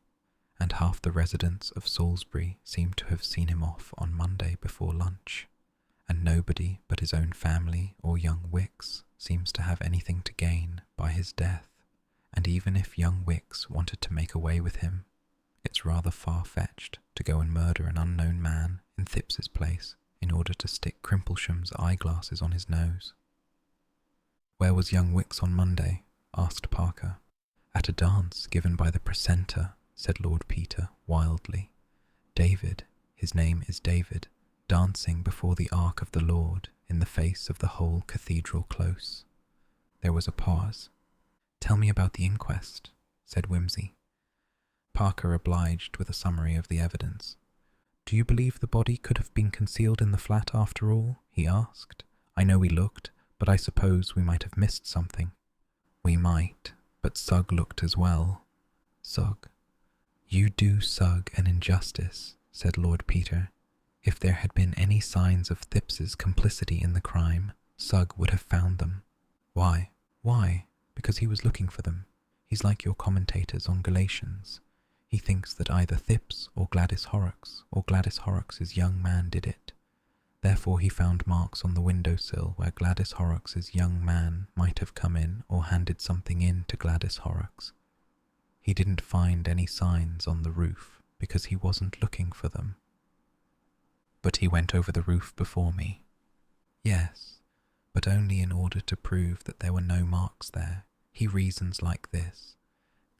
and half the residents of Salisbury seem to have seen him off on Monday before lunch, and nobody but his own family or young Wicks seems to have anything to gain by his death, and even if young Wicks wanted to make away with him, it's rather far-fetched to go and murder an unknown man in Thipps's place in order to stick Crimplesham's eyeglasses on his nose." "Where was young Wicks on Monday?" asked Parker. "At a dance given by the precentor," said Lord Peter wildly. "David, his name is David, dancing before the Ark of the Lord in the face of the whole cathedral close." There was a pause. "Tell me about the inquest," said Wimsey. Parker obliged with a summary of the evidence. "Do you believe the body could have been concealed in the flat after all?" he asked. "I know we looked, but I suppose we might have missed something." "We might, but Sugg looked as well." "Sugg? You do Sugg an injustice," said Lord Peter. "If there had been any signs of Thipps's complicity in the crime, Sugg would have found them." "Why?" "Why? Because he was looking for them. He's like your commentators on Galatians. He thinks that either Thipps or Gladys Horrocks's young man did it. Therefore he found marks on the windowsill where Gladys Horrocks's young man might have come in or handed something in to Gladys Horrocks. He didn't find any signs on the roof because he wasn't looking for them." "But he went over the roof before me." "Yes, but only in order to prove that there were no marks there. He reasons like this.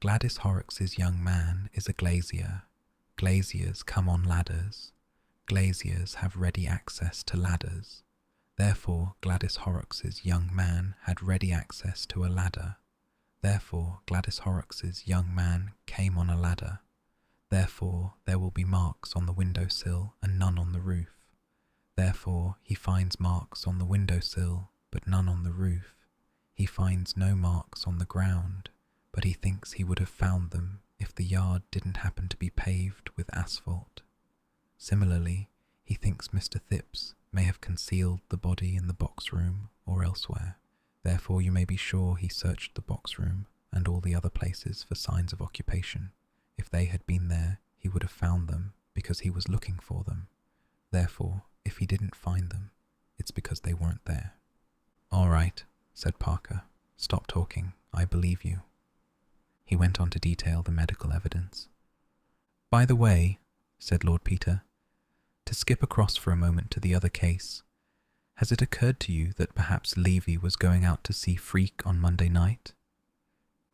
Gladys Horrocks's young man is a glazier. Glaziers come on ladders. Glaziers have ready access to ladders. Therefore, Gladys Horrocks's young man had ready access to a ladder. Therefore, Gladys Horrocks's young man came on a ladder. Therefore, there will be marks on the windowsill and none on the roof. Therefore, he finds marks on the windowsill, but none on the roof. He finds no marks on the ground, but he thinks he would have found them if the yard didn't happen to be paved with asphalt. Similarly, he thinks Mr. Thipps may have concealed the body in the box room or elsewhere. Therefore, you may be sure he searched the box room and all the other places for signs of occupation. If they had been there, he would have found them because he was looking for them. Therefore, if he didn't find them, it's because they weren't there." "All right," said Parker. "Stop talking. I believe you." He went on to detail the medical evidence. "By the way," said Lord Peter, "to skip across for a moment to the other case, has it occurred to you that perhaps Levy was going out to see Freak on Monday night?"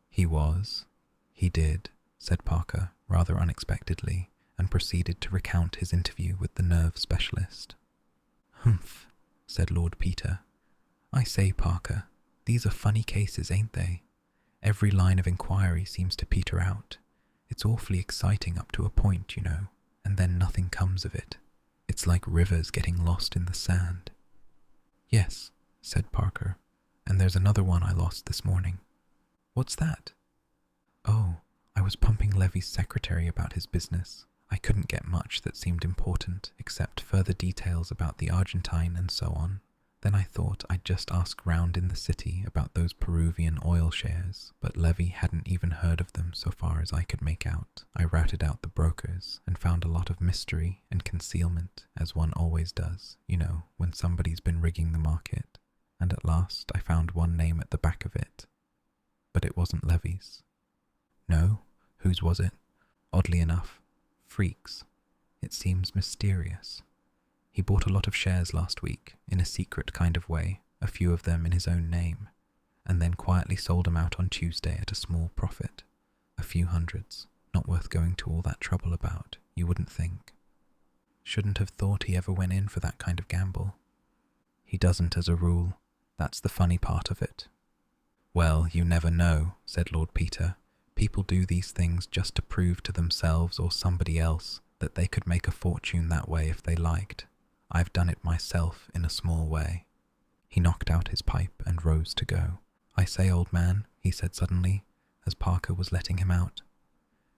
"He was. He did," said Parker, rather unexpectedly, and proceeded to recount his interview with the nerve specialist. "Humph," said Lord Peter. "I say, Parker, these are funny cases, ain't they? Every line of inquiry seems to peter out. It's awfully exciting up to a point, you know, and then nothing comes of it. It's like rivers getting lost in the sand." "Yes," said Parker, "and there's another one I lost this morning." "What's that?" "Oh, I was pumping Levy's secretary about his business. I couldn't get much that seemed important except further details about the Argentine and so on. Then I thought I'd just ask round in the city about those Peruvian oil shares, but Levy hadn't even heard of them so far as I could make out. I routed out the brokers and found a lot of mystery and concealment, as one always does, you know, when somebody's been rigging the market. And at last I found one name at the back of it. But it wasn't Levy's." "No? Whose was it?" "Oddly enough, Freak's. It seems mysterious. He bought a lot of shares last week, in a secret kind of way, a few of them in his own name, and then quietly sold them out on Tuesday at a small profit. A few hundreds, not worth going to all that trouble about, you wouldn't think." Shouldn't have thought he ever went in for that kind of gamble. He doesn't as a rule. That's the funny part of it. Well, you never know, said Lord Peter. People do these things just to prove to themselves or somebody else that they could make a fortune that way if they liked. I've done it myself in a small way. He knocked out his pipe and rose to go. I say, old man, he said suddenly, as Parker was letting him out.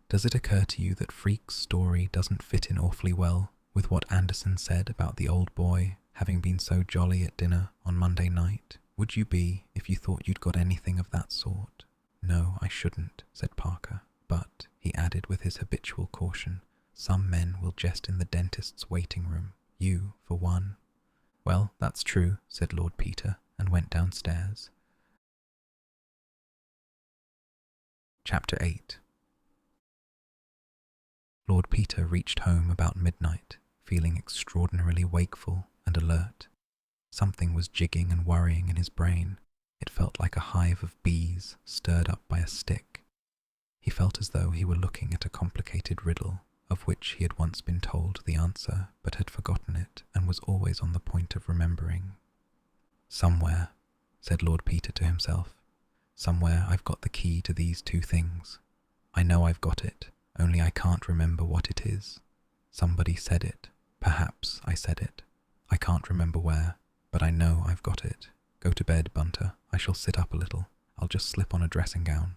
Does it occur to you that Freke's story doesn't fit in awfully well with what Anderson said about the old boy having been so jolly at dinner on Monday night? Would you be if you thought you'd got anything of that sort? No, I shouldn't, said Parker. But, he added with his habitual caution, some men will jest in the dentist's waiting room. You, for one. Well, that's true, said Lord Peter, and went downstairs. Chapter 8. Lord Peter reached home about midnight, feeling extraordinarily wakeful and alert. Something was jigging and worrying in his brain. It felt like a hive of bees stirred up by a stick. He felt as though he were looking at a complicated riddle, of which he had once been told the answer but had forgotten it and was always on the point of remembering. Somewhere, said Lord Peter to himself, somewhere I've got the key to these two things. I know I've got it, only I can't remember what it is. Somebody said it. Perhaps I said it. I can't remember where, but I know I've got it. Go to bed, Bunter. I shall sit up a little. I'll just slip on a dressing gown.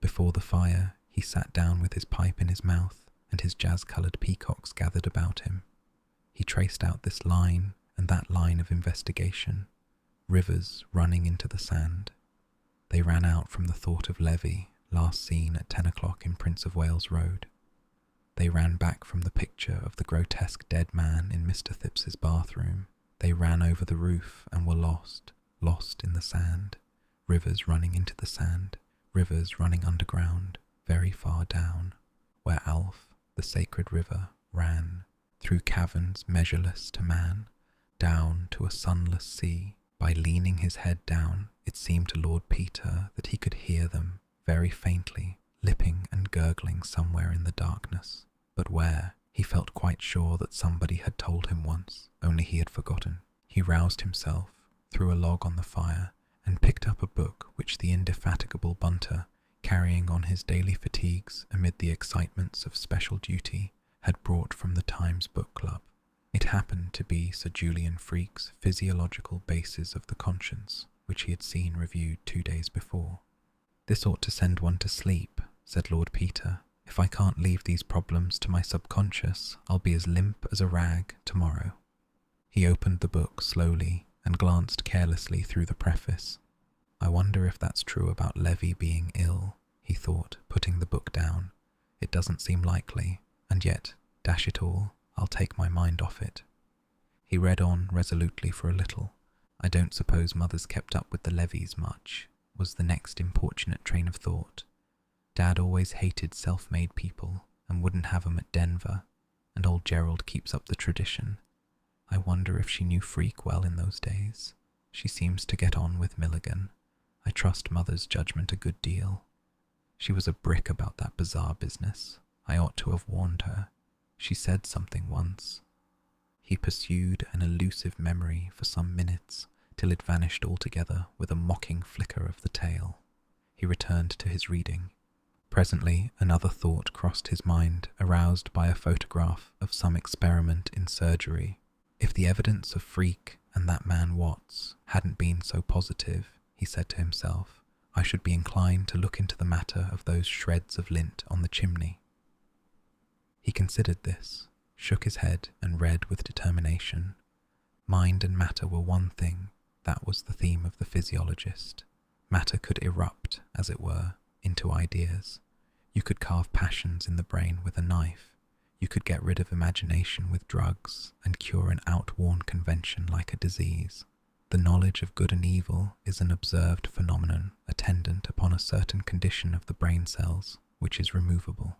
Before the fire, he sat down with his pipe in his mouth and his jazz-coloured peacocks gathered about him. He traced out this line and that line of investigation, rivers running into the sand. They ran out from the thought of Levy, last seen at 10 o'clock in Prince of Wales Road. They ran back from the picture of the grotesque dead man in Mr. Thipps's bathroom. They ran over the roof and were lost in the sand, rivers running into the sand, rivers running underground, very far down, where Alf, the sacred river, ran, through caverns measureless to man, down to a sunless sea. By leaning his head down, it seemed to Lord Peter that he could hear them, very faintly, lipping and gurgling somewhere in the darkness. But where? He felt quite sure that somebody had told him once, only he had forgotten. He roused himself, threw a log on the fire, and picked up a book which the indefatigable Bunter, carrying on his daily fatigues amid the excitements of special duty, had brought from the Times Book Club. It happened to be Sir Julian Freke's Physiological Bases of the Conscience, which he had seen reviewed 2 days before. This ought to send one to sleep, said Lord Peter. If I can't leave these problems to my subconscious, I'll be as limp as a rag tomorrow. He opened the book slowly and glanced carelessly through the preface. I wonder if that's true about Levy being ill, he thought, putting the book down. It doesn't seem likely, and yet, dash it all, I'll take my mind off it. He read on resolutely for a little. I don't suppose Mother's kept up with the Levys much, was the next importunate train of thought. Dad always hated self-made people and wouldn't have 'em at Denver, and old Gerald keeps up the tradition. I wonder if she knew Freak well in those days. She seems to get on with Milligan. I trust Mother's judgment a good deal. She was a brick about that bizarre business. I ought to have warned her. She said something once. He pursued an elusive memory for some minutes, till it vanished altogether with a mocking flicker of the tail. He returned to his reading. Presently another thought crossed his mind, aroused by a photograph of some experiment in surgery. If the evidence of Freak and that man Watts hadn't been so positive, he said to himself, I should be inclined to look into the matter of those shreds of lint on the chimney. He considered this, shook his head, and read with determination. Mind and matter were one thing. That was the theme of the physiologist. Matter could erupt, as it were, into ideas. You could carve passions in the brain with a knife. You could get rid of imagination with drugs and cure an outworn convention like a disease. The knowledge of good and evil is an observed phenomenon attendant upon a certain condition of the brain cells, which is removable.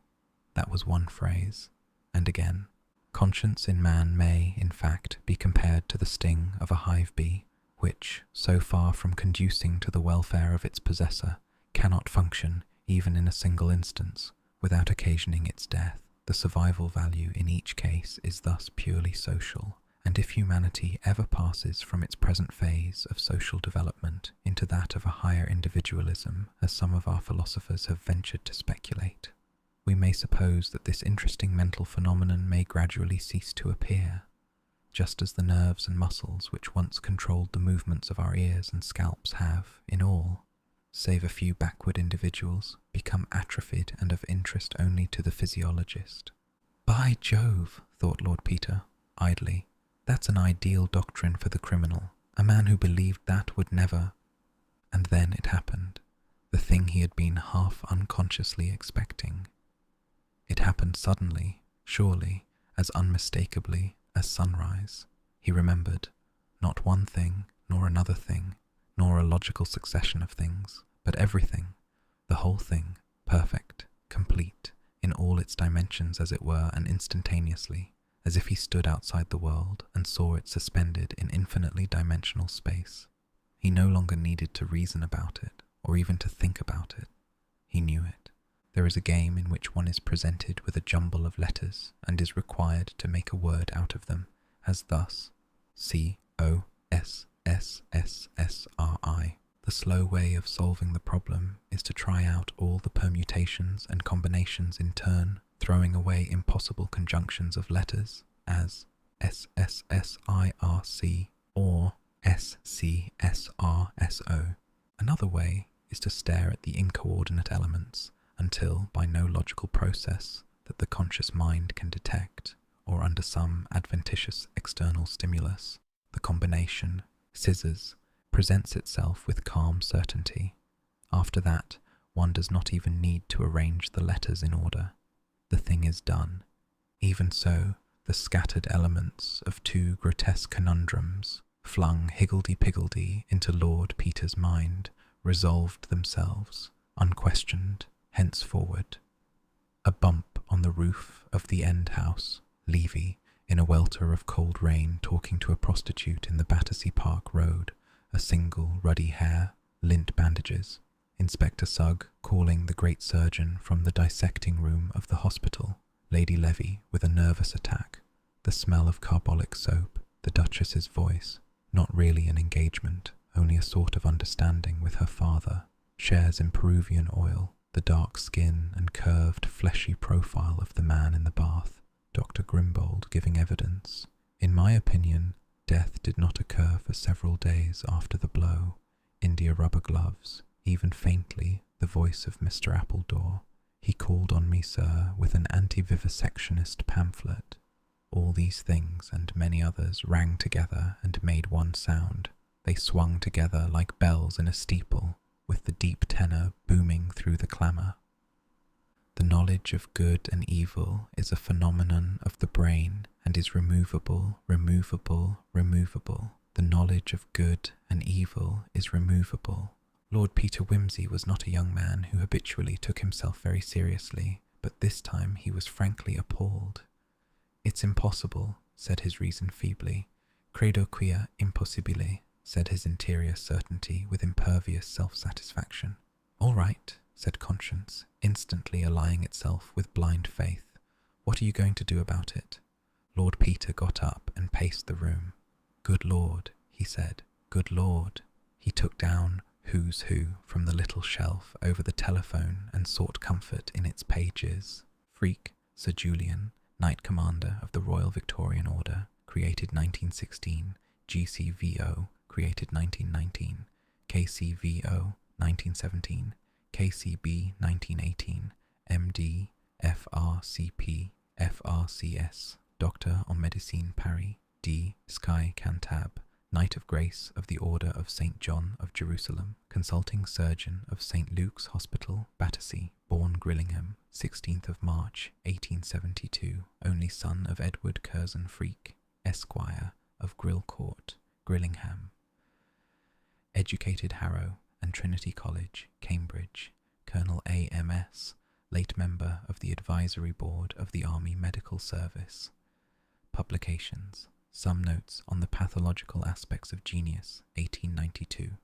That was one phrase. And again, conscience in man may, in fact, be compared to the sting of a hive bee, which, so far from conducing to the welfare of its possessor, cannot function, even in a single instance, without occasioning its death. The survival value in each case is thus purely social, and if humanity ever passes from its present phase of social development into that of a higher individualism, as some of our philosophers have ventured to speculate, we may suppose that this interesting mental phenomenon may gradually cease to appear, just as the nerves and muscles which once controlled the movements of our ears and scalps have, in all, save a few backward individuals, become atrophied and of interest only to the physiologist. By Jove, thought Lord Peter, idly, that's an ideal doctrine for the criminal. A man who believed that would never... And then it happened, the thing he had been half unconsciously expecting. It happened suddenly, surely, as unmistakably as sunrise. He remembered, not one thing, nor another thing, nor a logical succession of things, but everything, the whole thing, perfect, complete, in all its dimensions as it were, and instantaneously, as if he stood outside the world and saw it suspended in infinitely dimensional space. He no longer needed to reason about it, or even to think about it. He knew it. There is a game in which one is presented with a jumble of letters and is required to make a word out of them, as thus: COSSSSRI. The slow way of solving the problem is to try out all the permutations and combinations in turn, throwing away impossible conjunctions of letters, as SSSIRC or SCSRSO. Another way is to stare at the incoordinate elements until, by no logical process that the conscious mind can detect, or under some adventitious external stimulus, the combination, scissors, presents itself with calm certainty. After that, one does not even need to arrange the letters in order. The thing is done. Even so, the scattered elements of two grotesque conundrums, flung higgledy-piggledy into Lord Peter's mind, resolved themselves, unquestioned, henceforward. A bump on the roof of the end house, Levy, in a welter of cold rain talking to a prostitute in the Battersea Park Road, a single ruddy hair, lint bandages, Inspector Sugg calling the great surgeon from the dissecting room of the hospital, Lady Levy with a nervous attack, the smell of carbolic soap, the Duchess's voice, not really an engagement, only a sort of understanding with her father, shares in Peruvian oil, the dark skin and curved fleshy profile of the man in the bath, Dr. Grimbold giving evidence. In my opinion, death did not occur for several days after the blow. India rubber gloves, even faintly the voice of Mr. Appledore. He called on me, sir, with an anti-vivisectionist pamphlet. All these things and many others rang together and made one sound. They swung together like bells in a steeple, with the deep tenor booming through the clamour. The knowledge of good and evil is a phenomenon of the brain, and is removable, removable, removable. The knowledge of good and evil is removable. Lord Peter Wimsey was not a young man who habitually took himself very seriously, but this time he was frankly appalled. "It's impossible," said his reason feebly. "Credo quia impossibile," said his interior certainty with impervious self-satisfaction. "All right," said conscience, instantly allying itself with blind faith. "What are you going to do about it?" Lord Peter got up and paced the room. "Good Lord," he said, "good Lord." He took down Who's Who from the little shelf over the telephone and sought comfort in its pages. Freak, Sir Julian, Knight Commander of the Royal Victorian Order, created 1916, GCVO, created 1919, KCVO, 1917, KCB, 1918, MD, FRCP, FRCS, Doctor en Médecine Paris, D. Sky Cantab, Knight of Grace of the Order of St. John of Jerusalem, Consulting Surgeon of St. Luke's Hospital, Battersea, born Grillingham, 16th of March, 1872, only son of Edward Curzon Freak, Esquire, of Grill Court, Grillingham. Educated Harrow and Trinity College, Cambridge, Colonel A.M.S., late member of the Advisory Board of the Army Medical Service. Publications: Some Notes on the Pathological Aspects of Genius, 1892.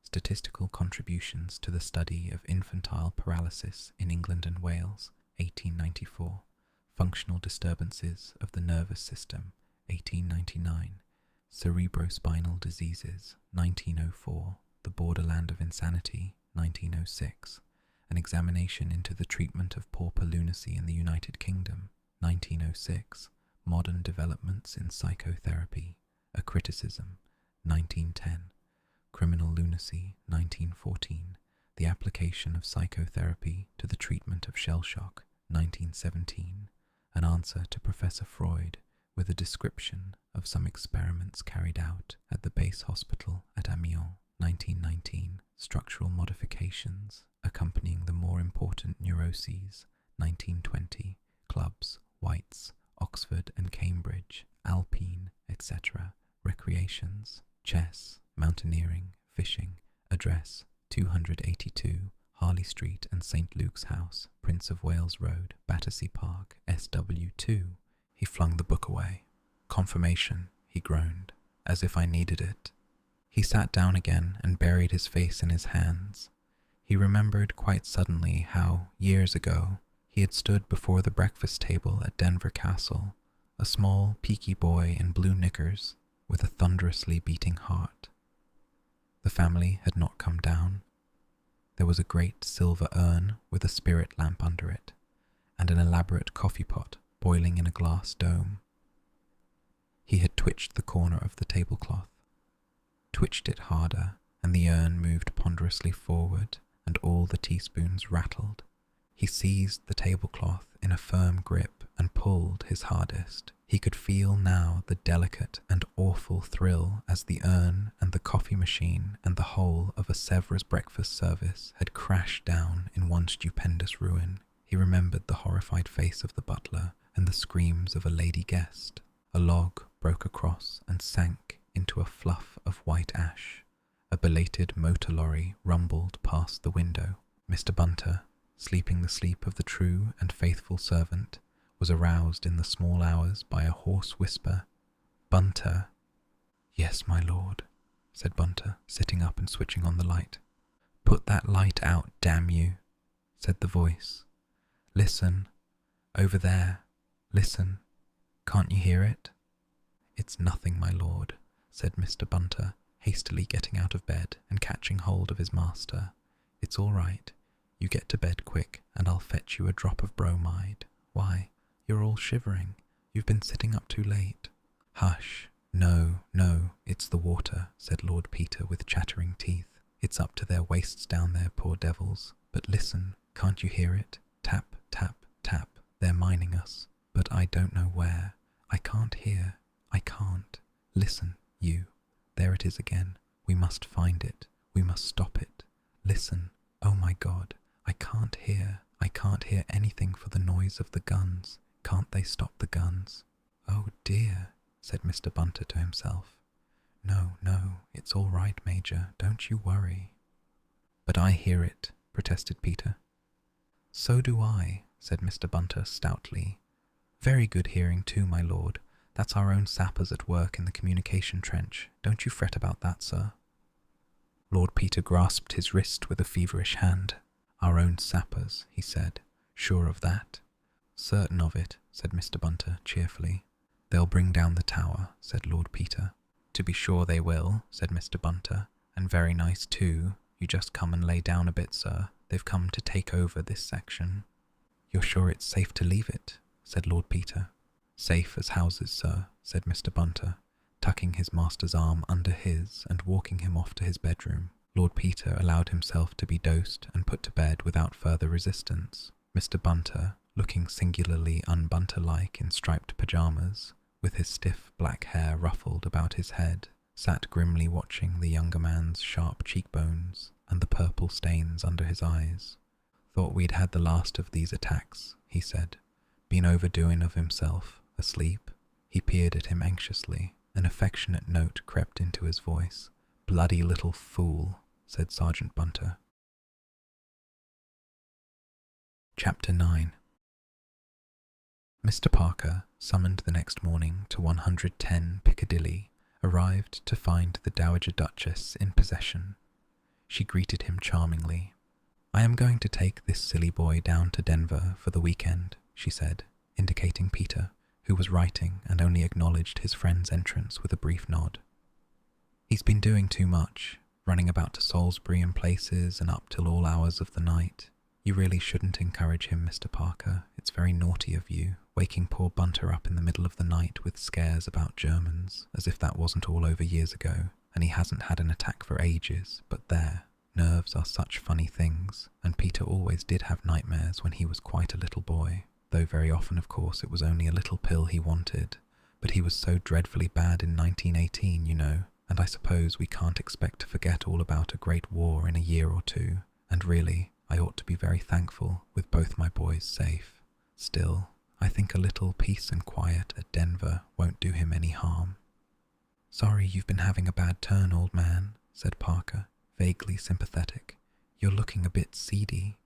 Statistical Contributions to the Study of Infantile Paralysis in England and Wales, 1894. Functional disturbances of the nervous system, 1899. Cerebrospinal diseases, 1904. The borderland of insanity, 1906. An examination into the treatment of pauper lunacy in the United Kingdom, 1906. Modern developments in psychotherapy, a criticism, 1910. Criminal lunacy, 1914. The application of psychotherapy to the treatment of shell shock, 1917. An answer to Professor Freud with a description of some experiments carried out at the base hospital at Amiens, 1919. Structural modifications accompanying the more important neuroses, 1920. Clubs, Whites, Oxford and Cambridge, Alpine, etc. Recreations, chess, mountaineering, fishing. Address, 282, Harley Street and St. Luke's House, Prince of Wales Road, Battersea Park, SW2. He flung the book away. Confirmation, he groaned, as if I needed it. He sat down again and buried his face in his hands. He remembered quite suddenly how, years ago, he had stood before the breakfast table at Denver Castle, a small, peaky boy in blue knickers, with a thunderously beating heart. The family had not come down. There was a great silver urn with a spirit lamp under it, and an elaborate coffee pot boiling in a glass dome. He had twitched the corner of the tablecloth, twitched it harder, and the urn moved ponderously forward, and all the teaspoons rattled. He seized the tablecloth in a firm grip and pulled his hardest. He could feel now the delicate and awful thrill as the urn and the coffee machine and the whole of a Sèvres breakfast service had crashed down in one stupendous ruin. He remembered the horrified face of the butler and the screams of a lady guest. A log broke across and sank into a fluff of white ash. A belated motor lorry rumbled past the window. Mr. Bunter, sleeping the sleep of the true and faithful servant, was aroused in the small hours by a hoarse whisper. Bunter. Yes, my lord, said Bunter, sitting up and switching on the light. Put that light out, damn you, said the voice. Listen. Over there. Listen. Can't you hear it? It's nothing, my lord, said Mr. Bunter, hastily getting out of bed and catching hold of his master. It's all right. You get to bed quick, and I'll fetch you a drop of bromide. Why, you're all shivering. You've been sitting up too late. Hush. No, it's the water, said Lord Peter with chattering teeth. It's up to their waists down there, poor devils. But listen, can't you hear it? Tap, tap, tap. They're mining us, but I don't know where. I can't hear. I can't. Listen, you. There it is again. We must find it. We must stop it. Listen. Oh my God. I can't hear. I can't hear anything for the noise of the guns. Can't they stop the guns? Oh dear, said Mr. Bunter to himself. No, it's all right, Major. Don't you worry. But I hear it, protested Peter. So do I, said Mr. Bunter stoutly. Very good hearing too, my lord. That's our own sappers at work in the communication trench. Don't you fret about that, sir. Lord Peter grasped his wrist with a feverish hand. Our own sappers, he said. Sure of that? Certain of it, said Mr. Bunter cheerfully. They'll bring down the tower, said Lord Peter. To be sure they will, said Mr. Bunter. And very nice too. You just come and lay down a bit, sir. They've come to take over this section. You're sure it's safe to leave it? Said Lord Peter. Safe as houses, sir, said Mr. Bunter, tucking his master's arm under his and walking him off to his bedroom. Lord Peter allowed himself to be dosed and put to bed without further resistance. Mr. Bunter, looking singularly un-Bunter-like in striped pyjamas, with his stiff black hair ruffled about his head, sat grimly watching the younger man's sharp cheekbones and the purple stains under his eyes. Thought we'd had the last of these attacks, he said. Been overdoing of himself, asleep. He peered at him anxiously. An affectionate note crept into his voice. Bloody little fool, said Sergeant Bunter. Chapter 9. Mr. Parker, summoned the next morning to 110 Piccadilly, arrived to find the Dowager Duchess in possession. She greeted him charmingly. I am going to take this silly boy down to Denver for the weekend, she said, indicating Peter, who was writing and only acknowledged his friend's entrance with a brief nod. "He's been doing too much, running about to Salisbury and places and up till all hours of the night. You really shouldn't encourage him, Mr. Parker. It's very naughty of you, waking poor Bunter up in the middle of the night with scares about Germans, as if that wasn't all over years ago, and he hasn't had an attack for ages. But there, nerves are such funny things, and Peter always did have nightmares when he was quite a little boy, though very often, of course, it was only a little pill he wanted. But he was so dreadfully bad in 1918, you know, and I suppose we can't expect to forget all about a great war in a year or two, and really, I ought to be very thankful with both my boys safe. Still, I think a little peace and quiet at Denver won't do him any harm." "Sorry you've been having a bad turn, old man," said Parker, vaguely sympathetic. "You're looking a bit seedy."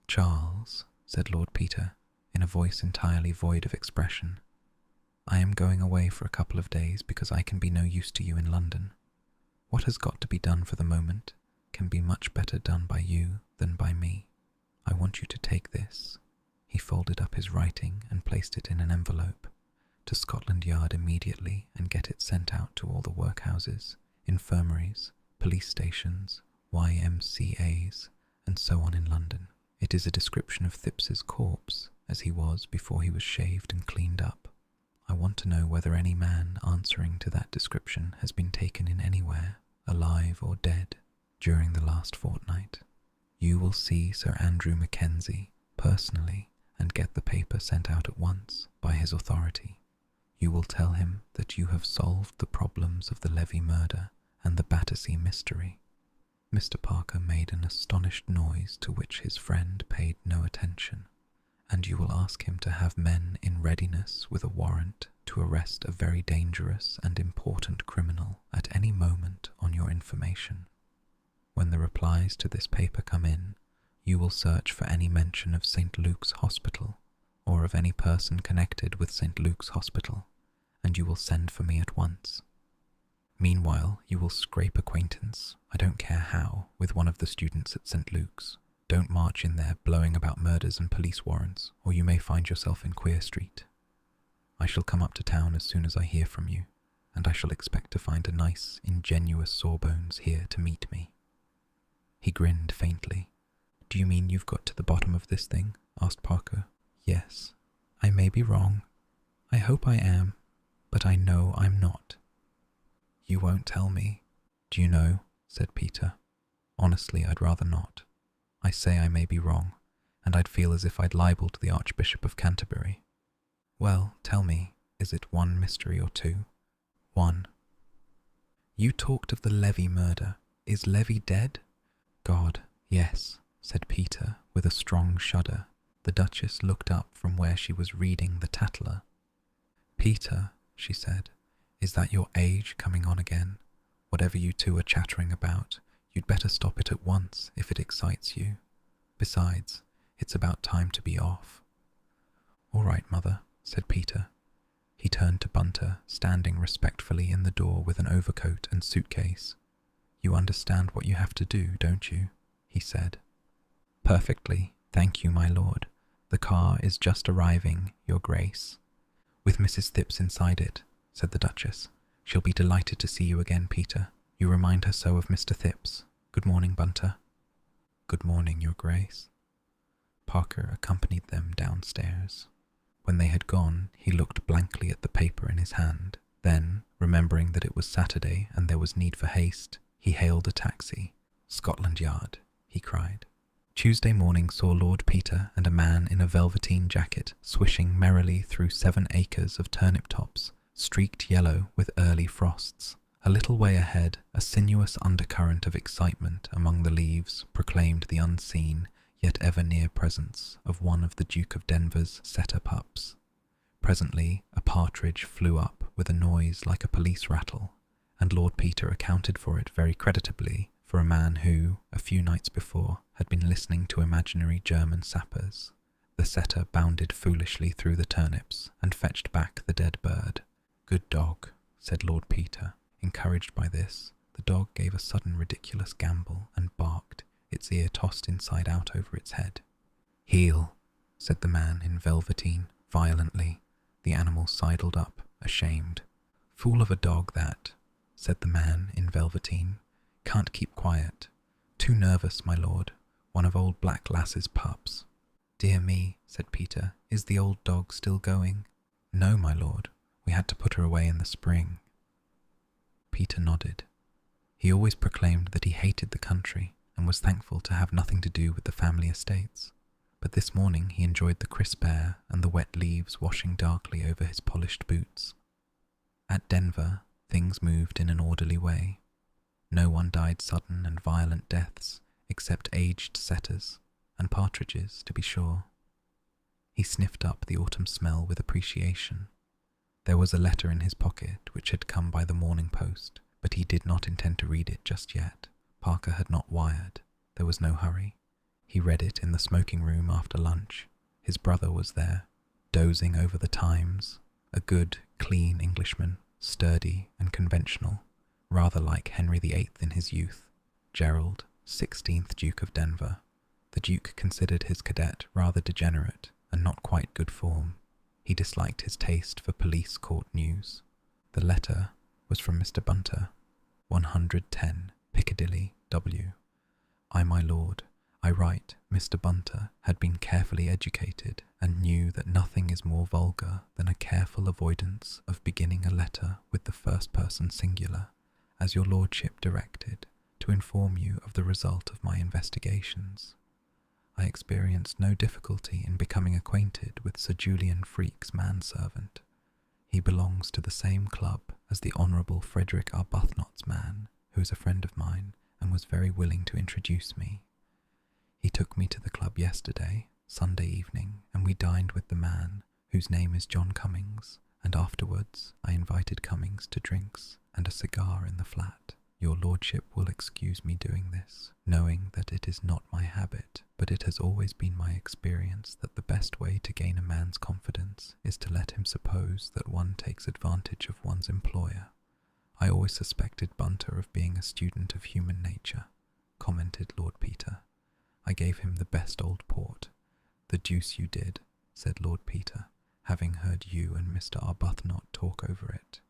"Charles," said Lord Peter, in a voice entirely void of expression, "I am going away for a couple of days because I can be no use to you in London. What has got to be done for the moment can be much better done by you than by me. I want you to take this." He folded up his writing and placed it in an envelope. "To Scotland Yard immediately and get it sent out to all the workhouses, infirmaries, police stations, YMCAs, and so on in London. It is a description of Thipps's corpse, as he was before he was shaved and cleaned up. I want to know whether any man answering to that description has been taken in anywhere, alive or dead, during the last fortnight. You will see Sir Andrew Mackenzie personally and get the paper sent out at once by his authority. You will tell him that you have solved the problems of the Levy murder and the Battersea mystery." Mr. Parker made an astonished noise to which his friend paid no attention. "And you will ask him to have men in readiness with a warrant to arrest a very dangerous and important criminal at any moment on your information. When the replies to this paper come in, you will search for any mention of St. Luke's Hospital, or of any person connected with St. Luke's Hospital, and you will send for me at once. Meanwhile, you will scrape acquaintance, I don't care how, with one of the students at St. Luke's. Don't march in there blowing about murders and police warrants, or you may find yourself in Queer Street. I shall come up to town as soon as I hear from you, and I shall expect to find a nice, ingenuous Sawbones here to meet me." He grinned faintly. "Do you mean you've got to the bottom of this thing?" asked Parker. "Yes. I may be wrong. I hope I am, but I know I'm not." "You won't tell me." "Do you know," said Peter, "honestly, I'd rather not. I say I may be wrong, and I'd feel as if I'd libelled the Archbishop of Canterbury." "Well, tell me, is it one mystery or two?" "One." "You talked of the Levy murder. Is Levy dead?" "God, yes," said Peter with a strong shudder. The Duchess looked up from where she was reading the Tatler. "Peter," she said, "is that your age coming on again? Whatever you two are chattering about, you'd better stop it at once if it excites you. Besides, it's about time to be off." "All right, Mother," said Peter. He turned to Bunter, standing respectfully in the door with an overcoat and suitcase. "You understand what you have to do, don't you?" he said. "Perfectly, thank you, my lord. The car is just arriving, your grace." "With Mrs. Thipps inside it," said the Duchess. "She'll be delighted to see you again, Peter. You remind her so of Mr. Thipps. Good morning, Bunter." "Good morning, your grace." Parker accompanied them downstairs. When they had gone, he looked blankly at the paper in his hand. Then, remembering that it was Saturday and there was need for haste, he hailed a taxi. "Scotland Yard," he cried. Tuesday morning saw Lord Peter and a man in a velveteen jacket swishing merrily through 7 acres of turnip tops, streaked yellow with early frosts. A little way ahead, a sinuous undercurrent of excitement among the leaves proclaimed the unseen, yet ever near presence of one of the Duke of Denver's setter pups. Presently, a partridge flew up with a noise like a police rattle, and Lord Peter accounted for it very creditably for a man who, a few nights before, had been listening to imaginary German sappers. The setter bounded foolishly through the turnips and fetched back the dead bird. "Good dog," said Lord Peter. Encouraged by this, the dog gave a sudden ridiculous gambol and barked, its ear tossed inside out over its head. "Heel," said the man in velveteen, Violently, the animal sidled up, ashamed. "Fool of a dog, that," said the man in velveteen. "Can't keep quiet. Too nervous, my lord. One of old Black Lass's pups." "Dear me," said Peter. "Is the old dog still going?" "No, my lord. We had to put her away in the spring." Peter nodded. He always proclaimed that he hated the country and was thankful to have nothing to do with the family estates. But this morning he enjoyed the crisp air and the wet leaves washing darkly over his polished boots. At Denver, things moved in an orderly way. No one died sudden and violent deaths, except aged setters, and partridges, to be sure. He sniffed up the autumn smell with appreciation. There was a letter in his pocket which had come by the morning post, but he did not intend to read it just yet. Parker had not wired. There was no hurry. He read it in the smoking room after lunch. His brother was there, dozing over the Times, a good, clean Englishman, sturdy and conventional, rather like Henry VIII in his youth. Gerald, 16th Duke of Denver. The Duke considered his cadet rather degenerate and not quite good form. He disliked his taste for police court news. The letter was from Mr. Bunter, 110 Piccadilly, W. "I, my lord, I write, Mr. Bunter had been carefully educated and knew that nothing is more vulgar than a careful avoidance of beginning a letter with the first person singular, as your lordship directed, to inform you of the result of my investigations. I experienced no difficulty in becoming acquainted with Sir Julian Freke's manservant. He belongs to the same club as the Honourable Frederick Arbuthnot's man, who is a friend of mine, and was very willing to introduce me. He took me to the club yesterday, Sunday evening, and we dined with the man, whose name is John Cummings, and afterwards I invited Cummings to drinks and a cigar in the flat. Your lordship will excuse me doing this, knowing that it is not my habit, but it has always been my experience that the best way to gain a man's confidence is to let him suppose that one takes advantage of one's employer. I always suspected Bunter of being a student of human nature," commented Lord Peter. "I gave him the best old port." "The deuce you did," said Lord Peter, "having heard you and Mr. Arbuthnot talk over it."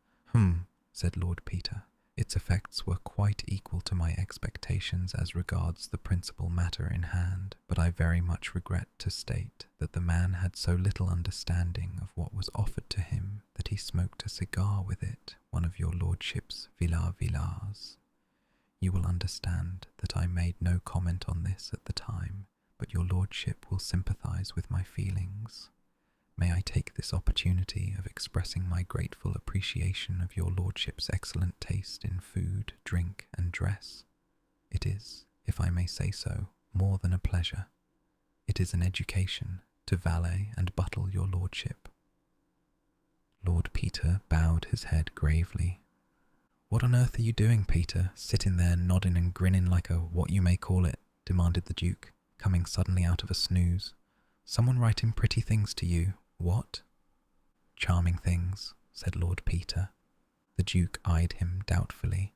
Said Lord Peter. "Its effects were quite equal to my expectations as regards the principal matter in hand, but I very much regret to state that the man had so little understanding of what was offered to him that he smoked a cigar with it, one of your lordship's villars. You will understand that I made no comment on this at the time, but your lordship will sympathise with my feelings. May I take this opportunity of expressing my grateful appreciation of your lordship's excellent taste in food, drink, and dress? It is, if I may say so, more than a pleasure. It is an education to valet and buttle your lordship." Lord Peter bowed his head gravely. "What on earth are you doing, Peter, sitting there nodding and grinning like a what-you-may-call-it?" demanded the Duke, coming suddenly out of a snooze. "Someone writing pretty things to you, what?" "Charming things," said Lord Peter. The Duke eyed him doubtfully.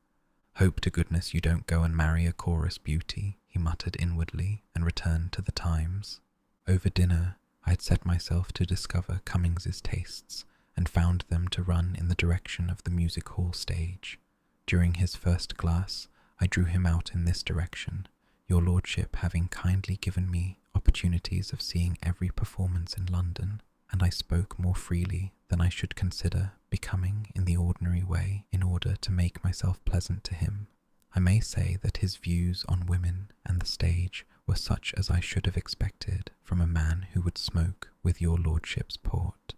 "Hope to goodness you don't go and marry a chorus beauty," he muttered inwardly, and returned to the Times. Over dinner, I had set myself to discover Cummings's tastes, and found them to run in the direction of the music hall stage. During his first glass, I drew him out in this direction, your lordship having kindly given me opportunities of seeing every performance in London, and I spoke more freely than I should consider becoming in the ordinary way in order to make myself pleasant to him. I may say that his views on women and the stage were such as I should have expected from a man who would smoke with your lordship's port.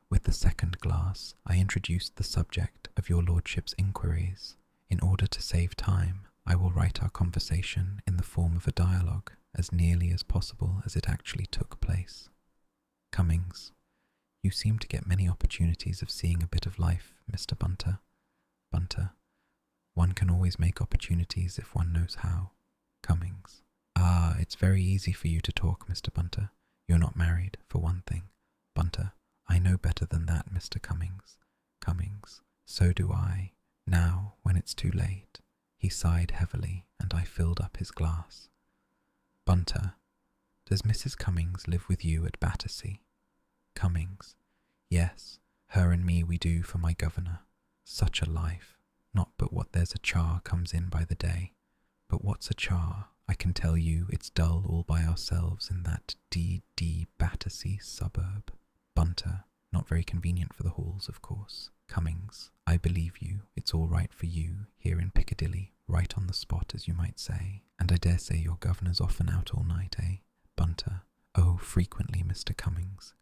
With the second glass, I introduced the subject of your lordship's inquiries. In order to save time, I will write our conversation in the form of a dialogue, as nearly as possible as it actually took place. "Cummings, you seem to get many opportunities of seeing a bit of life, Mr. Bunter. Bunter, one can always make opportunities if one knows how. Cummings, it's very easy for you to talk, Mr. Bunter. You're not married, for one thing. Bunter, I know better than that, Mr. Cummings. Cummings, so do I. Now, when it's too late." He sighed heavily, and I filled up his glass. "Bunter, does Mrs. Cummings live with you at Battersea?" "Cummings, Yes, her and me we do for my governor. Such a life. Not but what there's a char comes in by the day. But what's a char? I can tell you it's dull all by ourselves in that D.D. Battersea suburb. Bunter, not very convenient for the halls, of course. Cummings, I believe you, it's all right for you, here in Piccadilly, right on the spot as you might say. And I dare say your governor's often out all night, eh? Bunter, oh, frequently, Mr. Cummings.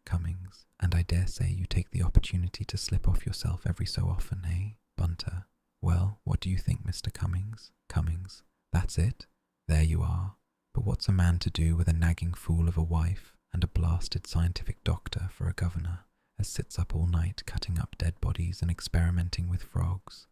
And I dare say you take the opportunity to slip off yourself every so often, eh? Bunter, well, what do you think, Mr. Cummings? Cummings, that's it? There you are. But what's a man to do with a nagging fool of a wife and a blasted scientific doctor for a governor, as sits up all night cutting up dead bodies and experimenting with frogs?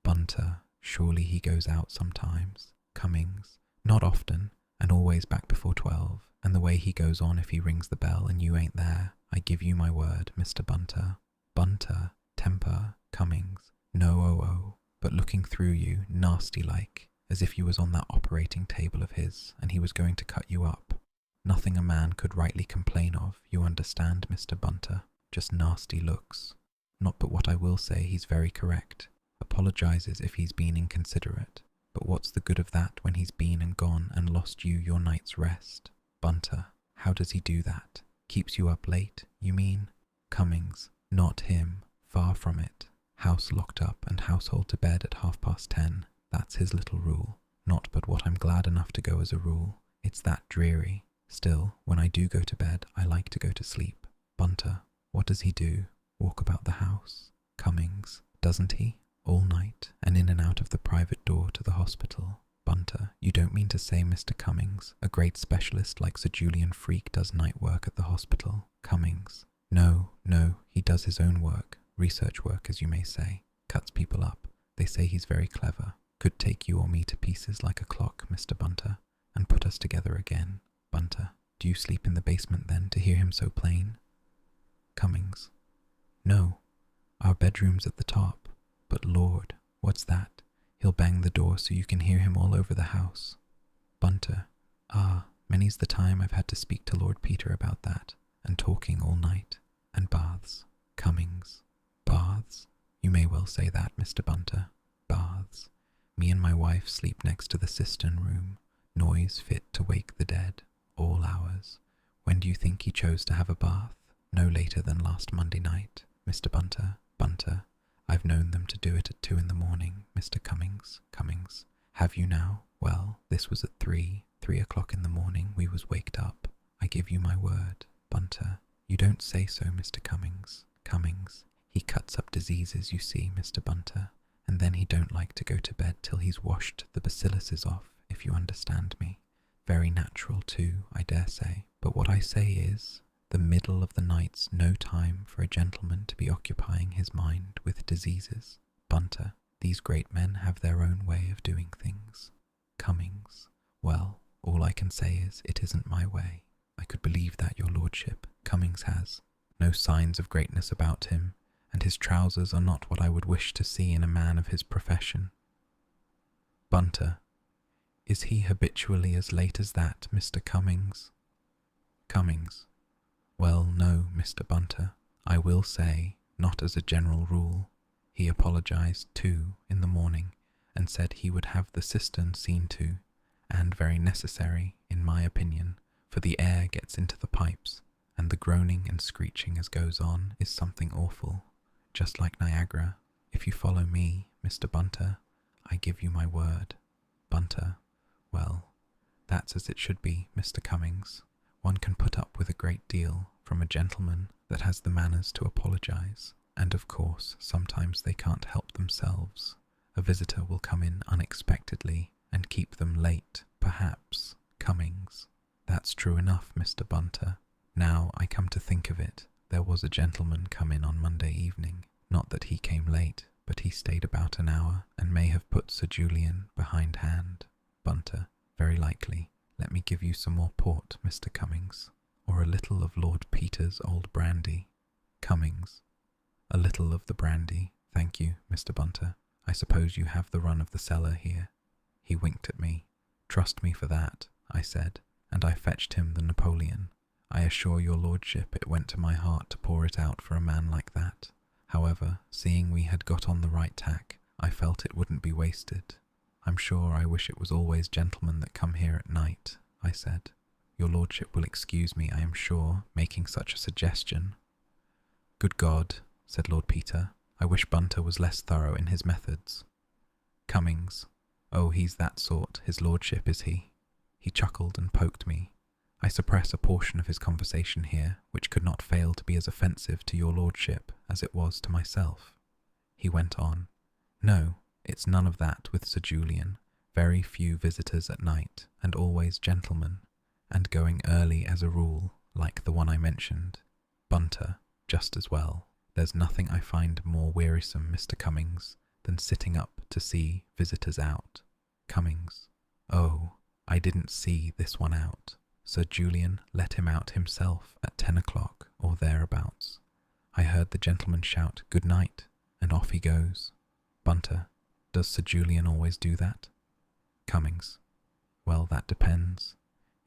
Bunter, surely he goes out sometimes. Cummings, not often, and always back before 12, and the way he goes on if he rings the bell and you ain't there, I give you my word, Mr. Bunter. Bunter, temper, Cummings, no, but looking through you, nasty-like, as if you was on that operating table of his, and he was going to cut you up. Nothing a man could rightly complain of, you understand, Mr. Bunter. Just nasty looks. Not but what I will say he's very correct. Apologizes if he's been inconsiderate. But what's the good of that when he's been and gone and lost you your night's rest? Bunter, how does he do that? Keeps you up late, you mean? Cummings, not him. Far from it. House locked up and household to bed at 10:30. That's his little rule. Not but what I'm glad enough to go as a rule. It's that dreary. Still, when I do go to bed, I like to go to sleep. Bunter, what does he do? Walk about the house? Cummings, doesn't he? All night, and in and out of the private door to the hospital. Bunter, you don't mean to say Mr. Cummings, a great specialist like Sir Julian Freak, does night work at the hospital? Cummings, no, he does his own work, research work as you may say, cuts people up. They say he's very clever. Could take you or me to pieces like a clock, Mr. Bunter, and put us together again. Bunter, do you sleep in the basement then to hear him so plain? Cummings, no, our bedroom's at the top, but Lord, what's that? He'll bang the door so you can hear him all over the house. Bunter, many's the time I've had to speak to Lord Peter about that, and talking all night, and baths. Cummings, baths? You may well say that, Mr. Bunter. Baths. Me and my wife sleep next to the cistern room, noise fit to wake the dead, all hours. When do you think he chose to have a bath? No later than last Monday night, Mr. Bunter. Bunter, I've known them to do it at 2 in the morning, Mr. Cummings. Cummings, have you now? Well, this was at 3 o'clock in the morning we was waked up. I give you my word. Bunter, you don't say so, Mr. Cummings. Cummings, he cuts up diseases, you see, Mr. Bunter. And then he don't like to go to bed till he's washed the bacilluses off, if you understand me. Very natural too, I dare say. But what I say is, the middle of the night's no time for a gentleman to be occupying his mind with diseases. Bunter, these great men have their own way of doing things. Cummings, well, all I can say is it isn't my way. I could believe that, your lordship. Cummings has no signs of greatness about him, and his trousers are not what I would wish to see in a man of his profession. Bunter, is he habitually as late as that, Mr. Cummings? Cummings, well, no, Mr. Bunter. I will say, not as a general rule. He apologized, too, in the morning, and said he would have the cistern seen to, and very necessary, in my opinion, for the air gets into the pipes, and the groaning and screeching as goes on is something awful. Just like Niagara, if you follow me, Mr. Bunter, I give you my word. Bunter, well, that's as it should be, Mr. Cummings. One can put up with a great deal from a gentleman that has the manners to apologize, and of course sometimes they can't help themselves. A visitor will come in unexpectedly and keep them late, perhaps. Cummings, that's true enough, Mr. Bunter. Now I come to think of it, there was a gentleman come in on Monday evening. Not that he came late, but he stayed about an hour, and may have put Sir Julian behindhand. Bunter, very likely. Let me give you some more port, Mr. Cummings, or a little of Lord Peter's old brandy. Cummings, a little of the brandy, thank you, Mr. Bunter. I suppose you have the run of the cellar here. He winked at me. Trust me for that, I said, and I fetched him the Napoleon. I assure your lordship it went to my heart to pour it out for a man like that. However, seeing we had got on the right tack, I felt it wouldn't be wasted. I'm sure I wish it was always gentlemen that come here at night, I said. Your lordship will excuse me, I am sure, making such a suggestion. Good God, said Lord Peter, I wish Bunter was less thorough in his methods. Cummings. Oh, he's that sort, his lordship, is he? He chuckled and poked me. I suppress a portion of his conversation here, which could not fail to be as offensive to your lordship as it was to myself. He went on. No, it's none of that with Sir Julian. Very few visitors at night, and always gentlemen, and going early as a rule, like the one I mentioned. Bunter, just as well. There's nothing I find more wearisome, Mr. Cummings, than sitting up to see visitors out. Cummings. Oh, I didn't see this one out. Sir Julian let him out himself at 10 o'clock or thereabouts. I heard the gentleman shout, "Good night," and off he goes. Bunter. Does Sir Julian always do that? Cummings. Well, that depends.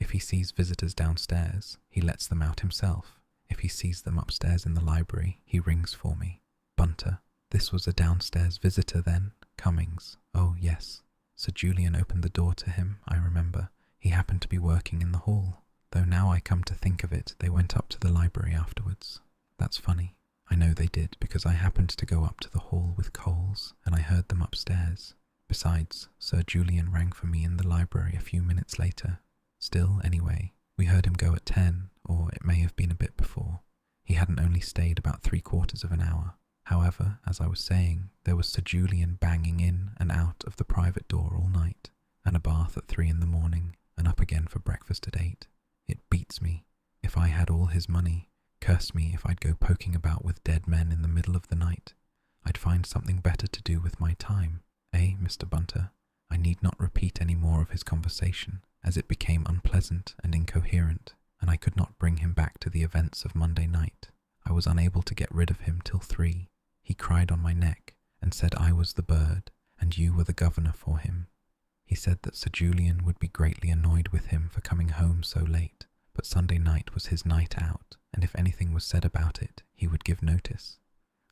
If he sees visitors downstairs, he lets them out himself. If he sees them upstairs in the library, he rings for me. Bunter. This was a downstairs visitor then? Cummings. Oh, yes. Sir Julian opened the door to him, I remember. He happened to be working in the hall, though now I come to think of it, they went up to the library afterwards. That's funny. I know they did, because I happened to go up to the hall with Coles, and I heard them upstairs. Besides, Sir Julian rang for me in the library a few minutes later. Still, anyway, we heard him go at 10, or it may have been a bit before. He hadn't only stayed about 3/4 of an hour. However, as I was saying, there was Sir Julian banging in and out of the private door all night, and a bath at 3 in the morning, and up again for breakfast at 8. It beats me. If I had all his money, curse me if I'd go poking about with dead men in the middle of the night. I'd find something better to do with my time. Eh, Mr. Bunter? I need not repeat any more of his conversation, as it became unpleasant and incoherent, and I could not bring him back to the events of Monday night. I was unable to get rid of him till 3. He cried on my neck, and said I was the bird, and you were the governor for him. He said that Sir Julian would be greatly annoyed with him for coming home so late, but Sunday night was his night out, and if anything was said about it, he would give notice.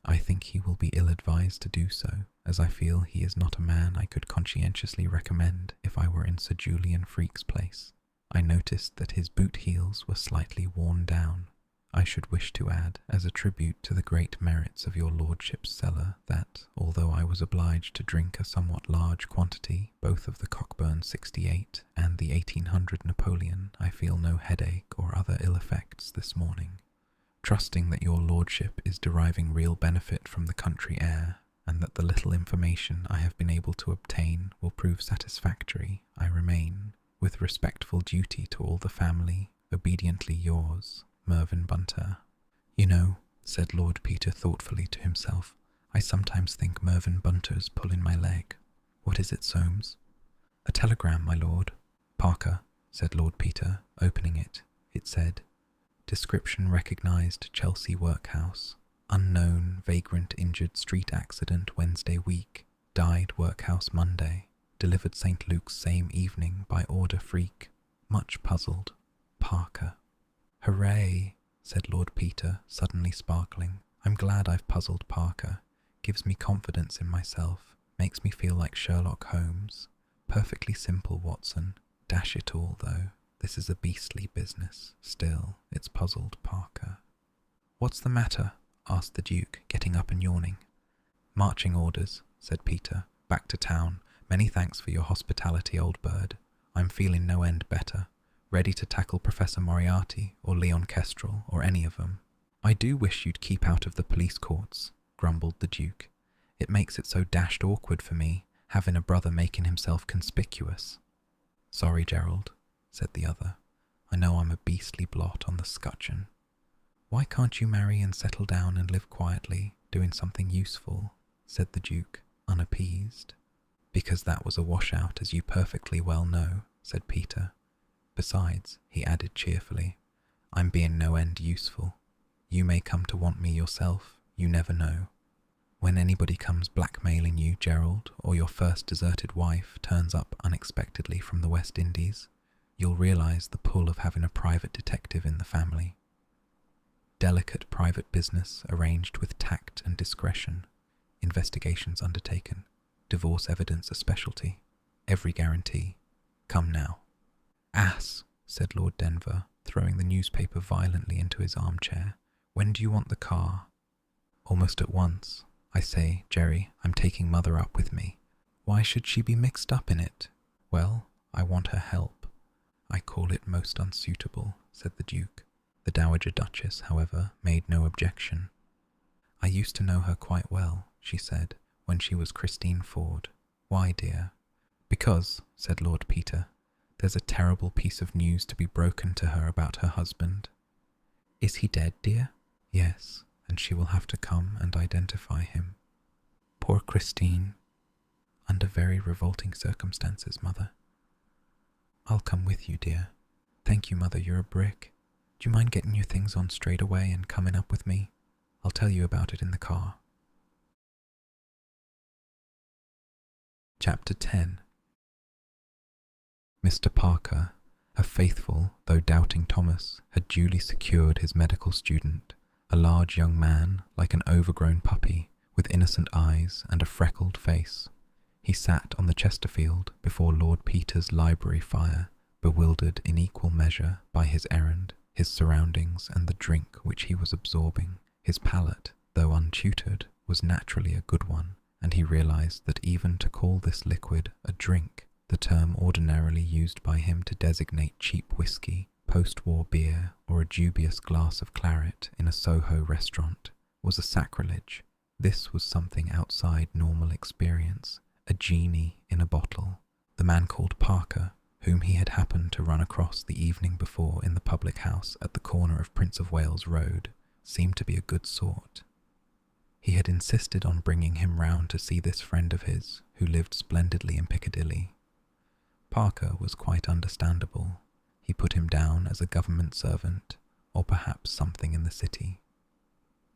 I think he will be ill-advised to do so, as I feel he is not a man I could conscientiously recommend if I were in Sir Julian Freke's place. I noticed that his boot heels were slightly worn down. I should wish to add, as a tribute to the great merits of your lordship's cellar, that, although I was obliged to drink a somewhat large quantity, both of the Cockburn 68 and the 1800 Napoleon, I feel no headache or other ill effects this morning. Trusting that your lordship is deriving real benefit from the country air, and that the little information I have been able to obtain will prove satisfactory, I remain, with respectful duty to all the family, obediently yours, Mervyn Bunter. You know, said Lord Peter thoughtfully to himself, I sometimes think Mervyn Bunter's pulling my leg. What is it, Soames? A telegram, my lord. Parker, said Lord Peter, opening it. It said, Description recognised Chelsea workhouse. Unknown vagrant injured street accident Wednesday week. Died workhouse Monday. Delivered St. Luke's same evening by order Freak. Much puzzled. Parker. Hooray, said Lord Peter, suddenly sparkling. I'm glad I've puzzled Parker. Gives me confidence in myself. Makes me feel like Sherlock Holmes. Perfectly simple, Watson. Dash it all, though. This is a beastly business. Still, it's puzzled Parker. What's the matter? Asked the Duke, getting up and yawning. Marching orders, said Peter. Back to town. Many thanks for your hospitality, old bird. I'm feeling no end better. Ready to tackle Professor Moriarty or Leon Kestrel or any of them. I do wish you'd keep out of the police courts, grumbled the Duke. It makes it so dashed awkward for me, having a brother making himself conspicuous. Sorry, Gerald, said the other. I know I'm a beastly blot on the scutcheon. Why can't you marry and settle down and live quietly, doing something useful? Said the Duke, unappeased. Because that was a washout, as you perfectly well know, said Peter. Besides, he added cheerfully, I'm being no end useful. You may come to want me yourself, you never know. When anybody comes blackmailing you, Gerald, or your first deserted wife turns up unexpectedly from the West Indies, You'll realize the pull of having a private detective in the family. Delicate private business arranged with tact and discretion, investigations undertaken, divorce evidence a specialty, every guarantee. Come now. Ass, said Lord Denver, throwing the newspaper violently into his armchair. When do you want the car? Almost at once. I say, Jerry, I'm taking Mother up with me. Why should she be mixed up in it? Well, I want her help. I call it most unsuitable, said the Duke. The Dowager Duchess, however, made no objection. I used to know her quite well, she said, when she was Christine Ford. Why, dear? Because, said Lord Peter, there's a terrible piece of news to be broken to her about her husband. Is he dead, dear? Yes, and she will have to come and identify him. Poor Christine. Under very revolting circumstances, Mother. I'll come with you, dear. Thank you, Mother, you're a brick. Do you mind getting your things on straight away and coming up with me? I'll tell you about it in the car. Chapter 10. Mr. Parker, a faithful though doubting Thomas, had duly secured his medical student, a large young man like an overgrown puppy, with innocent eyes and a freckled face. He sat on the Chesterfield before Lord Peter's library fire, bewildered in equal measure by his errand, his surroundings, and the drink which he was absorbing. His palate, though untutored, was naturally a good one, and he realized that even to call this liquid a drink, the term ordinarily used by him to designate cheap whiskey, post-war beer, or a dubious glass of claret in a Soho restaurant, was a sacrilege. This was something outside normal experience, a genie in a bottle. The man called Parker, whom he had happened to run across the evening before in the public house at the corner of Prince of Wales Road, seemed to be a good sort. He had insisted on bringing him round to see this friend of his, who lived splendidly in Piccadilly. Parker was quite understandable. He put him down as a government servant, or perhaps something in the city.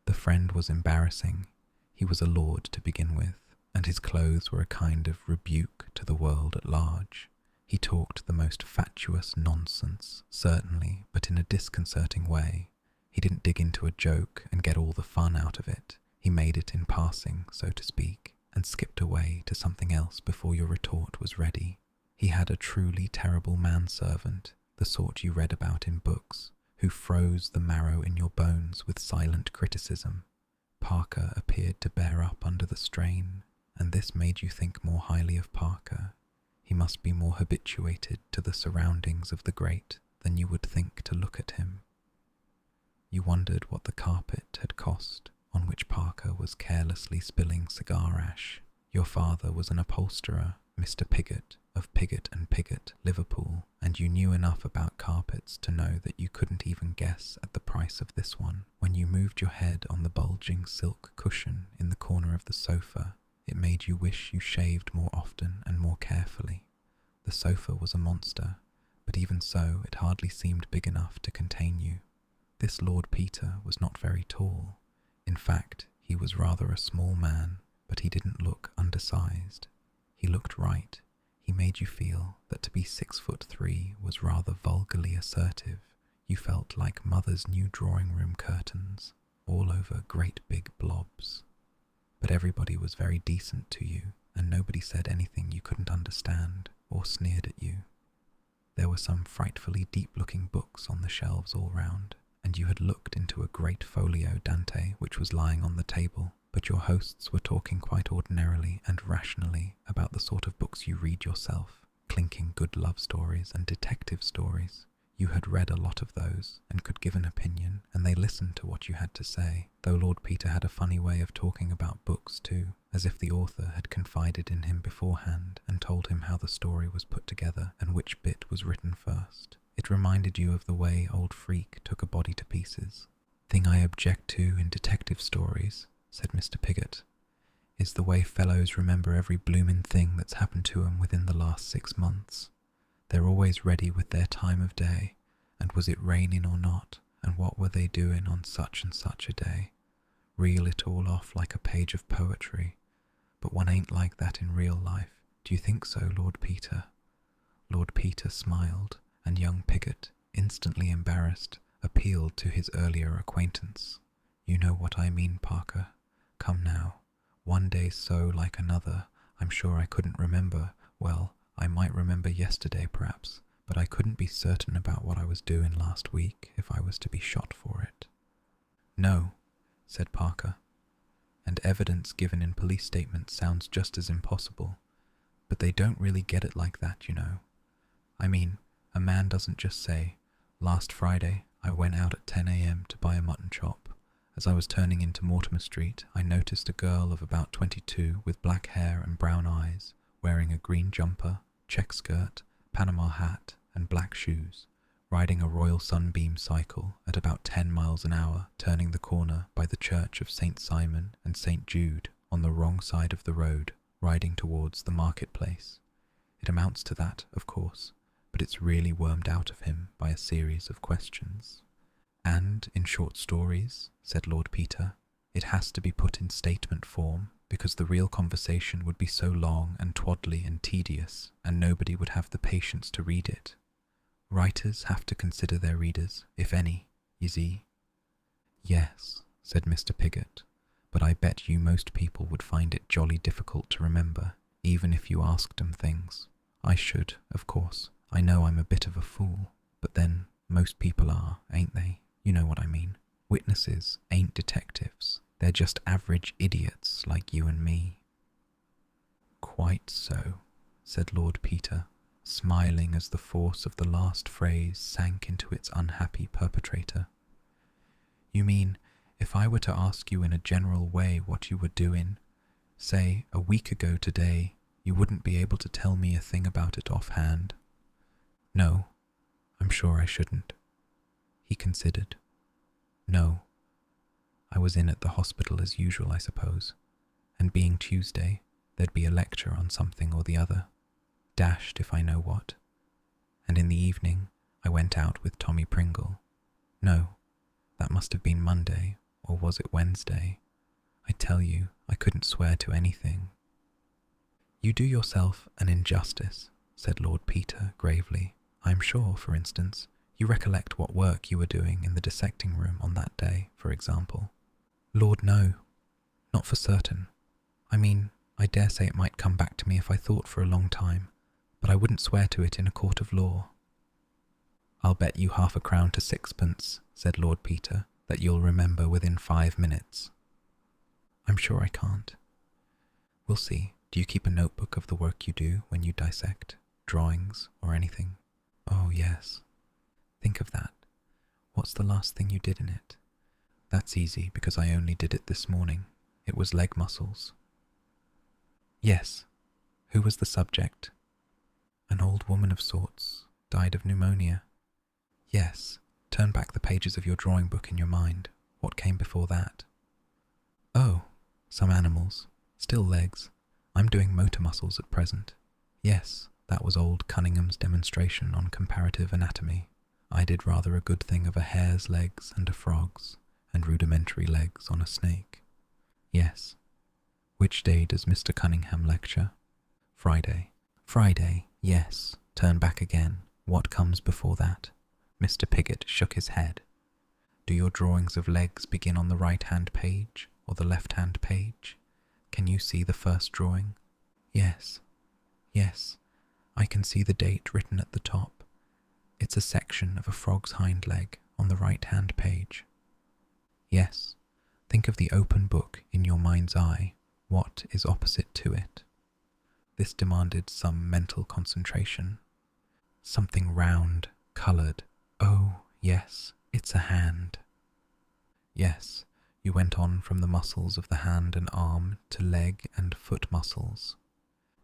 The friend was embarrassing. He was a lord to begin with, and his clothes were a kind of rebuke to the world at large. He talked the most fatuous nonsense, certainly, but in a disconcerting way. He didn't dig into a joke and get all the fun out of it. He made it in passing, so to speak, and skipped away to something else before your retort was ready. He had a truly terrible manservant, the sort you read about in books, who froze the marrow in your bones with silent criticism. Parker appeared to bear up under the strain, and this made you think more highly of Parker. He must be more habituated to the surroundings of the great than you would think to look at him. You wondered what the carpet had cost on which Parker was carelessly spilling cigar ash. Your father was an upholsterer, Mr. Piggott, of Piggott and Piggott, Liverpool, and you knew enough about carpets to know that you couldn't even guess at the price of this one. When you moved your head on the bulging silk cushion in the corner of the sofa, it made you wish you shaved more often and more carefully. The sofa was a monster, but even so it hardly seemed big enough to contain you. This Lord Peter was not very tall. In fact, he was rather a small man, but he didn't look undersized. He looked right. He made you feel that to be 6'3" was rather vulgarly assertive. You felt like Mother's new drawing-room curtains, all over great big blobs. But everybody was very decent to you, and nobody said anything you couldn't understand, or sneered at you. There were some frightfully deep-looking books on the shelves all round, and you had looked into a great folio Dante which was lying on the table, but your hosts were talking quite ordinarily and rationally about the sort of books you read yourself, clinking good love stories and detective stories. You had read a lot of those and could give an opinion, and they listened to what you had to say, though Lord Peter had a funny way of talking about books too, as if the author had confided in him beforehand and told him how the story was put together and which bit was written first. It reminded you of the way old Freak took a body to pieces. "Thing I object to in detective stories," said Mr. Piggott, "is the way fellows remember every bloomin' thing that's happened to 'em within the last 6 months. They're always ready with their time of day, and was it raining or not, and what were they doing on such and such a day. Reel it all off like a page of poetry. But one ain't like that in real life. Do you think so, Lord Peter?" Lord Peter smiled, and young Piggott, instantly embarrassed, appealed to his earlier acquaintance. "You know what I mean, Parker. Come now. One day so like another. I'm sure I couldn't remember. Well, I might remember yesterday perhaps, but I couldn't be certain about what I was doing last week if I was to be shot for it." "No," said Parker, "and evidence given in police statements sounds just as impossible, but they don't really get it like that, you know. I mean, a man doesn't just say, 'Last Friday I went out at 10 a.m. to buy a mutton chop. As I was turning into Mortimer Street, I noticed a girl of about 22 with black hair and brown eyes, wearing a green jumper, check skirt, Panama hat, and black shoes, riding a Royal Sunbeam cycle at about 10 miles an hour, turning the corner by the Church of St. Simon and St. Jude on the wrong side of the road, riding towards the marketplace. It amounts to that, of course, but it's really wormed out of him by a series of questions. And in short stories," said Lord Peter, "it has to be put in statement form, because the real conversation would be so long and twaddly and tedious, and nobody would have the patience to read it. Writers have to consider their readers, if any, you see." "Yes," said Mr. Piggott, "but I bet you most people would find it jolly difficult to remember, even if you asked them things. I should, of course. I know I'm a bit of a fool, but then most people are, ain't they? You know what I mean. Witnesses ain't detectives. They're just average idiots like you and me." "Quite so," said Lord Peter, smiling as the force of the last phrase sank into its unhappy perpetrator. "You mean, if I were to ask you in a general way what you were doing, say a week ago today, you wouldn't be able to tell me a thing about it offhand?" "No, I'm sure I shouldn't." He considered. "No. I was in at the hospital as usual, I suppose, and being Tuesday, there'd be a lecture on something or the other. Dashed if I know what. And in the evening, I went out with Tommy Pringle. No, that must have been Monday, or was it Wednesday? I tell you, I couldn't swear to anything." "You do yourself an injustice," said Lord Peter gravely. "I'm sure, for instance, you recollect what work you were doing in the dissecting room on that day, for example." "Lord, no. Not for certain. I mean, I dare say it might come back to me if I thought for a long time, but I wouldn't swear to it in a court of law." "I'll bet you 1/2 crown to 6pence," said Lord Peter, "that you'll remember within 5 minutes." "I'm sure I can't." "We'll see. Do you keep a notebook of the work you do when you dissect? Drawings or anything?" "Oh, yes." "Think of that. What's the last thing you did in it?" "That's easy, because I only did it this morning. It was leg muscles." "Yes. Who was the subject?" "An old woman of sorts. Died of pneumonia." "Yes. Turn back the pages of your drawing book in your mind. What came before that?" "Oh, some animals. Still legs. I'm doing motor muscles at present. Yes, that was old Cunningham's demonstration on comparative anatomy. I did rather a good thing of a hare's legs and a frog's, and rudimentary legs on a snake." "Yes. Which day does Mr. Cunningham lecture?" "Friday." "Friday, yes. Turn back again. What comes before that?" Mr. Piggott shook his head. "Do your drawings of legs begin on the right-hand page or the left-hand page? Can you see the first drawing?" "Yes. Yes. I can see the date written at the top. It's a section of a frog's hind leg on the right-hand page." "Yes. Think of the open book in your mind's eye. What is opposite to it?" This demanded some mental concentration. "Something round, coloured. Oh, yes, it's a hand." "Yes, you went on from the muscles of the hand and arm to leg and foot muscles."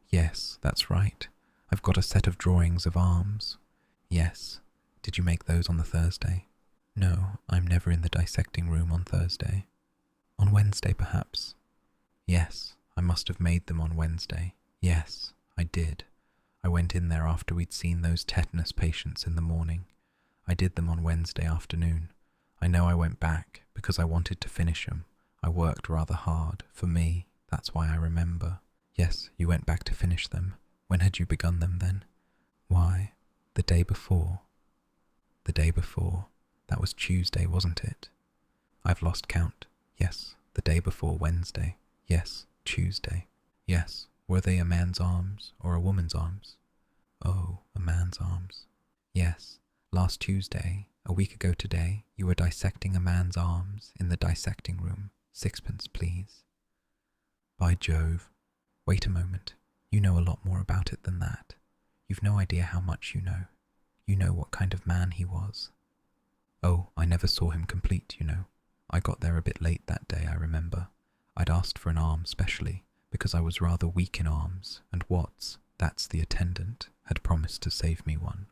"Yes, that's right. I've got a set of drawings of arms." "Yes. Did you make those on the Thursday?" "No, I'm never in the dissecting room on Thursday." "On Wednesday, perhaps?" "Yes, I must have made them on Wednesday. Yes, I did. I went in there after we'd seen those tetanus patients in the morning. I did them on Wednesday afternoon. I know I went back because I wanted to finish 'em. I worked rather hard, for me, that's why I remember." "Yes, you went back to finish them. When had you begun them then?" "Why, the day before. The day before. That was Tuesday, wasn't it? I've lost count. Yes, the day before Wednesday. Yes, Tuesday. Yes, were they a man's arms or a woman's arms? Oh, a man's arms. Yes, last Tuesday, a week ago today, you were dissecting a man's arms in the dissecting room. 6pence, please. By Jove. Wait a moment. You know a lot more about it than that. You've no idea how much you know. You know what kind of man he was. Oh, I never saw him complete, you know. I got there a bit late that day, I remember. I'd asked for an arm specially, because I was rather weak in arms, and Watts, that's the attendant, had promised to save me one.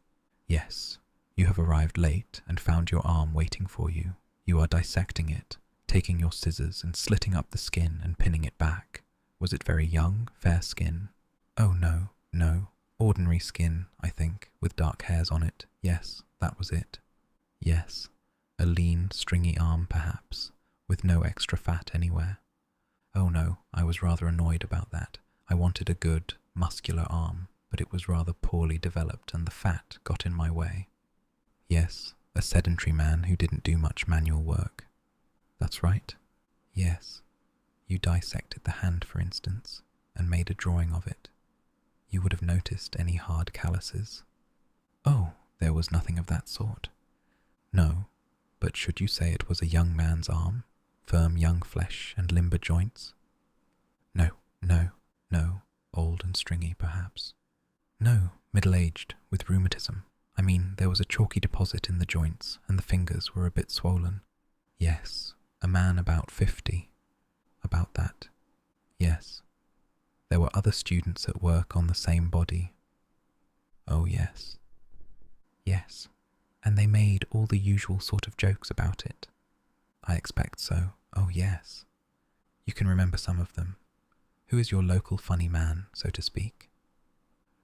Yes, you have arrived late and found your arm waiting for you. You are dissecting it, taking your scissors and slitting up the skin and pinning it back. Was it very young, fair skin? Oh no, no. Ordinary skin, I think, with dark hairs on it. Yes, that was it. Yes, a lean, stringy arm perhaps, with no extra fat anywhere. Oh no, I was rather annoyed about that. I wanted a good, muscular arm, but it was rather poorly developed and the fat got in my way. Yes, a sedentary man who didn't do much manual work. That's right. Yes. You dissected the hand, for instance, and made a drawing of it. You would have noticed any hard calluses. Oh, there was nothing of that sort. No, but should you say it was a young man's arm? Firm young flesh and limber joints? No, no, no, old and stringy perhaps. No, middle-aged, with rheumatism. I mean, there was a chalky deposit in the joints, and the fingers were a bit swollen. Yes, a man about 50. About that. Yes. There were other students at work on the same body. Oh, yes. Yes, and they made all the usual sort of jokes about it. I expect so. Oh, yes. You can remember some of them. Who is your local funny man, so to speak?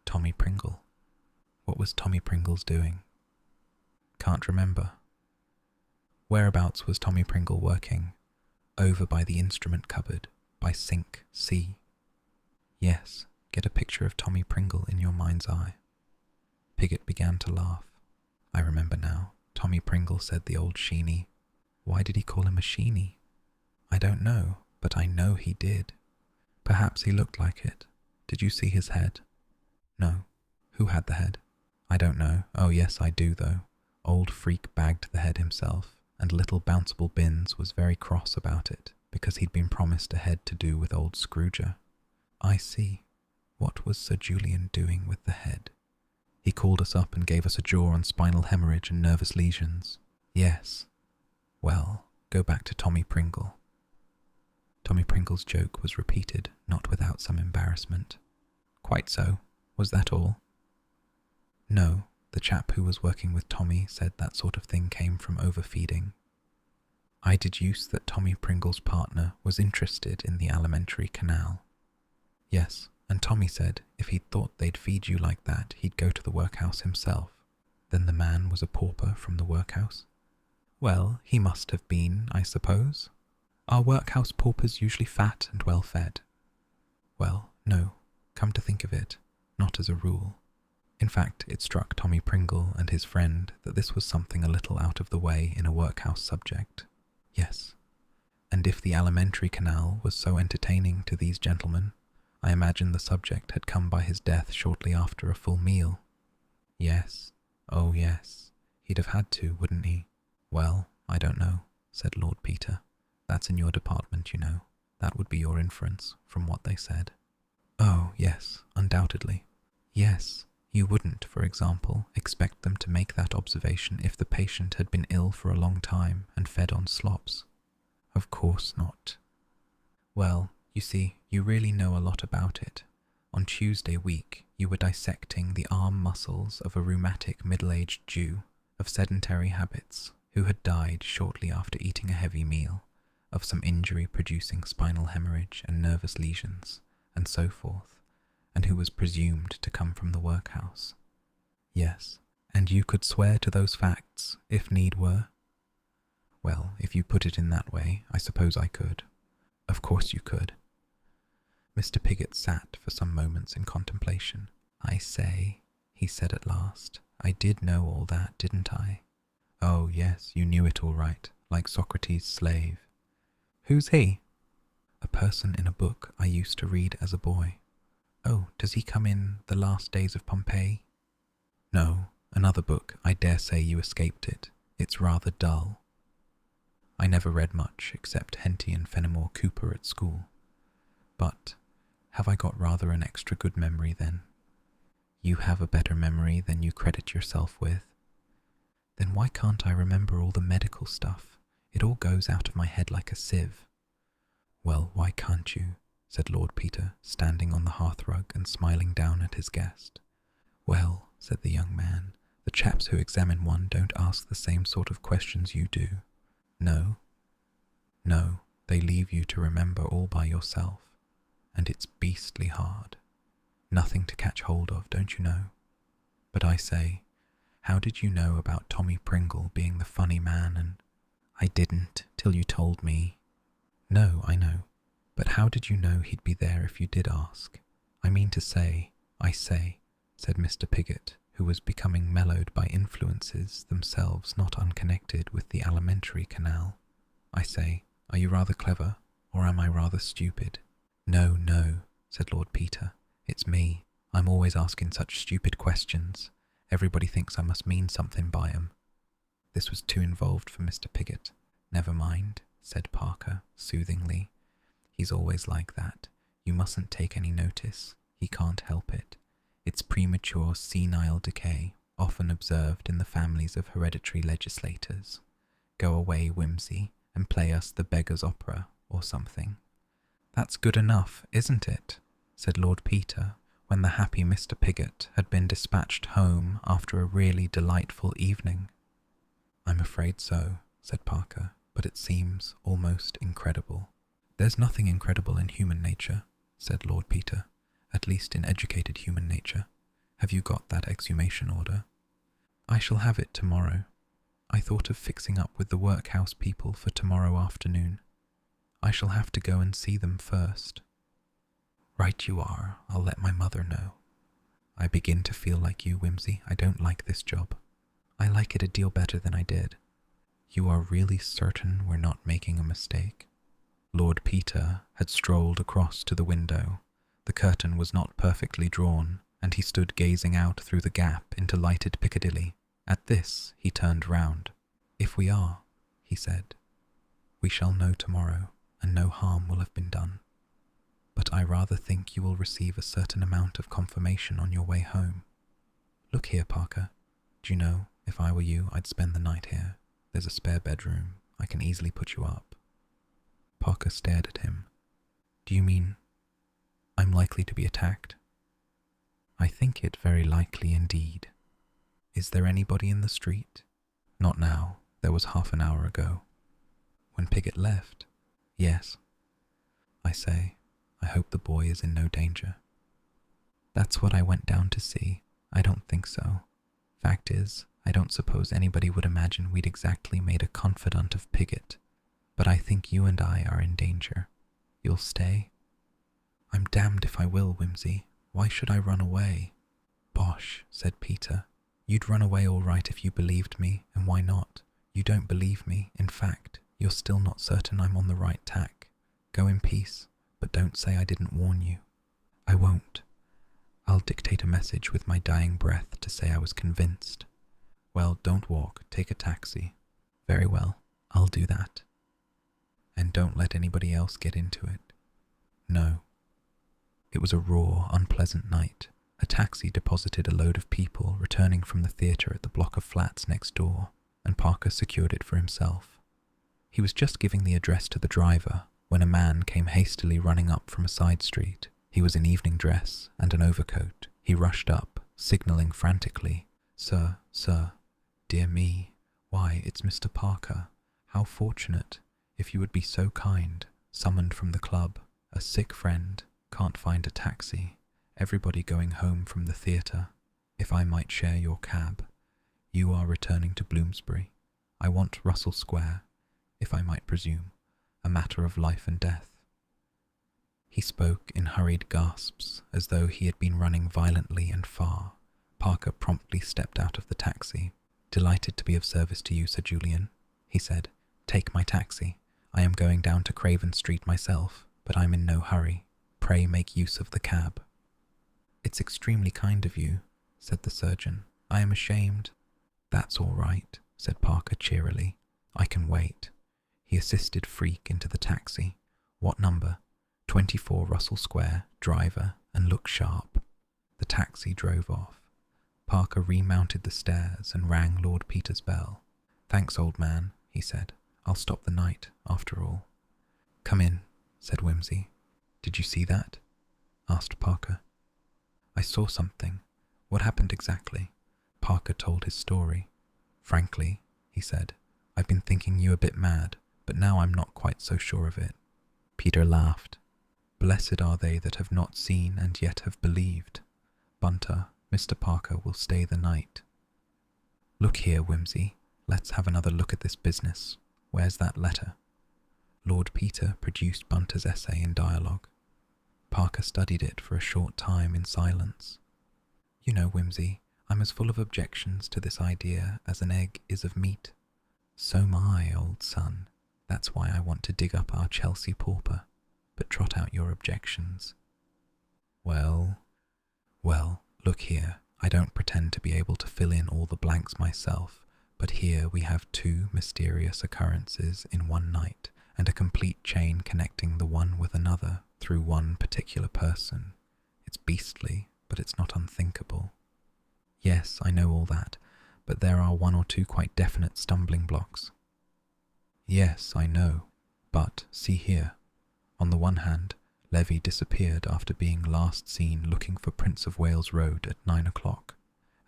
Tommy Pringle. What was Tommy Pringle's doing? Can't remember. Whereabouts was Tommy Pringle working? Over by the instrument cupboard, by sink C. Yes, get a picture of Tommy Pringle in your mind's eye. Piggott began to laugh. I remember now. Tommy Pringle said the old sheeny. Why did he call him a sheeny? I don't know, but I know he did. Perhaps he looked like it. Did you see his head? No. Who had the head? I don't know. Oh yes, I do though. Old Freak bagged the head himself, and little Bounceable Binns was very cross about it, because he'd been promised a head to do with old Scrooger. I see. What was Sir Julian doing with the head? He called us up and gave us a jaw on spinal hemorrhage and nervous lesions. Yes. Well, go back to Tommy Pringle. Tommy Pringle's joke was repeated, not without some embarrassment. Quite so. Was that all? No, the chap who was working with Tommy said that sort of thing came from overfeeding. I deduced that Tommy Pringle's partner was interested in the alimentary canal. Yes, and Tommy said if he'd thought they'd feed you like that, he'd go to the workhouse himself. Then the man was a pauper from the workhouse? Well, he must have been, I suppose. Are workhouse paupers usually fat and well-fed? Well, no, come to think of it, not as a rule. In fact, it struck Tommy Pringle and his friend that this was something a little out of the way in a workhouse subject. Yes, and if the alimentary canal was so entertaining to these gentlemen, I imagine the subject had come by his death shortly after a full meal. Yes, oh yes, he'd have had to, wouldn't he? Well, I don't know, said Lord Peter. That's in your department, you know. That would be your inference, from what they said. Oh, yes, undoubtedly. Yes, you wouldn't, for example, expect them to make that observation if the patient had been ill for a long time and fed on slops. Of course not. Well, you see, you really know a lot about it. On Tuesday week, you were dissecting the arm muscles of a rheumatic middle-aged Jew of sedentary habits who had died shortly after eating a heavy meal, of some injury producing spinal hemorrhage and nervous lesions, and so forth, and who was presumed to come from the workhouse. Yes, and you could swear to those facts, if need were? Well, if you put it in that way, I suppose I could. Of course you could. Mr. Piggott sat for some moments in contemplation. I say, he said at last, I did know all that, didn't I? Oh, yes, you knew it all right, like Socrates' slave. Who's he? A person in a book I used to read as a boy. Oh, does he come in The Last Days of Pompeii? No, another book. I dare say you escaped it. It's rather dull. I never read much except Henty and Fenimore Cooper at school. But have I got rather an extra good memory then? You have a better memory than you credit yourself with. Then why can't I remember all the medical stuff? It all goes out of my head like a sieve. Well, why can't you? Said Lord Peter, standing on the hearthrug and smiling down at his guest. Well, said the young man, the chaps who examine one don't ask the same sort of questions you do. No, they leave you to remember all by yourself, and it's beastly hard. Nothing to catch hold of, don't you know? But I say, how did you know about Tommy Pringle being the funny man and— I didn't, till you told me. No, I know, but how did you know he'd be there if you did ask? I mean to say, said Mr. Piggott, who was becoming mellowed by influences themselves not unconnected with the alimentary canal. I say, are you rather clever, or am I rather stupid? No, said Lord Peter, it's me. I'm always asking such stupid questions. Everybody thinks I must mean something by 'em. This was too involved for Mr. Piggott. Never mind, said Parker, soothingly. He's always like that. You mustn't take any notice. He can't help it. It's premature senile decay, often observed in the families of hereditary legislators. Go away, Wimsey, and play us the Beggar's Opera or something. That's good enough, isn't it? Said Lord Peter, when the happy Mr. Piggott had been dispatched home after a really delightful evening. I'm afraid so, said Parker, but it seems almost incredible. There's nothing incredible in human nature, said Lord Peter, at least in educated human nature. Have you got that exhumation order? I shall have it tomorrow. I thought of fixing up with the workhouse people for tomorrow afternoon. I shall have to go and see them first. Right you are. I'll let my mother know. I begin to feel like you, Wimsey. I don't like this job. I like it a deal better than I did. You are really certain we're not making a mistake? Lord Peter had strolled across to the window. The curtain was not perfectly drawn, and he stood gazing out through the gap into lighted Piccadilly. At this he turned round. If we are, he said, we shall know tomorrow, and no harm will have been done. But I rather think you will receive a certain amount of confirmation on your way home. Look here, Parker. Do you know, if I were you, I'd spend the night here. There's a spare bedroom. I can easily put you up. Parker stared at him. Do you mean I'm likely to be attacked? I think it very likely indeed. Is there anybody in the street? Not now. There was half an hour ago. When Piggott left? Yes. I say, I hope the boy is in no danger. That's what I went down to see. I don't think so. Fact is, I don't suppose anybody would imagine we'd exactly made a confidant of Piggott, but I think you and I are in danger. You'll stay? I'm damned if I will, Wimsey. Why should I run away? Bosh, said Peter. You'd run away all right if you believed me, and why not? You don't believe me. In fact, you're still not certain I'm on the right tack. Go in peace, but don't say I didn't warn you. I won't. I'll dictate a message with my dying breath to say I was convinced. Well, don't walk. Take a taxi. Very well, I'll do that. And don't let anybody else get into it. No. It was a raw, unpleasant night. A taxi deposited a load of people returning from the theatre at the block of flats next door, and Parker secured it for himself. He was just giving the address to the driver when a man came hastily running up from a side street. He was in evening dress and an overcoat. He rushed up, signalling frantically. Sir, dear me, why, it's Mr. Parker. How fortunate. If you would be so kind. Summoned from the club. A sick friend. Can't find a taxi. Everybody going home from the theatre. If I might share your cab. You are returning to Bloomsbury. I want Russell Square, if I might presume. A matter of life and death. He spoke in hurried gasps, as though he had been running violently and far. Parker promptly stepped out of the taxi. "Delighted to be of service to you, Sir Julian," he said. "Take my taxi. I am going down to Craven Street myself, but I'm in no hurry. Pray make use of the cab." "It's extremely kind of you," said the surgeon. "I am ashamed." "That's all right," said Parker cheerily. "I can wait." He assisted Freak into the taxi. "What number?" 24 Russell Square, driver, and look sharp." The taxi drove off. Parker remounted the stairs and rang Lord Peter's bell. "Thanks, old man," he said. "I'll stop the night, after all." "Come in," said Wimsey. "Did you see that?" asked Parker. "I saw something. What happened exactly?" Parker told his story. "Frankly," he said, "I've been thinking you a bit mad, but now I'm not quite so sure of it." Peter laughed. "Blessed are they that have not seen and yet have believed. Bunter, Mr. Parker will stay the night." "Look here, Wimsey, let's have another look at this business. Where's that letter?" Lord Peter produced Bunter's essay in dialogue. Parker studied it for a short time in silence. "You know, Wimsey, I'm as full of objections to this idea as an egg is of meat." "So my old son. That's why I want to dig up our Chelsea pauper. But trot out your objections." Well, look here. I don't pretend to be able to fill in all the blanks myself, but here we have 2 mysterious occurrences in one night, and a complete chain connecting the one with another through one particular person. It's beastly, but it's not unthinkable. "Yes, I know all that, but there are 1 or 2 quite definite stumbling blocks." "Yes, I know, but see here. On the one hand, Levy disappeared after being last seen looking for Prince of Wales Road at 9 o'clock.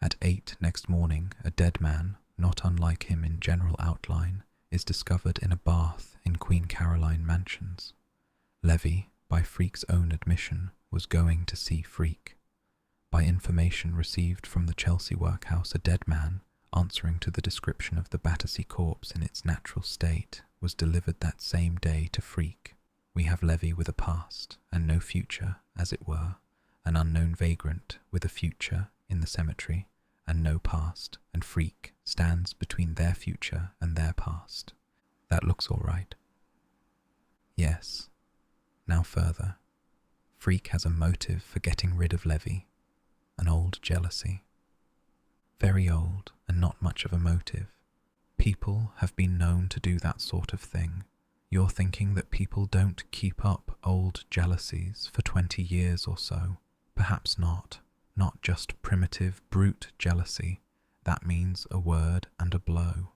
At 8 next morning, a dead man, not unlike him in general outline, is discovered in a bath in Queen Caroline Mansions. Levy, by Freak's own admission, was going to see Freak. By information received from the Chelsea workhouse, a dead man, answering to the description of the Battersea corpse in its natural state, was delivered that same day to Freak. We have Levy with a past, and no future, as it were, an unknown vagrant with a future in the cemetery, and no past, and Freak stands between their future and their past. That looks all right." "Yes. Now further. Freak has a motive for getting rid of Levy, an old jealousy. Very old, and not much of a motive. People have been known to do that sort of thing. You're thinking that people don't keep up old jealousies for 20 years or so. Perhaps not. Not just primitive, brute jealousy. That means a word and a blow.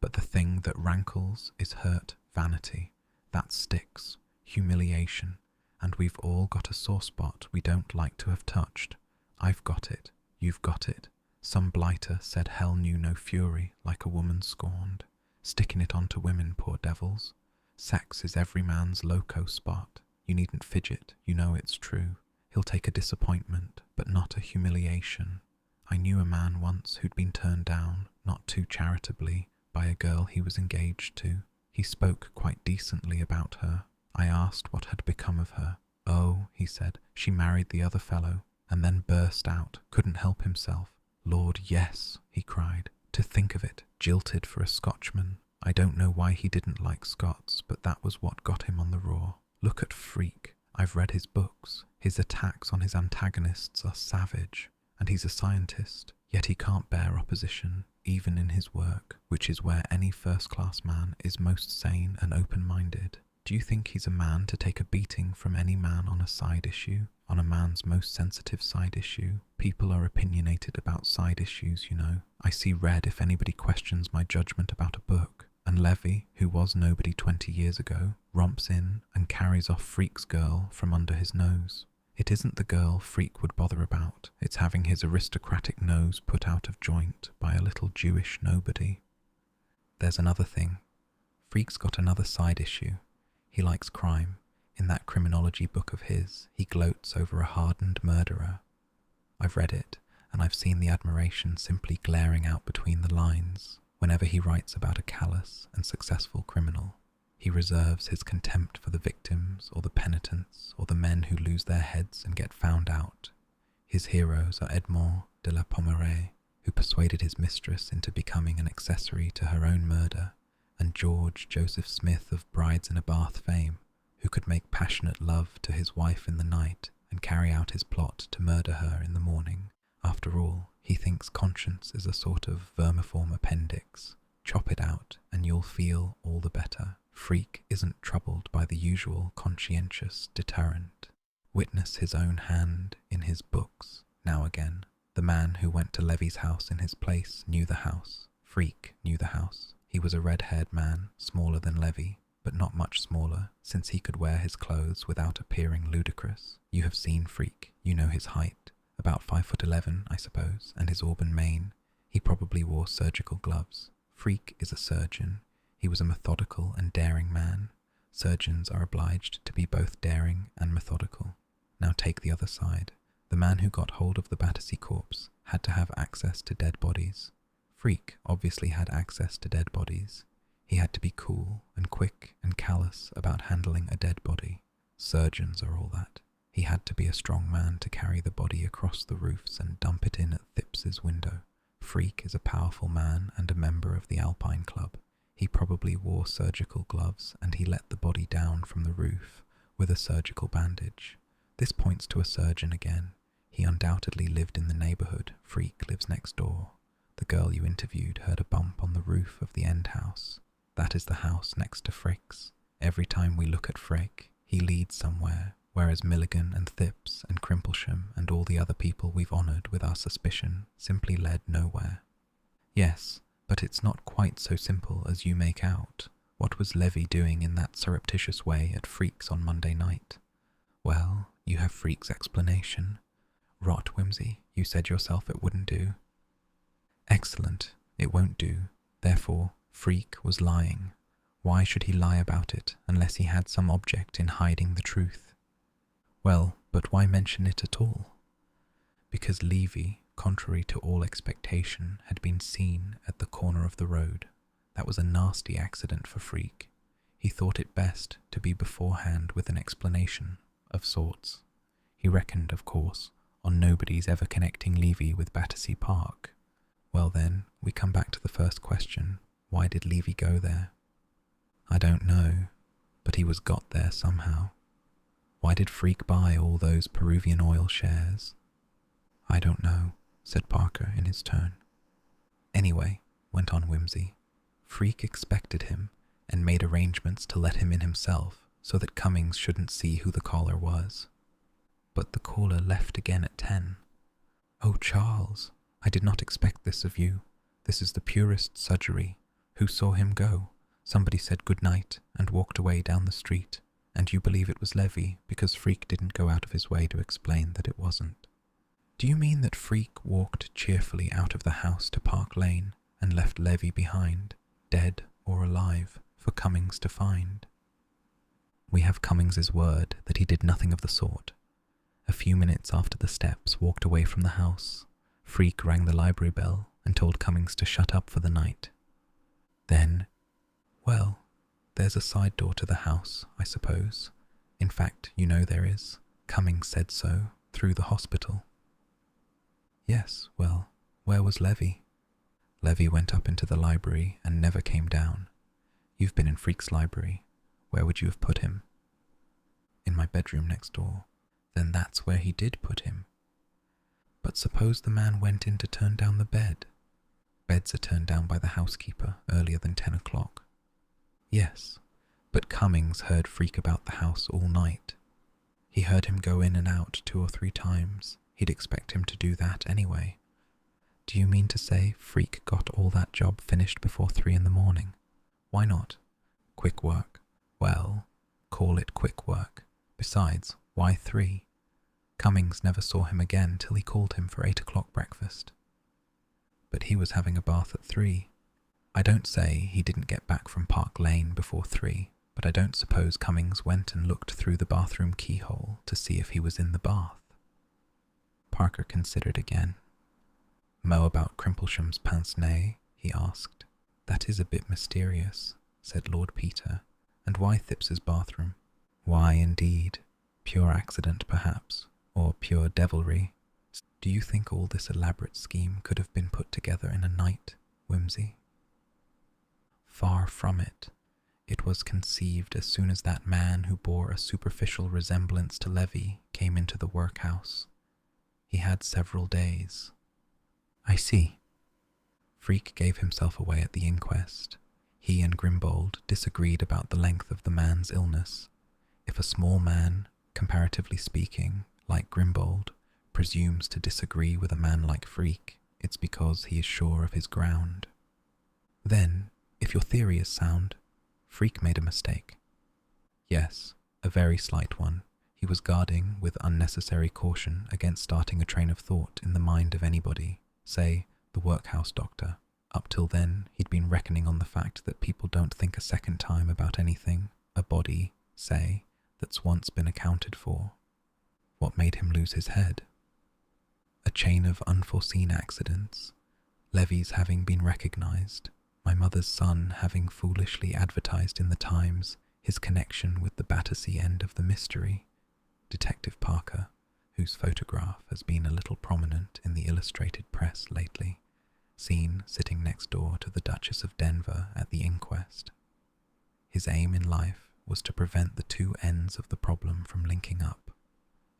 But the thing that rankles is hurt vanity. That sticks. Humiliation. And we've all got a sore spot we don't like to have touched. I've got it. You've got it. Some blighter said hell knew no fury like a woman scorned. Sticking it onto women, poor devils. Sex is every man's loco spot. You needn't fidget, you know it's true. He'll take a disappointment, but not a humiliation. I knew a man once who'd been turned down, not too charitably, by a girl he was engaged to. He spoke quite decently about her. I asked what had become of her. "Oh," he said, "she married the other fellow," and then burst out, couldn't help himself. "Lord, yes," he cried. "To think of it, jilted for a Scotchman. I don't know why he didn't like Scots, but that was what got him on the raw. Look at Freak. I've read his books. His attacks on his antagonists are savage. And he's a scientist, yet he can't bear opposition, even in his work, which is where any first-class man is most sane and open-minded. Do you think he's a man to take a beating from any man on a side issue? On a man's most sensitive side issue? People are opinionated about side issues, you know. I see red if anybody questions my judgment about a book. And Levy, who was nobody 20 years ago, romps in and carries off Freak's girl from under his nose. It isn't the girl Freak would bother about. It's having his aristocratic nose put out of joint by a little Jewish nobody. There's another thing. Freak's got another side issue. He likes crime. In that criminology book of his, he gloats over a hardened murderer. I've read it, and I've seen the admiration simply glaring out between the lines. Whenever he writes about a callous and successful criminal, he reserves his contempt for the victims or the penitents or the men who lose their heads and get found out. His heroes are Edmond de la Pommeraye who persuaded his mistress into becoming an accessory to her own murder, and George Joseph Smith of Brides in a Bath fame, who could make passionate love to his wife in the night and carry out his plot to murder her in the morning. After all, he thinks conscience is a sort of vermiform appendix. Chop it out and you'll feel all the better. Freak isn't troubled by the usual conscientious deterrent. Witness his own hand in his books, now again. The man who went to Levy's house in his place knew the house. Freak knew the house. He was a red-haired man, smaller than Levy, but not much smaller, since he could wear his clothes without appearing ludicrous. You have seen Freak. You know his height. About 5'11", I suppose, and his auburn mane. He probably wore surgical gloves. Freak is a surgeon. He was a methodical and daring man. Surgeons are obliged to be both daring and methodical. Now take the other side. The man who got hold of the Battersea corpse had to have access to dead bodies. Freak obviously had access to dead bodies. He had to be cool and quick and callous about handling a dead body. Surgeons are all that. He had to be a strong man to carry the body across the roofs and dump it in at Thipps's window. Freak is a powerful man and a member of the Alpine Club. He probably wore surgical gloves and he let the body down from the roof with a surgical bandage. This points to a surgeon again. He undoubtedly lived in the neighbourhood. Freak lives next door. The girl you interviewed heard a bump on the roof of the end house. That is the house next to Frick's. Every time we look at Frick, he leads somewhere, whereas Milligan and Thipps and Crimplesham and all the other people we've honoured with our suspicion simply led nowhere. Yes, but it's not quite so simple as you make out. What was Levy doing in that surreptitious way at Freak's on Monday night? Well, you have Freak's explanation. Rot, Wimsey, you said yourself it wouldn't do. Excellent, it won't do. Therefore, Freak was lying. Why should he lie about it unless he had some object in hiding the truth? Well, but why mention it at all? Because Levy, contrary to all expectation, had been seen at the corner of the road. That was a nasty accident for Freak. He thought it best to be beforehand with an explanation of sorts. He reckoned, of course, on nobody's ever connecting Levy with Battersea Park. Well then, we come back to the first question. Why did Levy go there? I don't know, but he was got there somehow. Why did Freak buy all those Peruvian oil shares? I don't know, said Parker in his turn. Anyway, went on Wimsey, Freak expected him and made arrangements to let him in himself so that Cummings shouldn't see who the caller was. But the caller left again at 10. Oh, Charles, I did not expect this of you. This is the purest sudgery. Who saw him go? Somebody said good night and walked away down the street, and you believe it was Levy because Freak didn't go out of his way to explain that it wasn't. Do you mean that Freak walked cheerfully out of the house to Park Lane and left Levy behind, dead or alive, for Cummings to find? We have Cummings's word that he did nothing of the sort. A few minutes after the steps walked away from the house, Freak rang the library bell and told Cummings to shut up for the night. Then, well, there's a side door to the house, I suppose. In fact, you know there is. Cummings said so, through the hospital. Yes, well, where was Levy? Levy went up into the library and never came down. You've been in Freak's library. Where would you have put him? In my bedroom next door. Then that's where he did put him. But suppose the man went in to turn down the bed. Beds are turned down by the housekeeper earlier than 10 o'clock. Yes, but Cummings heard Freak about the house all night. He heard him go in and out 2 or 3 times. He'd expect him to do that anyway. Do you mean to say Freak got all that job finished before 3 in the morning? Why not? Quick work. Well, call it quick work. Besides, why 3? Cummings never saw him again till he called him for 8 o'clock breakfast. But he was having a bath at 3. I don't say he didn't get back from Park Lane before 3, but I don't suppose Cummings went and looked through the bathroom keyhole to see if he was in the bath. Parker considered again. Mow about Crimplesham's pince-nez? He asked. That is a bit mysterious, said Lord Peter. And why Thipps's bathroom? Why, indeed? Pure accident, perhaps, or pure devilry. Do you think all this elaborate scheme could have been put together in a night, Wimsey? Far from it. It was conceived as soon as that man who bore a superficial resemblance to Levy came into the workhouse. He had several days. I see. Freak gave himself away at the inquest. He and Grimbold disagreed about the length of the man's illness. If a small man, comparatively speaking, like Grimbold, presumes to disagree with a man like Freak, it's because he is sure of his ground. Then, if your theory is sound, Freak made a mistake. Yes, a very slight one. He was guarding with unnecessary caution against starting a train of thought in the mind of anybody, say, the workhouse doctor. Up till then, he'd been reckoning on the fact that people don't think a second time about anything, a body, say, that's once been accounted for. What made him lose his head? A chain of unforeseen accidents, Levy's having been recognized, my mother's son having foolishly advertised in the Times his connection with the Battersea end of the mystery, Detective Parker, whose photograph has been a little prominent in the illustrated press lately, seen sitting next door to the Duchess of Denver at the inquest. His aim in life was to prevent the two ends of the problem from linking up,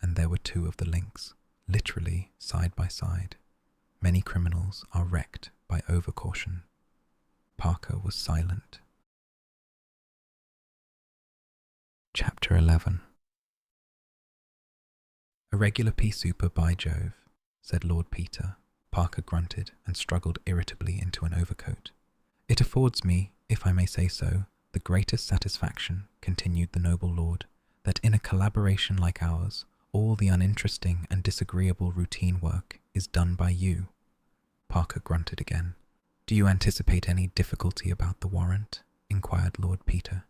and there were two of the links, literally side by side. Many criminals are wrecked by overcaution. Parker was silent. Chapter 11. A regular pea souper, by Jove, said Lord Peter. Parker grunted and struggled irritably into an overcoat. It affords me, if I may say so, the greatest satisfaction, continued the noble lord, that in a collaboration like ours, all the uninteresting and disagreeable routine work is done by you. Parker grunted again. Do you anticipate any difficulty about the warrant? Inquired Lord Peter.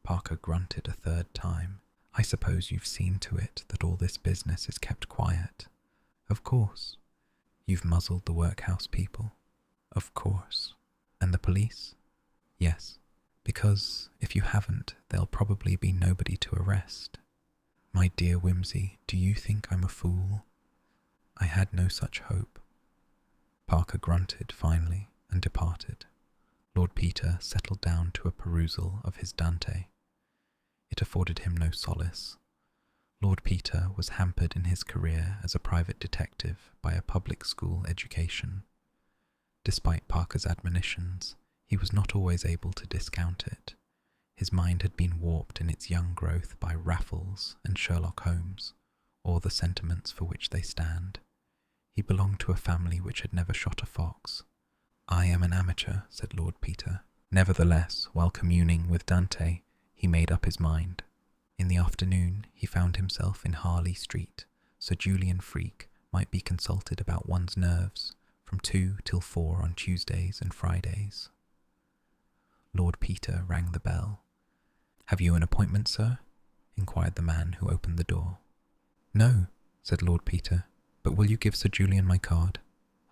Parker grunted a third time. I suppose you've seen to it that all this business is kept quiet. Of course. You've muzzled the workhouse people. Of course. And the police? Yes, because if you haven't, there'll probably be nobody to arrest. My dear Wimsey, do you think I'm a fool? I had no such hope. Parker grunted finally and departed. Lord Peter settled down to a perusal of his Dante. It afforded him no solace. Lord Peter was hampered in his career as a private detective by a public school education. Despite Parker's admonitions, he was not always able to discount it. His mind had been warped in its young growth by Raffles and Sherlock Holmes, or the sentiments for which they stand. He belonged to a family which had never shot a fox. I am an amateur, said Lord Peter. Nevertheless, while communing with Dante, he made up his mind. In the afternoon, he found himself in Harley Street. Sir Julian Freak might be consulted about one's nerves from 2 till 4 on Tuesdays and Fridays. Lord Peter rang the bell. Have you an appointment, sir? Inquired the man who opened the door. No, said Lord Peter, but will you give Sir Julian my card?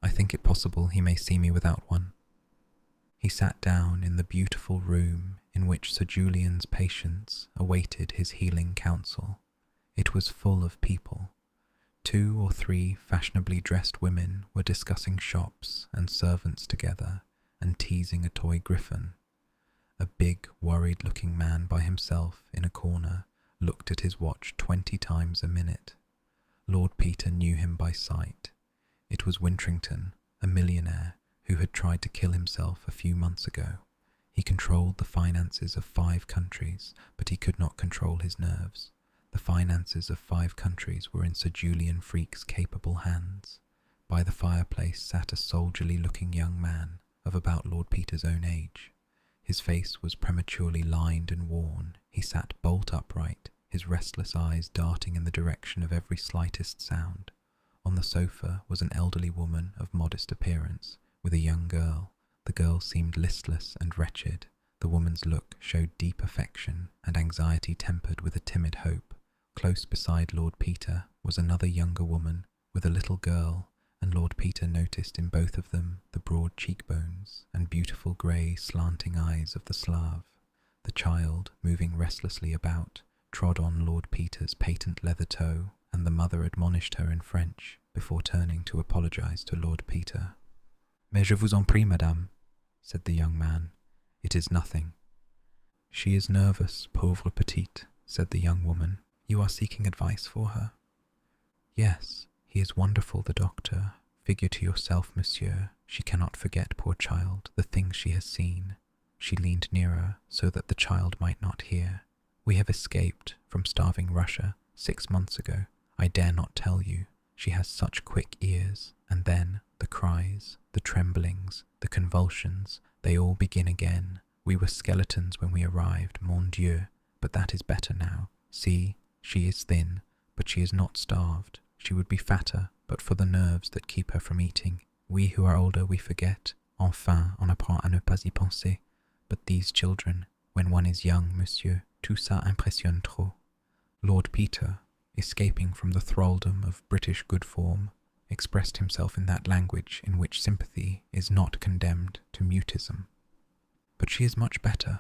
I think it possible he may see me without one. He sat down in the beautiful room in which Sir Julian's patients awaited his healing counsel. It was full of people. 2 or 3 fashionably dressed women were discussing shops and servants together and teasing a toy griffin. A big, worried-looking man by himself in a corner looked at his watch 20 times a minute. Lord Peter knew him by sight. It was Wintrington, a millionaire, who had tried to kill himself a few months ago. He controlled the finances of 5 countries, but he could not control his nerves. The finances of 5 countries were in Sir Julian Freak's capable hands. By the fireplace sat a soldierly-looking young man of about Lord Peter's own age. His face was prematurely lined and worn. He sat bolt upright, his restless eyes darting in the direction of every slightest sound. On the sofa was an elderly woman of modest appearance, with a young girl. The girl seemed listless and wretched. The woman's look showed deep affection and anxiety tempered with a timid hope. Close beside Lord Peter was another younger woman with a little girl, and Lord Peter noticed in both of them the broad cheekbones and beautiful grey slanting eyes of the Slav. The child, moving restlessly about, trod on Lord Peter's patent leather toe, and the mother admonished her in French. before turning to apologize to Lord Peter. Mais je vous en prie, madame, said the young man. It is nothing. She is nervous, pauvre petite, said the young woman. You are seeking advice for her? Yes, he is wonderful, the doctor. Figure to yourself, monsieur, she cannot forget, poor child, the things she has seen. She leaned nearer so that the child might not hear. We have escaped from starving Russia 6 months ago. I dare not tell you. She has such quick ears, and then the cries, the tremblings, the convulsions, they all begin again. We were skeletons when we arrived, mon Dieu, but that is better now. See, she is thin, but she is not starved. She would be fatter, but for the nerves that keep her from eating. We who are older, we forget. Enfin, on apprend à ne pas y penser. But these children, when one is young, monsieur, tout ça impressionne trop. Lord Peter, escaping from the thraldom of British good form, expressed himself in that language in which sympathy is not condemned to mutism. But she is much better,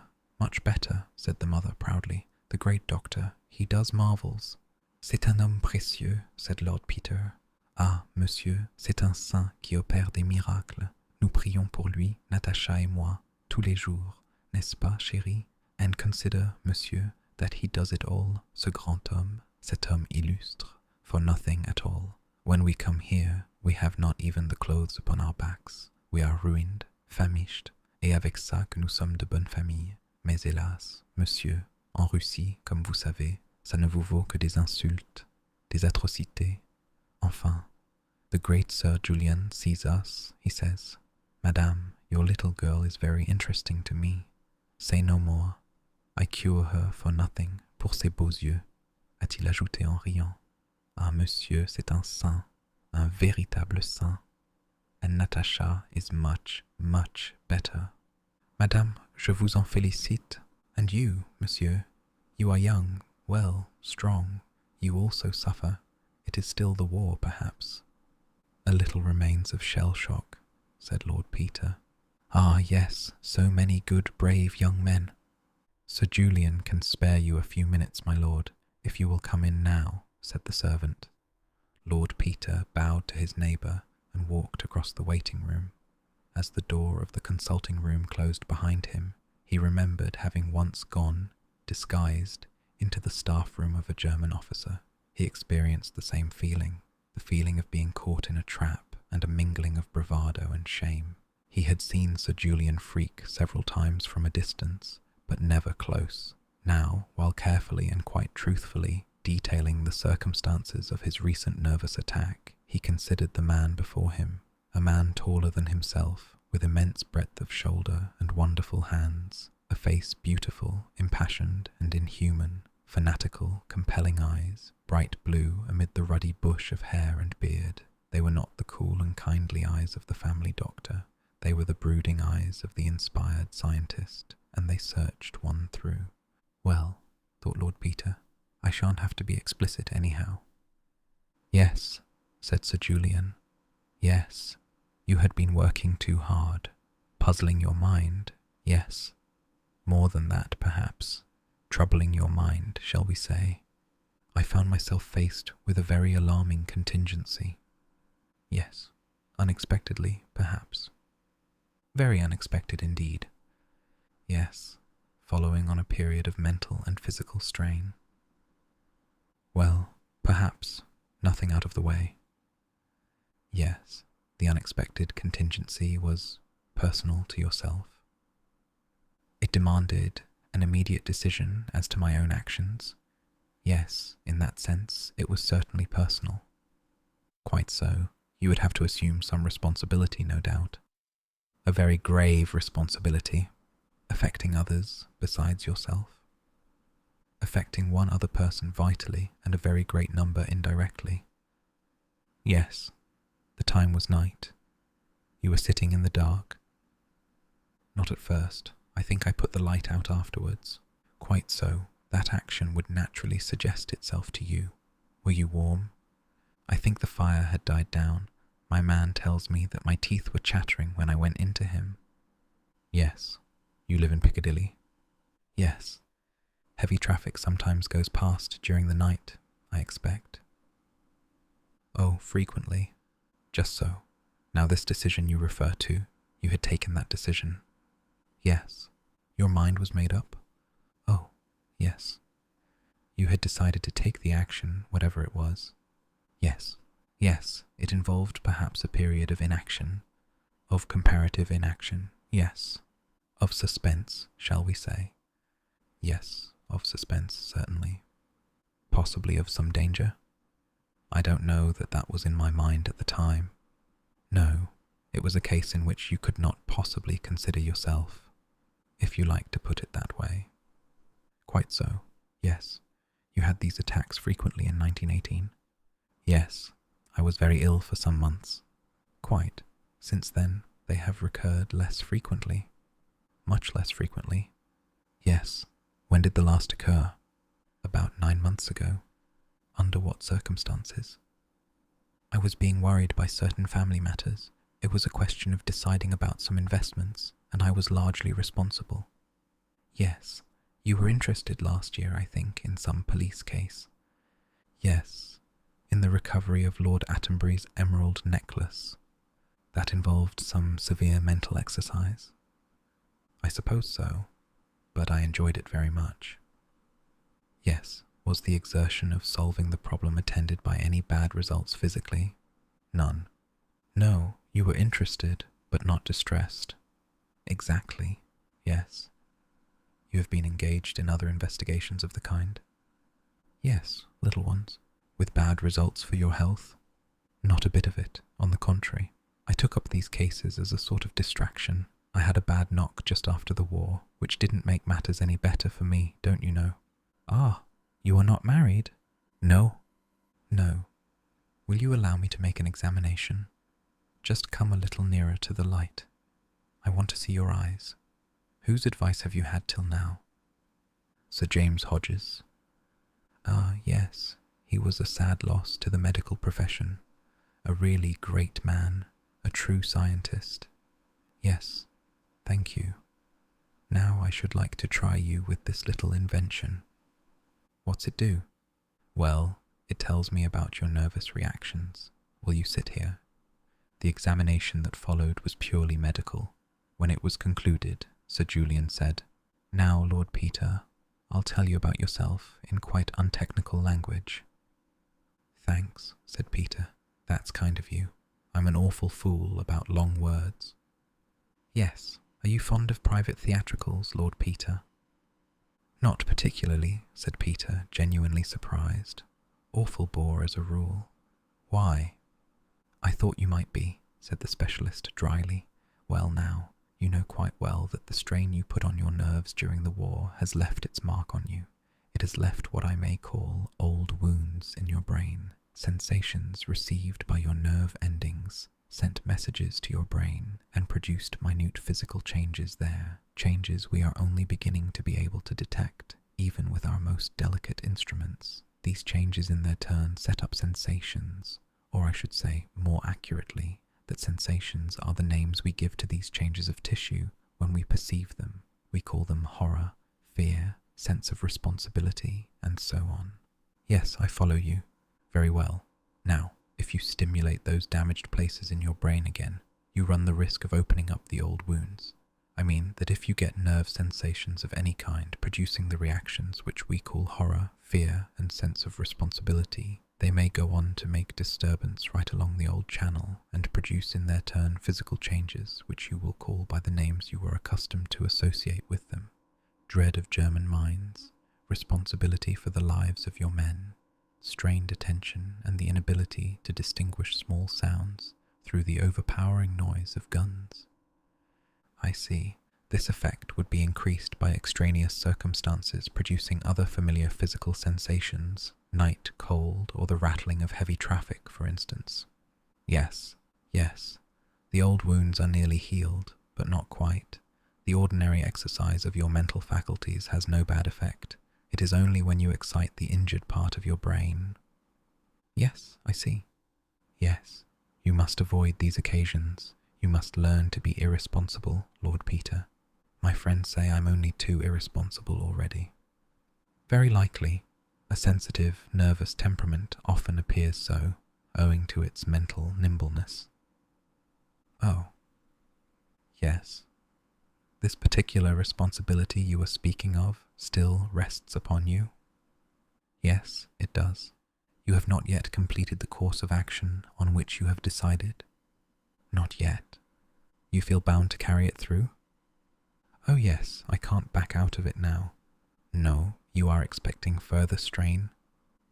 said the mother proudly. The great doctor, he does marvels. C'est un homme précieux, said Lord Peter. Ah, monsieur, c'est un saint qui opère des miracles. Nous prions pour lui, Natacha et moi, tous les jours, n'est-ce pas, chérie? And consider, monsieur, that he does it all, ce grand homme, cet homme illustre, for nothing at all. When we come here, we have not even the clothes upon our backs. We are ruined, famished, et avec ça que nous sommes de bonne famille. Mais hélas, monsieur, en Russie, comme vous savez, ça ne vous vaut que des insultes, des atrocités. Enfin, the great Sir Julian sees us, he says. Madame, your little girl is very interesting to me. Say no more. I cure her for nothing, pour ses beaux yeux, a-t-il ajouté en riant. Ah, monsieur, c'est un saint, un véritable saint. And Natacha is much, much better. Madame, je vous en félicite. And you, monsieur, you are young, well, strong. You also suffer. It is still the war, perhaps. A little remains of shell shock, said Lord Peter. Ah, yes, so many good, brave young men. Sir Julian can spare you a few minutes, my lord, if you will come in now, said the servant. Lord Peter bowed to his neighbour and walked across the waiting room. As the door of the consulting room closed behind him, he remembered having once gone, disguised, into the staff room of a German officer. He experienced the same feeling, the feeling of being caught in a trap and a mingling of bravado and shame. He had seen Sir Julian freak several times from a distance, but never close. Now, while carefully and quite truthfully detailing the circumstances of his recent nervous attack, he considered the man before him, a man taller than himself, with immense breadth of shoulder and wonderful hands, a face beautiful, impassioned and inhuman, fanatical, compelling eyes, bright blue amid the ruddy bush of hair and beard. They were not the cool and kindly eyes of the family doctor. They were the brooding eyes of the inspired scientist, and they searched one through. Well, thought Lord Peter, I shan't have to be explicit anyhow. Yes, said Sir Julian. Yes, you had been working too hard, puzzling your mind, yes. More than that, perhaps, troubling your mind, shall we say. I found myself faced with a very alarming contingency. Yes, unexpectedly, perhaps. Very unexpected indeed. Yes, following on a period of mental and physical strain. Well, perhaps, nothing out of the way. Yes, the unexpected contingency was personal to yourself. It demanded an immediate decision as to my own actions. Yes, in that sense, it was certainly personal. Quite so. You would have to assume some responsibility, no doubt. A very grave responsibility, affecting others besides yourself. Affecting one other person vitally and a very great number indirectly. Yes, the time was night. You were sitting in the dark. Not at first. I think I put the light out afterwards. Quite so. That action would naturally suggest itself to you. Were you warm? I think the fire had died down. My man tells me that my teeth were chattering when I went into him. Yes. You live in Piccadilly? Yes. Heavy traffic sometimes goes past during the night, I expect. Oh, frequently. Just so. Now this decision you refer to, you had taken that decision. Yes. Your mind was made up? Oh, yes. You had decided to take the action, whatever it was. Yes. Yes, it involved perhaps a period of inaction, of comparative inaction, yes. Of suspense, shall we say? Yes, of suspense, certainly. Possibly of some danger? I don't know that that was in my mind at the time. No, it was a case in which you could not possibly consider yourself, if you like to put it that way. Quite so, yes. You had these attacks frequently in 1918? Yes, I was very ill for some months. Quite. Since then, they have recurred less frequently. Much less frequently. Yes. When did the last occur? About 9 months ago. Under what circumstances? I was being worried by certain family matters. It was a question of deciding about some investments, and I was largely responsible. Yes. You were interested last year, I think, in some police case. Yes. In the recovery of Lord Attenbury's emerald necklace. That involved some severe mental exercise. I suppose so, but I enjoyed it very much. Yes, was the exertion of solving the problem attended by any bad results physically? None. No, you were interested, but not distressed. Exactly, yes. You have been engaged in other investigations of the kind? Yes, little ones. With bad results for your health? Not a bit of it, on the contrary. I took up these cases as a sort of distraction. I had a bad knock just after the war, which didn't make matters any better for me, don't you know? Ah, you are not married? No. No. Will you allow me to make an examination? Just come a little nearer to the light. I want to see your eyes. Whose advice have you had till now? Sir James Hodges. Ah, yes. He was a sad loss to the medical profession, a really great man, a true scientist. Yes, thank you. Now I should like to try you with this little invention. What's it do? Well, it tells me about your nervous reactions. Will you sit here? The examination that followed was purely medical. When it was concluded, Sir Julian said, "Now, Lord Peter, I'll tell you about yourself in quite untechnical language." "Thanks," said Peter. "That's kind of you. I'm an awful fool about long words." "Yes. Are you fond of private theatricals, Lord Peter?" "Not particularly," said Peter, genuinely surprised. "Awful bore as a rule." "Why?" "I thought you might be," said the specialist dryly. "Well now, you know quite well that the strain you put on your nerves during the war has left its mark on you. It has left what I may call old wounds in your brain. Sensations received by your nerve endings sent messages to your brain and produced minute physical changes there, changes we are only beginning to be able to detect, even with our most delicate instruments. These changes in their turn set up sensations, or I should say, more accurately, that sensations are the names we give to these changes of tissue when we perceive them. We call them horror, fear, sense of responsibility, and so on. Yes, I follow you. Very well. Now, if you stimulate those damaged places in your brain again, you run the risk of opening up the old wounds. I mean that if you get nerve sensations of any kind producing the reactions which we call horror, fear, and sense of responsibility, they may go on to make disturbance right along the old channel and produce in their turn physical changes which you will call by the names you were accustomed to associate with them. Dread of German mines, responsibility for the lives of your men, strained attention and the inability to distinguish small sounds through the overpowering noise of guns. I see. This effect would be increased by extraneous circumstances producing other familiar physical sensations, night, cold, or the rattling of heavy traffic, for instance. Yes, yes. The old wounds are nearly healed, but not quite. The ordinary exercise of your mental faculties has no bad effect. It is only when you excite the injured part of your brain. Yes, I see. Yes, you must avoid these occasions. You must learn to be irresponsible, Lord Peter. My friends say I'm only too irresponsible already. Very likely. A sensitive, nervous temperament often appears so. owing to its mental nimbleness. Oh, yes. This particular responsibility you are speaking of still rests upon you? Yes, it does. You have not yet completed the course of action on which you have decided? Not yet. You feel bound to carry it through? Oh yes, I can't back out of it now. No, you are expecting further strain,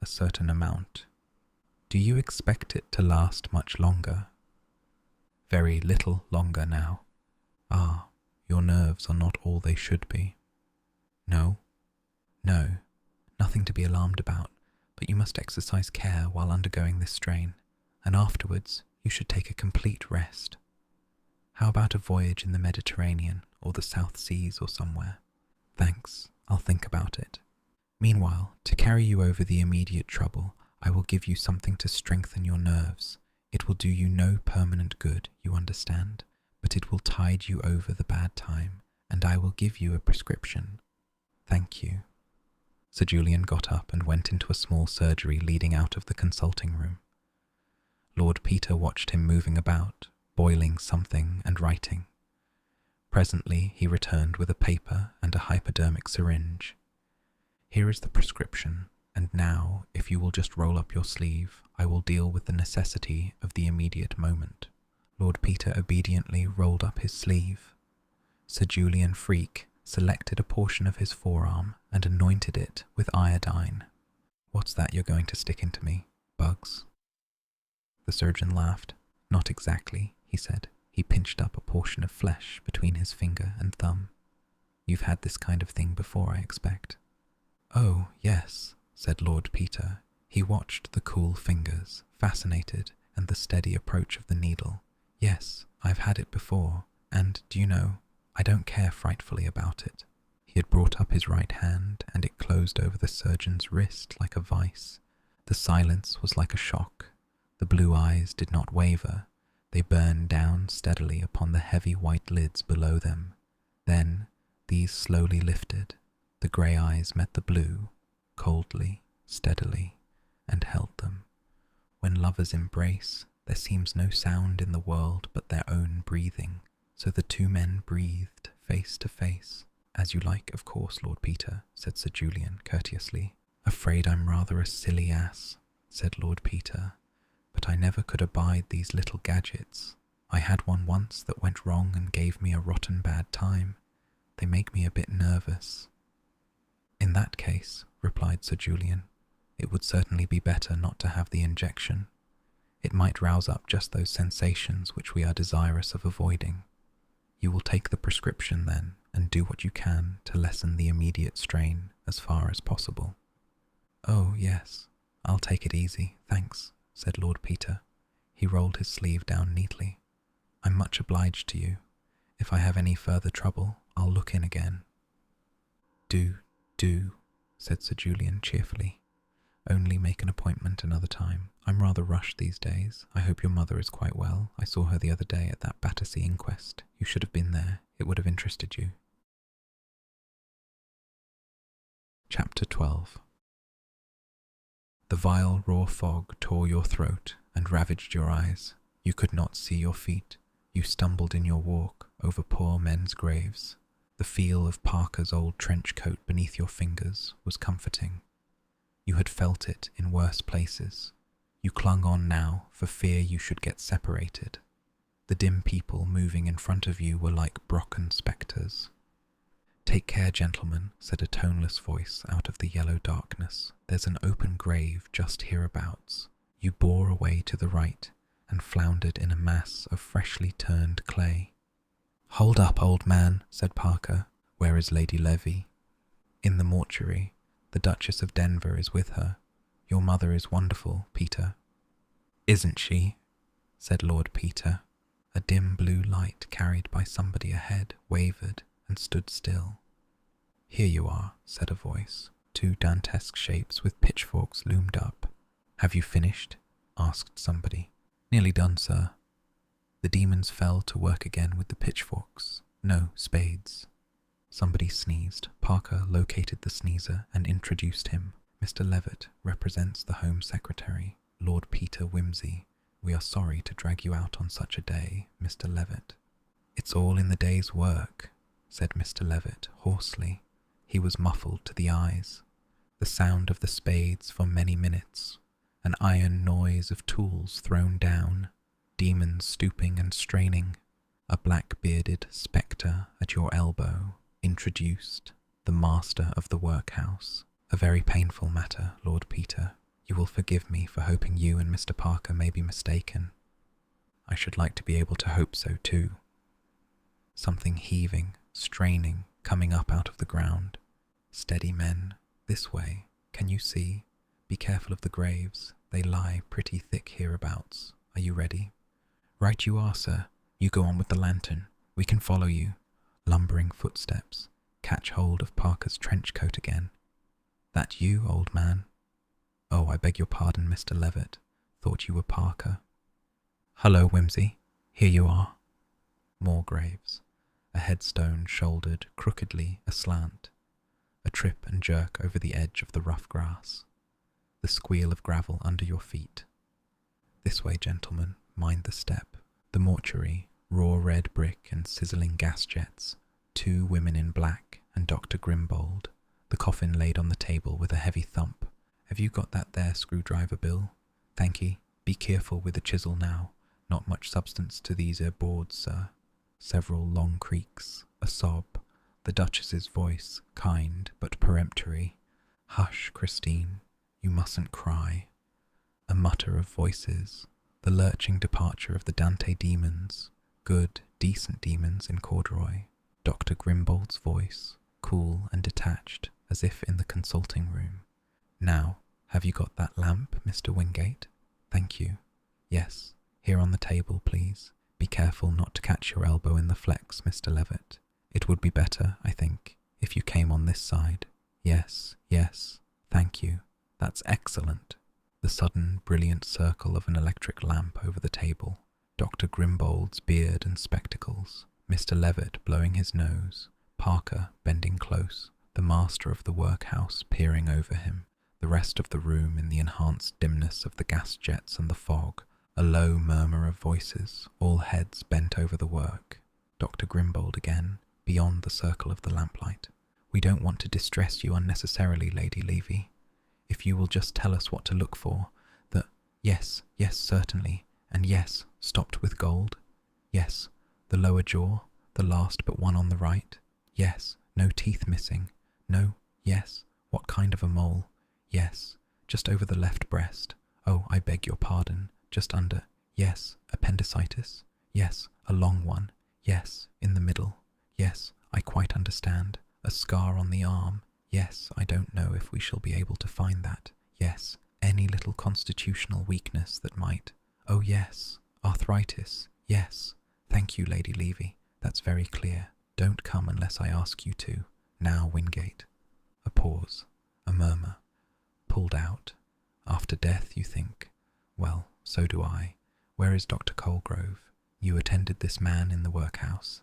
a certain amount. Do you expect it to last much longer? Very little longer now. Ah, your nerves are not all they should be. No, nothing to be alarmed about, but you must exercise care while undergoing this strain, and afterwards you should take a complete rest. How about a voyage in the Mediterranean or the South Seas or somewhere? Thanks, I'll think about it. Meanwhile, to carry you over the immediate trouble, I will give you something to strengthen your nerves. It will do you no permanent good, you understand, but it will tide you over the bad time, and I will give you a prescription. Thank you. Sir Julian got up and went into a small surgery leading out of the consulting room. Lord Peter watched him moving about, boiling something and writing. Presently he returned with a paper and a hypodermic syringe. Here is the prescription, and now, if you will just roll up your sleeve, I will deal with the necessity of the immediate moment. Lord Peter obediently rolled up his sleeve. Sir Julian Freak selected a portion of his forearm and anointed it with iodine. What's that you're going to stick into me? Bugs? The surgeon laughed. Not exactly, he said. He pinched up a portion of flesh between his finger and thumb. You've had this kind of thing before, I expect. Oh, yes, said Lord Peter. He watched the cool fingers, fascinated, and the steady approach of the needle. Yes, I've had it before, and, do you know, I don't care frightfully about it. He had brought up his right hand, and it closed over the surgeon's wrist like a vice. The silence was like a shock. The blue eyes did not waver. They burned down steadily upon the heavy white lids below them. Then these slowly lifted. The grey eyes met the blue, coldly, steadily, and held them. When lovers embrace, there seems no sound in the world but their own breathing. So the two men breathed face to face. As you like, of course, Lord Peter, said Sir Julian courteously. Afraid I'm rather a silly ass, said Lord Peter, but I never could abide these little gadgets. I had one once that went wrong and gave me a rotten bad time. They make me a bit nervous. In that case, replied Sir Julian, it would certainly be better not to have the injection. It might rouse up just those sensations which we are desirous of avoiding. You will take the prescription then, and do what you can to lessen the immediate strain as far as possible. Oh, yes, I'll take it easy, thanks, said Lord Peter. He rolled his sleeve down neatly. I'm much obliged to you. If I have any further trouble, I'll look in again. Do, said Sir Julian cheerfully. Only make an appointment another time. I'm rather rushed these days. I hope your mother is quite well. I saw her the other day at that Battersea inquest. You should have been there. It would have interested you. Chapter 12. The vile raw fog tore your throat and ravaged your eyes. You could not see your feet. You stumbled in your walk over poor men's graves. The feel of Parker's old trench coat beneath your fingers was comforting. You had felt it in worse places. You clung on now for fear you should get separated. The dim people moving in front of you were like Brocken spectres. Take care, gentlemen, said a toneless voice out of the yellow darkness. There's an open grave just hereabouts. You bore away to the right and floundered in a mass of freshly turned clay. Hold up, old man, said Parker. Where is Lady Levy? In the mortuary. The Duchess of Denver is with her. Your mother is wonderful, Peter. Isn't she? Said Lord Peter. A dim blue light carried by somebody ahead wavered and stood still. Here you are, said a voice. Two Dantesque shapes with pitchforks loomed up. Have you finished? Asked somebody. Nearly done, sir. The demons fell to work again with the pitchforks. No, spades. Somebody sneezed. Parker located the sneezer and introduced him. Mr. Levitt represents the Home Secretary. Lord Peter Wimsey, we are sorry to drag you out on such a day, Mr. Levitt. It's all in the day's work, said Mr. Levitt hoarsely. He was muffled to the eyes. The sound of the spades for many minutes, an iron noise of tools thrown down, demons stooping and straining, a black-bearded spectre at your elbow, introduced, the master of the workhouse. A very painful matter, Lord Peter. You will forgive me for hoping you and Mr. Parker may be mistaken. I should like to be able to hope so too. Something heaving, straining, coming up out of the ground. Steady, men. This way. Can you see? Be careful of the graves. They lie pretty thick hereabouts. Are you ready? Right you are, sir. You go on with the lantern. We can follow you. Lumbering footsteps. Catch hold of Parker's trench coat again. That you, old man? Oh, I beg your pardon, Mr. Levitt. Thought you were Parker. Hullo, Wimsey. Here you are. More graves. A headstone shouldered crookedly aslant. A trip and jerk over the edge of the rough grass. The squeal of gravel under your feet. This way, gentlemen. Mind the step. The mortuary, raw red brick and sizzling gas jets. 2 women in black and Dr. Grimbold. The coffin laid on the table with a heavy thump. Have you got that there screwdriver, Bill? Thanky. Be careful with the chisel now. Not much substance to these 'ere boards, sir. Several long creaks, a sob, the Duchess's voice, kind but peremptory. Hush, Christine. You mustn't cry. A mutter of voices. The lurching departure of the Dante demons. Good, decent demons in corduroy. Dr. Grimbold's voice, cool and detached, as if in the consulting room. Now, have you got that lamp, Mr. Wingate? Thank you. Yes, here on the table, please. Be careful not to catch your elbow in the flex, Mr. Levitt. It would be better, I think, if you came on this side. Yes, yes, thank you. That's excellent. The sudden, brilliant circle of an electric lamp over the table. Dr. Grimbold's beard and spectacles. Mr. Levitt blowing his nose. Parker bending close. The master of the workhouse peering over him. The rest of the room in the enhanced dimness of the gas jets and the fog. A low murmur of voices, all heads bent over the work. Dr. Grimbold again, beyond the circle of the lamplight. We don't want to distress you unnecessarily, Lady Levy. If you will just tell us what to look for, yes, yes, certainly, and yes, stopped with gold. Yes, the lower jaw, the last but one on the right. Yes, no teeth missing. No, yes, what kind of a mole? Yes, just over the left breast. Oh, I beg your pardon, just under. Yes, appendicitis. Yes, a long one. Yes, in the middle. Yes, I quite understand. A scar on the arm. Yes, I don't know if we shall be able to find that. Yes, any little constitutional weakness that might. Oh yes, arthritis. Yes. Thank you, Lady Levy. That's very clear. Don't come unless I ask you to. Now, Wingate. A pause. A murmur. Pulled out. After death, you think? Well, so do I. Where is Dr. Colgrove? You attended this man in the workhouse?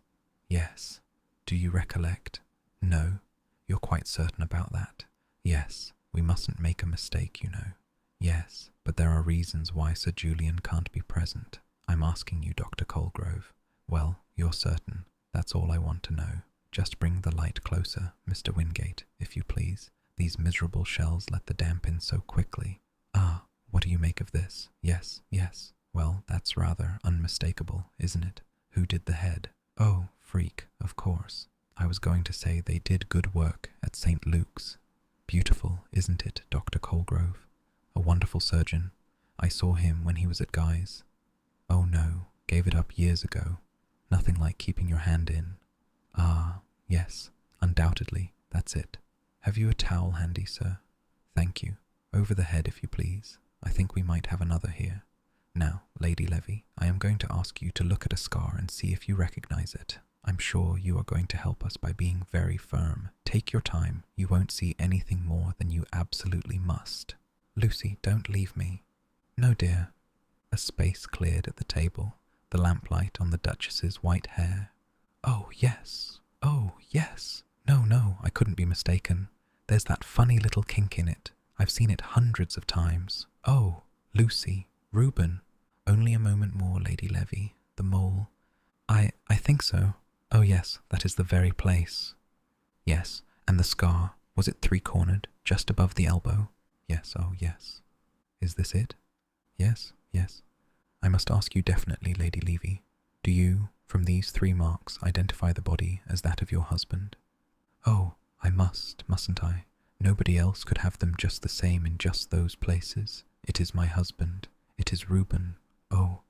Yes. Do you recollect? No. You're quite certain about that? Yes. We mustn't make a mistake, you know. Yes, but there are reasons why Sir Julian can't be present. I'm asking you, Dr. Colgrove. Well, you're certain. That's all I want to know. Just bring the light closer, Mr. Wingate, if you please. These miserable shells let the damp in so quickly. Ah, what do you make of this? Yes, yes. Well, that's rather unmistakable, isn't it? Who did the head? Oh, freak, of course. I was going to say they did good work at St. Luke's. Beautiful, isn't it, Dr. Colgrove? A wonderful surgeon. I saw him when he was at Guy's. Oh no, gave it up years ago. Nothing like keeping your hand in. Ah, yes, undoubtedly, that's it. Have you a towel handy, sir? Thank you. Over the head, if you please. I think we might have another here. Now, Lady Levy, I am going to ask you to look at a scar and see if you recognize it. I'm sure you are going to help us by being very firm. Take your time. You won't see anything more than you absolutely must. Lucy, don't leave me. No, dear. A space cleared at the table, the lamplight on the Duchess's white hair. Oh, yes. Oh, yes. No, no, I couldn't be mistaken. There's that funny little kink in it. I've seen it hundreds of times. Oh, Lucy, Reuben. Only a moment more, Lady Levy. The mole. I think so. Oh yes, that is the very place. Yes, and the scar, was it three-cornered, just above the elbow? Yes, oh yes. Is this it? Yes, yes. I must ask you definitely, Lady Levy. Do you, from these 3 marks, identify the body as that of your husband? Oh, I mustn't I? Nobody else could have them just the same in just those places. It is my husband. It is Reuben. Oh.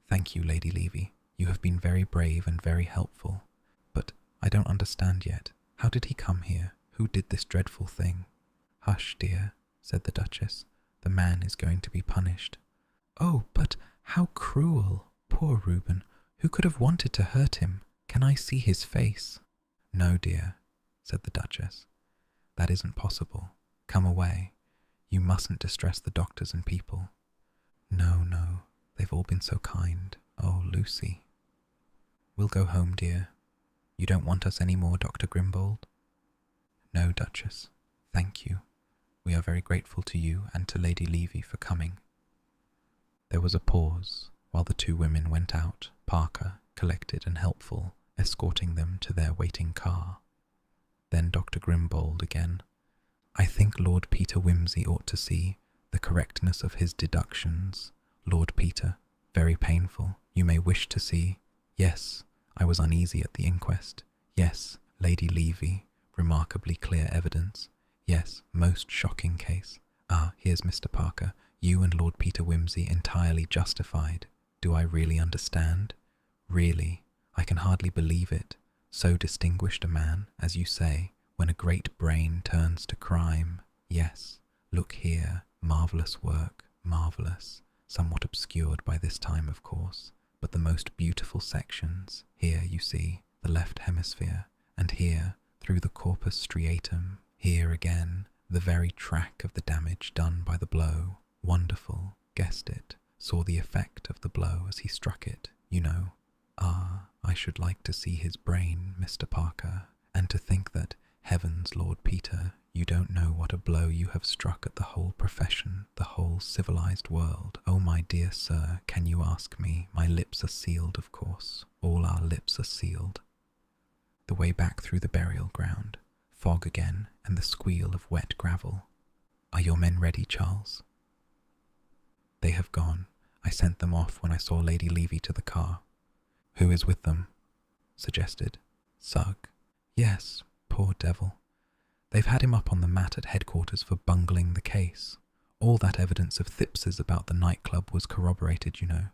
Thank you, Lady Levy. You have been very brave and very helpful. But I don't understand yet. How did he come here? Who did this dreadful thing? Hush, dear, said the Duchess. The man is going to be punished. Oh, but how cruel! Poor Reuben. Who could have wanted to hurt him? Can I see his face? No, dear, said the Duchess. That isn't possible. Come away. You mustn't distress the doctors and people. No, no, they've all been so kind. Oh, Lucy. We'll go home, dear. You don't want us any more, Dr. Grimbold? No, Duchess. Thank you. We are very grateful to you and to Lady Levy for coming. There was a pause while the 2 women went out, Parker, collected and helpful, escorting them to their waiting car. Then Dr. Grimbold again. I think Lord Peter Wimsey ought to see the correctness of his deductions. Lord Peter, very painful. You may wish to see. Yes, I was uneasy at the inquest. Yes, Lady Levy, remarkably clear evidence. Yes, most shocking case. Ah, here's Mr. Parker. You and Lord Peter Wimsey entirely justified. Do I really understand? Really, I can hardly believe it. So distinguished a man, as you say, when a great brain turns to crime. Yes, look here, marvellous work, marvellous, somewhat obscured by this time, of course, but the most beautiful sections. Here, you see, the left hemisphere, and here, through the corpus striatum, here again, the very track of the damage done by the blow. Wonderful, guessed it, saw the effect of the blow as he struck it, you know. Ah, I should like to see his brain, Mr. Parker, and to think that, heavens, Lord Peter, you don't know what a blow you have struck at the whole profession, the whole civilized world. Oh, my dear sir, can you ask me? My lips are sealed, of course. All our lips are sealed. The way back through the burial ground, fog again, and the squeal of wet gravel. Are your men ready, Charles? They have gone. I sent them off when I saw Lady Levy to the car. Who is with them? Suggested. Sugg. Yes, poor devil. They've had him up on the mat at headquarters for bungling the case. All that evidence of Thipps's about the nightclub was corroborated, you know.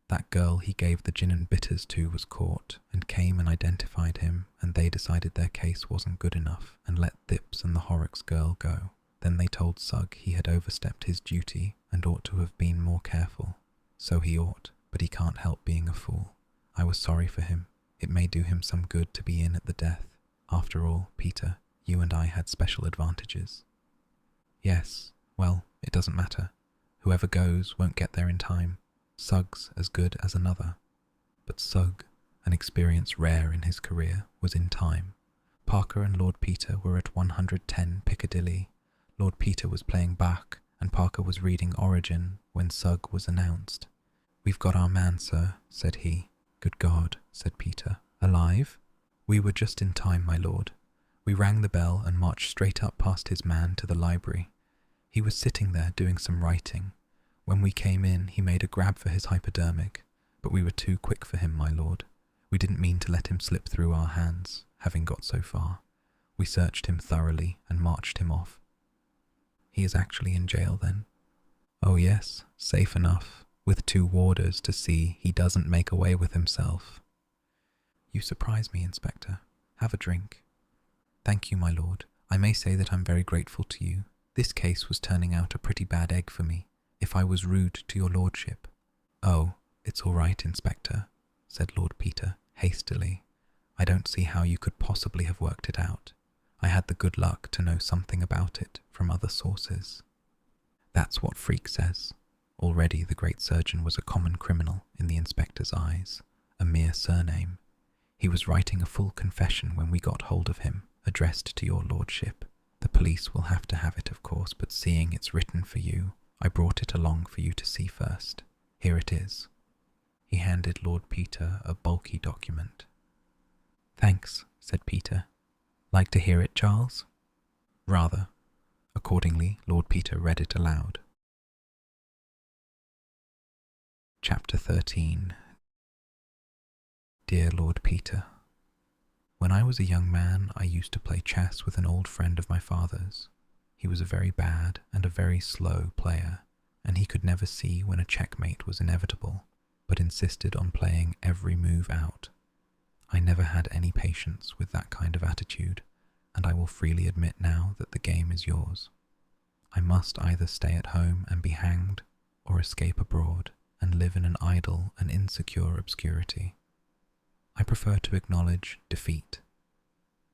That girl he gave the gin and bitters to was caught, and came and identified him, and they decided their case wasn't good enough, and let Thipps and the Horrocks girl go. Then they told Sugg he had overstepped his duty, and ought to have been more careful. So he ought, but he can't help being a fool. I was sorry for him. It may do him some good to be in at the death. After all, Peter, you and I had special advantages. Yes, well, it doesn't matter. Whoever goes won't get there in time. Sugg's as good as another. But Sugg, an experience rare in his career, was in time. Parker and Lord Peter were at 110 Piccadilly. Lord Peter was playing Bach, and Parker was reading Origin when Sugg was announced. We've got our man, sir, said he. Good God, said Peter. Alive? We were just in time, my lord. We rang the bell and marched straight up past his man to the library. He was sitting there doing some writing. When we came in, he made a grab for his hypodermic, but we were too quick for him, my lord. We didn't mean to let him slip through our hands, having got so far. We searched him thoroughly and marched him off. He is actually in jail, then? Oh yes, safe enough, with 2 warders to see he doesn't make away with himself. You surprise me, Inspector. Have a drink. Thank you, my lord. I may say that I'm very grateful to you. This case was turning out a pretty bad egg for me, if I was rude to your lordship. Oh, it's all right, Inspector, said Lord Peter, hastily. I don't see how you could possibly have worked it out. I had the good luck to know something about it from other sources. That's what Freak says. Already the great surgeon was a common criminal in the inspector's eyes, a mere surname. He was writing a full confession when we got hold of him, addressed to your lordship. The police will have to have it, of course, but seeing it's written for you, I brought it along for you to see first. Here it is." He handed Lord Peter a bulky document. "Thanks," said Peter. "Like to hear it, Charles?" "Rather." Accordingly, Lord Peter read it aloud. Chapter 13. Dear Lord Peter, when I was a young man, I used to play chess with an old friend of my father's. He was a very bad and a very slow player, and he could never see when a checkmate was inevitable, but insisted on playing every move out. I never had any patience with that kind of attitude, and I will freely admit now that the game is yours. I must either stay at home and be hanged, or escape abroad and live in an idle and insecure obscurity. I prefer to acknowledge defeat.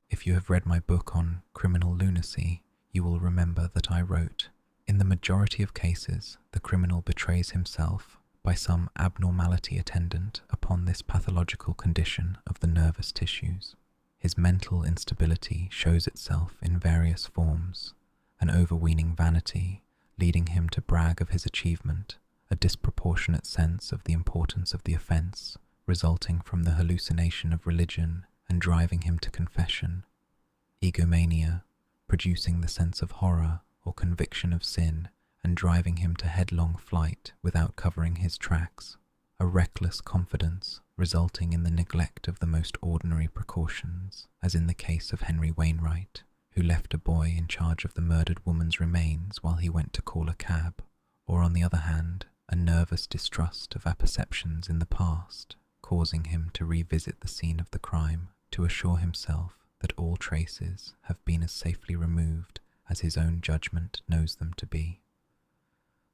If you have read my book on criminal lunacy, you will remember that I wrote, "In the majority of cases, the criminal betrays himself by some abnormality attendant upon this pathological condition of the nervous tissues. His mental instability shows itself in various forms, an overweening vanity leading him to brag of his achievement, a disproportionate sense of the importance of the offence resulting from the hallucination of religion and driving him to confession, egomania, producing the sense of horror or conviction of sin and driving him to headlong flight without covering his tracks, a reckless confidence resulting in the neglect of the most ordinary precautions, as in the case of Henry Wainwright, who left a boy in charge of the murdered woman's remains while he went to call a cab, or on the other hand, a nervous distrust of apperceptions in the past, causing him to revisit the scene of the crime to assure himself that all traces have been as safely removed as his own judgment knows them to be.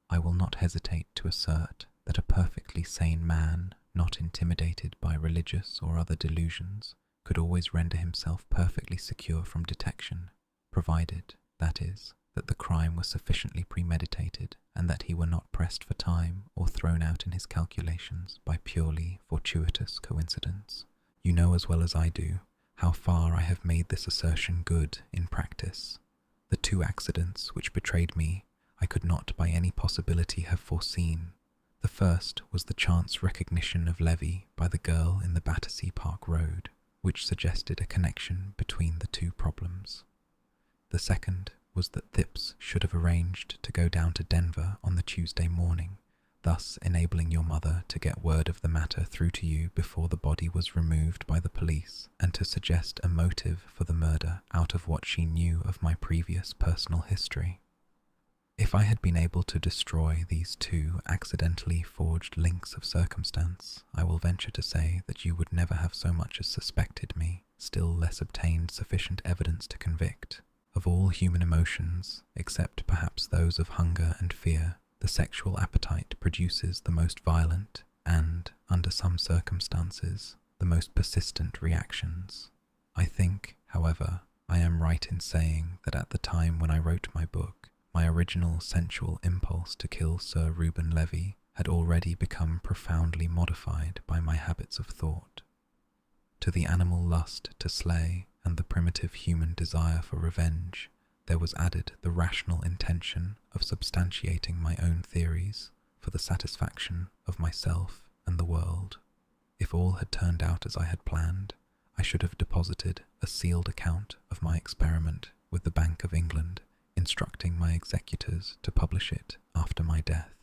I will not hesitate to assert that a perfectly sane man, not intimidated by religious or other delusions, could always render himself perfectly secure from detection, provided, that is, that the crime was sufficiently premeditated and that he were not pressed for time or thrown out in his calculations by purely fortuitous coincidence. You know as well as I do how far I have made this assertion good in practice. The two accidents which betrayed me I could not by any possibility have foreseen. The first was the chance recognition of Levy by the girl in the Battersea Park Road, which suggested a connection between the two problems. The second was that Thipps should have arranged to go down to Denver on the Tuesday morning, thus enabling your mother to get word of the matter through to you before the body was removed by the police, and to suggest a motive for the murder out of what she knew of my previous personal history. If I had been able to destroy these two accidentally forged links of circumstance, I will venture to say that you would never have so much as suspected me, still less obtained sufficient evidence to convict. Of all human emotions, except perhaps those of hunger and fear, the sexual appetite produces the most violent and, under some circumstances, the most persistent reactions. I think, however, I am right in saying that at the time when I wrote my book, my original sensual impulse to kill Sir Reuben Levy had already become profoundly modified by my habits of thought. To the animal lust to slay and the primitive human desire for revenge, there was added the rational intention of substantiating my own theories for the satisfaction of myself and the world. If all had turned out as I had planned, I should have deposited a sealed account of my experiment with the Bank of England, instructing my executors to publish it after my death.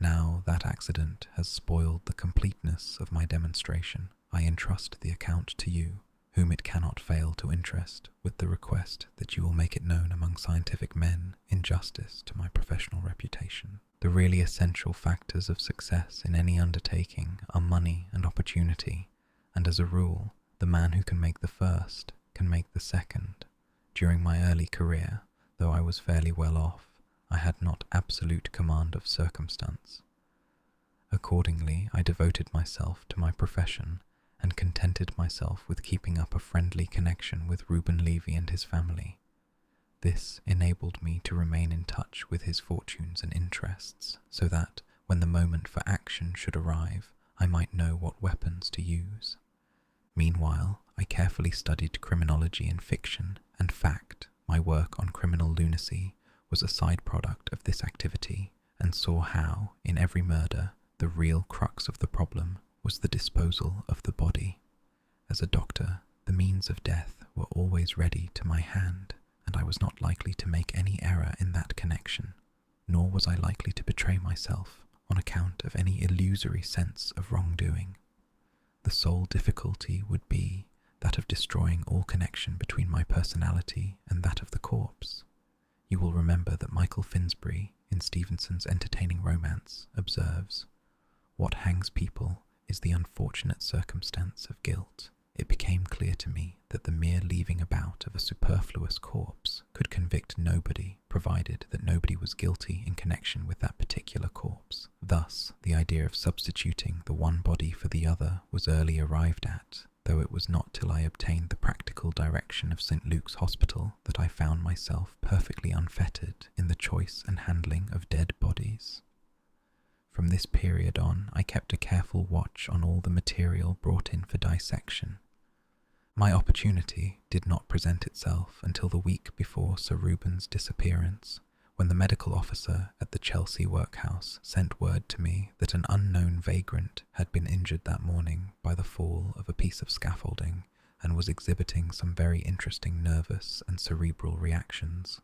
Now that accident has spoiled the completeness of my demonstration, I entrust the account to you, whom it cannot fail to interest, with the request that you will make it known among scientific men in justice to my professional reputation. The really essential factors of success in any undertaking are money and opportunity, and as a rule, the man who can make the first can make the second. During my early career, though I was fairly well off, I had not absolute command of circumstance. Accordingly, I devoted myself to my profession and contented myself with keeping up a friendly connection with Reuben Levy and his family. This enabled me to remain in touch with his fortunes and interests, so that, when the moment for action should arrive, I might know what weapons to use. Meanwhile, I carefully studied criminology and fiction, and fact. My work on criminal lunacy was a side product of this activity, and saw how, in every murder, the real crux of the problem was the disposal of the body. As a doctor, the means of death were always ready to my hand, and I was not likely to make any error in that connection, nor was I likely to betray myself on account of any illusory sense of wrongdoing. The sole difficulty would be that of destroying all connection between my personality and that of the corpse. You will remember that Michael Finsbury, in Stevenson's entertaining romance, observes, "What hangs people is the unfortunate circumstance of guilt." It became clear to me that the mere leaving about of a superfluous corpse could convict nobody, provided that nobody was guilty in connection with that particular corpse. Thus, the idea of substituting the one body for the other was early arrived at, though it was not till I obtained the practical direction of St. Luke's Hospital that I found myself perfectly unfettered in the choice and handling of dead bodies. From this period on, I kept a careful watch on all the material brought in for dissection. My opportunity did not present itself until the week before Sir Reuben's disappearance, when the medical officer at the Chelsea workhouse sent word to me that an unknown vagrant had been injured that morning by the fall of a piece of scaffolding and was exhibiting some very interesting nervous and cerebral reactions.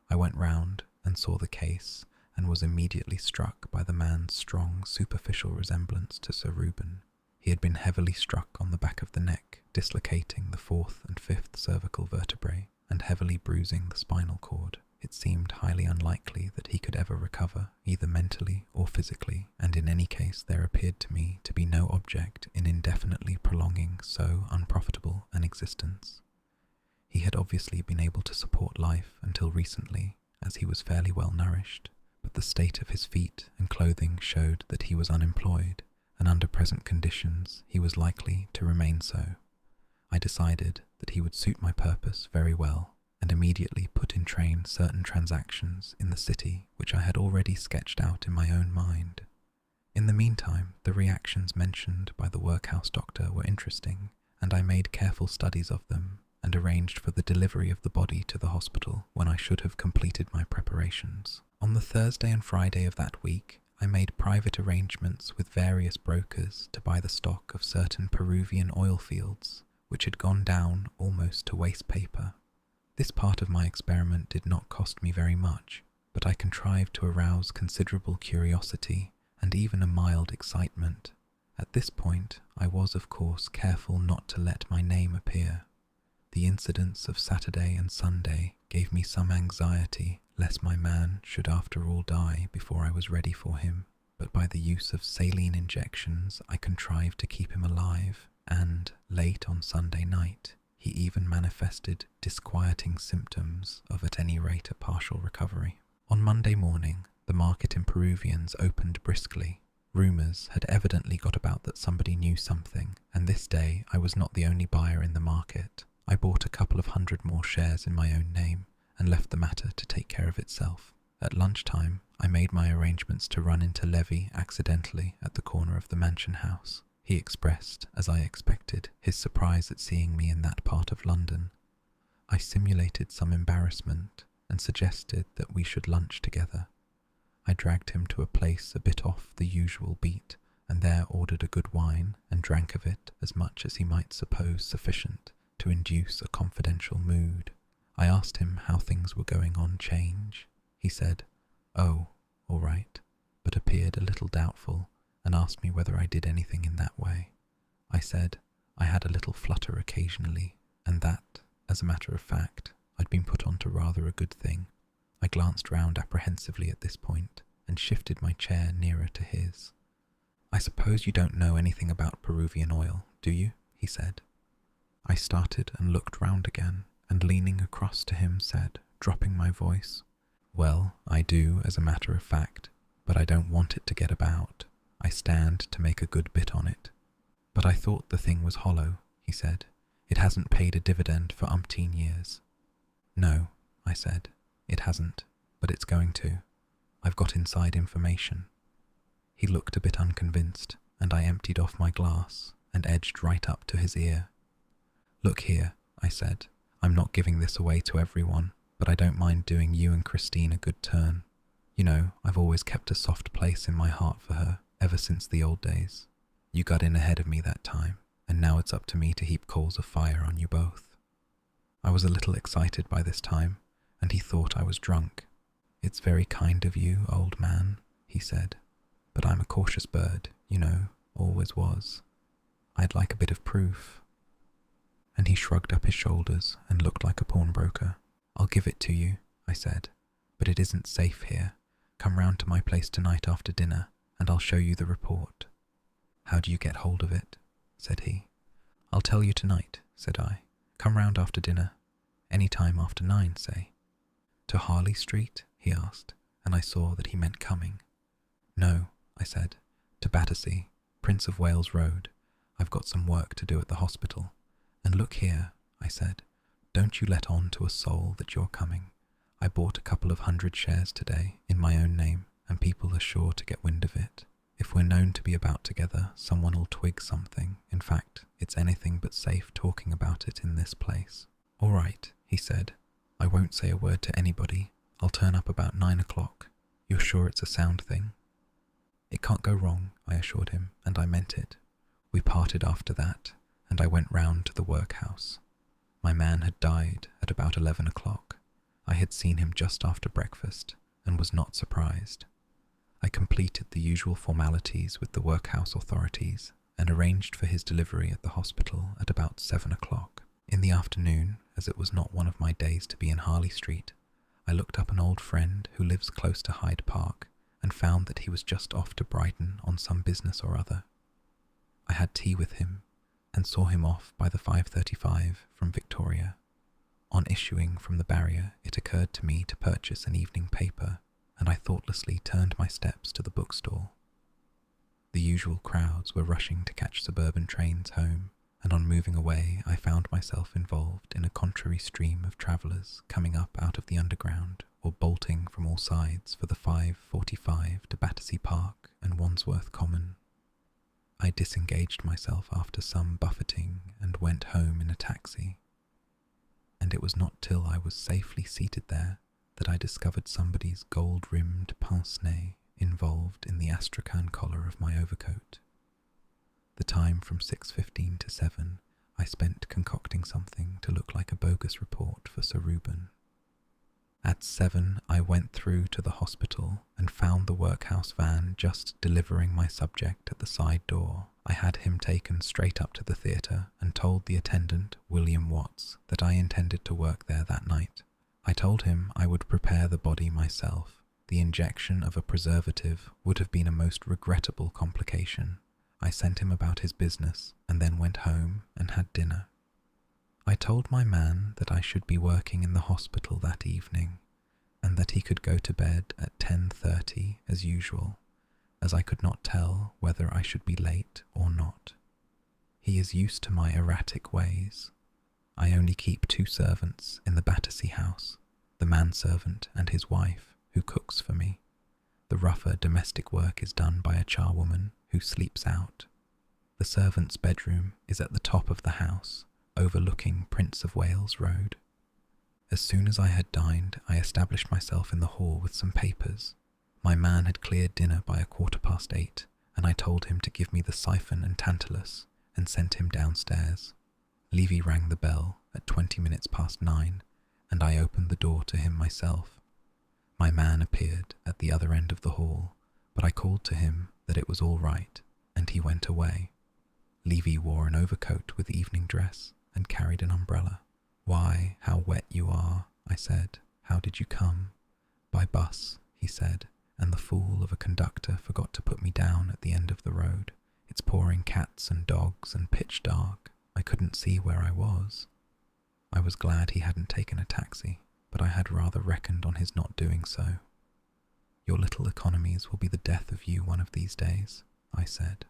I went round and saw the case and was immediately struck by the man's strong superficial resemblance to Sir Reuben. He had been heavily struck on the back of the neck, dislocating the 4th and 5th cervical vertebrae and heavily bruising the spinal cord. It seemed highly unlikely that he could ever recover, either mentally or physically, and in any case there appeared to me to be no object in indefinitely prolonging so unprofitable an existence. He had obviously been able to support life until recently, as he was fairly well nourished, but the state of his feet and clothing showed that he was unemployed, and under present conditions he was likely to remain so. I decided that he would suit my purpose very well, and immediately put in train certain transactions in the city which I had already sketched out in my own mind. In the meantime, the reactions mentioned by the workhouse doctor were interesting, and I made careful studies of them, and arranged for the delivery of the body to the hospital when I should have completed my preparations. On the Thursday and Friday of that week, I made private arrangements with various brokers to buy the stock of certain Peruvian oil fields, which had gone down almost to waste paper. This part of my experiment did not cost me very much, but I contrived to arouse considerable curiosity and even a mild excitement. At this point, I was of course careful not to let my name appear. The incidents of Saturday and Sunday gave me some anxiety lest my man should after all die before I was ready for him, but by the use of saline injections I contrived to keep him alive, and, late on Sunday night, he even manifested disquieting symptoms of at any rate a partial recovery. On Monday morning, the market in Peruvians opened briskly. Rumours had evidently got about that somebody knew something, and this day I was not the only buyer in the market. I bought a couple of 100 more shares in my own name, and left the matter to take care of itself. At lunchtime, I made my arrangements to run into Levy accidentally at the corner of the mansion house. He expressed, as I expected, his surprise at seeing me in that part of London. I simulated some embarrassment and suggested that we should lunch together. I dragged him to a place a bit off the usual beat, and there ordered a good wine and drank of it as much as he might suppose sufficient to induce a confidential mood. I asked him how things were going on 'Change. He said, "Oh, all right," but appeared a little doubtful and asked me whether I did anything in that way. I said I had a little flutter occasionally, and that, as a matter of fact, I'd been put on to rather a good thing. I glanced round apprehensively at this point and shifted my chair nearer to his. "I suppose you don't know anything about Peruvian oil, do you?" he said. I started and looked round again, and leaning across to him said, dropping my voice, "Well, I do as a matter of fact, but I don't want it to get about. I stand to make a good bit on it." "But I thought the thing was hollow," he said. "It hasn't paid a dividend for umpteen years." "No," I said, "it hasn't, but it's going to. I've got inside information." He looked a bit unconvinced, and I emptied off my glass and edged right up to his ear. "Look here," I said, "I'm not giving this away to everyone, but I don't mind doing you and Christine a good turn. You know, I've always kept a soft place in my heart for her, ever since the old days. You got in ahead of me that time, and now it's up to me to heap coals of fire on you both." I was a little excited by this time, and he thought I was drunk. "It's very kind of you, old man," he said, "but I'm a cautious bird, you know, always was. I'd like a bit of proof." And he shrugged up his shoulders and looked like a pawnbroker. "I'll give it to you," I said, "but it isn't safe here. Come round to my place tonight after dinner, and I'll show you the report." "How do you get hold of it?" said he. "I'll tell you tonight," said I. "Come round after dinner. Any time after 9, say." "To Harley Street?" he asked, and I saw that he meant coming. "No," I said, "to Battersea, Prince of Wales Road. I've got some work to do at the hospital. And look here," I said, "don't you let on to a soul that you're coming. I bought a couple of 100 shares today in my own name, and people are sure to get wind of it. If we're known to be about together, someone'll twig something. In fact, it's anything but safe talking about it in this place." "All right," he said. "I won't say a word to anybody. I'll turn up about 9 o'clock. You're sure it's a sound thing?" "It can't go wrong," I assured him, and I meant it. We parted after that, and I went round to the workhouse. My man had died at about 11 o'clock. I had seen him just after breakfast, and was not surprised. I completed the usual formalities with the workhouse authorities, and arranged for his delivery at the hospital at about 7 o'clock. In the afternoon, as it was not one of my days to be in Harley Street, I looked up an old friend who lives close to Hyde Park, and found that he was just off to Brighton on some business or other. I had tea with him, and saw him off by the 5:35 from Victoria. On issuing from the barrier, it occurred to me to purchase an evening paper, and I thoughtlessly turned my steps to the bookstall. The usual crowds were rushing to catch suburban trains home, and on moving away I found myself involved in a contrary stream of travellers coming up out of the underground or bolting from all sides for the 5:45 to Battersea Park and Wandsworth Common. I disengaged myself after some buffeting and went home in a taxi. And it was not till I was safely seated there that I discovered somebody's gold-rimmed pince-nez involved in the astrakhan collar of my overcoat. The time from 6:15 to 7 I spent concocting something to look like a bogus report for Sir Reuben. At 7 I went through to the hospital and found the workhouse van just delivering my subject at the side door. I had him taken straight up to the theatre and told the attendant, William Watts, that I intended to work there that night. I told him I would prepare the body myself. The injection of a preservative would have been a most regrettable complication. I sent him about his business and then went home and had dinner. I told my man that I should be working in the hospital that evening, and that he could go to bed at 10:30 as usual, as I could not tell whether I should be late or not. He is used to my erratic ways. I only keep 2 servants in the Battersea house, the manservant and his wife, who cooks for me. The rougher domestic work is done by a charwoman who sleeps out. The servant's bedroom is at the top of the house, overlooking Prince of Wales Road. As soon as I had dined, I established myself in the hall with some papers. My man had cleared dinner by 8:15, and I told him to give me the siphon and tantalus, and sent him downstairs. Levy rang the bell at 20 minutes past 9, and I opened the door to him myself. My man appeared at the other end of the hall, but I called to him that it was all right, and he went away. Levy wore an overcoat with evening dress and carried an umbrella. "Why, how wet you are," I said. "How did you come?" "By bus," he said, "and the fool of a conductor forgot to put me down at the end of the road. It's pouring cats and dogs and pitch dark. I couldn't see where I was." I was glad he hadn't taken a taxi, but I had rather reckoned on his not doing so. "Your little economies will be the death of you one of these days," I said.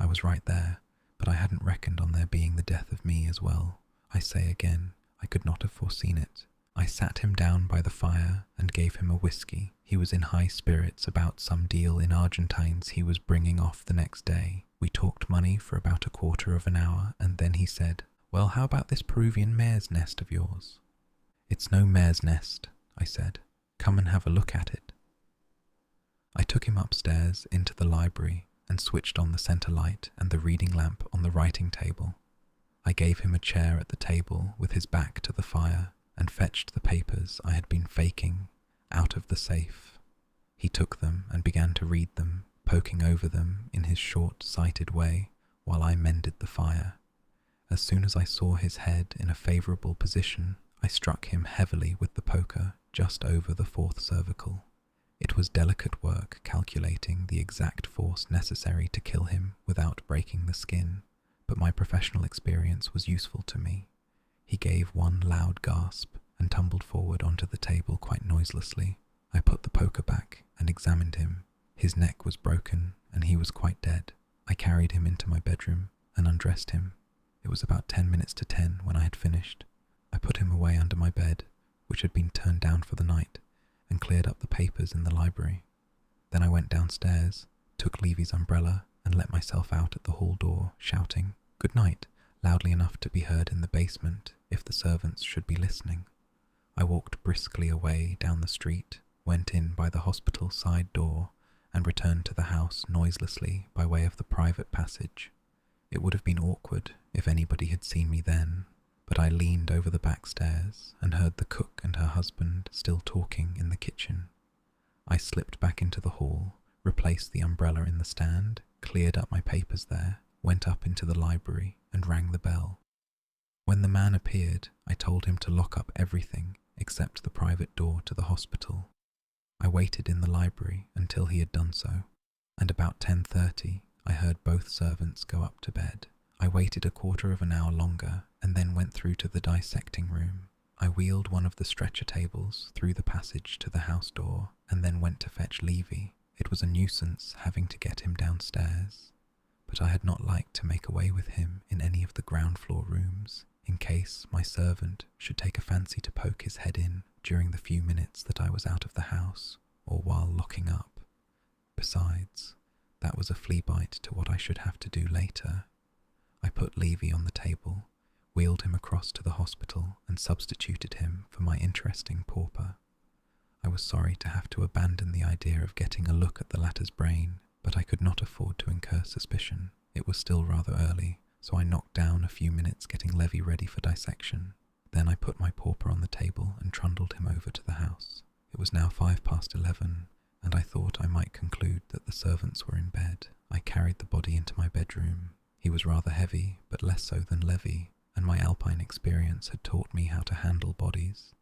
I was right there, but I hadn't reckoned on their being the death of me as well. I say again, I could not have foreseen it. I sat him down by the fire and gave him a whiskey. He was in high spirits about some deal in Argentines he was bringing off the next day. We talked money for about 1/4 of an hour, and then he said, "Well, how about this Peruvian mare's nest of yours?" "It's no mare's nest," I said. "Come and have a look at it." I took him upstairs into the library and switched on the centre light and the reading lamp on the writing table. I gave him a chair at the table with his back to the fire and fetched the papers I had been faking out of the safe. He took them and began to read them, poking over them in his short-sighted way while I mended the fire. As soon as I saw his head in a favourable position, I struck him heavily with the poker just over the fourth cervical. It was delicate work calculating the exact force necessary to kill him without breaking the skin, but my professional experience was useful to me. He gave one loud gasp and tumbled forward onto the table quite noiselessly. I put the poker back and examined him. His neck was broken and he was quite dead. I carried him into my bedroom and undressed him. It was about 10 minutes to 10 when I had finished. I put him away under my bed, which had been turned down for the night, and cleared up the papers in the library. Then I went downstairs, took Levy's umbrella, and let myself out at the hall door, shouting, "Good night," loudly enough to be heard in the basement if the servants should be listening. I walked briskly away down the street, went in by the hospital side door, and returned to the house noiselessly by way of the private passage. It would have been awkward if anybody had seen me then, but I leaned over the back stairs and heard the cook and her husband still talking in the kitchen. I slipped back into the hall, replaced the umbrella in the stand, cleared up my papers there, went up into the library and rang the bell. When the man appeared, I told him to lock up everything except the private door to the hospital. I waited in the library until he had done so, and about 10:30 I heard both servants go up to bed. I waited a quarter of an hour longer and then went through to the dissecting room. I wheeled one of the stretcher tables through the passage to the house door and then went to fetch Levy. It was a nuisance having to get him downstairs, but I had not liked to make away with him in any of the ground floor rooms, in case my servant should take a fancy to poke his head in during the few minutes that I was out of the house, or while locking up. Besides, that was a flea bite to what I should have to do later. I put Levy on the table, wheeled him across to the hospital and substituted him for my interesting pauper. I was sorry to have to abandon the idea of getting a look at the latter's brain, but I could not afford to incur suspicion. It was still rather early, so I knocked down a few minutes getting Levy ready for dissection. Then I put my pauper on the table and trundled him over to the house. It was now 11:05, and I thought I might conclude that the servants were in bed. I carried the body into my bedroom. He was rather heavy, but less so than Levy, and my Alpine experience had taught me how to handle bodies.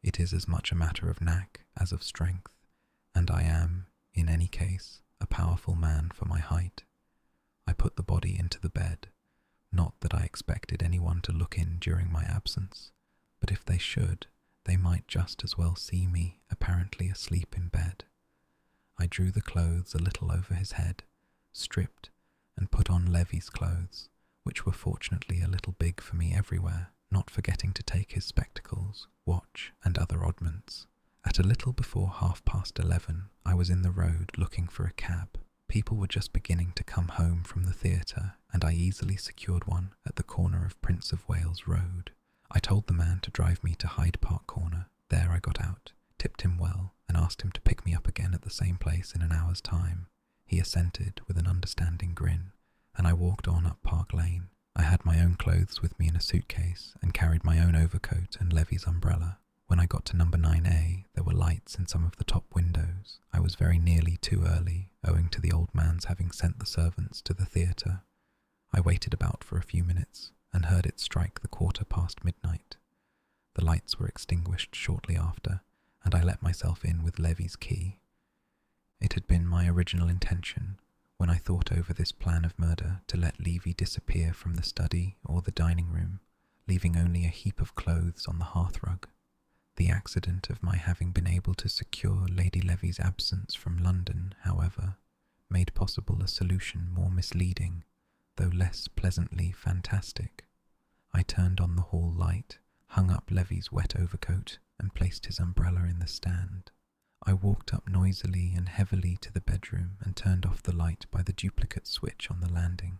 It is as much a matter of knack as of strength, and I am, in any case, a powerful man for my height. I put the body into the bed, not that I expected anyone to look in during my absence, but if they should, they might just as well see me apparently asleep in bed. I drew the clothes a little over his head, stripped, and put on Levy's clothes, which were fortunately a little big for me everywhere, not forgetting to take his spectacles, watch, and other oddments. At a little before 11:30, I was in the road looking for a cab. People were just beginning to come home from the theatre, and I easily secured one at the corner of Prince of Wales Road. I told the man to drive me to Hyde Park Corner. There I got out, tipped him well, and asked him to pick me up again at the same place in an hour's time. He assented with an understanding grin, and I walked on up Park Lane. I had my own clothes with me in a suitcase and carried my own overcoat and Levy's umbrella. When I got to number 9A, there were lights in some of the top windows. I was very nearly too early, owing to the old man's having sent the servants to the theatre. I waited about for a few minutes and heard it strike the midnight. The lights were extinguished shortly after, and I let myself in with Levy's key. It had been my original intention, when I thought over this plan of murder, to let Levy disappear from the study or the dining room, leaving only a heap of clothes on the hearthrug. The accident of my having been able to secure Lady Levy's absence from London, however, made possible a solution more misleading, though less pleasantly fantastic. I turned on the hall light, hung up Levy's wet overcoat, and placed his umbrella in the stand. I walked up noisily and heavily to the bedroom and turned off the light by the duplicate switch on the landing.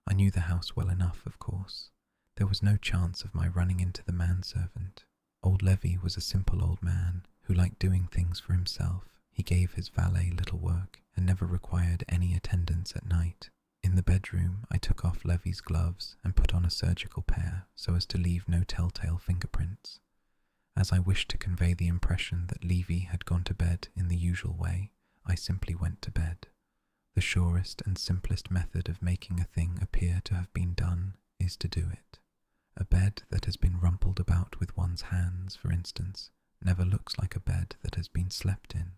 I knew the house well enough, of course. There was no chance of my running into the manservant. Old Levy was a simple old man who liked doing things for himself. He gave his valet little work and never required any attendance at night. In the bedroom, I took off Levy's gloves and put on a surgical pair so as to leave no telltale fingerprints. As I wished to convey the impression that Levy had gone to bed in the usual way, I simply went to bed. The surest and simplest method of making a thing appear to have been done is to do it. A bed that has been rumpled about with one's hands, for instance, never looks like a bed that has been slept in.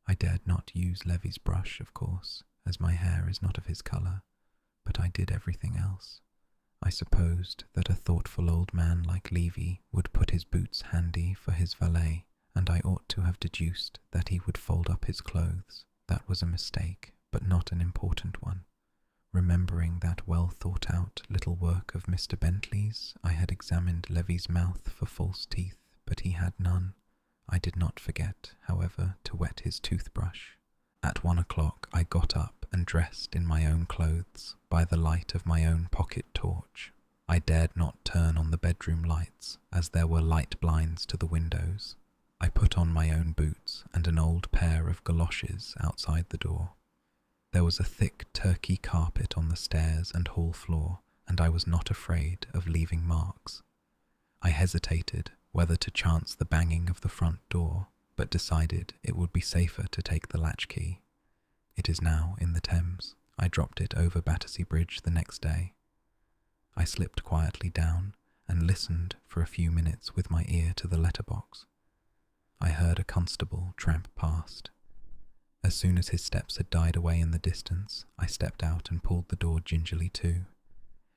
I dared not use Levy's brush, of course, as my hair is not of his colour, but I did everything else. I supposed that a thoughtful old man like Levy would put his boots handy for his valet, and I ought to have deduced that he would fold up his clothes. That was a mistake, but not an important one. Remembering that well-thought-out little work of Mr. Bentley's, I had examined Levy's mouth for false teeth, but he had none. I did not forget, however, to wet his toothbrush. At 1 o'clock I got up and dressed in my own clothes, by the light of my own pocket torch. I dared not turn on the bedroom lights, as there were light blinds to the windows. I put on my own boots and an old pair of galoshes outside the door. There was a thick Turkey carpet on the stairs and hall floor, and I was not afraid of leaving marks. I hesitated whether to chance the banging of the front door, but decided it would be safer to take the latchkey. It is now in the Thames. I dropped it over Battersea Bridge the next day. I slipped quietly down and listened for a few minutes with my ear to the letterbox. I heard a constable tramp past. As soon as his steps had died away in the distance, I stepped out and pulled the door gingerly to.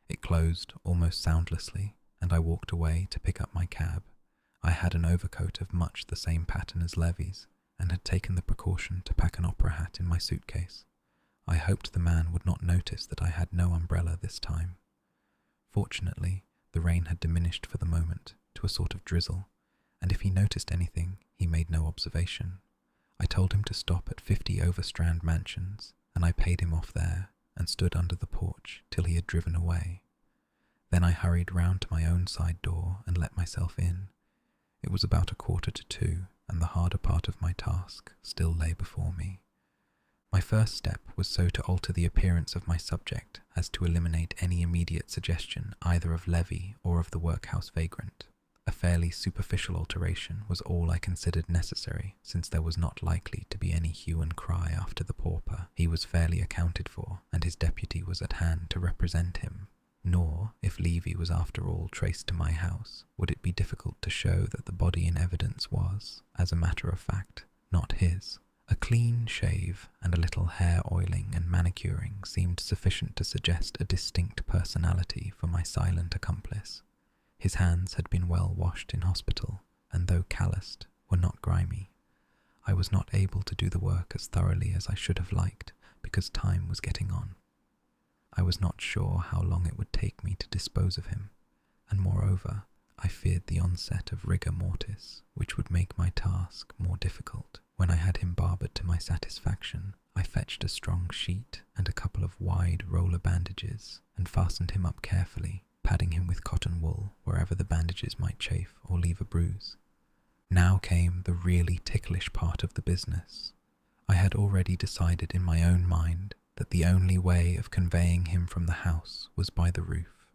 It closed almost soundlessly, and I walked away to pick up my cab. I had an overcoat of much the same pattern as Levy's, and had taken the precaution to pack an opera hat in my suitcase. I hoped the man would not notice that I had no umbrella this time. Fortunately, the rain had diminished for the moment to a sort of drizzle, and if he noticed anything, he made no observation. I told him to stop at 50 Overstrand Mansions, and I paid him off there and stood under the porch till he had driven away. Then I hurried round to my own side door and let myself in. It was about 1:45, and the harder part of my task still lay before me. My first step was so to alter the appearance of my subject as to eliminate any immediate suggestion either of Levy or of the workhouse vagrant. A fairly superficial alteration was all I considered necessary, since there was not likely to be any hue and cry after the pauper. He was fairly accounted for, and his deputy was at hand to represent him. Nor, if Levy was after all traced to my house, would it be difficult to show that the body in evidence was, as a matter of fact, not his. A clean shave and a little hair oiling and manicuring seemed sufficient to suggest a distinct personality for my silent accomplice. His hands had been well washed in hospital, and though calloused, were not grimy. I was not able to do the work as thoroughly as I should have liked, because time was getting on. I was not sure how long it would take me to dispose of him, and moreover, I feared the onset of rigor mortis, which would make my task more difficult. When I had him barbered to my satisfaction, I fetched a strong sheet and a couple of wide roller bandages, and fastened him up carefully, padding him with cotton wool wherever the bandages might chafe or leave a bruise. Now came the really ticklish part of the business. I had already decided in my own mind that the only way of conveying him from the house was by the roof.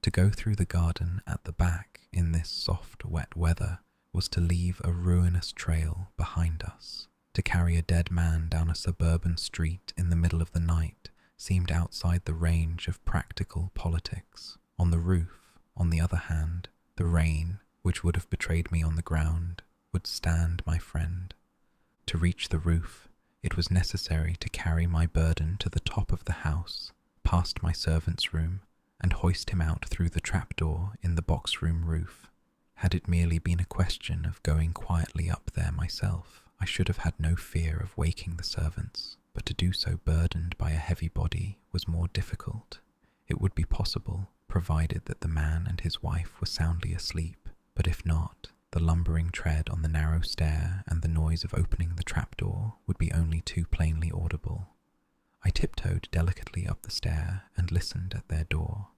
To go through the garden at the back in this soft, wet weather was to leave a ruinous trail behind us. To carry a dead man down a suburban street in the middle of the night seemed outside the range of practical politics. On the roof, on the other hand, the rain, which would have betrayed me on the ground, would stand my friend. To reach the roof, it was necessary to carry my burden to the top of the house, past my servant's room, and hoist him out through the trapdoor in the box-room roof. Had it merely been a question of going quietly up there myself, I should have had no fear of waking the servants, but to do so burdened by a heavy body was more difficult. It would be possible, provided that the man and his wife were soundly asleep, but if not, the lumbering tread on the narrow stair and the noise of opening the trapdoor would be only too plainly audible. I tiptoed delicately up the stair and listened at their door.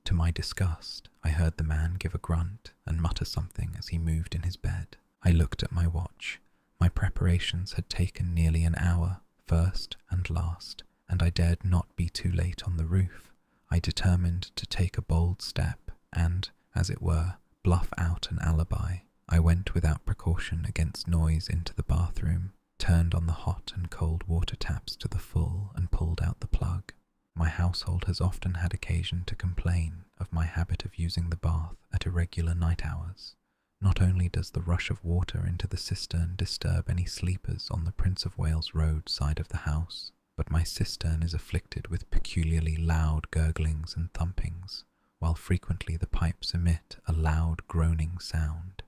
To my disgust, I heard the man give a grunt and mutter something as he moved in his bed. I looked at my watch. My preparations had taken nearly an hour, first and last, and I dared not be too late on the roof. I determined to take a bold step and, as it were, bluff out an alibi. I went without precaution against noise into the bathroom, turned on the hot and cold water taps to the full and pulled out the plug. My household has often had occasion to complain of my habit of using the bath at irregular night hours. Not only does the rush of water into the cistern disturb any sleepers on the Prince of Wales Road side of the house, but my cistern is afflicted with peculiarly loud gurglings and thumpings, while frequently the pipes emit a loud groaning sound.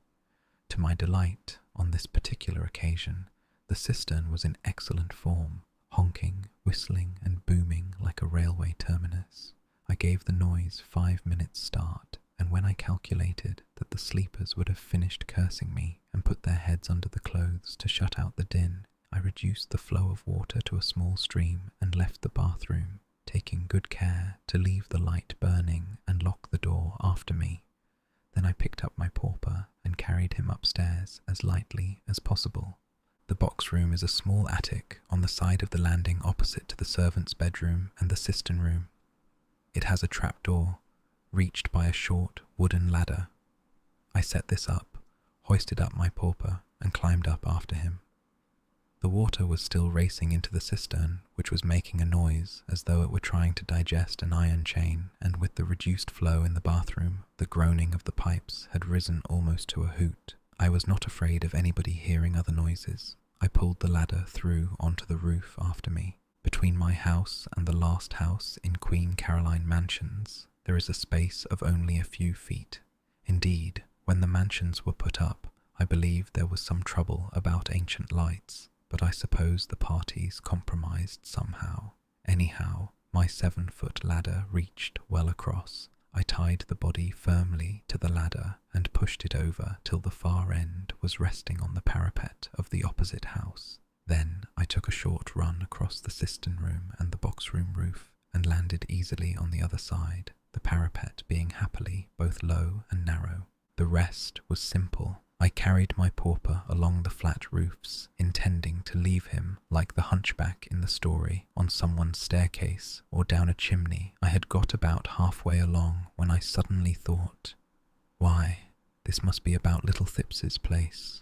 To my delight, on this particular occasion, the cistern was in excellent form, honking, whistling, and booming like a railway terminus. I gave the noise 5 minutes start, and when I calculated that the sleepers would have finished cursing me and put their heads under the clothes to shut out the din, I reduced the flow of water to a small stream and left the bathroom, taking good care to leave the light burning and lock the door after me. Then I picked up my pauper and carried him upstairs as lightly as possible. The box room is a small attic on the side of the landing opposite to the servant's bedroom and the cistern room. It has a trapdoor, reached by a short wooden ladder. I set this up, hoisted up my pauper, and climbed up after him. The water was still racing into the cistern, which was making a noise as though it were trying to digest an iron chain, and with the reduced flow in the bathroom, the groaning of the pipes had risen almost to a hoot. I was not afraid of anybody hearing other noises. I pulled the ladder through onto the roof after me. Between my house and the last house in Queen Caroline Mansions, there is a space of only a few feet. Indeed, when the mansions were put up, I believe there was some trouble about ancient lights, but I suppose the parties compromised somehow. Anyhow, my 7-foot ladder reached well across. I tied the body firmly to the ladder and pushed it over till the far end was resting on the parapet of the opposite house. Then I took a short run across the cistern room and the box room roof and landed easily on the other side, the parapet being happily both low and narrow. The rest was simple. I carried my pauper along the flat roofs, intending to leave him, like the hunchback in the story, on someone's staircase or down a chimney. I had got about halfway along when I suddenly thought, why, this must be about little Thips's place,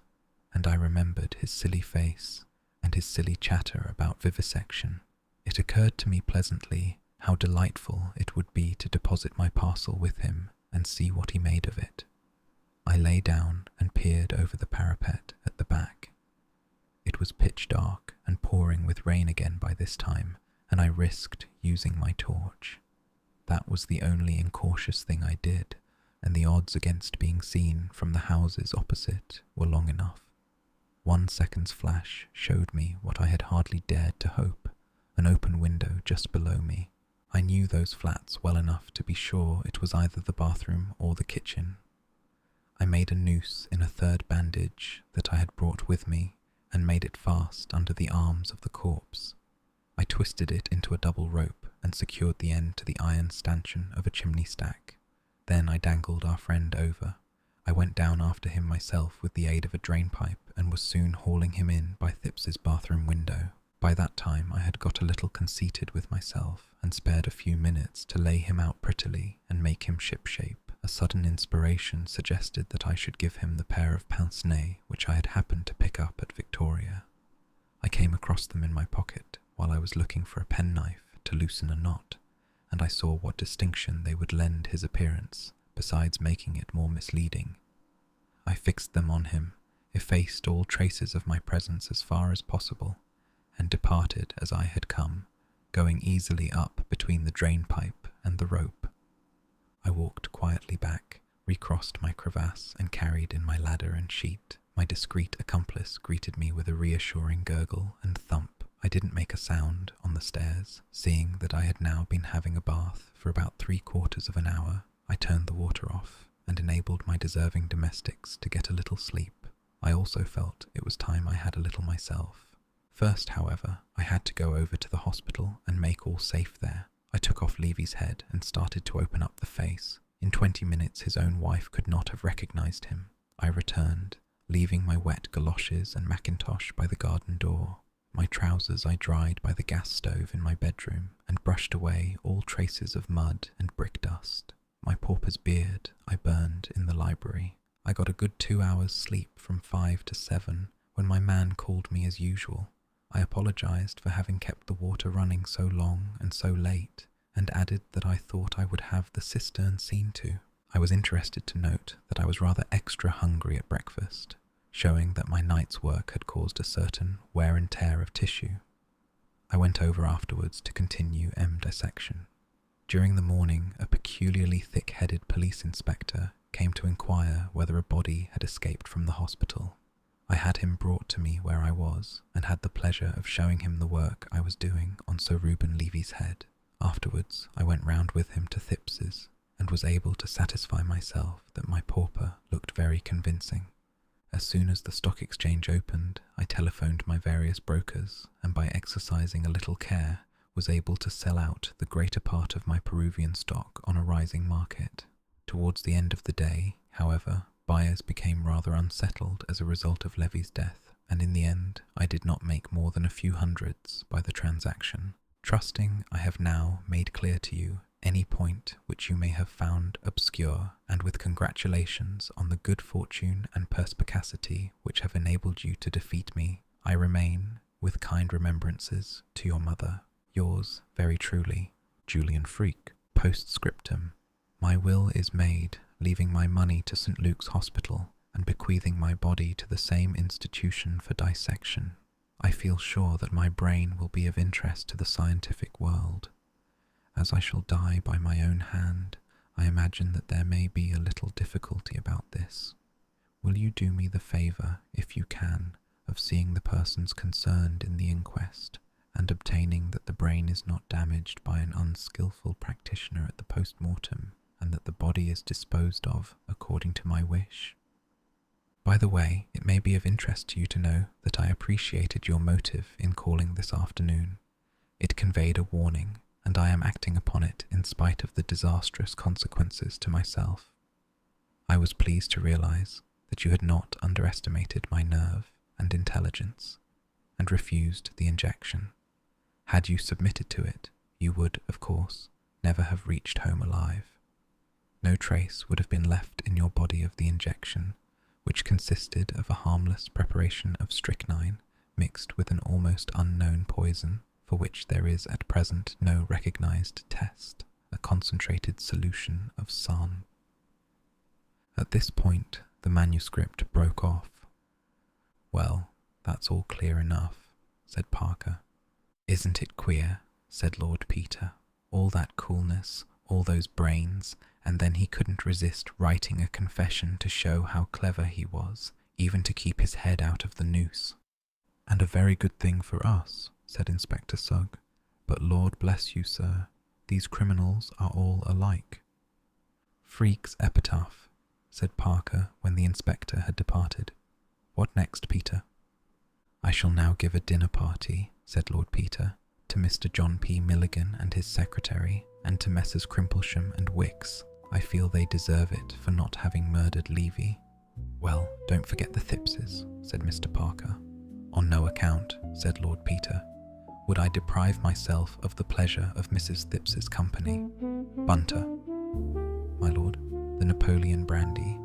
and I remembered his silly face and his silly chatter about vivisection. It occurred to me pleasantly how delightful it would be to deposit my parcel with him and see what he made of it. I lay down and peered over the parapet at the back. It was pitch dark and pouring with rain again by this time, and I risked using my torch. That was the only incautious thing I did, and the odds against being seen from the houses opposite were long enough. 1 second's flash showed me what I had hardly dared to hope, an open window just below me. I knew those flats well enough to be sure it was either the bathroom or the kitchen. I made a noose in a third bandage that I had brought with me and made it fast under the arms of the corpse. I twisted it into a double rope and secured the end to the iron stanchion of a chimney stack. Then I dangled our friend over. I went down after him myself with the aid of a drain pipe and was soon hauling him in by Thips's bathroom window. By that time I had got a little conceited with myself and spared a few minutes to lay him out prettily and make him shipshape. A sudden inspiration suggested that I should give him the pair of pince-nez which I had happened to pick up at Victoria. I came across them in my pocket while I was looking for a penknife to loosen a knot, and I saw what distinction they would lend his appearance, besides making it more misleading. I fixed them on him, effaced all traces of my presence as far as possible, and departed as I had come, going easily up between the drain pipe and the rope. I walked quietly back, recrossed my crevasse and carried in my ladder and sheet. My discreet accomplice greeted me with a reassuring gurgle and thump. I didn't make a sound on the stairs, seeing that I had now been having a bath for about 3/4 of an hour. I turned the water off and enabled my deserving domestics to get a little sleep. I also felt it was time I had a little myself. First, however, I had to go over to the hospital and make all safe there. I took off Levy's head and started to open up the face. In 20 minutes his own wife could not have recognized him. I returned, leaving my wet galoshes and mackintosh by the garden door. My trousers I dried by the gas stove in my bedroom and brushed away all traces of mud and brick dust. My pauper's beard I burned in the library. I got a good 2 hours sleep from 5 to 7 when my man called me as usual. I apologized for having kept the water running so long and so late, and added that I thought I would have the cistern seen to. I was interested to note that I was rather extra hungry at breakfast, showing that my night's work had caused a certain wear and tear of tissue. I went over afterwards to continue dissection. During the morning, a peculiarly thick-headed police inspector came to inquire whether a body had escaped from the hospital. I had him brought to me where I was, and had the pleasure of showing him the work I was doing on Sir Reuben Levy's head. Afterwards, I went round with him to Thipps's, and was able to satisfy myself that my pauper looked very convincing. As soon as the stock exchange opened, I telephoned my various brokers, and by exercising a little care, was able to sell out the greater part of my Peruvian stock on a rising market. Towards the end of the day, however, buyers became rather unsettled as a result of Levy's death, and in the end I did not make more than a few hundreds by the transaction. Trusting I have now made clear to you any point which you may have found obscure, and with congratulations on the good fortune and perspicacity which have enabled you to defeat me, I remain, with kind remembrances, to your mother, yours very truly, Julian Freak. Postscriptum. My will is made, leaving my money to St. Luke's Hospital, and bequeathing my body to the same institution for dissection. I feel sure that my brain will be of interest to the scientific world. As I shall die by my own hand, I imagine that there may be a little difficulty about this. Will you do me the favour, if you can, of seeing the persons concerned in the inquest, and obtaining that the brain is not damaged by an unskilful practitioner at the post-mortem, and that the body is disposed of according to my wish? By the way, it may be of interest to you to know that I appreciated your motive in calling this afternoon. It conveyed a warning, and I am acting upon it in spite of the disastrous consequences to myself. I was pleased to realize that you had not underestimated my nerve and intelligence, and refused the injection. Had you submitted to it, you would, of course, never have reached home alive. No trace would have been left in your body of the injection, which consisted of a harmless preparation of strychnine mixed with an almost unknown poison for which there is at present no recognized test, a concentrated solution of sun. At this point, the manuscript broke off. Well, that's all clear enough, said Parker. Isn't it queer, said Lord Peter, all that coolness, all those brains, and then he couldn't resist writing a confession to show how clever he was, even to keep his head out of the noose. And a very good thing for us, said Inspector Sugg. But Lord bless you, sir, these criminals are all alike. Freak's epitaph, said Parker when the inspector had departed. What next, Peter? I shall now give a dinner party, said Lord Peter, to Mr. John P. Milligan and his secretary, and to Messrs. Crimplesham and Wicks. I feel they deserve it for not having murdered Levy. Well, don't forget the Thippses, said Mr. Parker. On no account, said Lord Peter, would I deprive myself of the pleasure of Mrs. Thipps's company. Bunter. My lord, the Napoleon brandy.